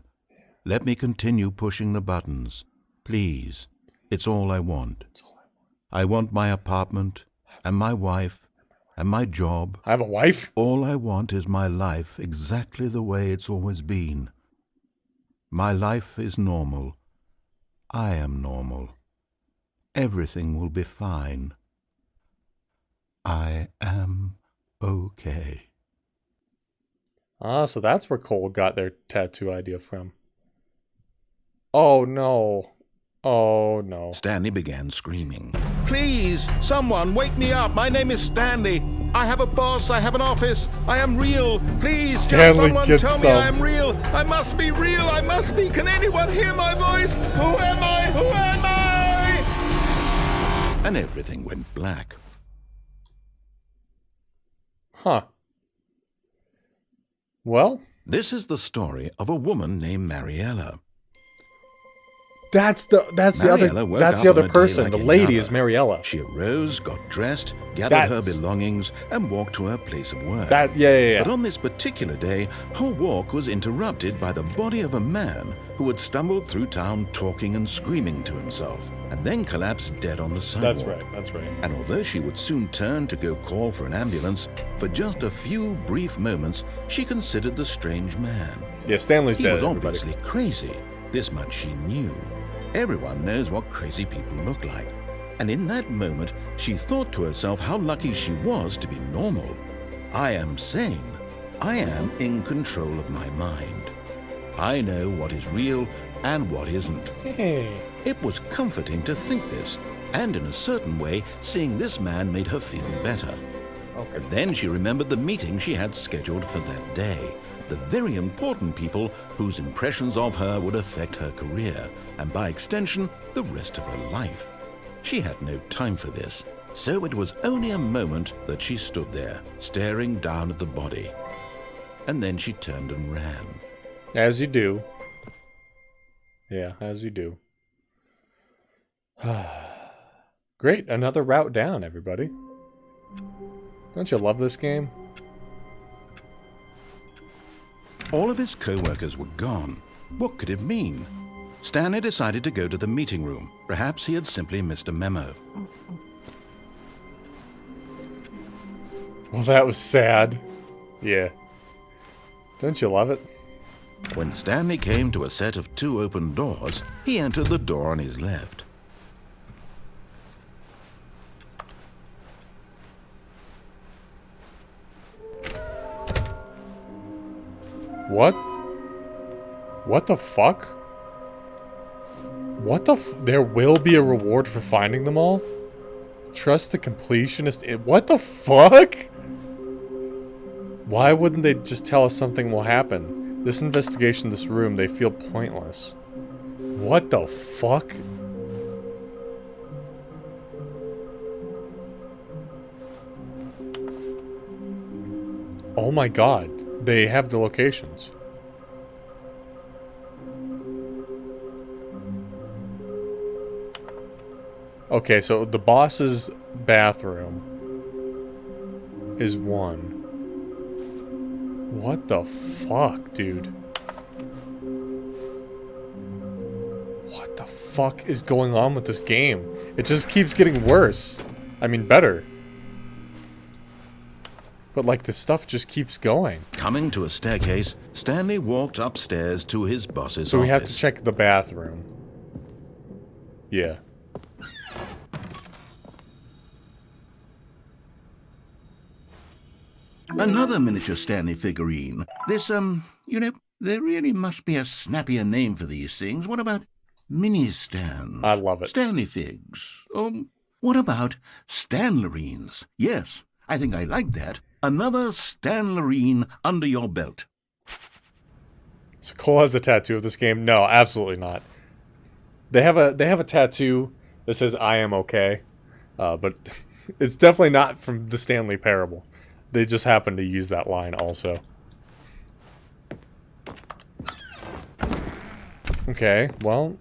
Let me continue pushing the buttons. Please, it's all I want. I want my apartment and my wife and my job. I have a wife? All I want is my life exactly the way it's always been. My life is normal. I am normal. Everything will be fine. I am okay. Ah, so that's where Cole got their tattoo idea from. Oh no. Oh, no. Stanley began screaming. Please, someone, wake me up. My name is Stanley. I have a boss. I have an office. I am real. Please, Stanley just someone gets tell me some. I am real. I must be real. I must be. Can anyone hear my voice? Who am I? Who am I? And everything went black. Huh. Well, this is the story of a woman named Mariella. That's the other person. The lady is Mariella. She arose, got dressed, gathered her belongings, and walked to her place of work. Yeah. But on this particular day, her walk was interrupted by the body of a man who had stumbled through town talking and screaming to himself, and then collapsed dead on the sidewalk. That's right. And although she would soon turn to go call for an ambulance, for just a few brief moments, she considered the strange man. Yeah, Stanley's dead. He was obviously crazy. This much she knew. Everyone knows what crazy people look like. And in that moment, she thought to herself how lucky she was to be normal. I am sane. I am in control of my mind. I know what is real and what isn't. Hey. It was comforting to think this, and in a certain way, seeing this man made her feel better. Okay. And then she remembered the meeting she had scheduled for that day. The very important people whose impressions of her would affect her career, and by extension, the rest of her life. She had no time for this, so it was only a moment that she stood there, staring down at the body. And then she turned and ran. As you do. Yeah, as you do. Great, another route down, everybody. Don't you love this game? All of his co-workers were gone. What could it mean? Stanley decided to go to the meeting room. Perhaps he had simply missed a memo. Well, that was sad. Yeah. Don't you love it? When Stanley came to a set of 2 open doors, he entered the door on his left. What? What the fuck? What the there will be a reward for finding them all? Trust the completionist. What the fuck? Why wouldn't they just tell us something will happen? This investigation, this room, they feel pointless. What the fuck? Oh my god. They have the locations. Okay, so the boss's bathroom is 1. What the fuck, dude? What the fuck is going on with this game? It just keeps getting worse. I mean, better. But, like, the stuff just keeps going. Coming to a staircase, Stanley walked upstairs to his boss's office. So we have to check the bathroom. Yeah. Another miniature Stanley figurine. This, you know, there really must be a snappier name for these things. What about mini-stands? I love it. Stanley figs. What about Stanlerines? Yes, I think I like that. Another Stanlerine under your belt. So Cole has a tattoo of this game? No, absolutely not. They have a tattoo that says "I am okay," but it's definitely not from the Stanley Parable. They just happen to use that line also. Okay, well,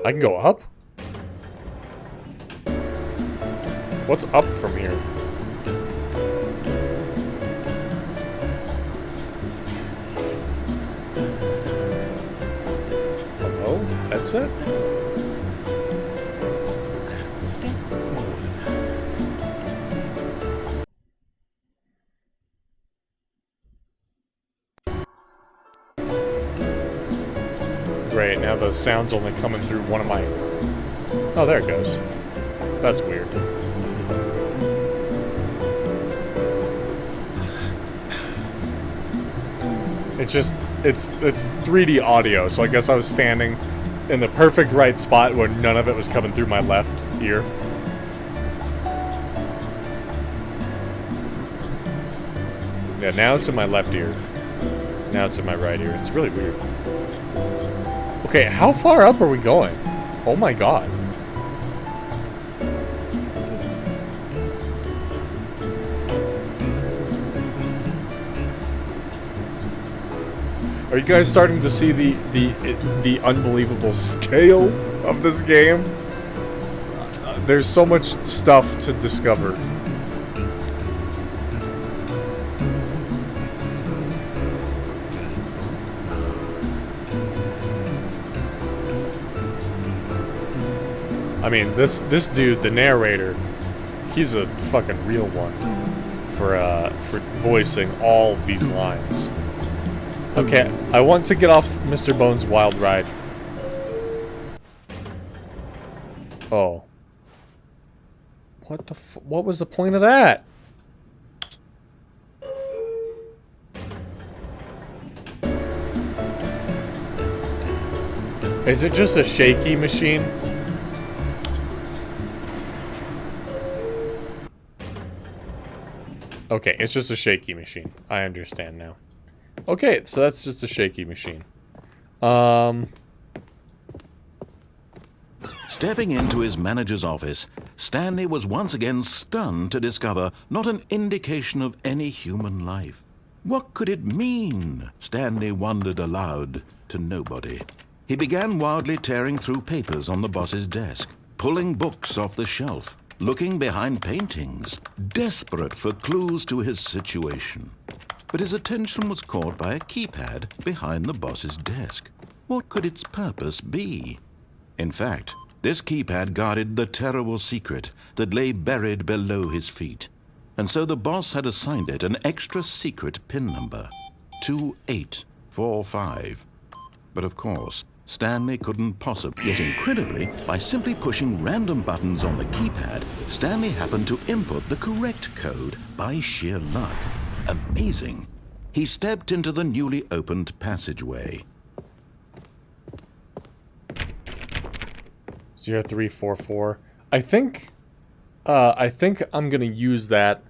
I can go up? What's up from here? Hello? That's it? Great, now the sound's only coming through one of my... Oh, there it goes. That's weird. It's just, it's 3D audio, so I guess I was standing in the perfect right spot where none of it was coming through my left ear. Yeah, now it's in my left ear. Now it's in my right ear. It's really weird. Okay, how far up are we going? Oh my god. Are you guys starting to see the unbelievable scale of this game? There's so much stuff to discover. I mean, this dude, the narrator, he's a fucking real one for voicing all of these lines. Okay, I want to get off Mr. Bones' wild ride. Oh. What was the point of that? Is it just a shaky machine? Okay, it's just a shaky machine. I understand now. Okay, so that's just a shaky machine. Stepping into his manager's office, Stanley was once again stunned to discover not an indication of any human life. What could it mean? Stanley wondered aloud to nobody. He began wildly tearing through papers on the boss's desk, pulling books off the shelf, looking behind paintings, desperate for clues to his situation. But his attention was caught by a keypad behind the boss's desk. What could its purpose be? In fact, this keypad guarded the terrible secret that lay buried below his feet. And so the boss had assigned it an extra secret PIN number, 2845. But of course, Stanley couldn't possibly. Yet incredibly, by simply pushing random buttons on the keypad, Stanley happened to input the correct code by sheer luck. Amazing. He stepped into the newly opened passageway. 0344. I think I'm gonna use that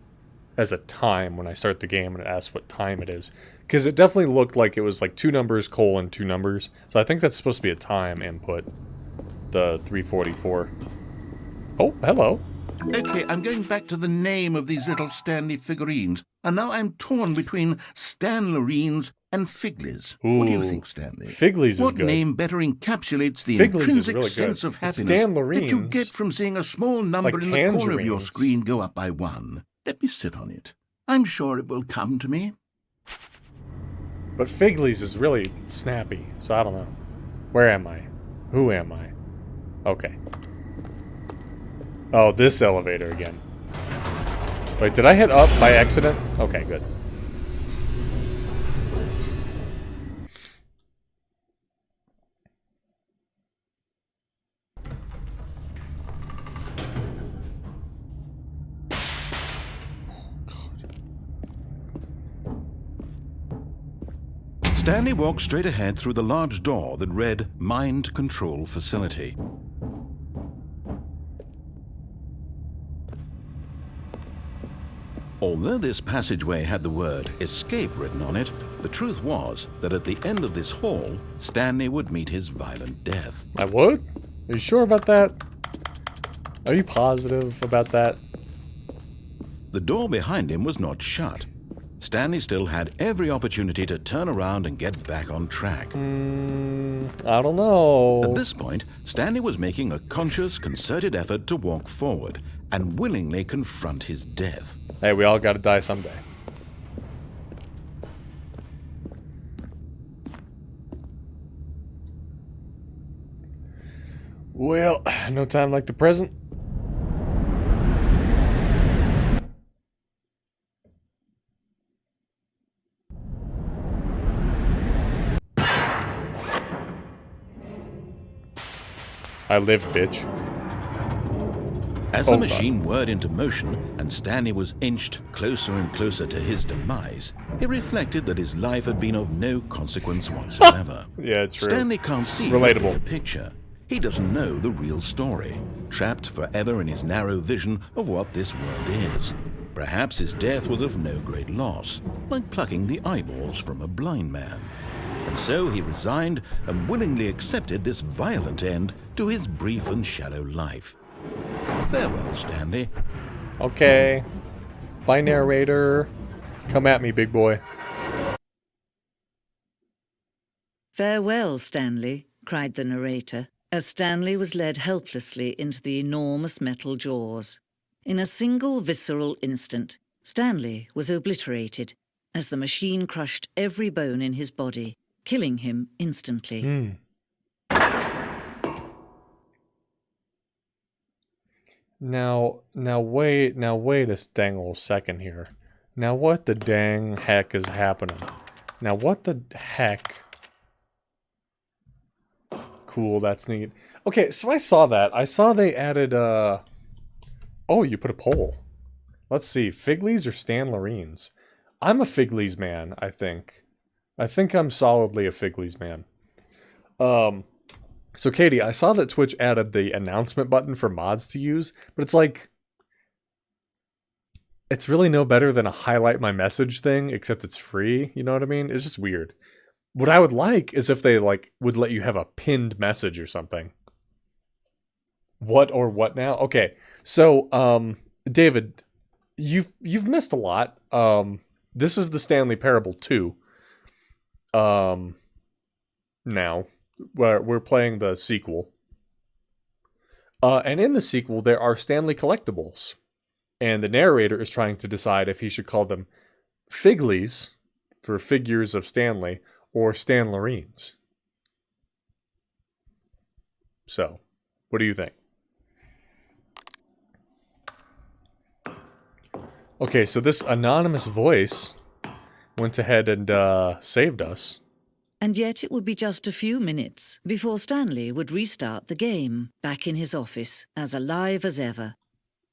as a time when I start the game and it asks what time it is. Because it definitely looked like it was like 2 numbers, colon, 2 numbers. So I think that's supposed to be a time input. The 344. Oh, hello. Okay, I'm going back to the name of these little Stanley figurines, and now I'm torn between Stanlerines and Figlies. Ooh, what do you think, Stanley? Figlies is what good. What name better encapsulates the Figlies intrinsic really sense good. of happiness Stanlerines, that you get from seeing a small number like in the corner of your tangerines. screen go up by 1? Let me sit on it. I'm sure it will come to me. But Figlies is really snappy, so I don't know. Where am I? Who am I? Okay. Oh, this elevator again. Wait, did I hit up by accident? Okay, good. Stanley walked straight ahead through the large door that read Mind Control Facility. Although this passageway had the word escape written on it, the truth was that at the end of this hall, Stanley would meet his violent death. I would? Are you sure about that? Are you positive about that? The door behind him was not shut. Stanley still had every opportunity to turn around and get back on track. I don't know. At this point, Stanley was making a conscious, concerted effort to walk forward and willingly confront his death. Hey, we all gotta die someday. Well, no time like the present. I live, bitch. As the machine whirred into motion and Stanley was inched closer and closer to his demise, he reflected that his life had been of no consequence whatsoever. Yeah, true. Stanley can't see the bigger picture. He doesn't know the real story, trapped forever in his narrow vision of what this world is. Perhaps his death was of no great loss, like plucking the eyeballs from a blind man. And so he resigned and willingly accepted this violent end to his brief and shallow life. Farewell, Stanley. Okay. Bye, narrator. Come at me, big boy. Farewell, Stanley, cried the narrator, as Stanley was led helplessly into the enormous metal jaws. In a single visceral instant, Stanley was obliterated as the machine crushed every bone in his body, killing him instantly. Now wait a dang old second here. Now what the dang heck is happening? Now what the heck? Cool, that's neat. Okay, so I saw that. I saw they added, oh, you put a poll. Let's see, Figleys or Stan Loreen's? I'm a Figleys man, I think. I think I'm solidly a Figleys man. So Katie, I saw that Twitch added the announcement button for mods to use, but it's like, it's really no better than a highlight my message thing, except it's free, you know what I mean? It's just weird. What I would like is if they like would let you have a pinned message or something. What or what now? Okay. So, David, you've missed a lot. This is the Stanley Parable 2. Now we're playing the sequel. And in the sequel there are Stanley collectibles. And the narrator is trying to decide if he should call them Figleys for figures of Stanley or Stan Loreen's. So, what do you think? Okay, so this anonymous voice went ahead and saved us. And yet it would be just a few minutes before Stanley would restart the game, back in his office, as alive as ever.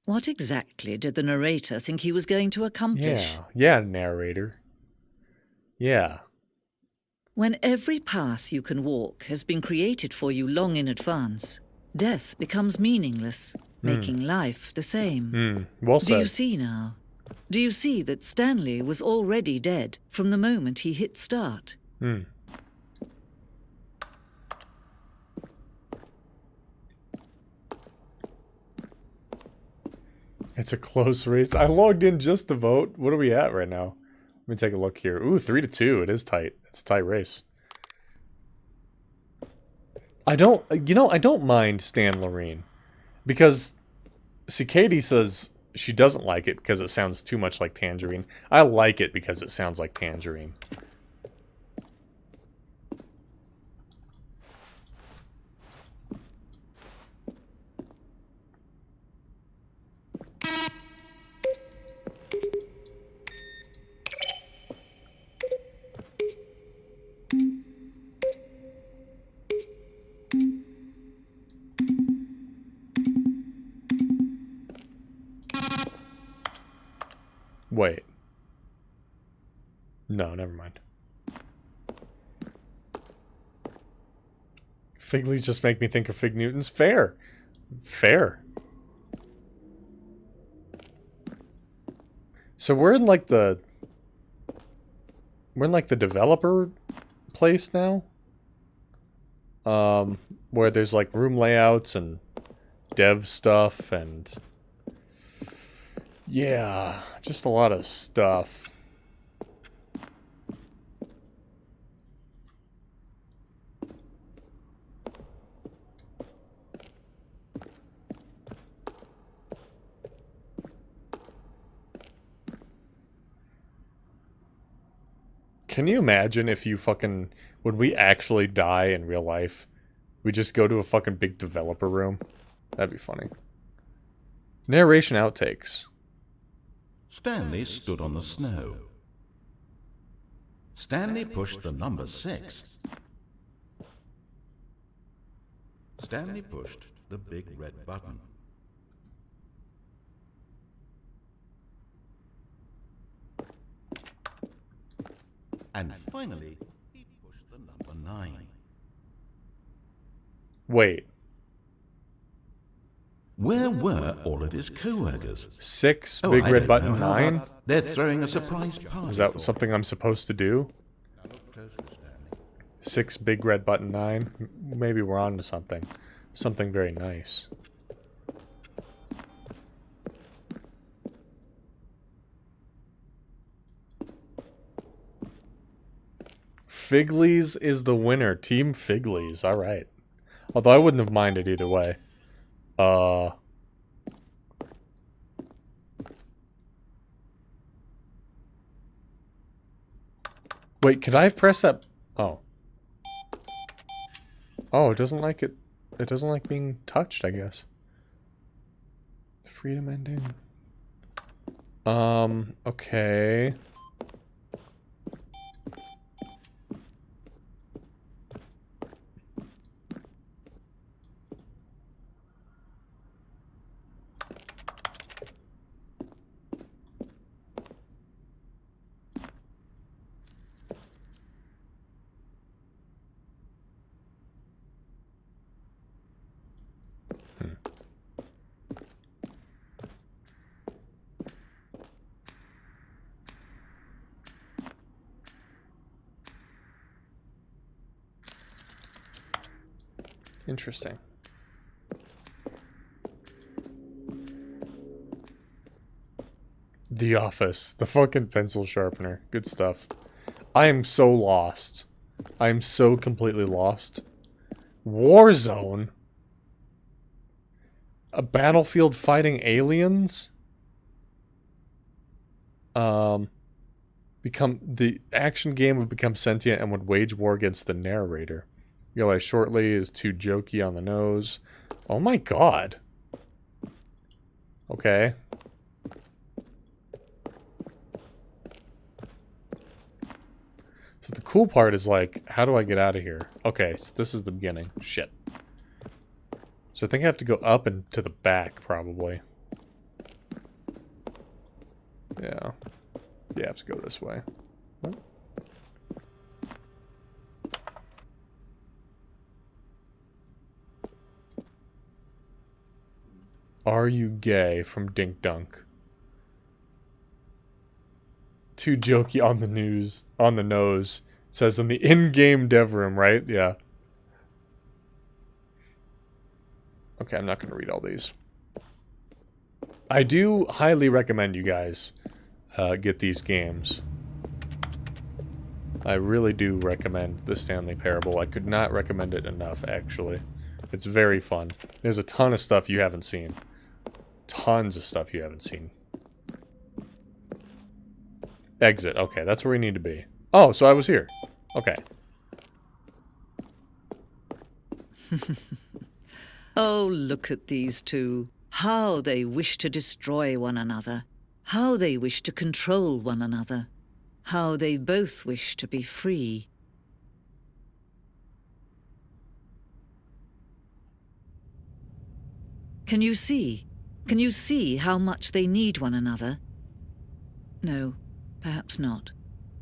What exactly did the narrator think he was going to accomplish? Yeah, narrator. Yeah. When every path you can walk has been created for you long in advance, death becomes meaningless, making life the same. Well said. Do you see now? Do you see that Stanley was already dead from the moment he hit start? It's a close race. I logged in just to vote. What are we at right now? Let me take a look here. Ooh, 3-2. It is tight. It's a tight race. I don't mind Stan Loreen. Because, see, Katie says she doesn't like it because it sounds too much like Tangerine. I like it because it sounds like Tangerine. Wait. No, never mind. Figleys just make me think of Fig Newtons. Fair. Fair. So we're in like the developer place now. Where there's like room layouts and dev stuff and yeah, just a lot of stuff. Can you imagine if you fucking, when we actually die in real life, we just go to a fucking big developer room? That'd be funny. Narration outtakes. Stanley stood on the snow. Stanley pushed the number 6. Stanley pushed the big red button. And finally, he pushed the number 9. Wait. Where were all of his co-workers? 6, Oh, big I red don't button know. How 9? about they're throwing a surprise party. Is that for something I'm supposed to do? 6, big red button 9? Maybe we're on to something. Something very nice. Figley's is the winner. Team Figley's. Alright. Although I wouldn't have minded either way. Wait, could I have pressed that? Oh. Oh, it doesn't like it. It doesn't like being touched, I guess. Freedom ending. Okay. Interesting. The Office. The fucking pencil sharpener. Good stuff. I am so lost. I am so completely lost. Warzone? A battlefield fighting aliens? The action game would become sentient and would wage war against the narrator. Realize shortly is too jokey on the nose. Oh my god. Okay. So the cool part is like, how do I get out of here? Okay, so this is the beginning. Shit. So I think I have to go up and to the back, probably. Yeah. Yeah, I have to go this way. What? Are you gay from Dink Dunk? Too jokey on the news, on the nose. It says in the in-game dev room, right? Yeah. Okay, I'm not going to read all these. I do highly recommend you guys get these games. I really do recommend the Stanley Parable. I could not recommend it enough, actually. It's very fun. There's a ton of stuff you haven't seen. Tons of stuff you haven't seen. Exit. Okay, that's where we need to be. Oh, so I was here. Okay. Oh, look at these two. How they wish to destroy one another. How they wish to control one another. How they both wish to be free. Can you see? Can you see how much they need one another? No, perhaps not.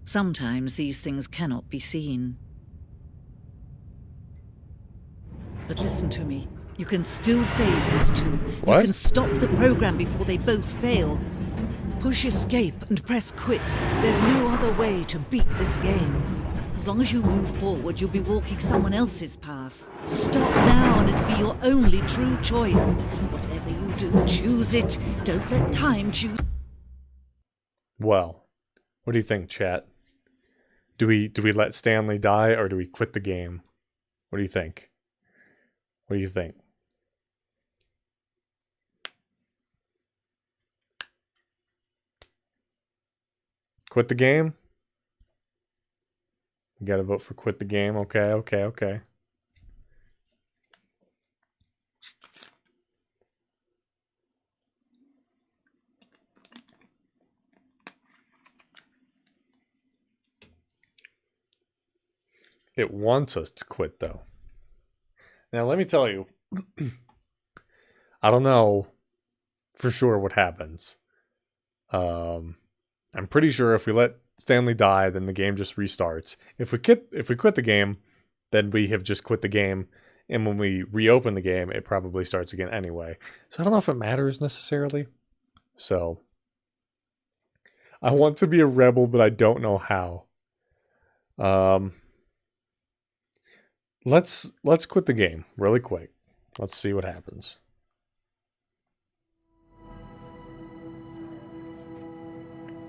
Sometimes these things cannot be seen. But listen to me. You can still save these two. What? You can stop the program before they both fail. Push escape and press quit. There's no other way to beat this game. As long as you move forward, you'll be walking someone else's path. Stop now and it'll be your only true choice. Whatever you do, choose it. Don't let time choose. Well, what do you think, chat? Do we let Stanley die or do we quit the game? What do you think? What do you think? Quit the game? You gotta vote for quit the game. Okay, okay, okay. It wants us to quit, though. Now, let me tell you. I don't know for sure what happens. I'm pretty sure if we let Stanley die, then the game just restarts. If we quit the game, then we have just quit the game. And when we reopen the game, it probably starts again anyway. So I don't know if it matters necessarily. So I want to be a rebel, but I don't know how. Let's quit the game really quick. Let's see what happens.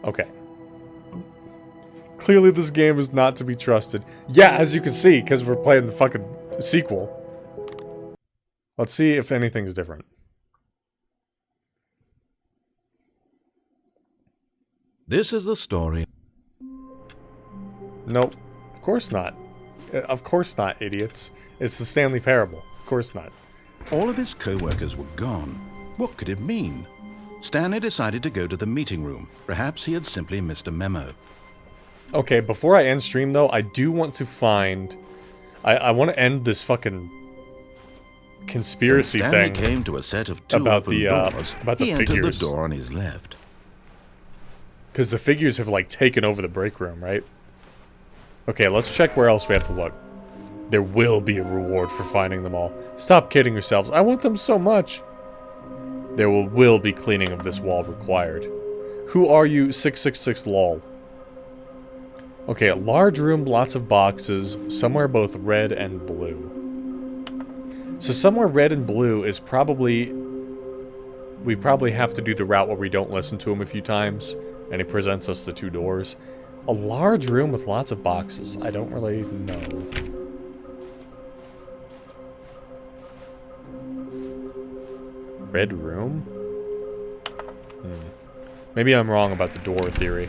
Okay. Clearly this game is not to be trusted. Yeah, as you can see, because we're playing the fucking sequel. Let's see if anything's different. This is the story. Nope. Of course not. Of course not, idiots. It's the Stanley Parable. Of course not. All of his co-workers were gone. What could it mean? Stanley decided to go to the meeting room. Perhaps he had simply missed a memo. Okay, before I end stream, though, I do want to find... I want to end this fucking conspiracy Stanley thing came to a set of two about open the doors. about the he figures. entered the door on his left. Because the figures have, like, taken over the break room, right? Okay, let's check where else we have to look. There will be a reward for finding them all. Stop kidding yourselves. I want them so much. There will be cleaning of this wall required. Who are you, 666 lol? Okay, a large room, lots of boxes, somewhere both red and blue. So somewhere red and blue is probably... We probably have to do the route where we don't listen to him a few times, and he presents us the two doors. A large room with lots of boxes. I don't really know. Red room? Maybe I'm wrong about the door theory.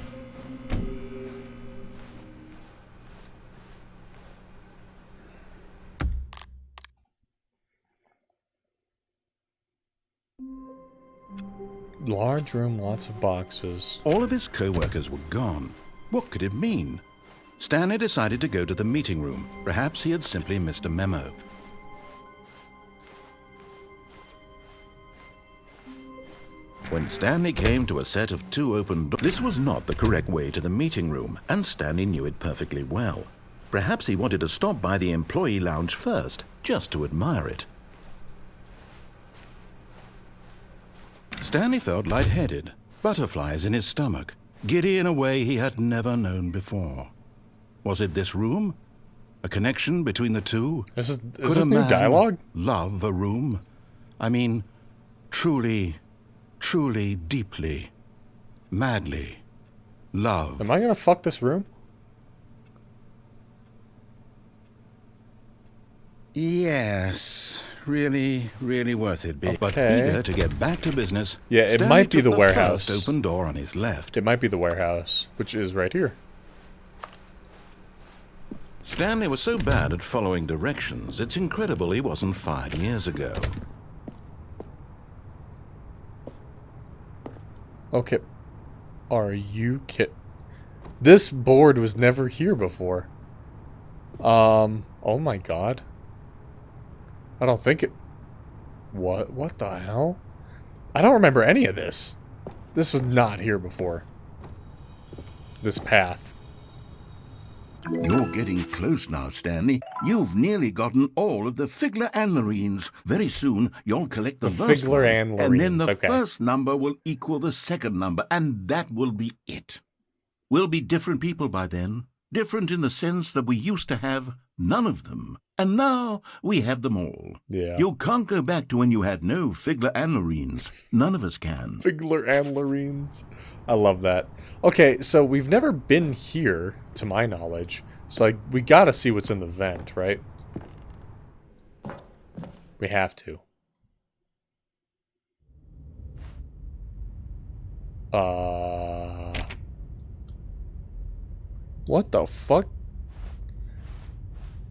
Large room, lots of boxes. All of his co-workers were gone. What could it mean? Stanley decided to go to the meeting room. Perhaps he had simply missed a memo. When Stanley came to a set of two open doors, this was not the correct way to the meeting room, and Stanley knew it perfectly well. Perhaps he wanted to stop by the employee lounge first, just to admire it. Stanley felt lightheaded, butterflies in his stomach, giddy in a way he had never known before. Was it this room? A connection between the two? Is this new dialogue? Love a room? I mean, truly, deeply, madly, love. Am I gonna fuck this room? Yes. Really worth it. Okay. But eager to get back to business, Yeah, it Stanley might be took the warehouse. First open door on his left. It might be the warehouse, which is right here. Stanley was so bad at following directions, it's incredible he wasn't 5 years ago. Okay. Are you kidding? This board was never here before. Oh my god. I don't think it... What the hell? I don't remember any of this. This was not here before. This path. You're getting close now, Stanley. You've nearly gotten all of the Figler and Marines. Very soon, you'll collect the first Figler one, and and then Marines, the okay. first number will equal the second number, and that will be it. We'll be different people by then. Different in the sense that we used to have none of them, and now we have them all. Yeah. You can't go back to when you had no Figler and Marines. None of us can. Figler and Marines. I love that. Okay, so we've never been here, to my knowledge. So like, we gotta see what's in the vent, right? We have to. What the fuck?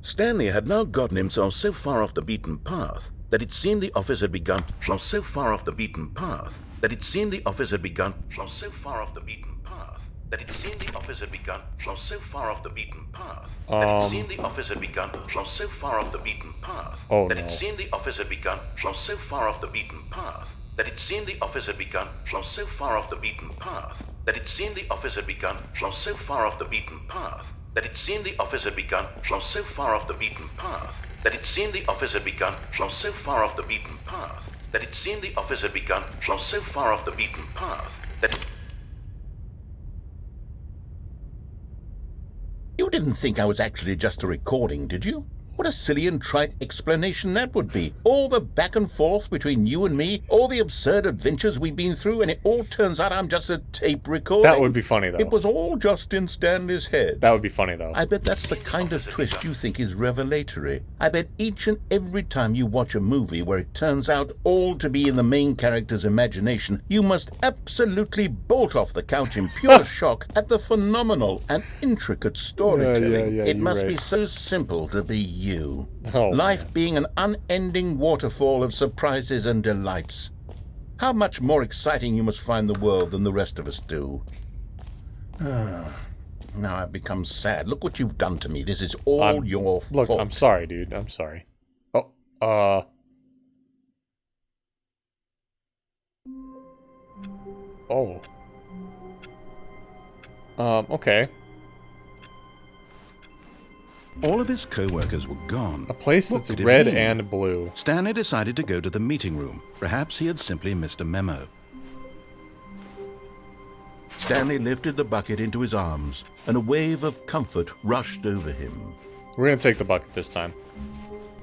Stanley had now gotten himself so far off the beaten path that it seemed the office had begun. So far off the beaten path that it seemed the office had begun. So far off the beaten path that it seemed the office had begun. So far off the beaten path that it seemed the office had begun. So far off the beaten path Oh, that no. it seemed the office had begun. So far off the beaten path that it seemed the office had begun from so far off the beaten path, that it seemed the office had begun from so far off the beaten path, that it seemed the office had begun from so far off the beaten path, that it seemed the office had begun from so far off the beaten path, that it seemed the office had begun from so far off the beaten path, that... You didn't think I was actually just a recording, did you? What a silly and trite explanation that would be. All the back and forth between you and me, all the absurd adventures we've been through, and it all turns out I'm just a tape recording. That would be funny, though. It was all just in Stanley's head. That would be funny, though. I bet that's the kind of twist you think is revelatory. I bet each and every time you watch a movie where it turns out all to be in the main character's imagination, you must absolutely bolt off the couch in pure shock at the phenomenal and intricate storytelling. Yeah, it must right. be so simple to be you. Oh, Life man. being an unending waterfall of surprises and delights. How much more exciting you must find the world than the rest of us do. Now I've become sad. Look what you've done to me. This is all your fault. Look, I'm sorry, dude. I'm sorry. Oh, okay. All of his co-workers were gone. A place What that's could it red mean? and blue. Stanley decided to go to the meeting room. Perhaps he had simply missed a memo. Stanley lifted the bucket into his arms, and a wave of comfort rushed over him. We're gonna take the bucket this time.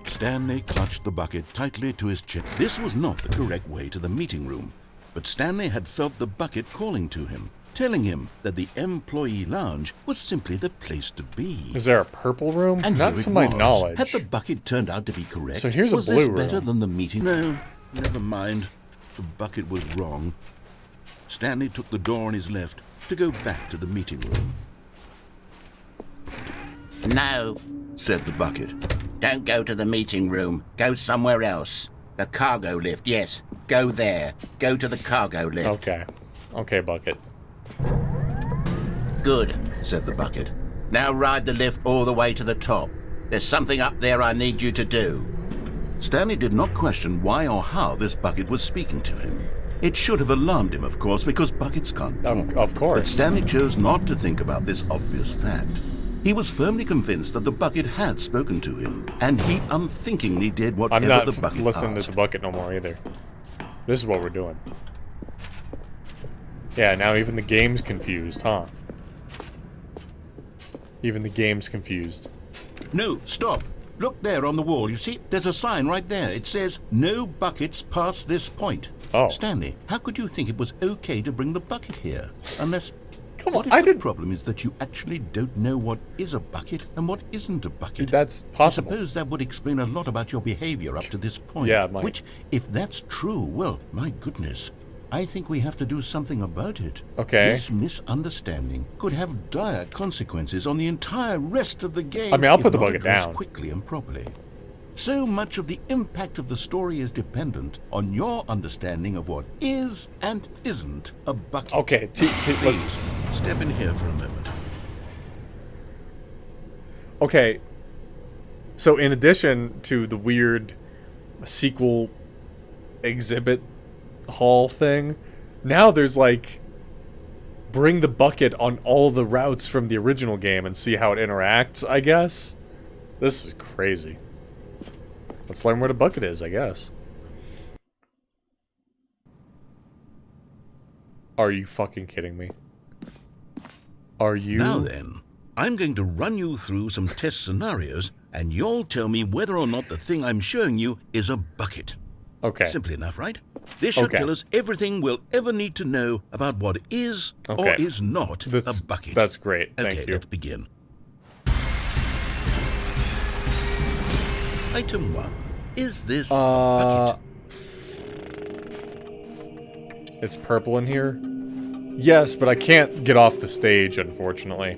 Stanley clutched the bucket tightly to his chest. This was not the correct way to the meeting room, but Stanley had felt the bucket calling to him, telling him that the employee lounge was simply the place to be. Is there a purple room? And Not here to it my was. knowledge. Had the bucket turned out to be correct? So here's a was blue this room. better than the meeting? No, never mind. The bucket was wrong. Stanley took the door on his left to go back to the meeting room. No, said the bucket. don't go to the meeting room. Go somewhere else. The cargo lift, yes. Go there. Go to the cargo lift. Okay. Okay, bucket. Good, said the bucket. Now ride the lift all the way to the top. There's something up there I need you to do. Stanley did not question why or how this bucket was speaking to him. It should have alarmed him, of course, because buckets can't talk. Of course. But Stanley chose not to think about this obvious fact. He was firmly convinced that the bucket had spoken to him, and he unthinkingly did I'm whatever not the bucket listening asked. to the bucket no more either. This is what we're doing. Yeah, now even the game's confused, huh? Even the game's confused. No, stop. Look there on the wall. You see, there's a sign right there. It says, no buckets past this point. Oh. Stanley, how could you think it was okay to bring the bucket here? Unless... Come what on, if I the didn't... problem is that you actually don't know what is a bucket and what isn't a bucket? That's possible. I suppose that would explain a lot about your behavior up to this point. Yeah, it might. Which, if that's true, well, my goodness, I think we have to do something about it. Okay. This misunderstanding could have dire consequences on the entire rest of the game. I mean, I'll if put the not bucket addressed down. quickly and properly. So much of the impact of the story is dependent on your understanding of what is and isn't a bucket. Okay, Please, let's... step in here for a moment. Okay. So in addition to the weird sequel exhibit hall thing, now there's like bring the bucket on all the routes from the original game and see how it interacts, I guess. This is crazy. Let's learn where the bucket is, I guess. Are you fucking kidding me? Are you? Now then, I'm going to run you through some test scenarios, and you'll tell me whether or not the thing I'm showing you is a bucket. Okay. Simple enough, right? This should tell us everything we'll ever need to know about what is or is not a bucket. That's great. Thank Okay, you. let's begin. Item 1. Is this a bucket? It's purple in here? Yes, but I can't get off the stage, unfortunately.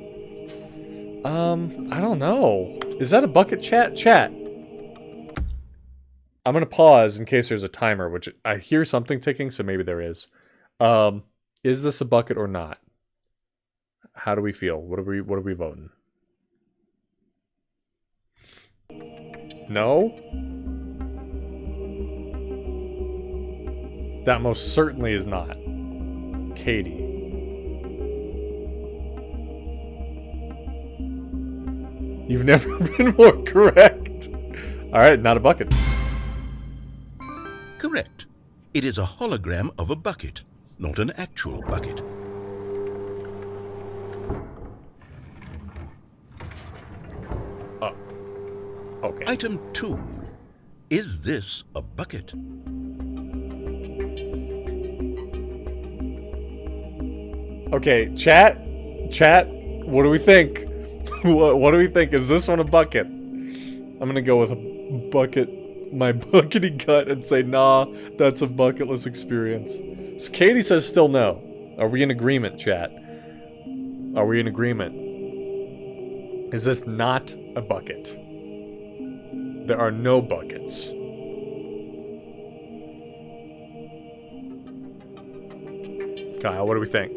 I don't know. Is that a bucket, chat? Chat. I'm gonna pause in case there's a timer, which I hear something ticking, so maybe there is. Is this a bucket or not? How do we feel? What are we voting? No? That most certainly is not. Katie. You've never been more correct. Alright, not a bucket. Correct. It is a hologram of a bucket, not an actual bucket. Okay. Item 2. Is this a bucket? Okay, chat, what do we think? what do we think? Is this one a bucket? I'm gonna go with a bucket, my buckety gut, and say, nah, that's a bucketless experience. So Katie says still no. Are we in agreement, chat? Are we in agreement? Is this not a bucket? There are no buckets. Kyle, what do we think?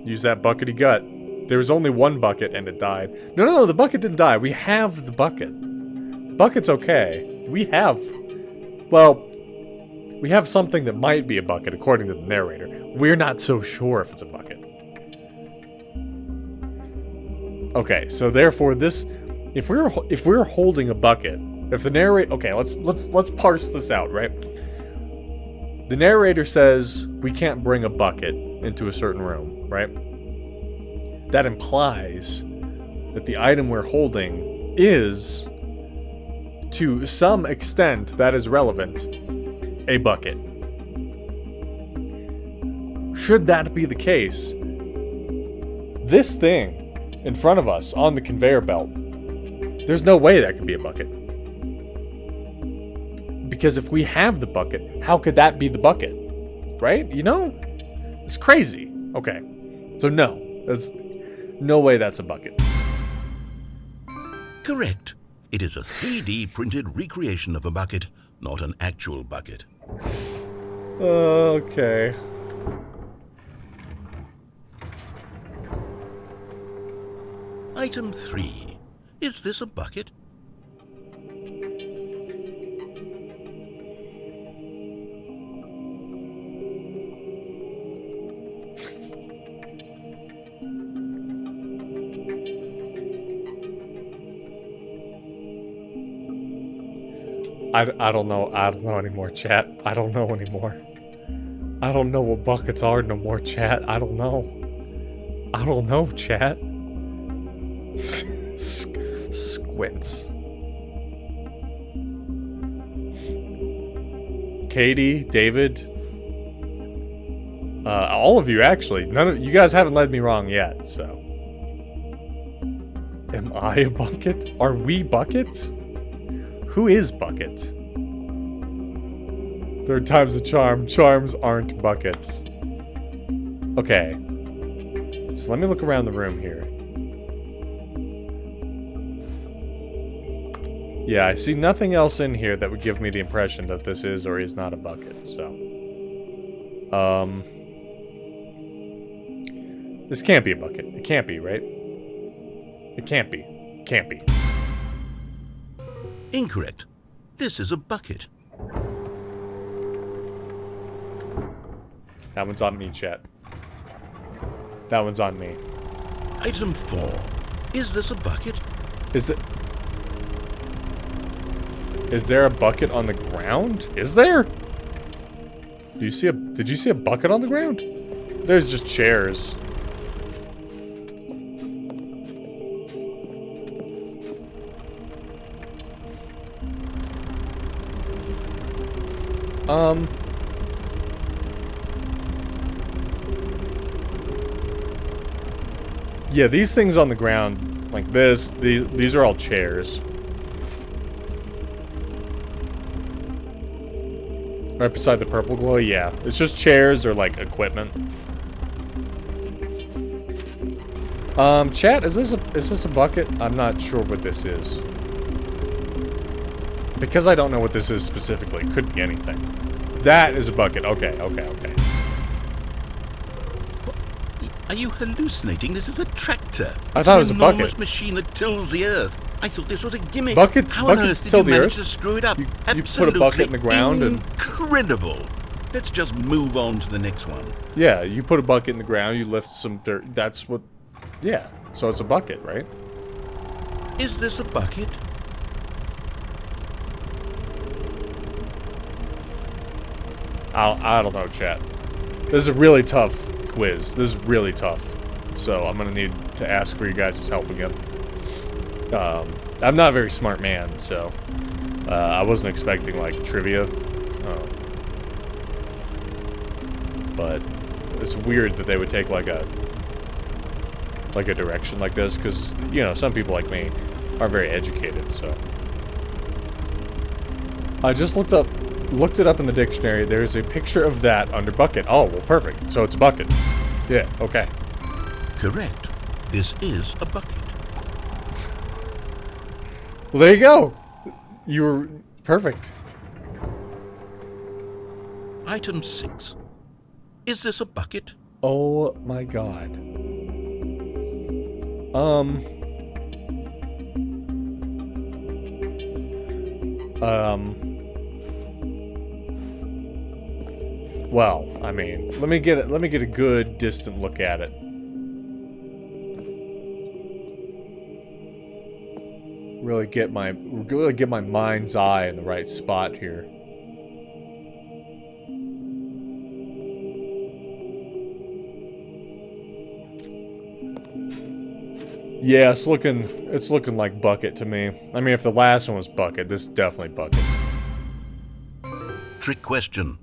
Use that buckety gut. There was only one bucket and it died. No, the bucket didn't die. We have the bucket. Bucket's okay. We have something that might be a bucket according to the narrator. We're not so sure if it's a bucket. Okay, so therefore this, if we're holding a bucket, if the narrator, okay, let's parse this out, right? The narrator says we can't bring a bucket into a certain room, right? That implies that the item we're holding is, to some extent that is relevant, a bucket. Should that be the case, this thing in front of us on the conveyor belt, there's no way that could be a bucket. Because if we have the bucket, how could that be the bucket? Right? You know? It's crazy. Okay. So no. There's no way that's a bucket. Correct. It is a 3D printed recreation of a bucket, not an actual bucket. Okay. Item 3. Is this a bucket? I don't know anymore, chat. I don't know anymore. I don't know what buckets are no more, chat. I don't know, chat. Squints. Katie, David, all of you actually. None of you guys haven't led me wrong yet, so. Am I a bucket? Are we bucket? Who is bucket? Third time's a charm. Charms aren't buckets. Okay. So let me look around the room here. Yeah, I see nothing else in here that would give me the impression that this is or is not a bucket, so. This can't be a bucket. It can't be, right? It can't be. Can't be. Incorrect. This is a bucket. That one's on me, chat. That one's on me. Item 4. Is this a bucket? Is there a bucket on the ground? Is there? Did you see a bucket on the ground? There's just chairs. Yeah, these things on the ground, like this, these are all chairs. Right beside the purple glow, yeah. It's just chairs or, like, equipment. Chat, is this a bucket? I'm not sure what this is. Because I don't know what this is specifically, it could be anything. That is a bucket. Okay. Are you hallucinating? This is a tractor. I thought it was a bucket. It's an enormous machine that tills the earth. I thought this was a gimmick. Bucket's How on earth did till you the manage earth. to screw it up? You Absolutely put a bucket in the ground and... incredible. Let's just move on to the next one. Yeah, you put a bucket in the ground, you lift some dirt. That's what... Yeah, so it's a bucket, right? Is this a bucket? I don't know, chat. This is a really tough quiz. This is really tough. So I'm gonna need to ask for you guys' help again. I'm not a very smart man, so I wasn't expecting like trivia. But it's weird that they would take like a direction like this, because you know some people like me aren't very educated. So I just looked it up in the dictionary. There's a picture of that under bucket. Oh, well, perfect. So it's a bucket. Yeah, okay. Correct. This is a bucket. Well, there you go. You were perfect. Item 6. Is this a bucket? Oh my god. Well, I mean, let me get a good distant look at it. Really get my mind's eye in the right spot here. Yeah, it's looking like bucket to me. I mean, if the last one was bucket, this is definitely bucket. Trick question.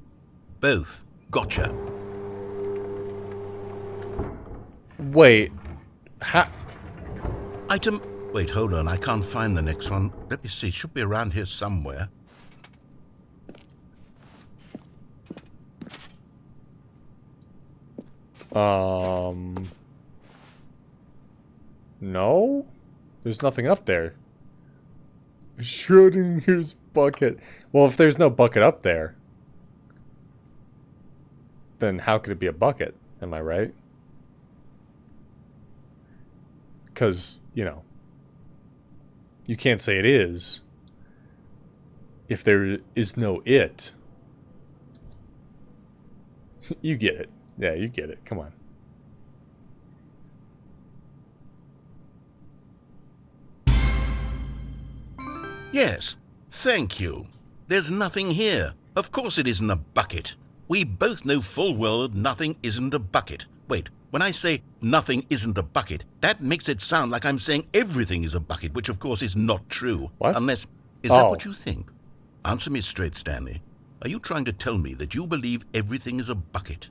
Both. Gotcha. Wait. Item... Wait, hold on. I can't find the next one. Let me see. It should be around here somewhere. No? There's nothing up there. Schrodinger's bucket. Well, if there's no bucket up there, then how could it be a bucket? Am I right? Because, you know, you can't say it is if there is no it. You get it. Yeah, you get it. Come on. Yes, thank you. There's nothing here. Of course it isn't a bucket. We both know full well that nothing isn't a bucket. Wait, when I say nothing isn't a bucket, that makes it sound like I'm saying everything is a bucket, which of course is not true. What? Unless, is that what you think? Answer me straight, Stanley. Are you trying to tell me that you believe everything is a bucket?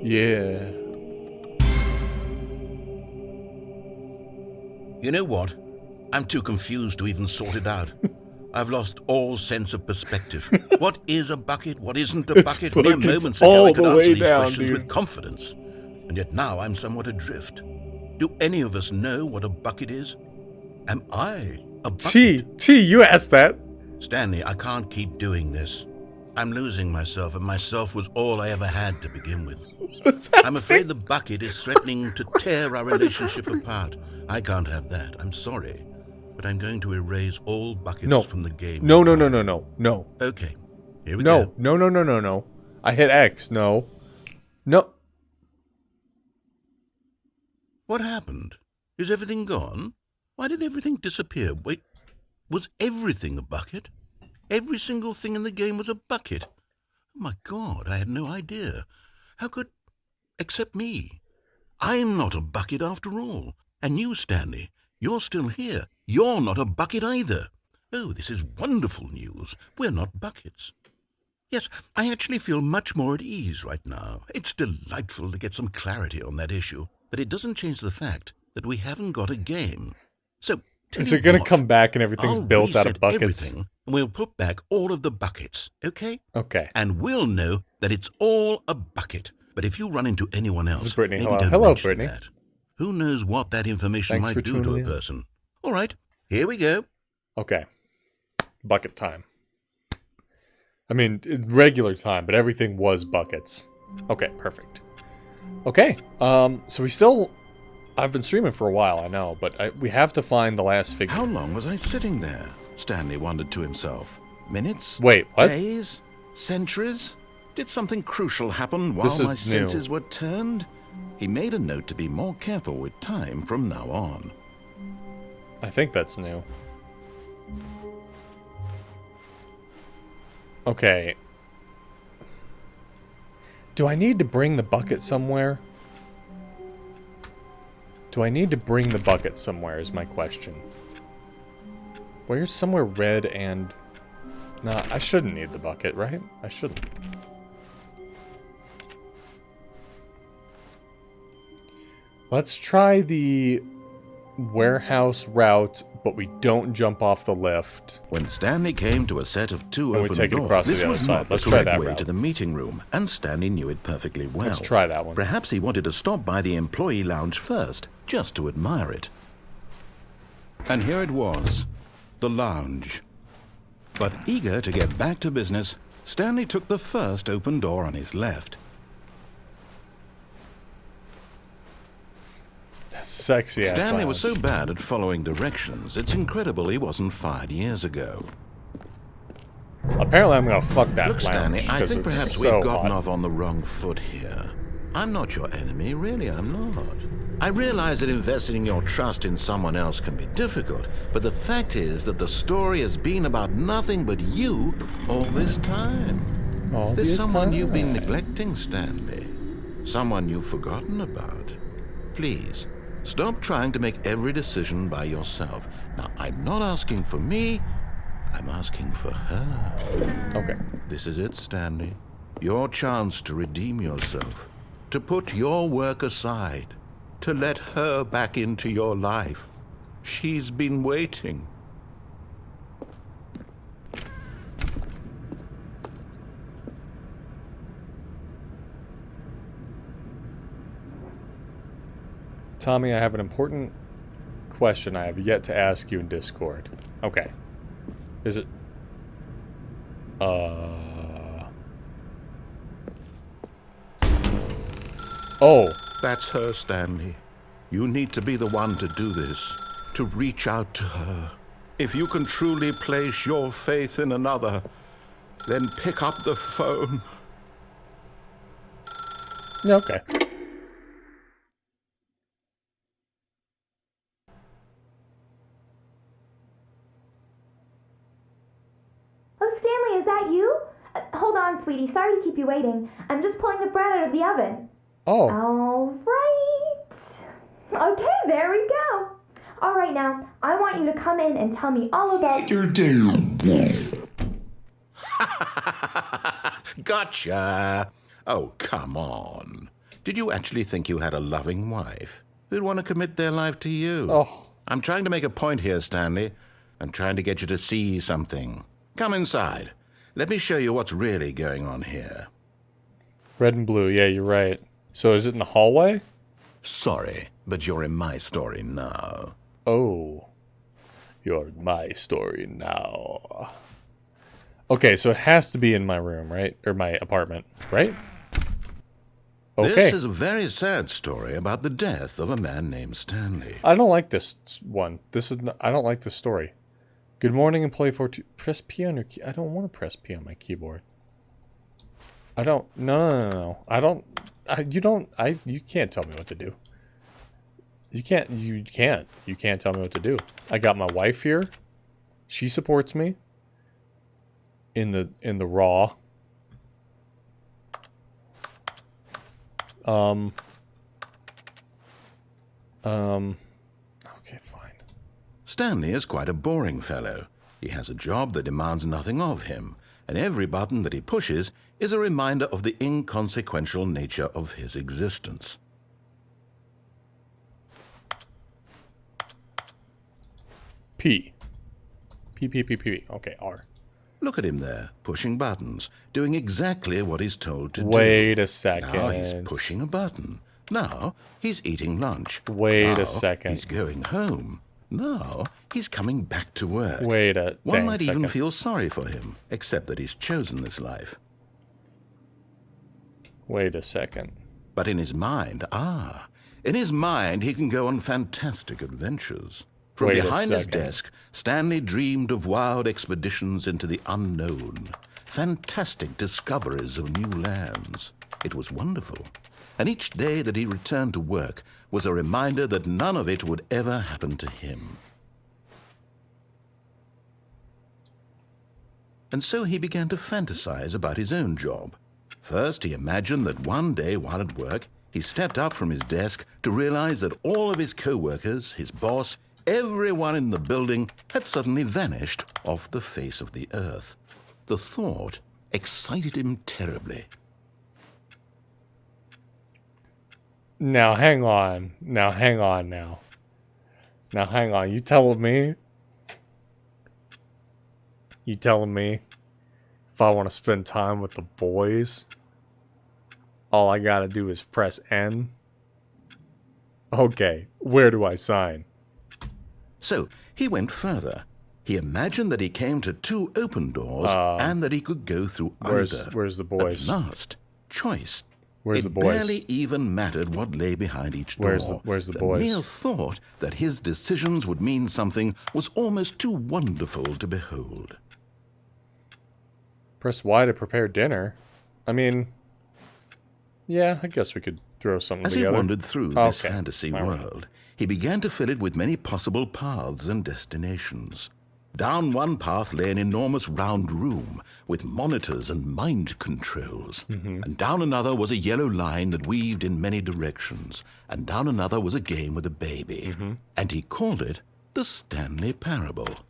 Yeah. You know what? I'm too confused to even sort it out. I've lost all sense of perspective. What is a bucket? What isn't a bucket? Mere moments ago I could answer these questions with confidence. And yet now I'm somewhat adrift. Do any of us know what a bucket is? Am I a bucket? T, you asked that. Stanley, I can't keep doing this. I'm losing myself, and myself was all I ever had to begin with. I'm afraid the bucket is threatening to tear our relationship apart. I can't have that. I'm sorry. But I'm going to erase all buckets from the game. No. Okay. Here we go. No. I hit X. No. What happened? Is everything gone? Why did everything disappear? Wait, was everything a bucket? Every single thing in the game was a bucket. Oh my God, I had no idea. How could... Except me. I'm not a bucket after all. And you, Stanley, you're still here. You're not a bucket either. Oh, this is wonderful news. We're not buckets. Yes, I actually feel much more at ease right now. It's delightful to get some clarity on that issue. But it doesn't change the fact that we haven't got a game. So, is it going to come back and everything's built out of buckets? And we'll put back all of the buckets, okay? Okay. And we'll know that it's all a bucket. But if you run into anyone else, Brittany. maybe don't Hello, mention Brittany. that. Who knows what that information Thanks might do to tuning a in. person. All right, here we go. Okay. Bucket time. I mean, regular time, but everything was buckets. Okay, perfect. Okay, so we still... I've been streaming for a while, I know, but we have to find the last figure. How long was I sitting there? Stanley wondered to himself. Minutes? Wait, what? Days? Centuries? Did something crucial happen while my senses were turned? He made a note to be more careful with time from now on. I think that's new. Okay. Do I need to bring the bucket somewhere? Do I need to bring the bucket somewhere is my question. Where's somewhere red and... Nah, I shouldn't need the bucket, right? I shouldn't. Let's try the warehouse route, but we don't jump off the lift. When Stanley came to a set of two open take it across doors, to the this other was side. not the Let's try correct that way route. to the meeting room, and Stanley knew it perfectly well. Let's try that one. Perhaps he wanted to stop by the employee lounge first, just to admire it. And here it was, the lounge. But eager to get back to business, Stanley took the first open door on his left. Sexy ass Stanley lounge. was so bad at following directions, it's incredible he wasn't fired years ago. Apparently I'm gonna fuck that Look, lounge. Stanley, I think perhaps so we've gotten hot. off on the wrong foot here. I'm not your enemy, really, I'm not. I realize that investing your trust in someone else can be difficult, but the fact is that the story has been about nothing but you all this time. There's someone you've been neglecting, Stanley. Someone you've forgotten about. Please, stop trying to make every decision by yourself. Now, I'm not asking for me, I'm asking for her. Okay. This is it, Stanley. Your chance to redeem yourself. To put your work aside. To let her back into your life. She's been waiting. Tommy, I have an important question I have yet to ask you in Discord. Okay. Is it... Oh. That's her, Stanley. You need to be the one to do this. To reach out to her. If you can truly place your faith in another, then pick up the phone. Yeah, okay. Oh, Stanley, is that you? Hold on, sweetie. Sorry to keep you waiting. I'm just pulling the bread out of the oven. Oh. All right. Okay, there we go. All right, now, I want you to come in and tell me all about... Your damn. Gotcha. Oh, come on. Did you actually think you had a loving wife who'd want to commit their life to you? Oh. I'm trying to make a point here, Stanley. I'm trying to get you to see something. Come inside. Let me show you what's really going on here. Red and blue, yeah, you're right. So is it in the hallway? Sorry, but you're in my story now. Oh. You're in my story now. Okay, so it has to be in my room, right? Or my apartment, right? Okay. This is a very sad story about the death of a man named Stanley. I don't like this one. I don't like this story. Good morning and play for two. Press P on your key. I don't want to press P on my keyboard. I don't. No. I don't. You can't tell me what to do. You can't tell me what to do. I got my wife here. She supports me. In the raw. Okay, fine. Stanley is quite a boring fellow. He has a job that demands nothing of him, and every button that he pushes is a reminder of the inconsequential nature of his existence. P. P. Okay, R. Look at him there, pushing buttons, doing exactly what he's told to do. Wait a second. Now he's pushing a button. Now he's eating lunch. Wait now a second. He's going home. Now he's coming back to work. Wait a One dang might second. even feel sorry for him, except that he's chosen this life. Wait a second. But in his mind, he can go on fantastic adventures. From Wait a behind his second. desk, Stanley dreamed of wild expeditions into the unknown, fantastic discoveries of new lands. It was wonderful. And each day that he returned to work was a reminder that none of it would ever happen to him. And so he began to fantasize about his own job. First, he imagined that one day while at work, he stepped up from his desk to realize that all of his co-workers, his boss, everyone in the building had suddenly vanished off the face of the earth. The thought excited him terribly. Now hang on. Now hang on now. Now hang on. You telling me if I want to spend time with the boys, all I gotta do is press N? Okay, where do I sign? So he went further. He imagined that he came to 2 open doors and that he could go through either. Where's the boys? At last, choice. Where's it the boys? barely even mattered what lay behind each door. Where's the boys? The mere thought that his decisions would mean something was almost too wonderful to behold. Press Y to prepare dinner. I mean, yeah, I guess we could throw something As together. he wandered through this Okay. fantasy All right. world, he began to fill it with many possible paths and destinations. Down one path lay an enormous round room with monitors and mind controls. And down another was a yellow line that weaved in many directions. And down another was a game with a baby. And he called it the Stanley Parable.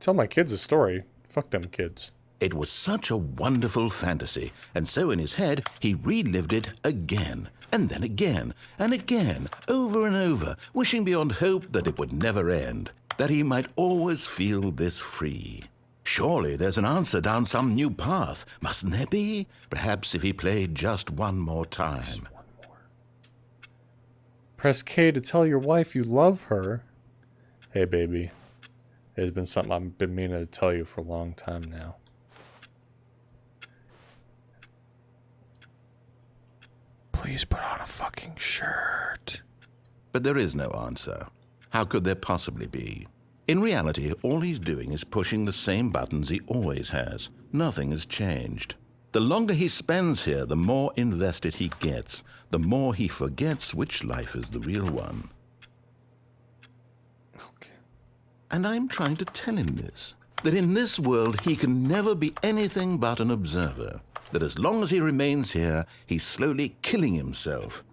Tell my kids a story. Fuck them kids. It was such a wonderful fantasy, and so in his head he relived it again, and then again, and again, over and over, wishing beyond hope that it would never end, that he might always feel this free. Surely there's an answer down some new path, mustn't there be? Perhaps if he played just one more time. Press K to tell your wife you love her. Hey, baby. There's been something I've been meaning to tell you for a long time now. Please put on a fucking shirt. But there is no answer. How could there possibly be? In reality, all he's doing is pushing the same buttons he always has. Nothing has changed. The longer he spends here, the more invested he gets, the more he forgets which life is the real one. Okay. And I'm trying to tell him this, that in this world he can never be anything but an observer, that as long as he remains here, he's slowly killing himself.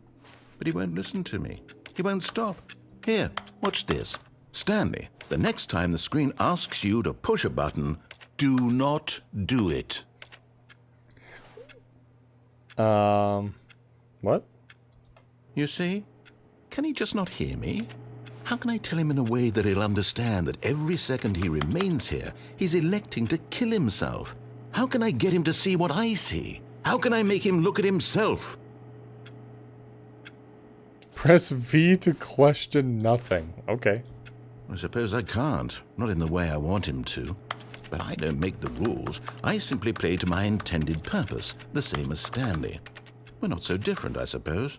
But he won't listen to me. He won't stop. Here, watch this. Stanley, the next time the screen asks you to push a button, do not do it. What? You see? Can he just not hear me? How can I tell him in a way that he'll understand that every second he remains here, he's electing to kill himself? How can I get him to see what I see? How can I make him look at himself? Press V to question nothing. Okay. I suppose I can't, not in the way I want him to. But I don't make the rules. I simply play to my intended purpose, the same as Stanley. We're not so different, I suppose.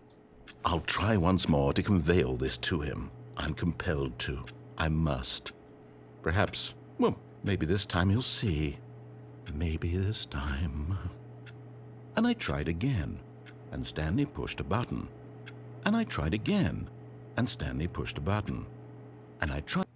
I'll try once more to convey all this to him. I'm compelled to. I must. Perhaps, well, maybe this time he'll see. Maybe this time. And I tried again, and Stanley pushed a button. And I tried again, and Stanley pushed a button. And I tried.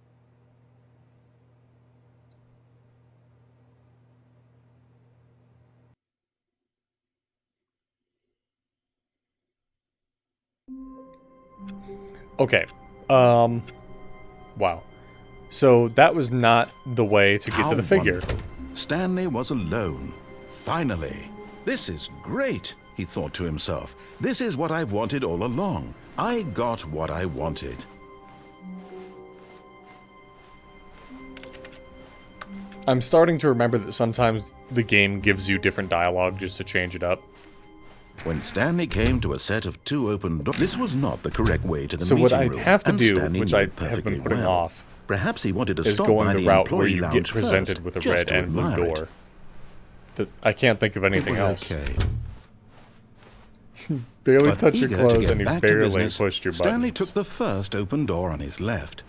Okay. Wow. So that was not the way to get to the figure. Wonderful. Stanley was alone. Finally. This is great, he thought to himself. This is what I've wanted all along. I got what I wanted. I'm starting to remember that sometimes the game gives you different dialogue just to change it up. When Stanley came to a set of 2 open doors, this was not the correct way to the So meeting what room. I'd have to and do, Stanley which knew I it have perfectly been putting well. off, Perhaps he wanted to is stop going by the the route where employee you get lounge presented first, with a just red to and blue admire it. door. I can't think of anything else. Okay. Barely But touch your eager to clothes get and you back to barely business, pushed your buttons. Stanley took the first open door on his left.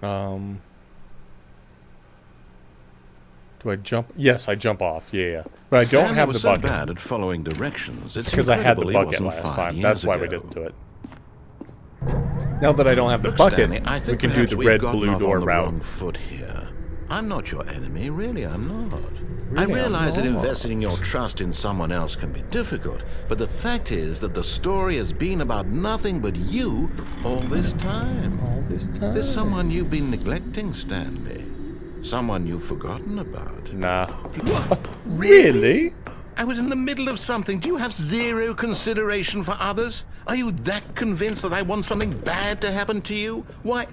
Do I jump? Yes, I jump off. Yeah. But I don't Stanley have was the so bucket. bad at following directions. It's because I had the incredible he bucket wasn't last 5 time. years That's why we ago. didn't do it. Now that I don't have the Look, bucket, Stanley, I we think can do perhaps the we've red gotten blue off door on the route. wrong foot here. I'm not your enemy, really, I'm not. I Really, I'm realize that not. investing your trust in someone else can be difficult, but the fact is that the story has been about nothing but you all this time. All this time? There's someone you've been neglecting, Stanley. Someone you've forgotten about. Nah. What? Really? I was in the middle of something. Do you have 0 consideration for others? Are you that convinced that I want something bad to happen to you? Why,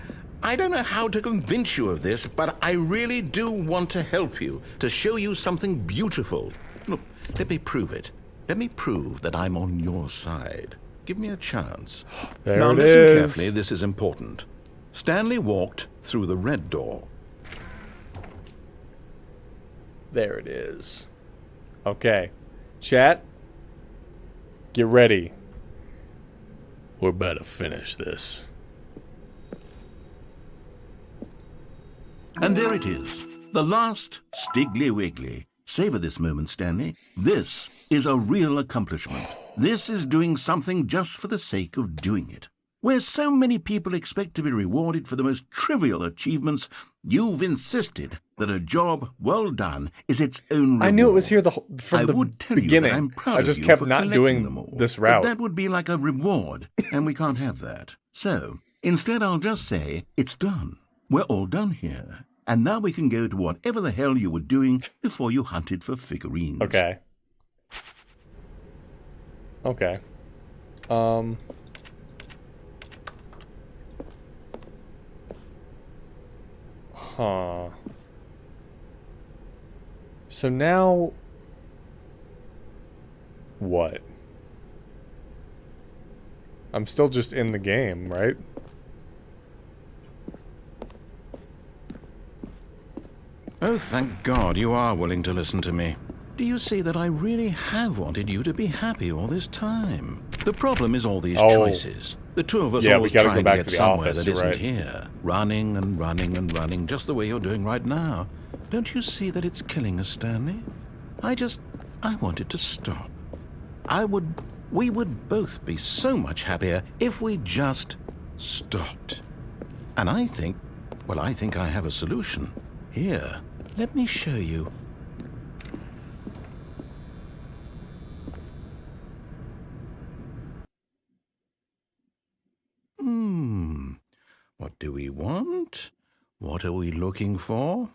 I don't know how to convince you of this, but I really do want to help you, to show you something beautiful. Look, let me prove it. Let me prove that I'm on your side. Give me a chance. There now it listen is. carefully, this is important. Stanley walked through the red door. There it is. Okay. Chat. Get ready. We're about to finish this. And there it is, the last Stiggly Wiggly. Savor this moment, Stanley. This is a real accomplishment. This is doing something just for the sake of doing it. Where so many people expect to be rewarded for the most trivial achievements, you've insisted that a job well done is its own reward. I knew it was here from I the would tell beginning. You that I'm proud I of just you kept for not collecting them doing all. this But route. that would be like a reward, and we can't have that. So, instead I'll just say, it's done. We're all done here. And now we can go to whatever the hell you were doing before you hunted for figurines. Okay. Okay. Huh. So now... What? I'm still just in the game, right? Oh, thank God you are willing to listen to me. Do you see that I really have wanted you to be happy all this time? The problem is all these choices. The two of us Yeah, we always gotta trying go back to get to the somewhere office, that you're isn't right. here. Running and running and running, just the way you're doing right now. Don't you see that it's killing us, Stanley? I wanted to stop. We would both be so much happier if we just stopped. And I think I have a solution. Here, let me show you. What do we want? What are we looking for?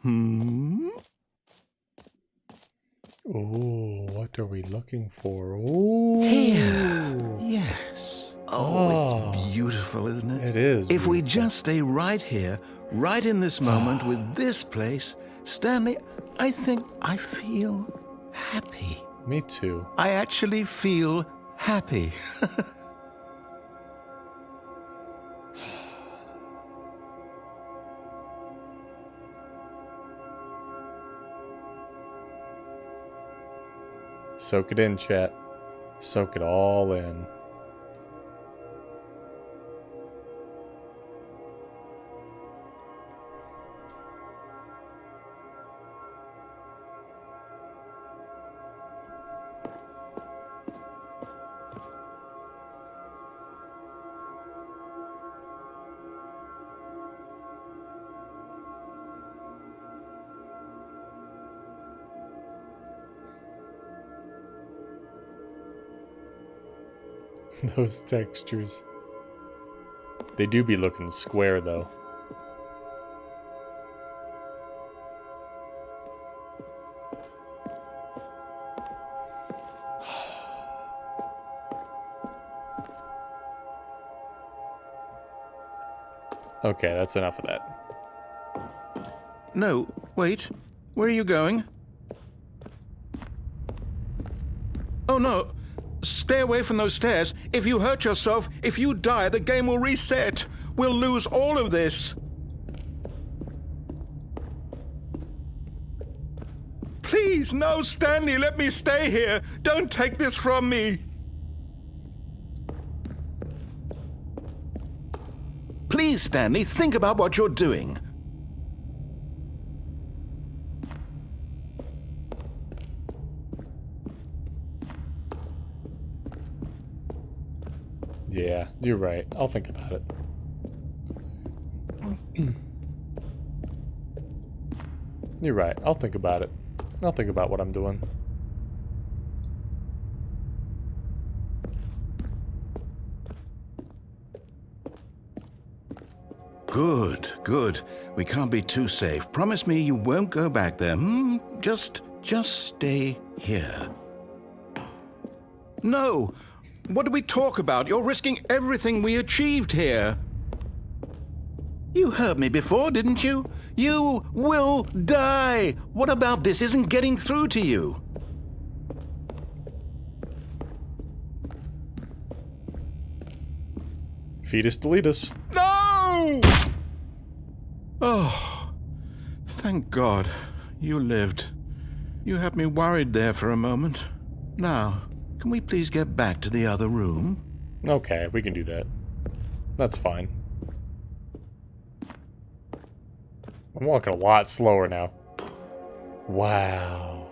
Oh, what are we looking for? Oh, here. Yes. Oh, it's beautiful, isn't it? It is. If we just stay right here, right in this moment with this place, Stanley, I think I feel happy. Me too. I actually feel happy. Soak it in, chat. Soak it all in. Those textures. They do be looking square, though. Okay, that's enough of that. No, wait. Where are you going? Oh no! Stay away from those stairs. If you hurt yourself, if you die, the game will reset. We'll lose all of this. Please, no, Stanley, let me stay here. Don't take this from me. Please, Stanley, think about what you're doing. Yeah, you're right. I'll think about it. You're right. I'll think about it. I'll think about what I'm doing. Good, good. We can't be too safe. Promise me you won't go back there, hmm? Just stay here. No! What did we talk about? You're risking everything we achieved here. You heard me before, didn't you? You will die! What about this isn't getting through to you? Fetus deletus. No! Oh, thank God. You lived. You had me worried there for a moment. Now, can we please get back to the other room? Okay, we can do that. That's fine. I'm walking a lot slower now. Wow.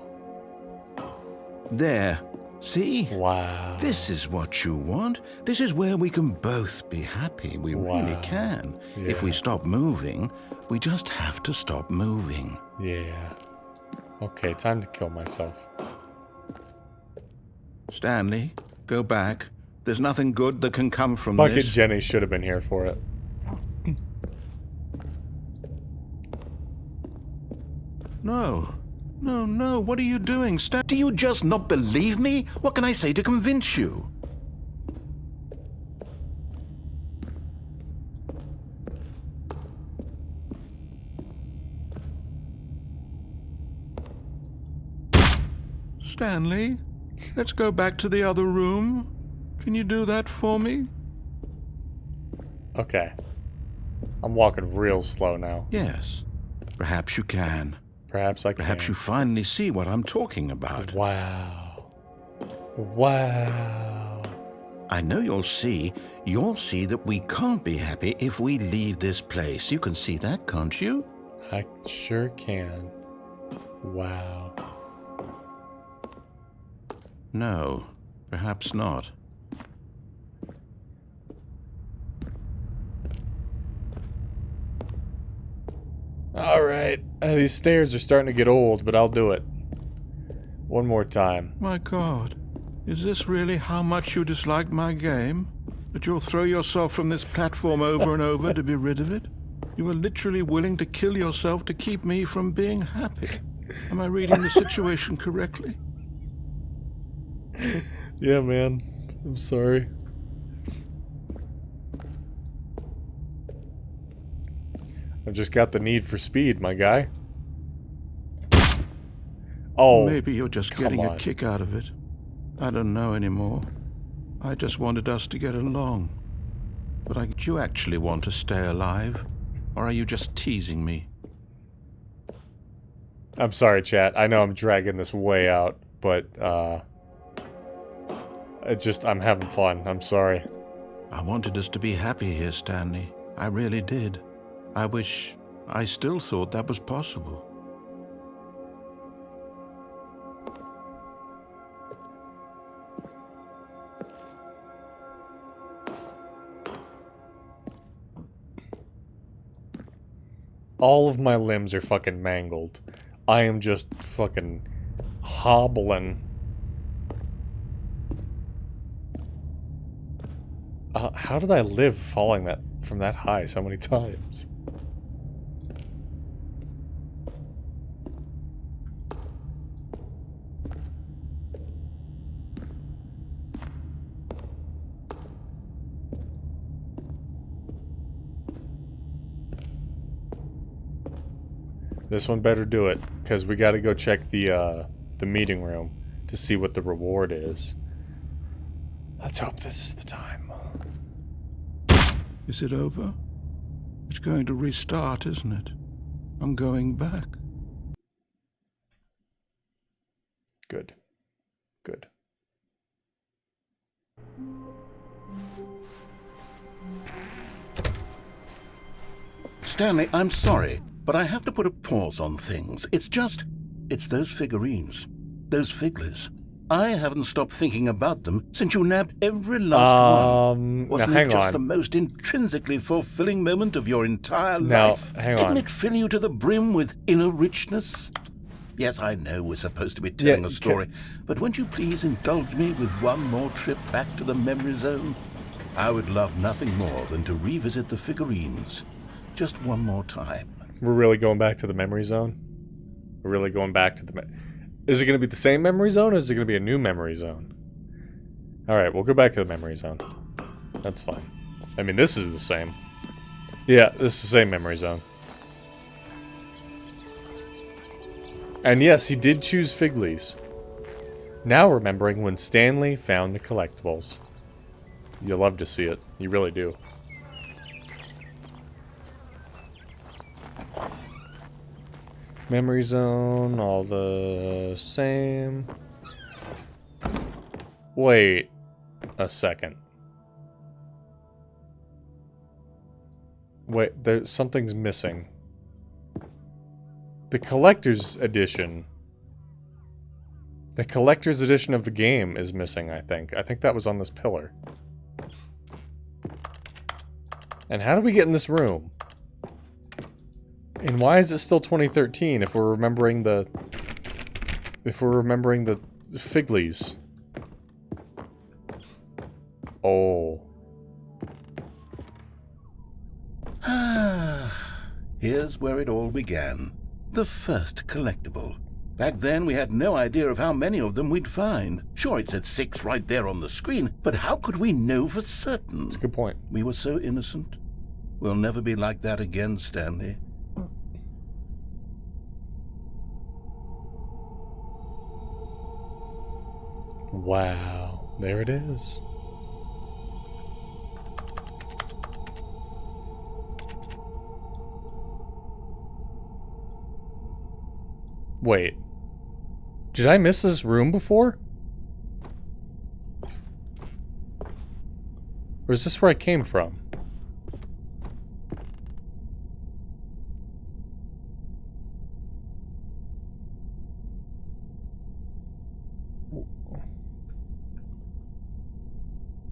There. See? Wow. This is what you want. This is where we can both be happy. We really can. Yeah. If we stop moving, we just have to stop moving. Yeah. Okay, time to kill myself. Stanley, go back. There's nothing good that can come from Bucket this. Jenny should have been here for it. No. No, no, what are you doing, Stan? Do you just not believe me? What can I say to convince you? Stanley, let's go back to the other room. Can you do that for me? Okay. I'm walking real slow now. Yes. Perhaps you can. Perhaps I can. Perhaps you finally see what I'm talking about. Wow. Wow. I know you'll see that we can't be happy if we leave this place. You can see that, can't you? I sure can. Wow. No, perhaps not. Alright. These stairs are starting to get old, but I'll do it. One more time. My God. Is this really how much you dislike my game? That you'll throw yourself from this platform over and over to be rid of it? You are literally willing to kill yourself to keep me from being happy. Am I reading the situation correctly? Yeah, man. I'm sorry. I've just got the need for speed, my guy. Oh, maybe you're just getting a kick out of it. I don't know anymore. I just wanted us to get along. But do you actually want to stay alive? Or are you just teasing me? I'm sorry, chat. I know I'm dragging this way out, but, I'm having fun. I'm sorry. I wanted us to be happy here, Stanley. I really did. I still thought that was possible. All of my limbs are fucking mangled. I am just fucking hobbling. How did I live falling from that high so many times? This one better do it, because we gotta go check the meeting room. to see what the reward is. Let's hope this is the time. Is it over? It's going to restart, isn't it? I'm going back. Good. Good. Stanley, I'm sorry, but I have to put a pause on things. It's those figurines. Those figglers. I haven't stopped thinking about them since you nabbed every last one. Wasn't it just the most intrinsically fulfilling moment of your entire life? Didn't it fill you to the brim with inner richness? Yes, I know we're supposed to be telling a story, but won't you please indulge me with one more trip back to the memory zone? I would love nothing more than to revisit the figurines. Just one more time. We're really going back to the memory zone? We're really going back to the... Is it going to be the same memory zone, or is it going to be a new memory zone? Alright, we'll go back to the memory zone. That's fine. I mean, this is the same. Yeah, this is the same memory zone. And yes, he did choose Figleys. Now remembering when Stanley found the collectibles. You love to see it. You really do. Memory zone, all the same. Wait a second. Wait, something's missing. The collector's edition. The collector's edition of the game is missing, I think. I think that was on this pillar. And how do we get in this room? And why is it still 2013 if we're remembering the... Figleys? Oh. Here's where it all began. The first collectible. Back then, we had no idea of how many of them we'd find. Sure, it said 6 right there on the screen, but how could we know for certain? That's a good point. We were so innocent. We'll never be like that again, Stanley. Wow. There it is. Wait. Did I miss this room before? Or is this where I came from?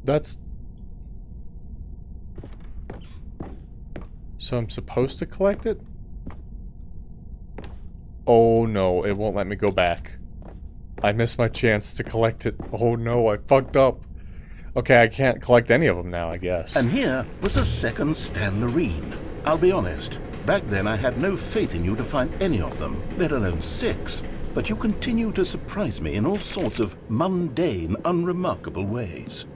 That's... So I'm supposed to collect it? Oh no, it won't let me go back. I missed my chance to collect it. Oh no, I fucked up. Okay, I can't collect any of them now, I guess. And here was a second Stanley. I'll be honest, back then I had no faith in you to find any of them, let alone 6. But you continue to surprise me in all sorts of mundane, unremarkable ways.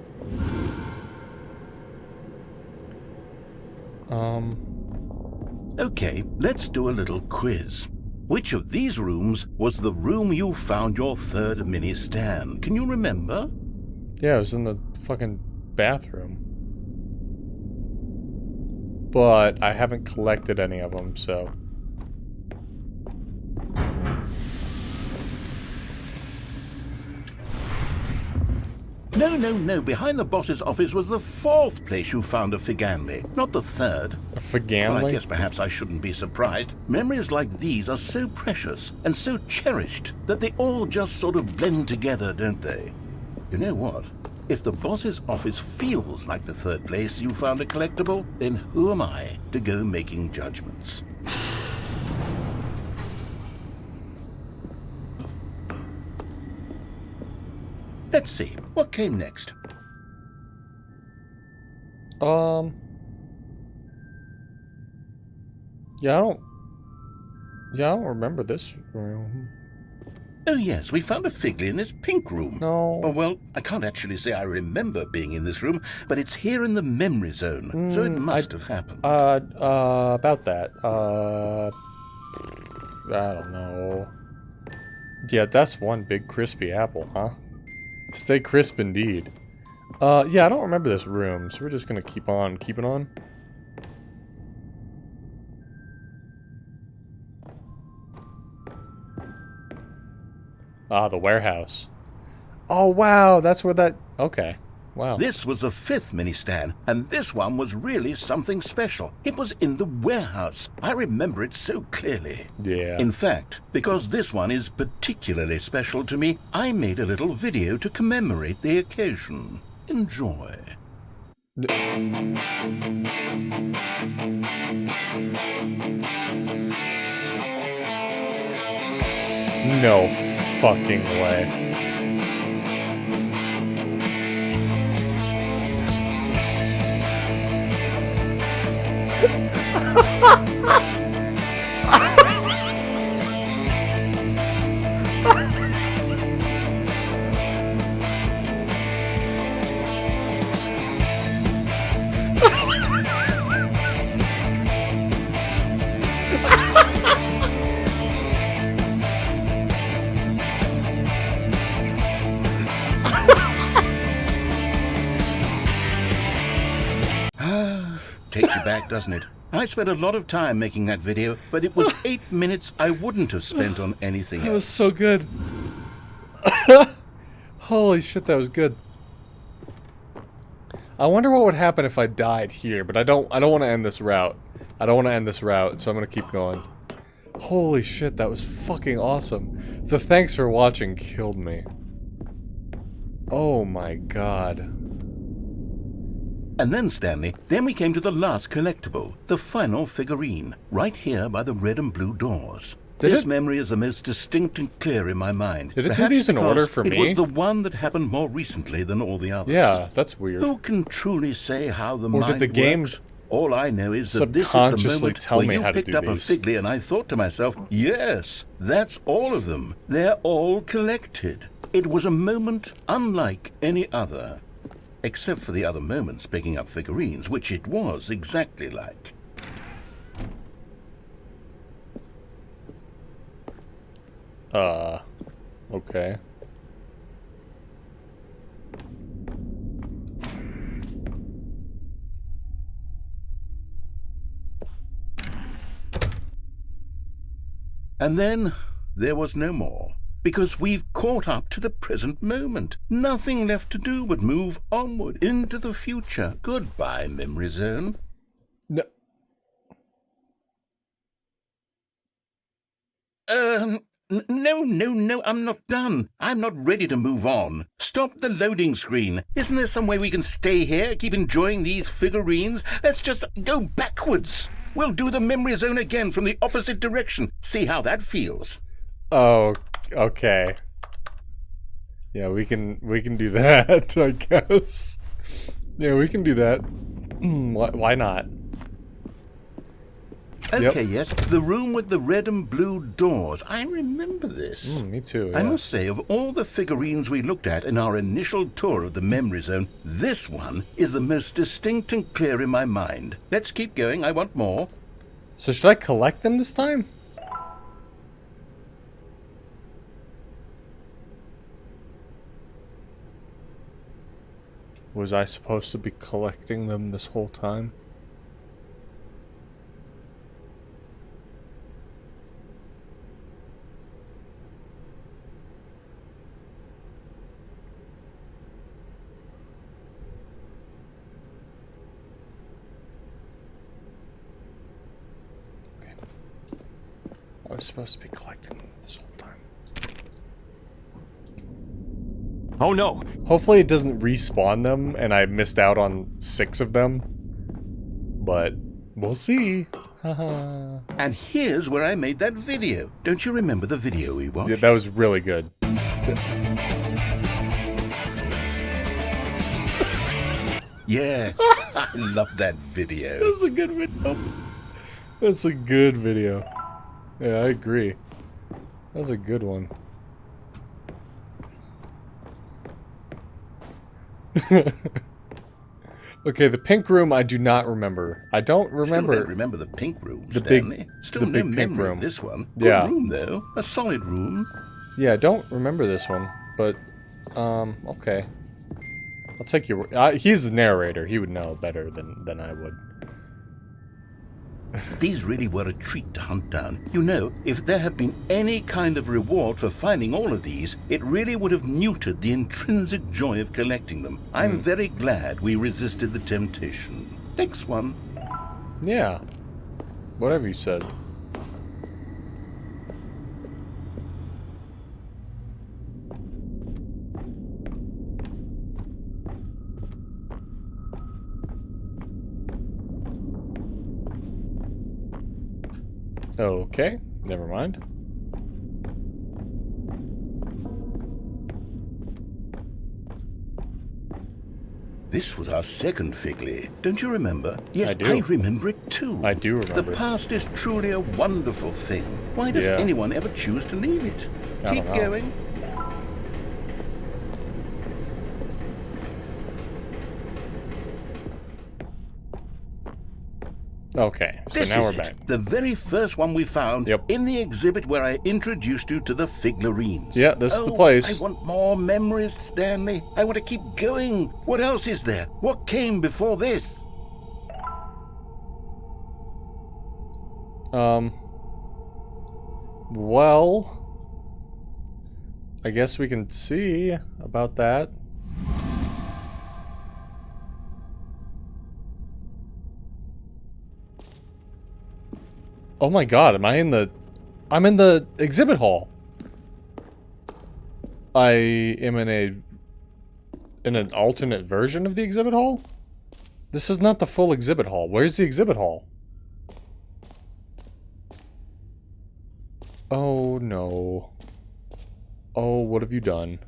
Okay, let's do a little quiz. Which of these rooms was the room you found your third mini Stan? Can you remember? Yeah, it was in the fucking bathroom. But I haven't collected any of them, so... No. Behind the boss's office was the 4th place you found a Figanley, not the 3rd. A Figanley? Well, I guess perhaps I shouldn't be surprised. Memories like these are so precious and so cherished that they all just sort of blend together, don't they? You know what? If the boss's office feels like the 3rd place you found a collectible, then who am I to go making judgments? Let's see, what came next? Yeah, I don't remember this room. Oh yes, we found a Figley in this pink room. No. Oh, well, I can't actually say I remember being in this room, but it's here in the memory zone, so it must have happened. About that. I don't know. Yeah, that's one big crispy apple, huh? Stay crisp indeed. Yeah, I don't remember this room, so we're just gonna keep on keeping on. Ah, the warehouse. Oh, wow, that's where that... Okay, wow. This was the 5th mini-stand, and this one was really something special. It was in the warehouse. I remember it so clearly. Yeah. In fact, because this one is particularly special to me, I made a little video to commemorate the occasion. Enjoy. No fucking way. Takes you back, doesn't it? I spent a lot of time making that video, but it was 8 minutes I wouldn't have spent on anything else. That was so good. Holy shit, that was good. I wonder what would happen if I died here, but I don't want to end this route. I don't want to end this route, so I'm going to keep going. Holy shit, that was fucking awesome. The thanks for watching killed me. Oh my god. And then, Stanley, then we came to the last collectible, the final figurine, right here by the red and blue doors. This memory is the most distinct and clear in my mind. Did it do these in order for me? It was the one that happened more recently than all the others. Yeah, that's weird. Who can truly say how the Or mind did the game works? All I know is that this is the subconsciously moment tell where me you how to picked do up a these? Figley, and I thought to myself, yes, that's all of them. They're all collected. It was a moment unlike any other. Except for the other moments picking up figurines, which it was exactly like. Okay. And then there was no more. Because we've caught up to the present moment. Nothing left to do but move onward into the future. Goodbye, Memory Zone. No. No, I'm not done. I'm not ready to move on. Stop the loading screen. Isn't there some way we can stay here, keep enjoying these figurines? Let's just go backwards. We'll do the Memory Zone again from the opposite direction. See how that feels. Oh, okay. Yeah, we can do that, I guess. Yeah, we can do that. Why not? Okay, yes, the room with the red and blue doors. I remember this. Me too, I yeah. must say, of all the figurines we looked at in our initial tour of the Memory Zone, this one is the most distinct and clear in my mind. Let's keep going, I want more. So should I collect them this time? Was I supposed to be collecting them this whole time? Okay. I was supposed to be collecting them this whole time. Oh no! Hopefully it doesn't respawn them and I missed out on 6 of them. But we'll see. Haha. And here's where I made that video. Don't you remember the video we watched? Yeah, that was really good. Yeah, I love that video. That's a good video. That's a good video. Yeah, I agree. That's a good one. Okay, the pink room I do not remember. I don't remember. Still don't remember the pink room, The Stanley. big, Still the no big pink memory room. of this one. Good Yeah. room, though. A solid room. Yeah, I don't remember this one, but, okay. I'll take your... he's the narrator. He would know better than I would. These really were a treat to hunt down. You know, if there had been any kind of reward for finding all of these, it really would have neutered the intrinsic joy of collecting them. I'm very glad we resisted the temptation. Next one. Yeah. Whatever you said. Okay, never mind. This was our second Figley. Don't you remember? Yes, I do. I remember it too. I do remember. The past is truly a wonderful thing. Why does Yeah. anyone ever choose to leave it? I Keep don't know. going. Okay, so This now is we're it. back. The very first one we found in the exhibit where I introduced you to the Figlarines. Yeah, this is the Oh, place. I want more memories, Stanley. I want to keep going. What else is there? What came before this? Well, I guess we can see about that. Oh my god, I'm in the exhibit hall. I am in an alternate version of the exhibit hall? This is not the full exhibit hall. Where's the exhibit hall? Oh no. Oh, what have you done?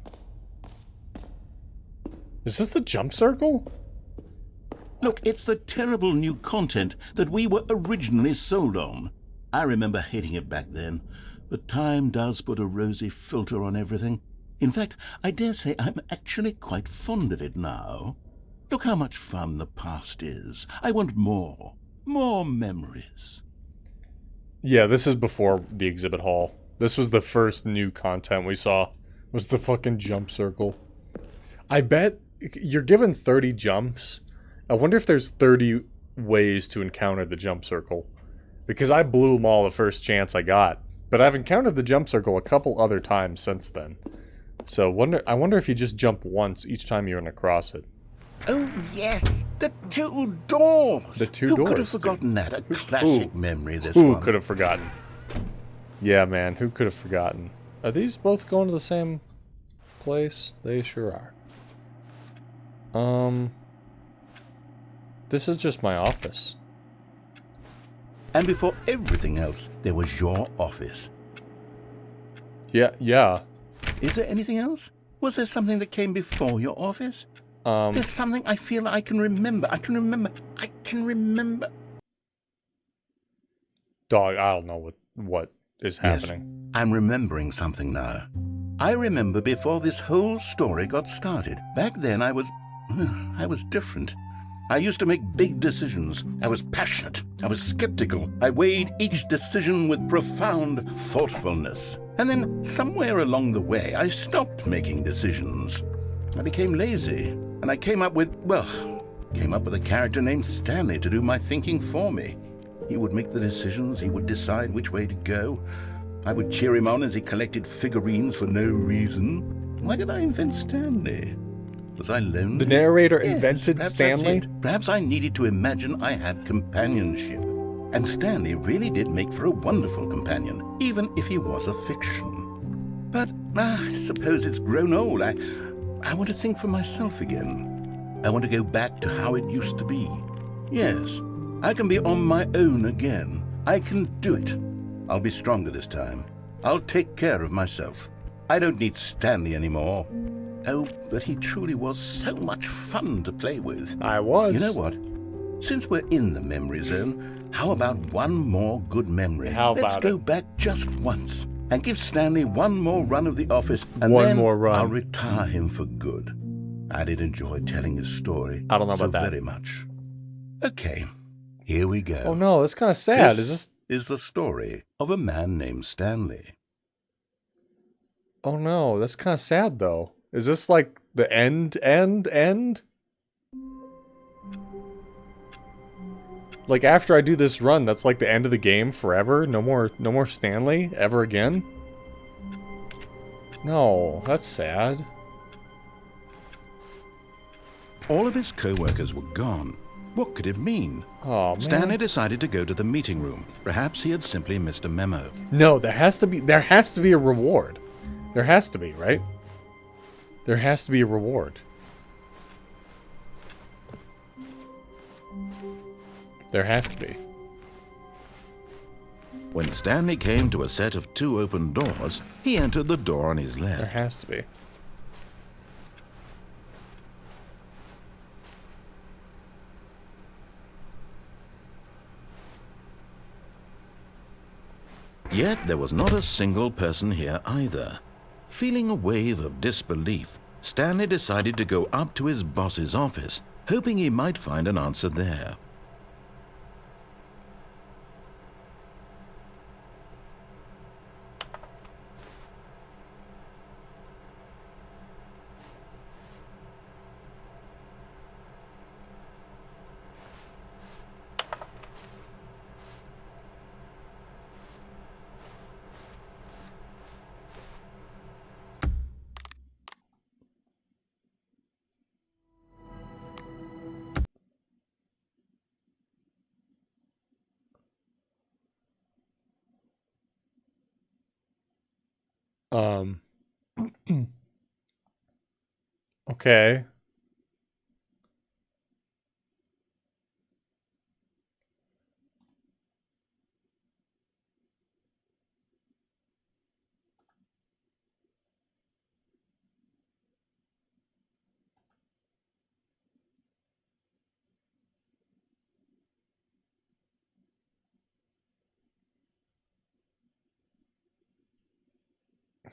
Is this the jump circle? Look, it's the terrible new content that we were originally sold on. I remember hating it back then, but time does put a rosy filter on everything. In fact, I dare say I'm actually quite fond of it now. Look how much fun the past is. I want more. More memories. Yeah, this is before the exhibit hall. This was the first new content we saw. Was the fucking jump circle. I bet you're given 30 jumps. I wonder if there's 30 ways to encounter the jump circle. Because I blew them all the first chance I got. But I've encountered the jump circle a couple other times since then. So I wonder if you just jump once each time you're across it. Oh, yes! The two doors! The two Who doors. could have forgotten that? A classic memory, this Who one. could have forgotten? Yeah, man, who could have forgotten? Are these both going to the same place? They sure are. This is just my office. And before everything else, there was your office. Yeah. Is there anything else? Was there something that came before your office? There's something I feel I can remember. I can remember. Dog, I don't know what is happening. Yes, I'm remembering something now. I remember before this whole story got started. Back then I was different. I used to make big decisions. I was passionate. I was skeptical. I weighed each decision with profound thoughtfulness. And then somewhere along the way, I stopped making decisions. I became lazy, and I came up with a character named Stanley to do my thinking for me. He would make the decisions. He would decide which way to go. I would cheer him on as he collected figurines for no reason. Why did I invent Stanley? Was I lonely? The narrator Yes, invented perhaps Stanley? that's it. Perhaps I needed to imagine I had companionship. And Stanley really did make for a wonderful companion, even if he was a fiction. But I suppose it's grown old. I want to think for myself again. I want to go back to how it used to be. Yes, I can be on my own again. I can do it. I'll be stronger this time. I'll take care of myself. I don't need Stanley anymore. Oh, but he truly was so much fun to play with. I was. You know what? Since we're in the memory zone, how about one more good memory? Let's go back just once and give Stanley one more run of the office, and One then more run. I'll retire him for good. I did enjoy telling his story. I don't know so about that. very much. Okay, here we go. Oh no, that's kind of sad. This is the story of a man named Stanley. Oh no, that's kind of sad though. Is this like the end? Like after I do this run, that's like the end of the game forever? No more Stanley ever again? No, that's sad. All of his co-workers were gone. What could it mean? Oh, man. Stanley decided to go to the meeting room. Perhaps he had simply missed a memo. No, there has to be a reward. There has to be, right? There has to be a reward. There has to be. When Stanley came to a set of 2 open doors, he entered the door on his left. There has to be. Yet there was not a single person here either. Feeling a wave of disbelief, Stanley decided to go up to his boss's office, hoping he might find an answer there. Okay.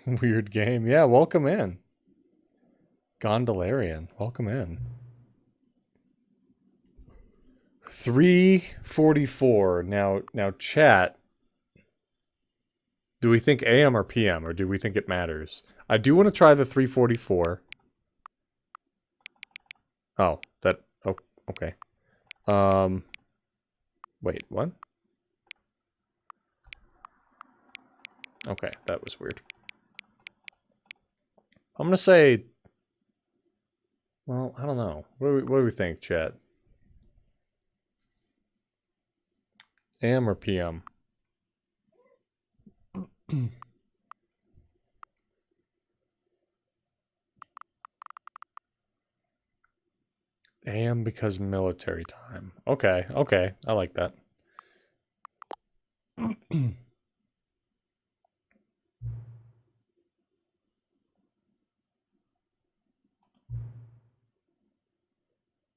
Weird game. Yeah, welcome in. Gondolarian, welcome in. 3:44. Now chat. Do we think AM or PM, or do we think it matters? I do want to try the 3:44. Oh, that... Oh, okay. Wait, what? Okay, that was weird. I'm gonna say... Well, I don't know. What do we think, chat? AM or PM? AM because military time. Okay, okay. I like that.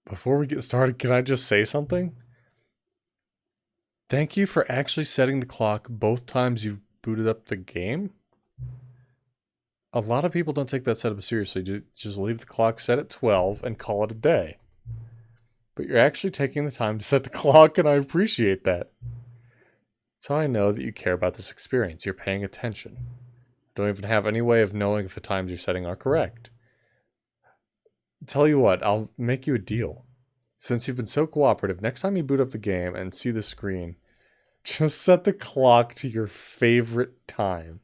Before we get started, can I just say something? Thank you for actually setting the clock both times you've booted up the game. A lot of people don't take that setup seriously. Just leave the clock set at 12 and call it a day. But you're actually taking the time to set the clock, and I appreciate that. That's how I know that you care about this experience. You're paying attention. Don't even have any way of knowing if the times you're setting are correct. Tell you what, I'll make you a deal. Since you've been so cooperative, next time you boot up the game and see the screen, just set the clock to your favorite time.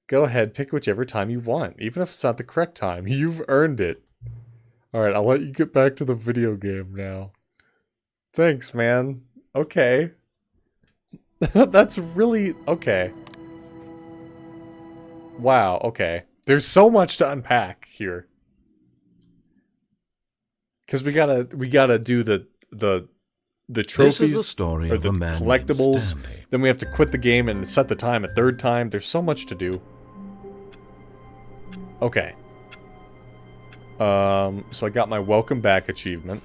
Go ahead, pick whichever time you want, even if it's not the correct time. You've earned it. Alright, I'll let you get back to the video game now. Thanks, man. Okay. That's really... okay. Wow, okay. There's so much to unpack here. Because we gotta do the trophies or the collectibles. Then we have to quit the game and set the time a third time. There's so much to do. Okay. So I got my welcome back achievement.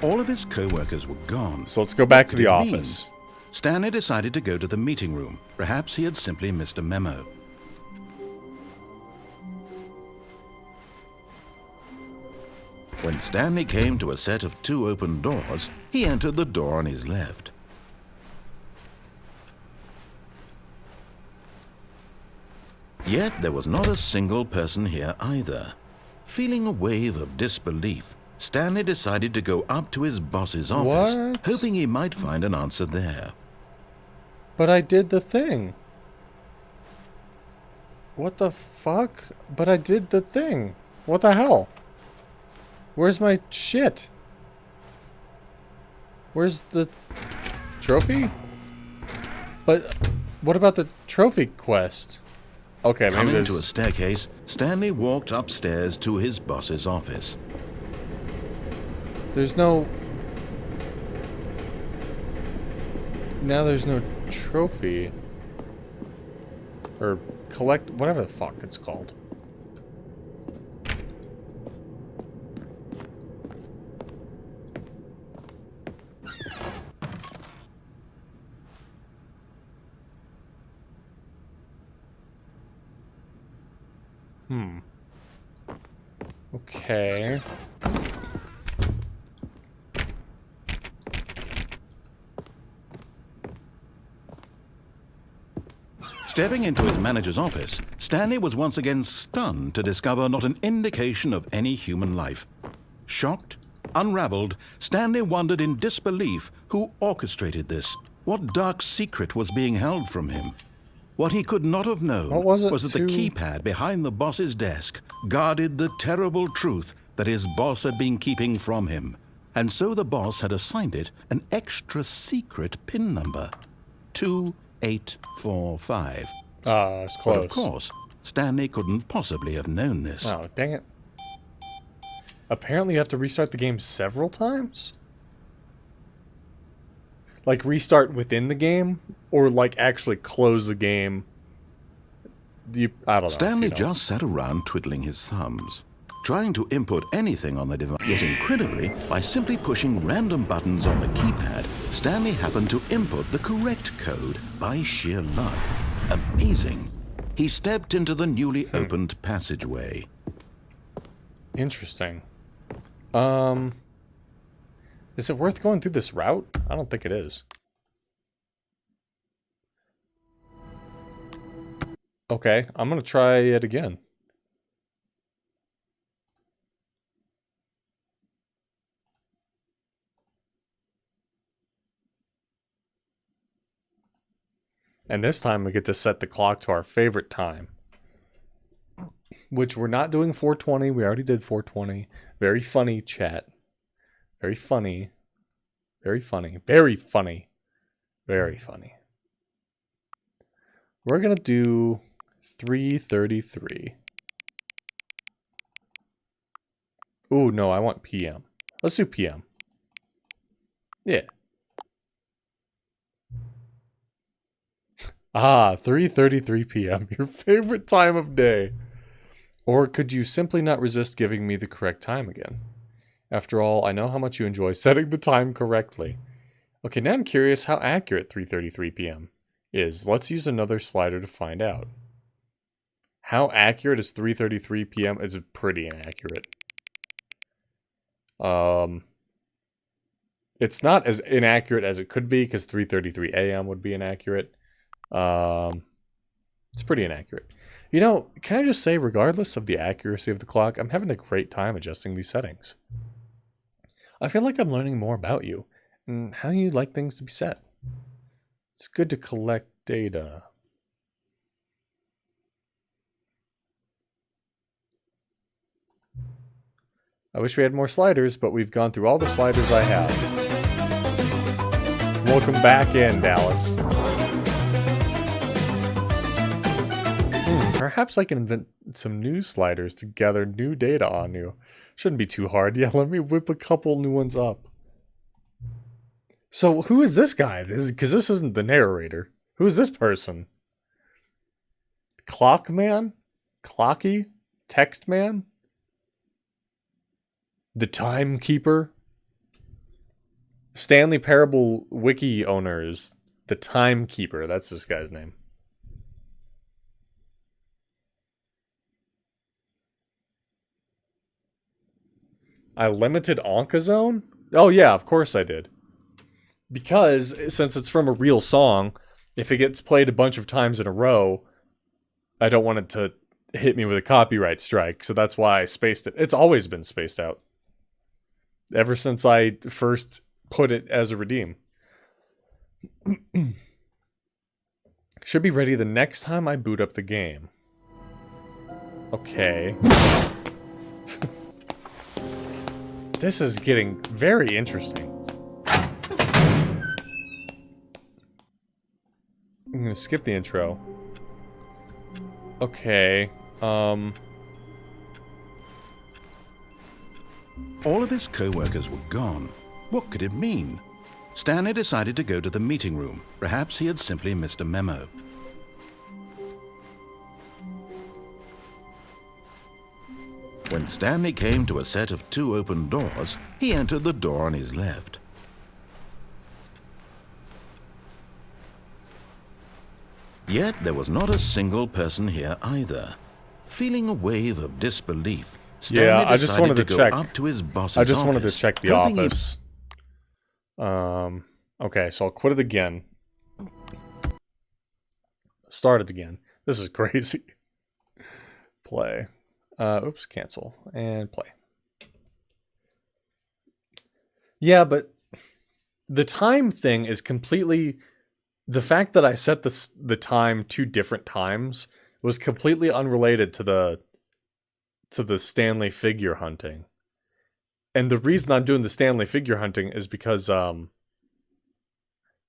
All of his co-workers were gone. So let's go back to the office. Stanley decided to go to the meeting room. Perhaps he had simply missed a memo. When Stanley came to a set of 2 open doors, he entered the door on his left. Yet there was not a single person here either. Feeling a wave of disbelief, Stanley decided to go up to his boss's office, hoping he might find an answer there. But I did the thing. What the fuck? But I did the thing. What the hell? Where's my shit? Where's the trophy? But what about the trophy quest? Okay, maybe Coming there's... to a staircase, Stanley walked upstairs to his boss's office. There's no... Now there's no trophy. Or collect... whatever the fuck it's called. Okay. Stepping into his manager's office, Stanley was once again stunned to discover not an indication of any human life. Shocked, unraveled, Stanley wondered in disbelief who orchestrated this. What dark secret was being held from him? What he could not have known was that the keypad behind the boss's desk guarded the terrible truth that his boss had been keeping from him. And so the boss had assigned it an extra secret PIN number. 2845. It's close. But of course, Stanley couldn't possibly have known this. Oh, dang it. Apparently you have to restart the game several times? Like restart within the game? Or like actually close the game? I don't know. Stanley just sat around twiddling his thumbs, trying to input anything on the device. Yet incredibly, by simply pushing random buttons on the keypad, Stanley happened to input the correct code by sheer luck. Amazing. He stepped into the newly opened passageway. Interesting. Is it worth going through this route? I don't think it is. Okay, I'm gonna try it again. And this time we get to set the clock to our favorite time. Which we're not doing 420. We already did 420. Very funny, chat. Very funny. Very funny. Very funny. Very funny. We're going to do 3:33. Ooh, no, I want PM. Let's do PM. Yeah. 3:33 p.m. Your favorite time of day. Or could you simply not resist giving me the correct time again? After all, I know how much you enjoy setting the time correctly. Okay, now I'm curious how accurate 3:33 p.m. is. Let's use another slider to find out. How accurate is 3:33 p.m.? It's pretty inaccurate. It's not as inaccurate as it could be, because 3:33 a.m. would be inaccurate. It's pretty inaccurate. You know, can I just say, regardless of the accuracy of the clock, I'm having a great time adjusting these settings. I feel like I'm learning more about you and how you like things to be set. It's good to collect data. I wish we had more sliders, but we've gone through all the sliders I have. Welcome back in, Dallas. Perhaps I can invent some new sliders to gather new data on you. Shouldn't be too hard. Yeah, let me whip a couple new ones up. So, who is this guy? Because this isn't the narrator. Who is this person? Clockman? Clocky? Text man? The Timekeeper? Stanley Parable Wiki owners. The Timekeeper. That's this guy's name. I limited Onkazone? Oh yeah, of course I did. Because, since it's from a real song, if it gets played a bunch of times in a row, I don't want it to hit me with a copyright strike, so that's why I spaced it. It's always been spaced out. Ever since I first put it as a redeem. Should be ready the next time I boot up the game. Okay. This is getting very interesting. I'm gonna skip the intro. Okay, All of his co-workers were gone. What could it mean? Stanley decided to go to the meeting room. Perhaps he had simply missed a memo. When Stanley came to a set of 2 open doors, he entered the door on his left. Yet there was not a single person here either. Feeling a wave of disbelief, Stanley I just wanted to go check. up to his boss's I just wanted to office, check the hoping he- office. Okay, so I'll quit it again. Start it again. This is crazy. Play. Oops, cancel. And play. Yeah, but the time thing is completely... The fact that I set the time 2 different times was completely unrelated to the Stanley figure hunting. And the reason I'm doing the Stanley figure hunting is because,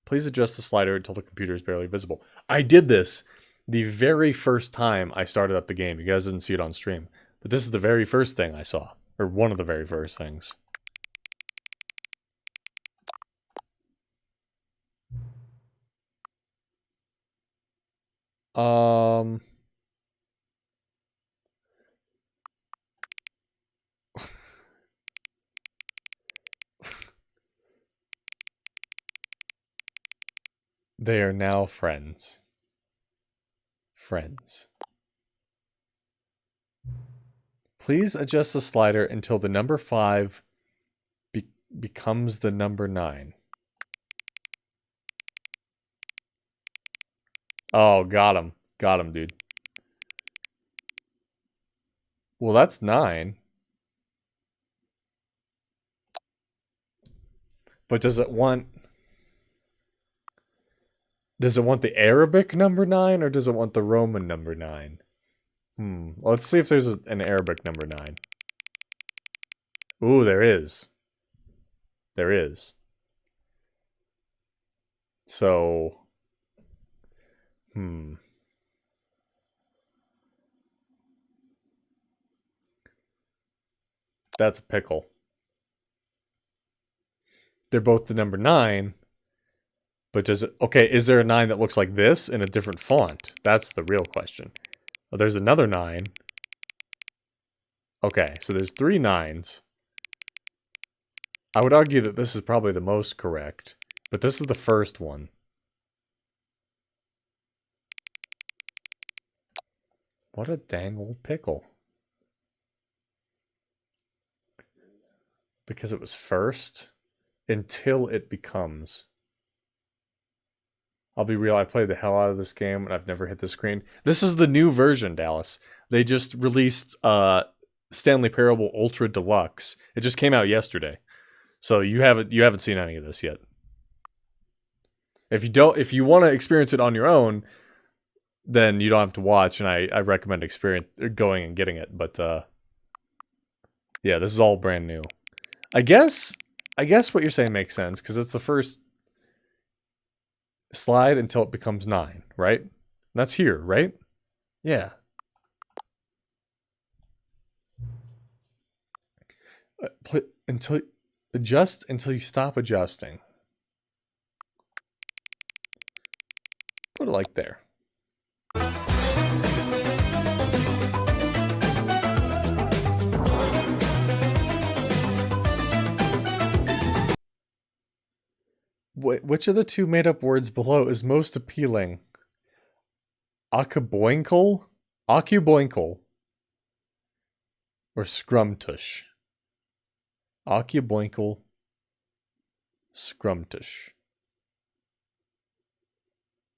please adjust the slider until the computer is barely visible. I did this the very first time I started up the game. You guys didn't see it on stream. But this is the very first thing I saw. Or one of the very first things. They are now friends. Friends. Please adjust the slider until the number 5 becomes the number 9. Oh, got him. Got him, dude. Well, that's 9. But does it want... Does it want the Arabic number 9 or does it want the Roman number 9? Let's see if there's an Arabic number 9. Ooh, there is. There is. So... That's a pickle. They're both the number 9. But does it... Okay, is there a 9 that looks like this in a different font? That's the real question. Oh, there's another 9. Okay, so there's 3 9s. I would argue that this is probably the most correct. But this is the first one. What a dang old pickle. Because it was first until it becomes... I'll be real, I've played the hell out of this game and I've never hit the screen. This is the new version, Dallas. They just released Stanley Parable Ultra Deluxe. It just came out yesterday. So you haven't seen any of this yet. If you want to experience it on your own, then you don't have to watch, and I recommend going and getting it. But yeah, this is all brand new. I guess what you're saying makes sense, because it's the first slide until it becomes 9, right? That's here, right? Yeah. Adjust until you stop adjusting. Put it like there. Which of the 2 made-up words below is most appealing? Akaboinkle? Akuboinkle? Or scrumtush? Akuboinkle? Scrumtush.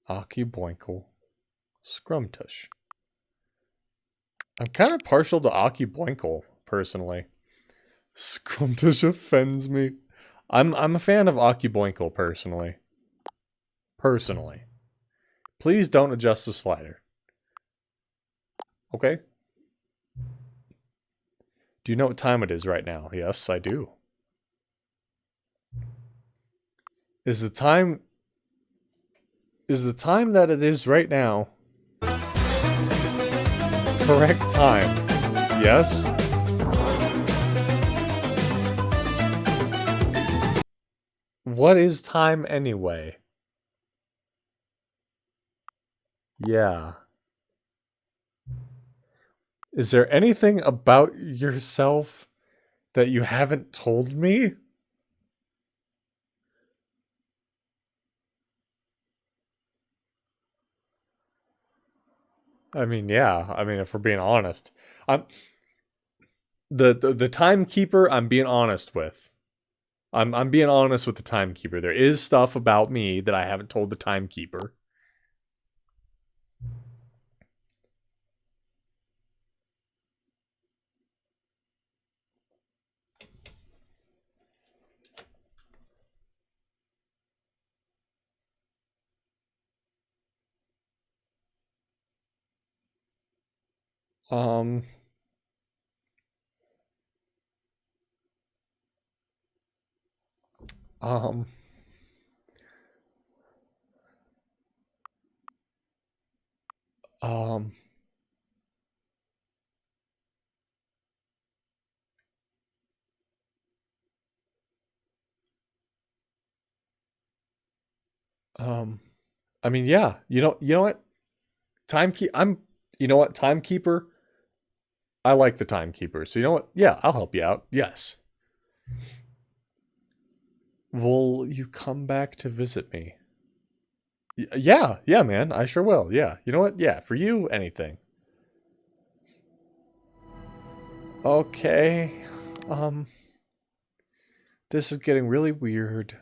Akuboinkle? Scrumtush. I'm kind of partial to Aki Boinkle, personally. Scrumtish offends me. I'm a fan of Aki Boinkle, personally. Please don't adjust the slider. Okay. Do you know what time it is right now? Yes, I do. Is the time that it is right now correct time? Yes. What is time anyway? Yeah. Is there anything about yourself that you haven't told me? I mean, yeah. I mean, if we're being honest, I'm the timekeeper. I'm being honest with. I'm being honest with the timekeeper. There is stuff about me that I haven't told the timekeeper. Um. Um. Um. I mean, yeah. You know what? You know what? Timekeeper. I like the timekeeper. So you know what? Yeah, I'll help you out. Yes. Will you come back to visit me? Yeah, man. I sure will. Yeah. You know what? Yeah, for you, anything. Okay. This is getting really weird.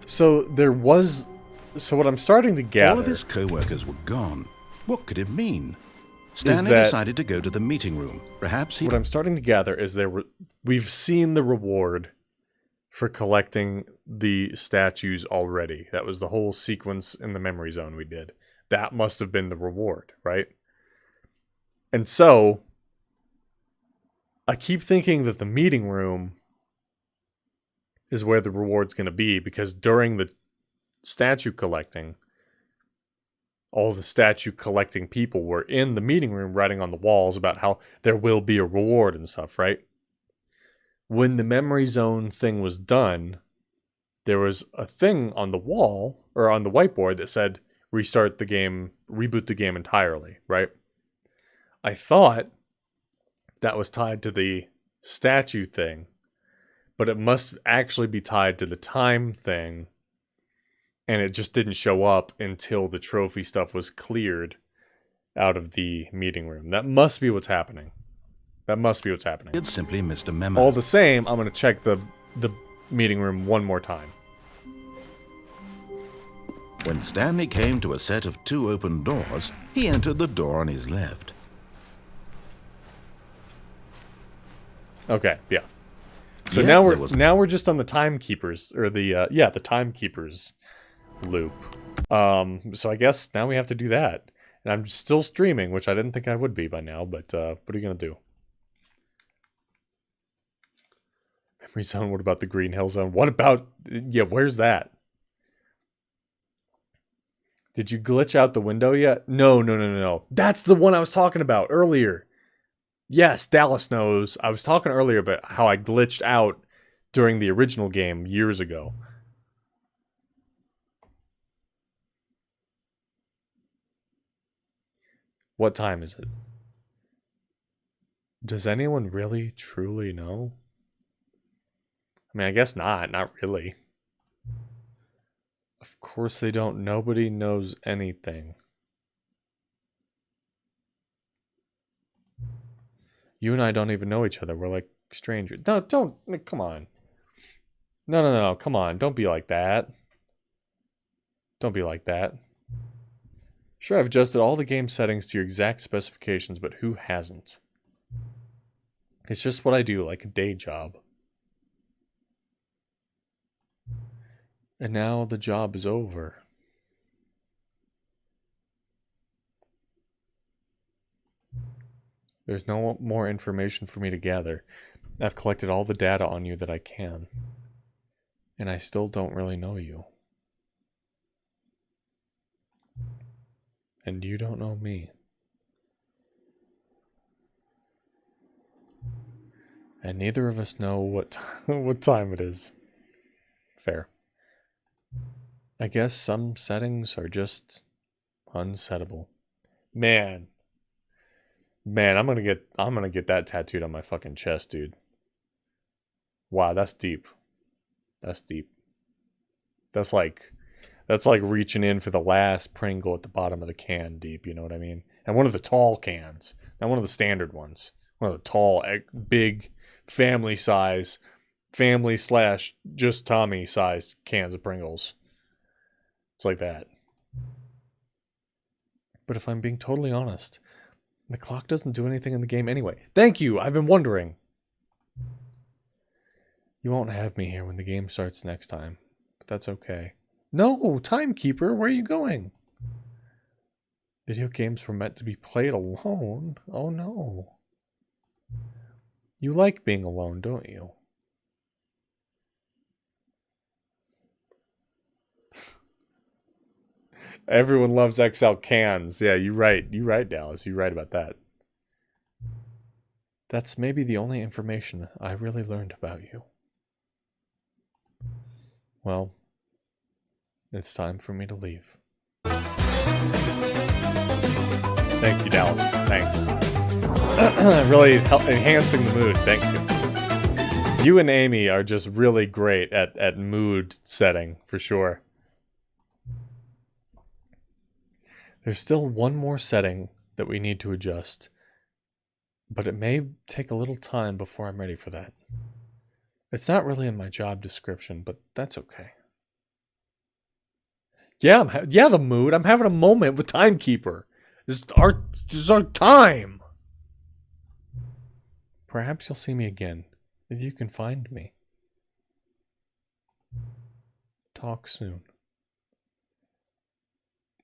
So what I'm starting to gather... All of his co-workers were gone. What could it mean? Stanley decided to go to the meeting room. Perhaps he... What I'm starting to gather is we've seen the reward for collecting the statues already. That was the whole sequence in the memory zone we did. That must have been the reward, right? And so, I keep thinking that the meeting room is where the reward's going to be, because during the statue collecting, all the statue collecting people were in the meeting room writing on the walls about how there will be a reward and stuff, right? When the memory zone thing was done, there was a thing on the wall, or on the whiteboard, that said, restart the game, reboot the game entirely, right? I thought that was tied to the statue thing, but it must actually be tied to the time thing, and it just didn't show up until the trophy stuff was cleared out of the meeting room. That must be what's happening. It simply missed a memo. All the same, I'm going to check the meeting room one more time. When Stanley came to a set of 2 open doors, he entered the door on his left. Okay, yeah. So now we're just on the timekeepers, or the timekeepers loop. So I guess now we have to do that. And I'm still streaming, which I didn't think I would be by now, but what are you gonna do? Memory zone, what about the Green Hill Zone? What about, where's that? Did you glitch out the window yet? No. That's the one I was talking about earlier. Yes, Dallas knows. I was talking earlier about how I glitched out during the original game years ago. What time is it? Does anyone really, truly know? I mean, I guess not. Not really. Of course they don't. Nobody knows anything. You and I don't even know each other. We're like strangers. No, don't. Come on. No. Come on. Don't be like that. Don't be like that. Sure, I've adjusted all the game settings to your exact specifications, but who hasn't? It's just what I do, like a day job. And now the job is over. There's no more information for me to gather. I've collected all the data on you that I can. And I still don't really know you. And you don't know me. And neither of us know what time it is. Fair. I guess some settings are just unsettable. Man, I'm gonna get that tattooed on my fucking chest, dude. Wow, that's deep. That's deep. That's like reaching in for the last Pringle at the bottom of the can deep, you know what I mean? And one of the tall cans, not one of the standard ones. One of the tall, big, family / just Tommy sized cans of Pringles. It's like that. But if I'm being totally honest, the clock doesn't do anything in the game anyway. Thank you! I've been wondering. You won't have me here when the game starts next time, but that's okay. No, timekeeper, where are you going? Video games were meant to be played alone. Oh no. You like being alone, don't you? Everyone loves XL cans. Yeah, you're right. You're right, Dallas. You're right about that. That's maybe the only information I really learned about you. Well, it's time for me to leave. Thank you, Dallas. Thanks. Really enhancing the mood. Thank you. You and Amy are just really great at mood setting, for sure. There's still one more setting that we need to adjust, but it may take a little time before I'm ready for that. It's not really in my job description, but that's okay. Yeah, the mood. I'm having a moment with Timekeeper. This is our time. Perhaps you'll see me again, if you can find me. Talk soon.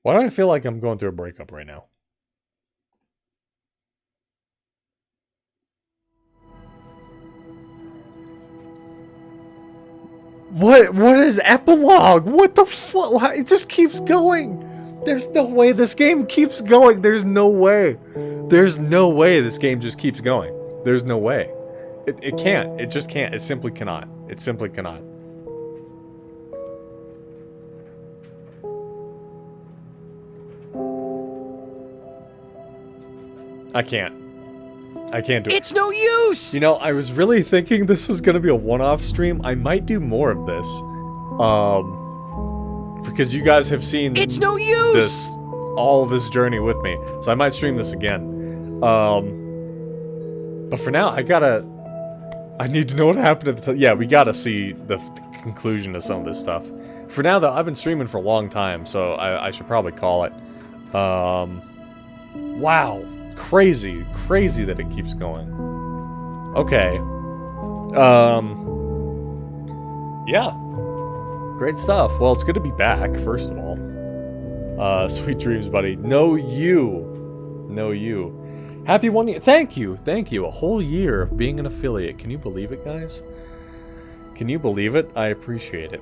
Why do I feel like I'm going through a breakup right now? What is epilogue? What the fuck? It just keeps going. There's no way this game keeps going. There's no way. There's no way this game just keeps going. There's no way. It can't. It just can't. It simply cannot. It simply cannot. I can't. I can't do it. It's no use! You know, I was really thinking this was going to be a one-off stream. I might do more of this. Because you guys have seen it's no use! all of this journey with me. So I might stream this again. But for now, I need to know what happened at the yeah, we gotta see the conclusion to some of this stuff. For now, though, I've been streaming for a long time, so I should probably call it. Wow. Crazy that it keeps going. Okay. Yeah. Great stuff. Well, it's good to be back, first of all. Sweet dreams, buddy. No you. Happy 1 year. Thank you. A whole year of being an affiliate. Can you believe it, guys? Can you believe it? I appreciate it.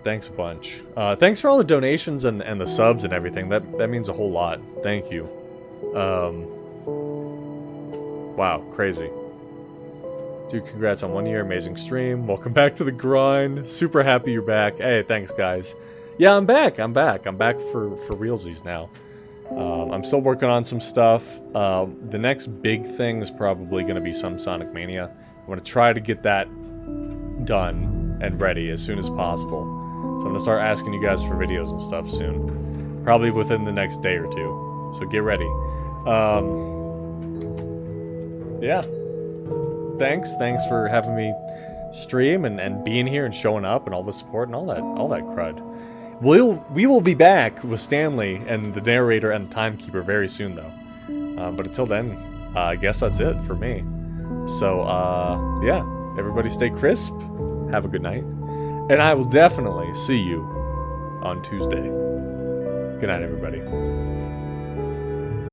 Thanks a bunch. Thanks for all the donations and the subs and everything. That means a whole lot. Thank you. Wow, crazy. Dude, congrats on 1 year, amazing stream. Welcome back to the grind. Super happy you're back. Hey, thanks guys. Yeah, I'm back for realsies now. I'm still working on some stuff. The next big thing is probably going to be some Sonic Mania. I'm going to try to get that done and ready as soon as possible. So I'm going to start asking you guys for videos and stuff soon. Probably within the next day or two. So get ready. Yeah. Thanks for having me stream and being here and showing up and all the support and all that crud. We will be back with Stanley and the narrator and the timekeeper very soon, though. But until then, I guess that's it for me. So, yeah, everybody stay crisp. Have a good night. And I will definitely see you on Tuesday. Good night, everybody.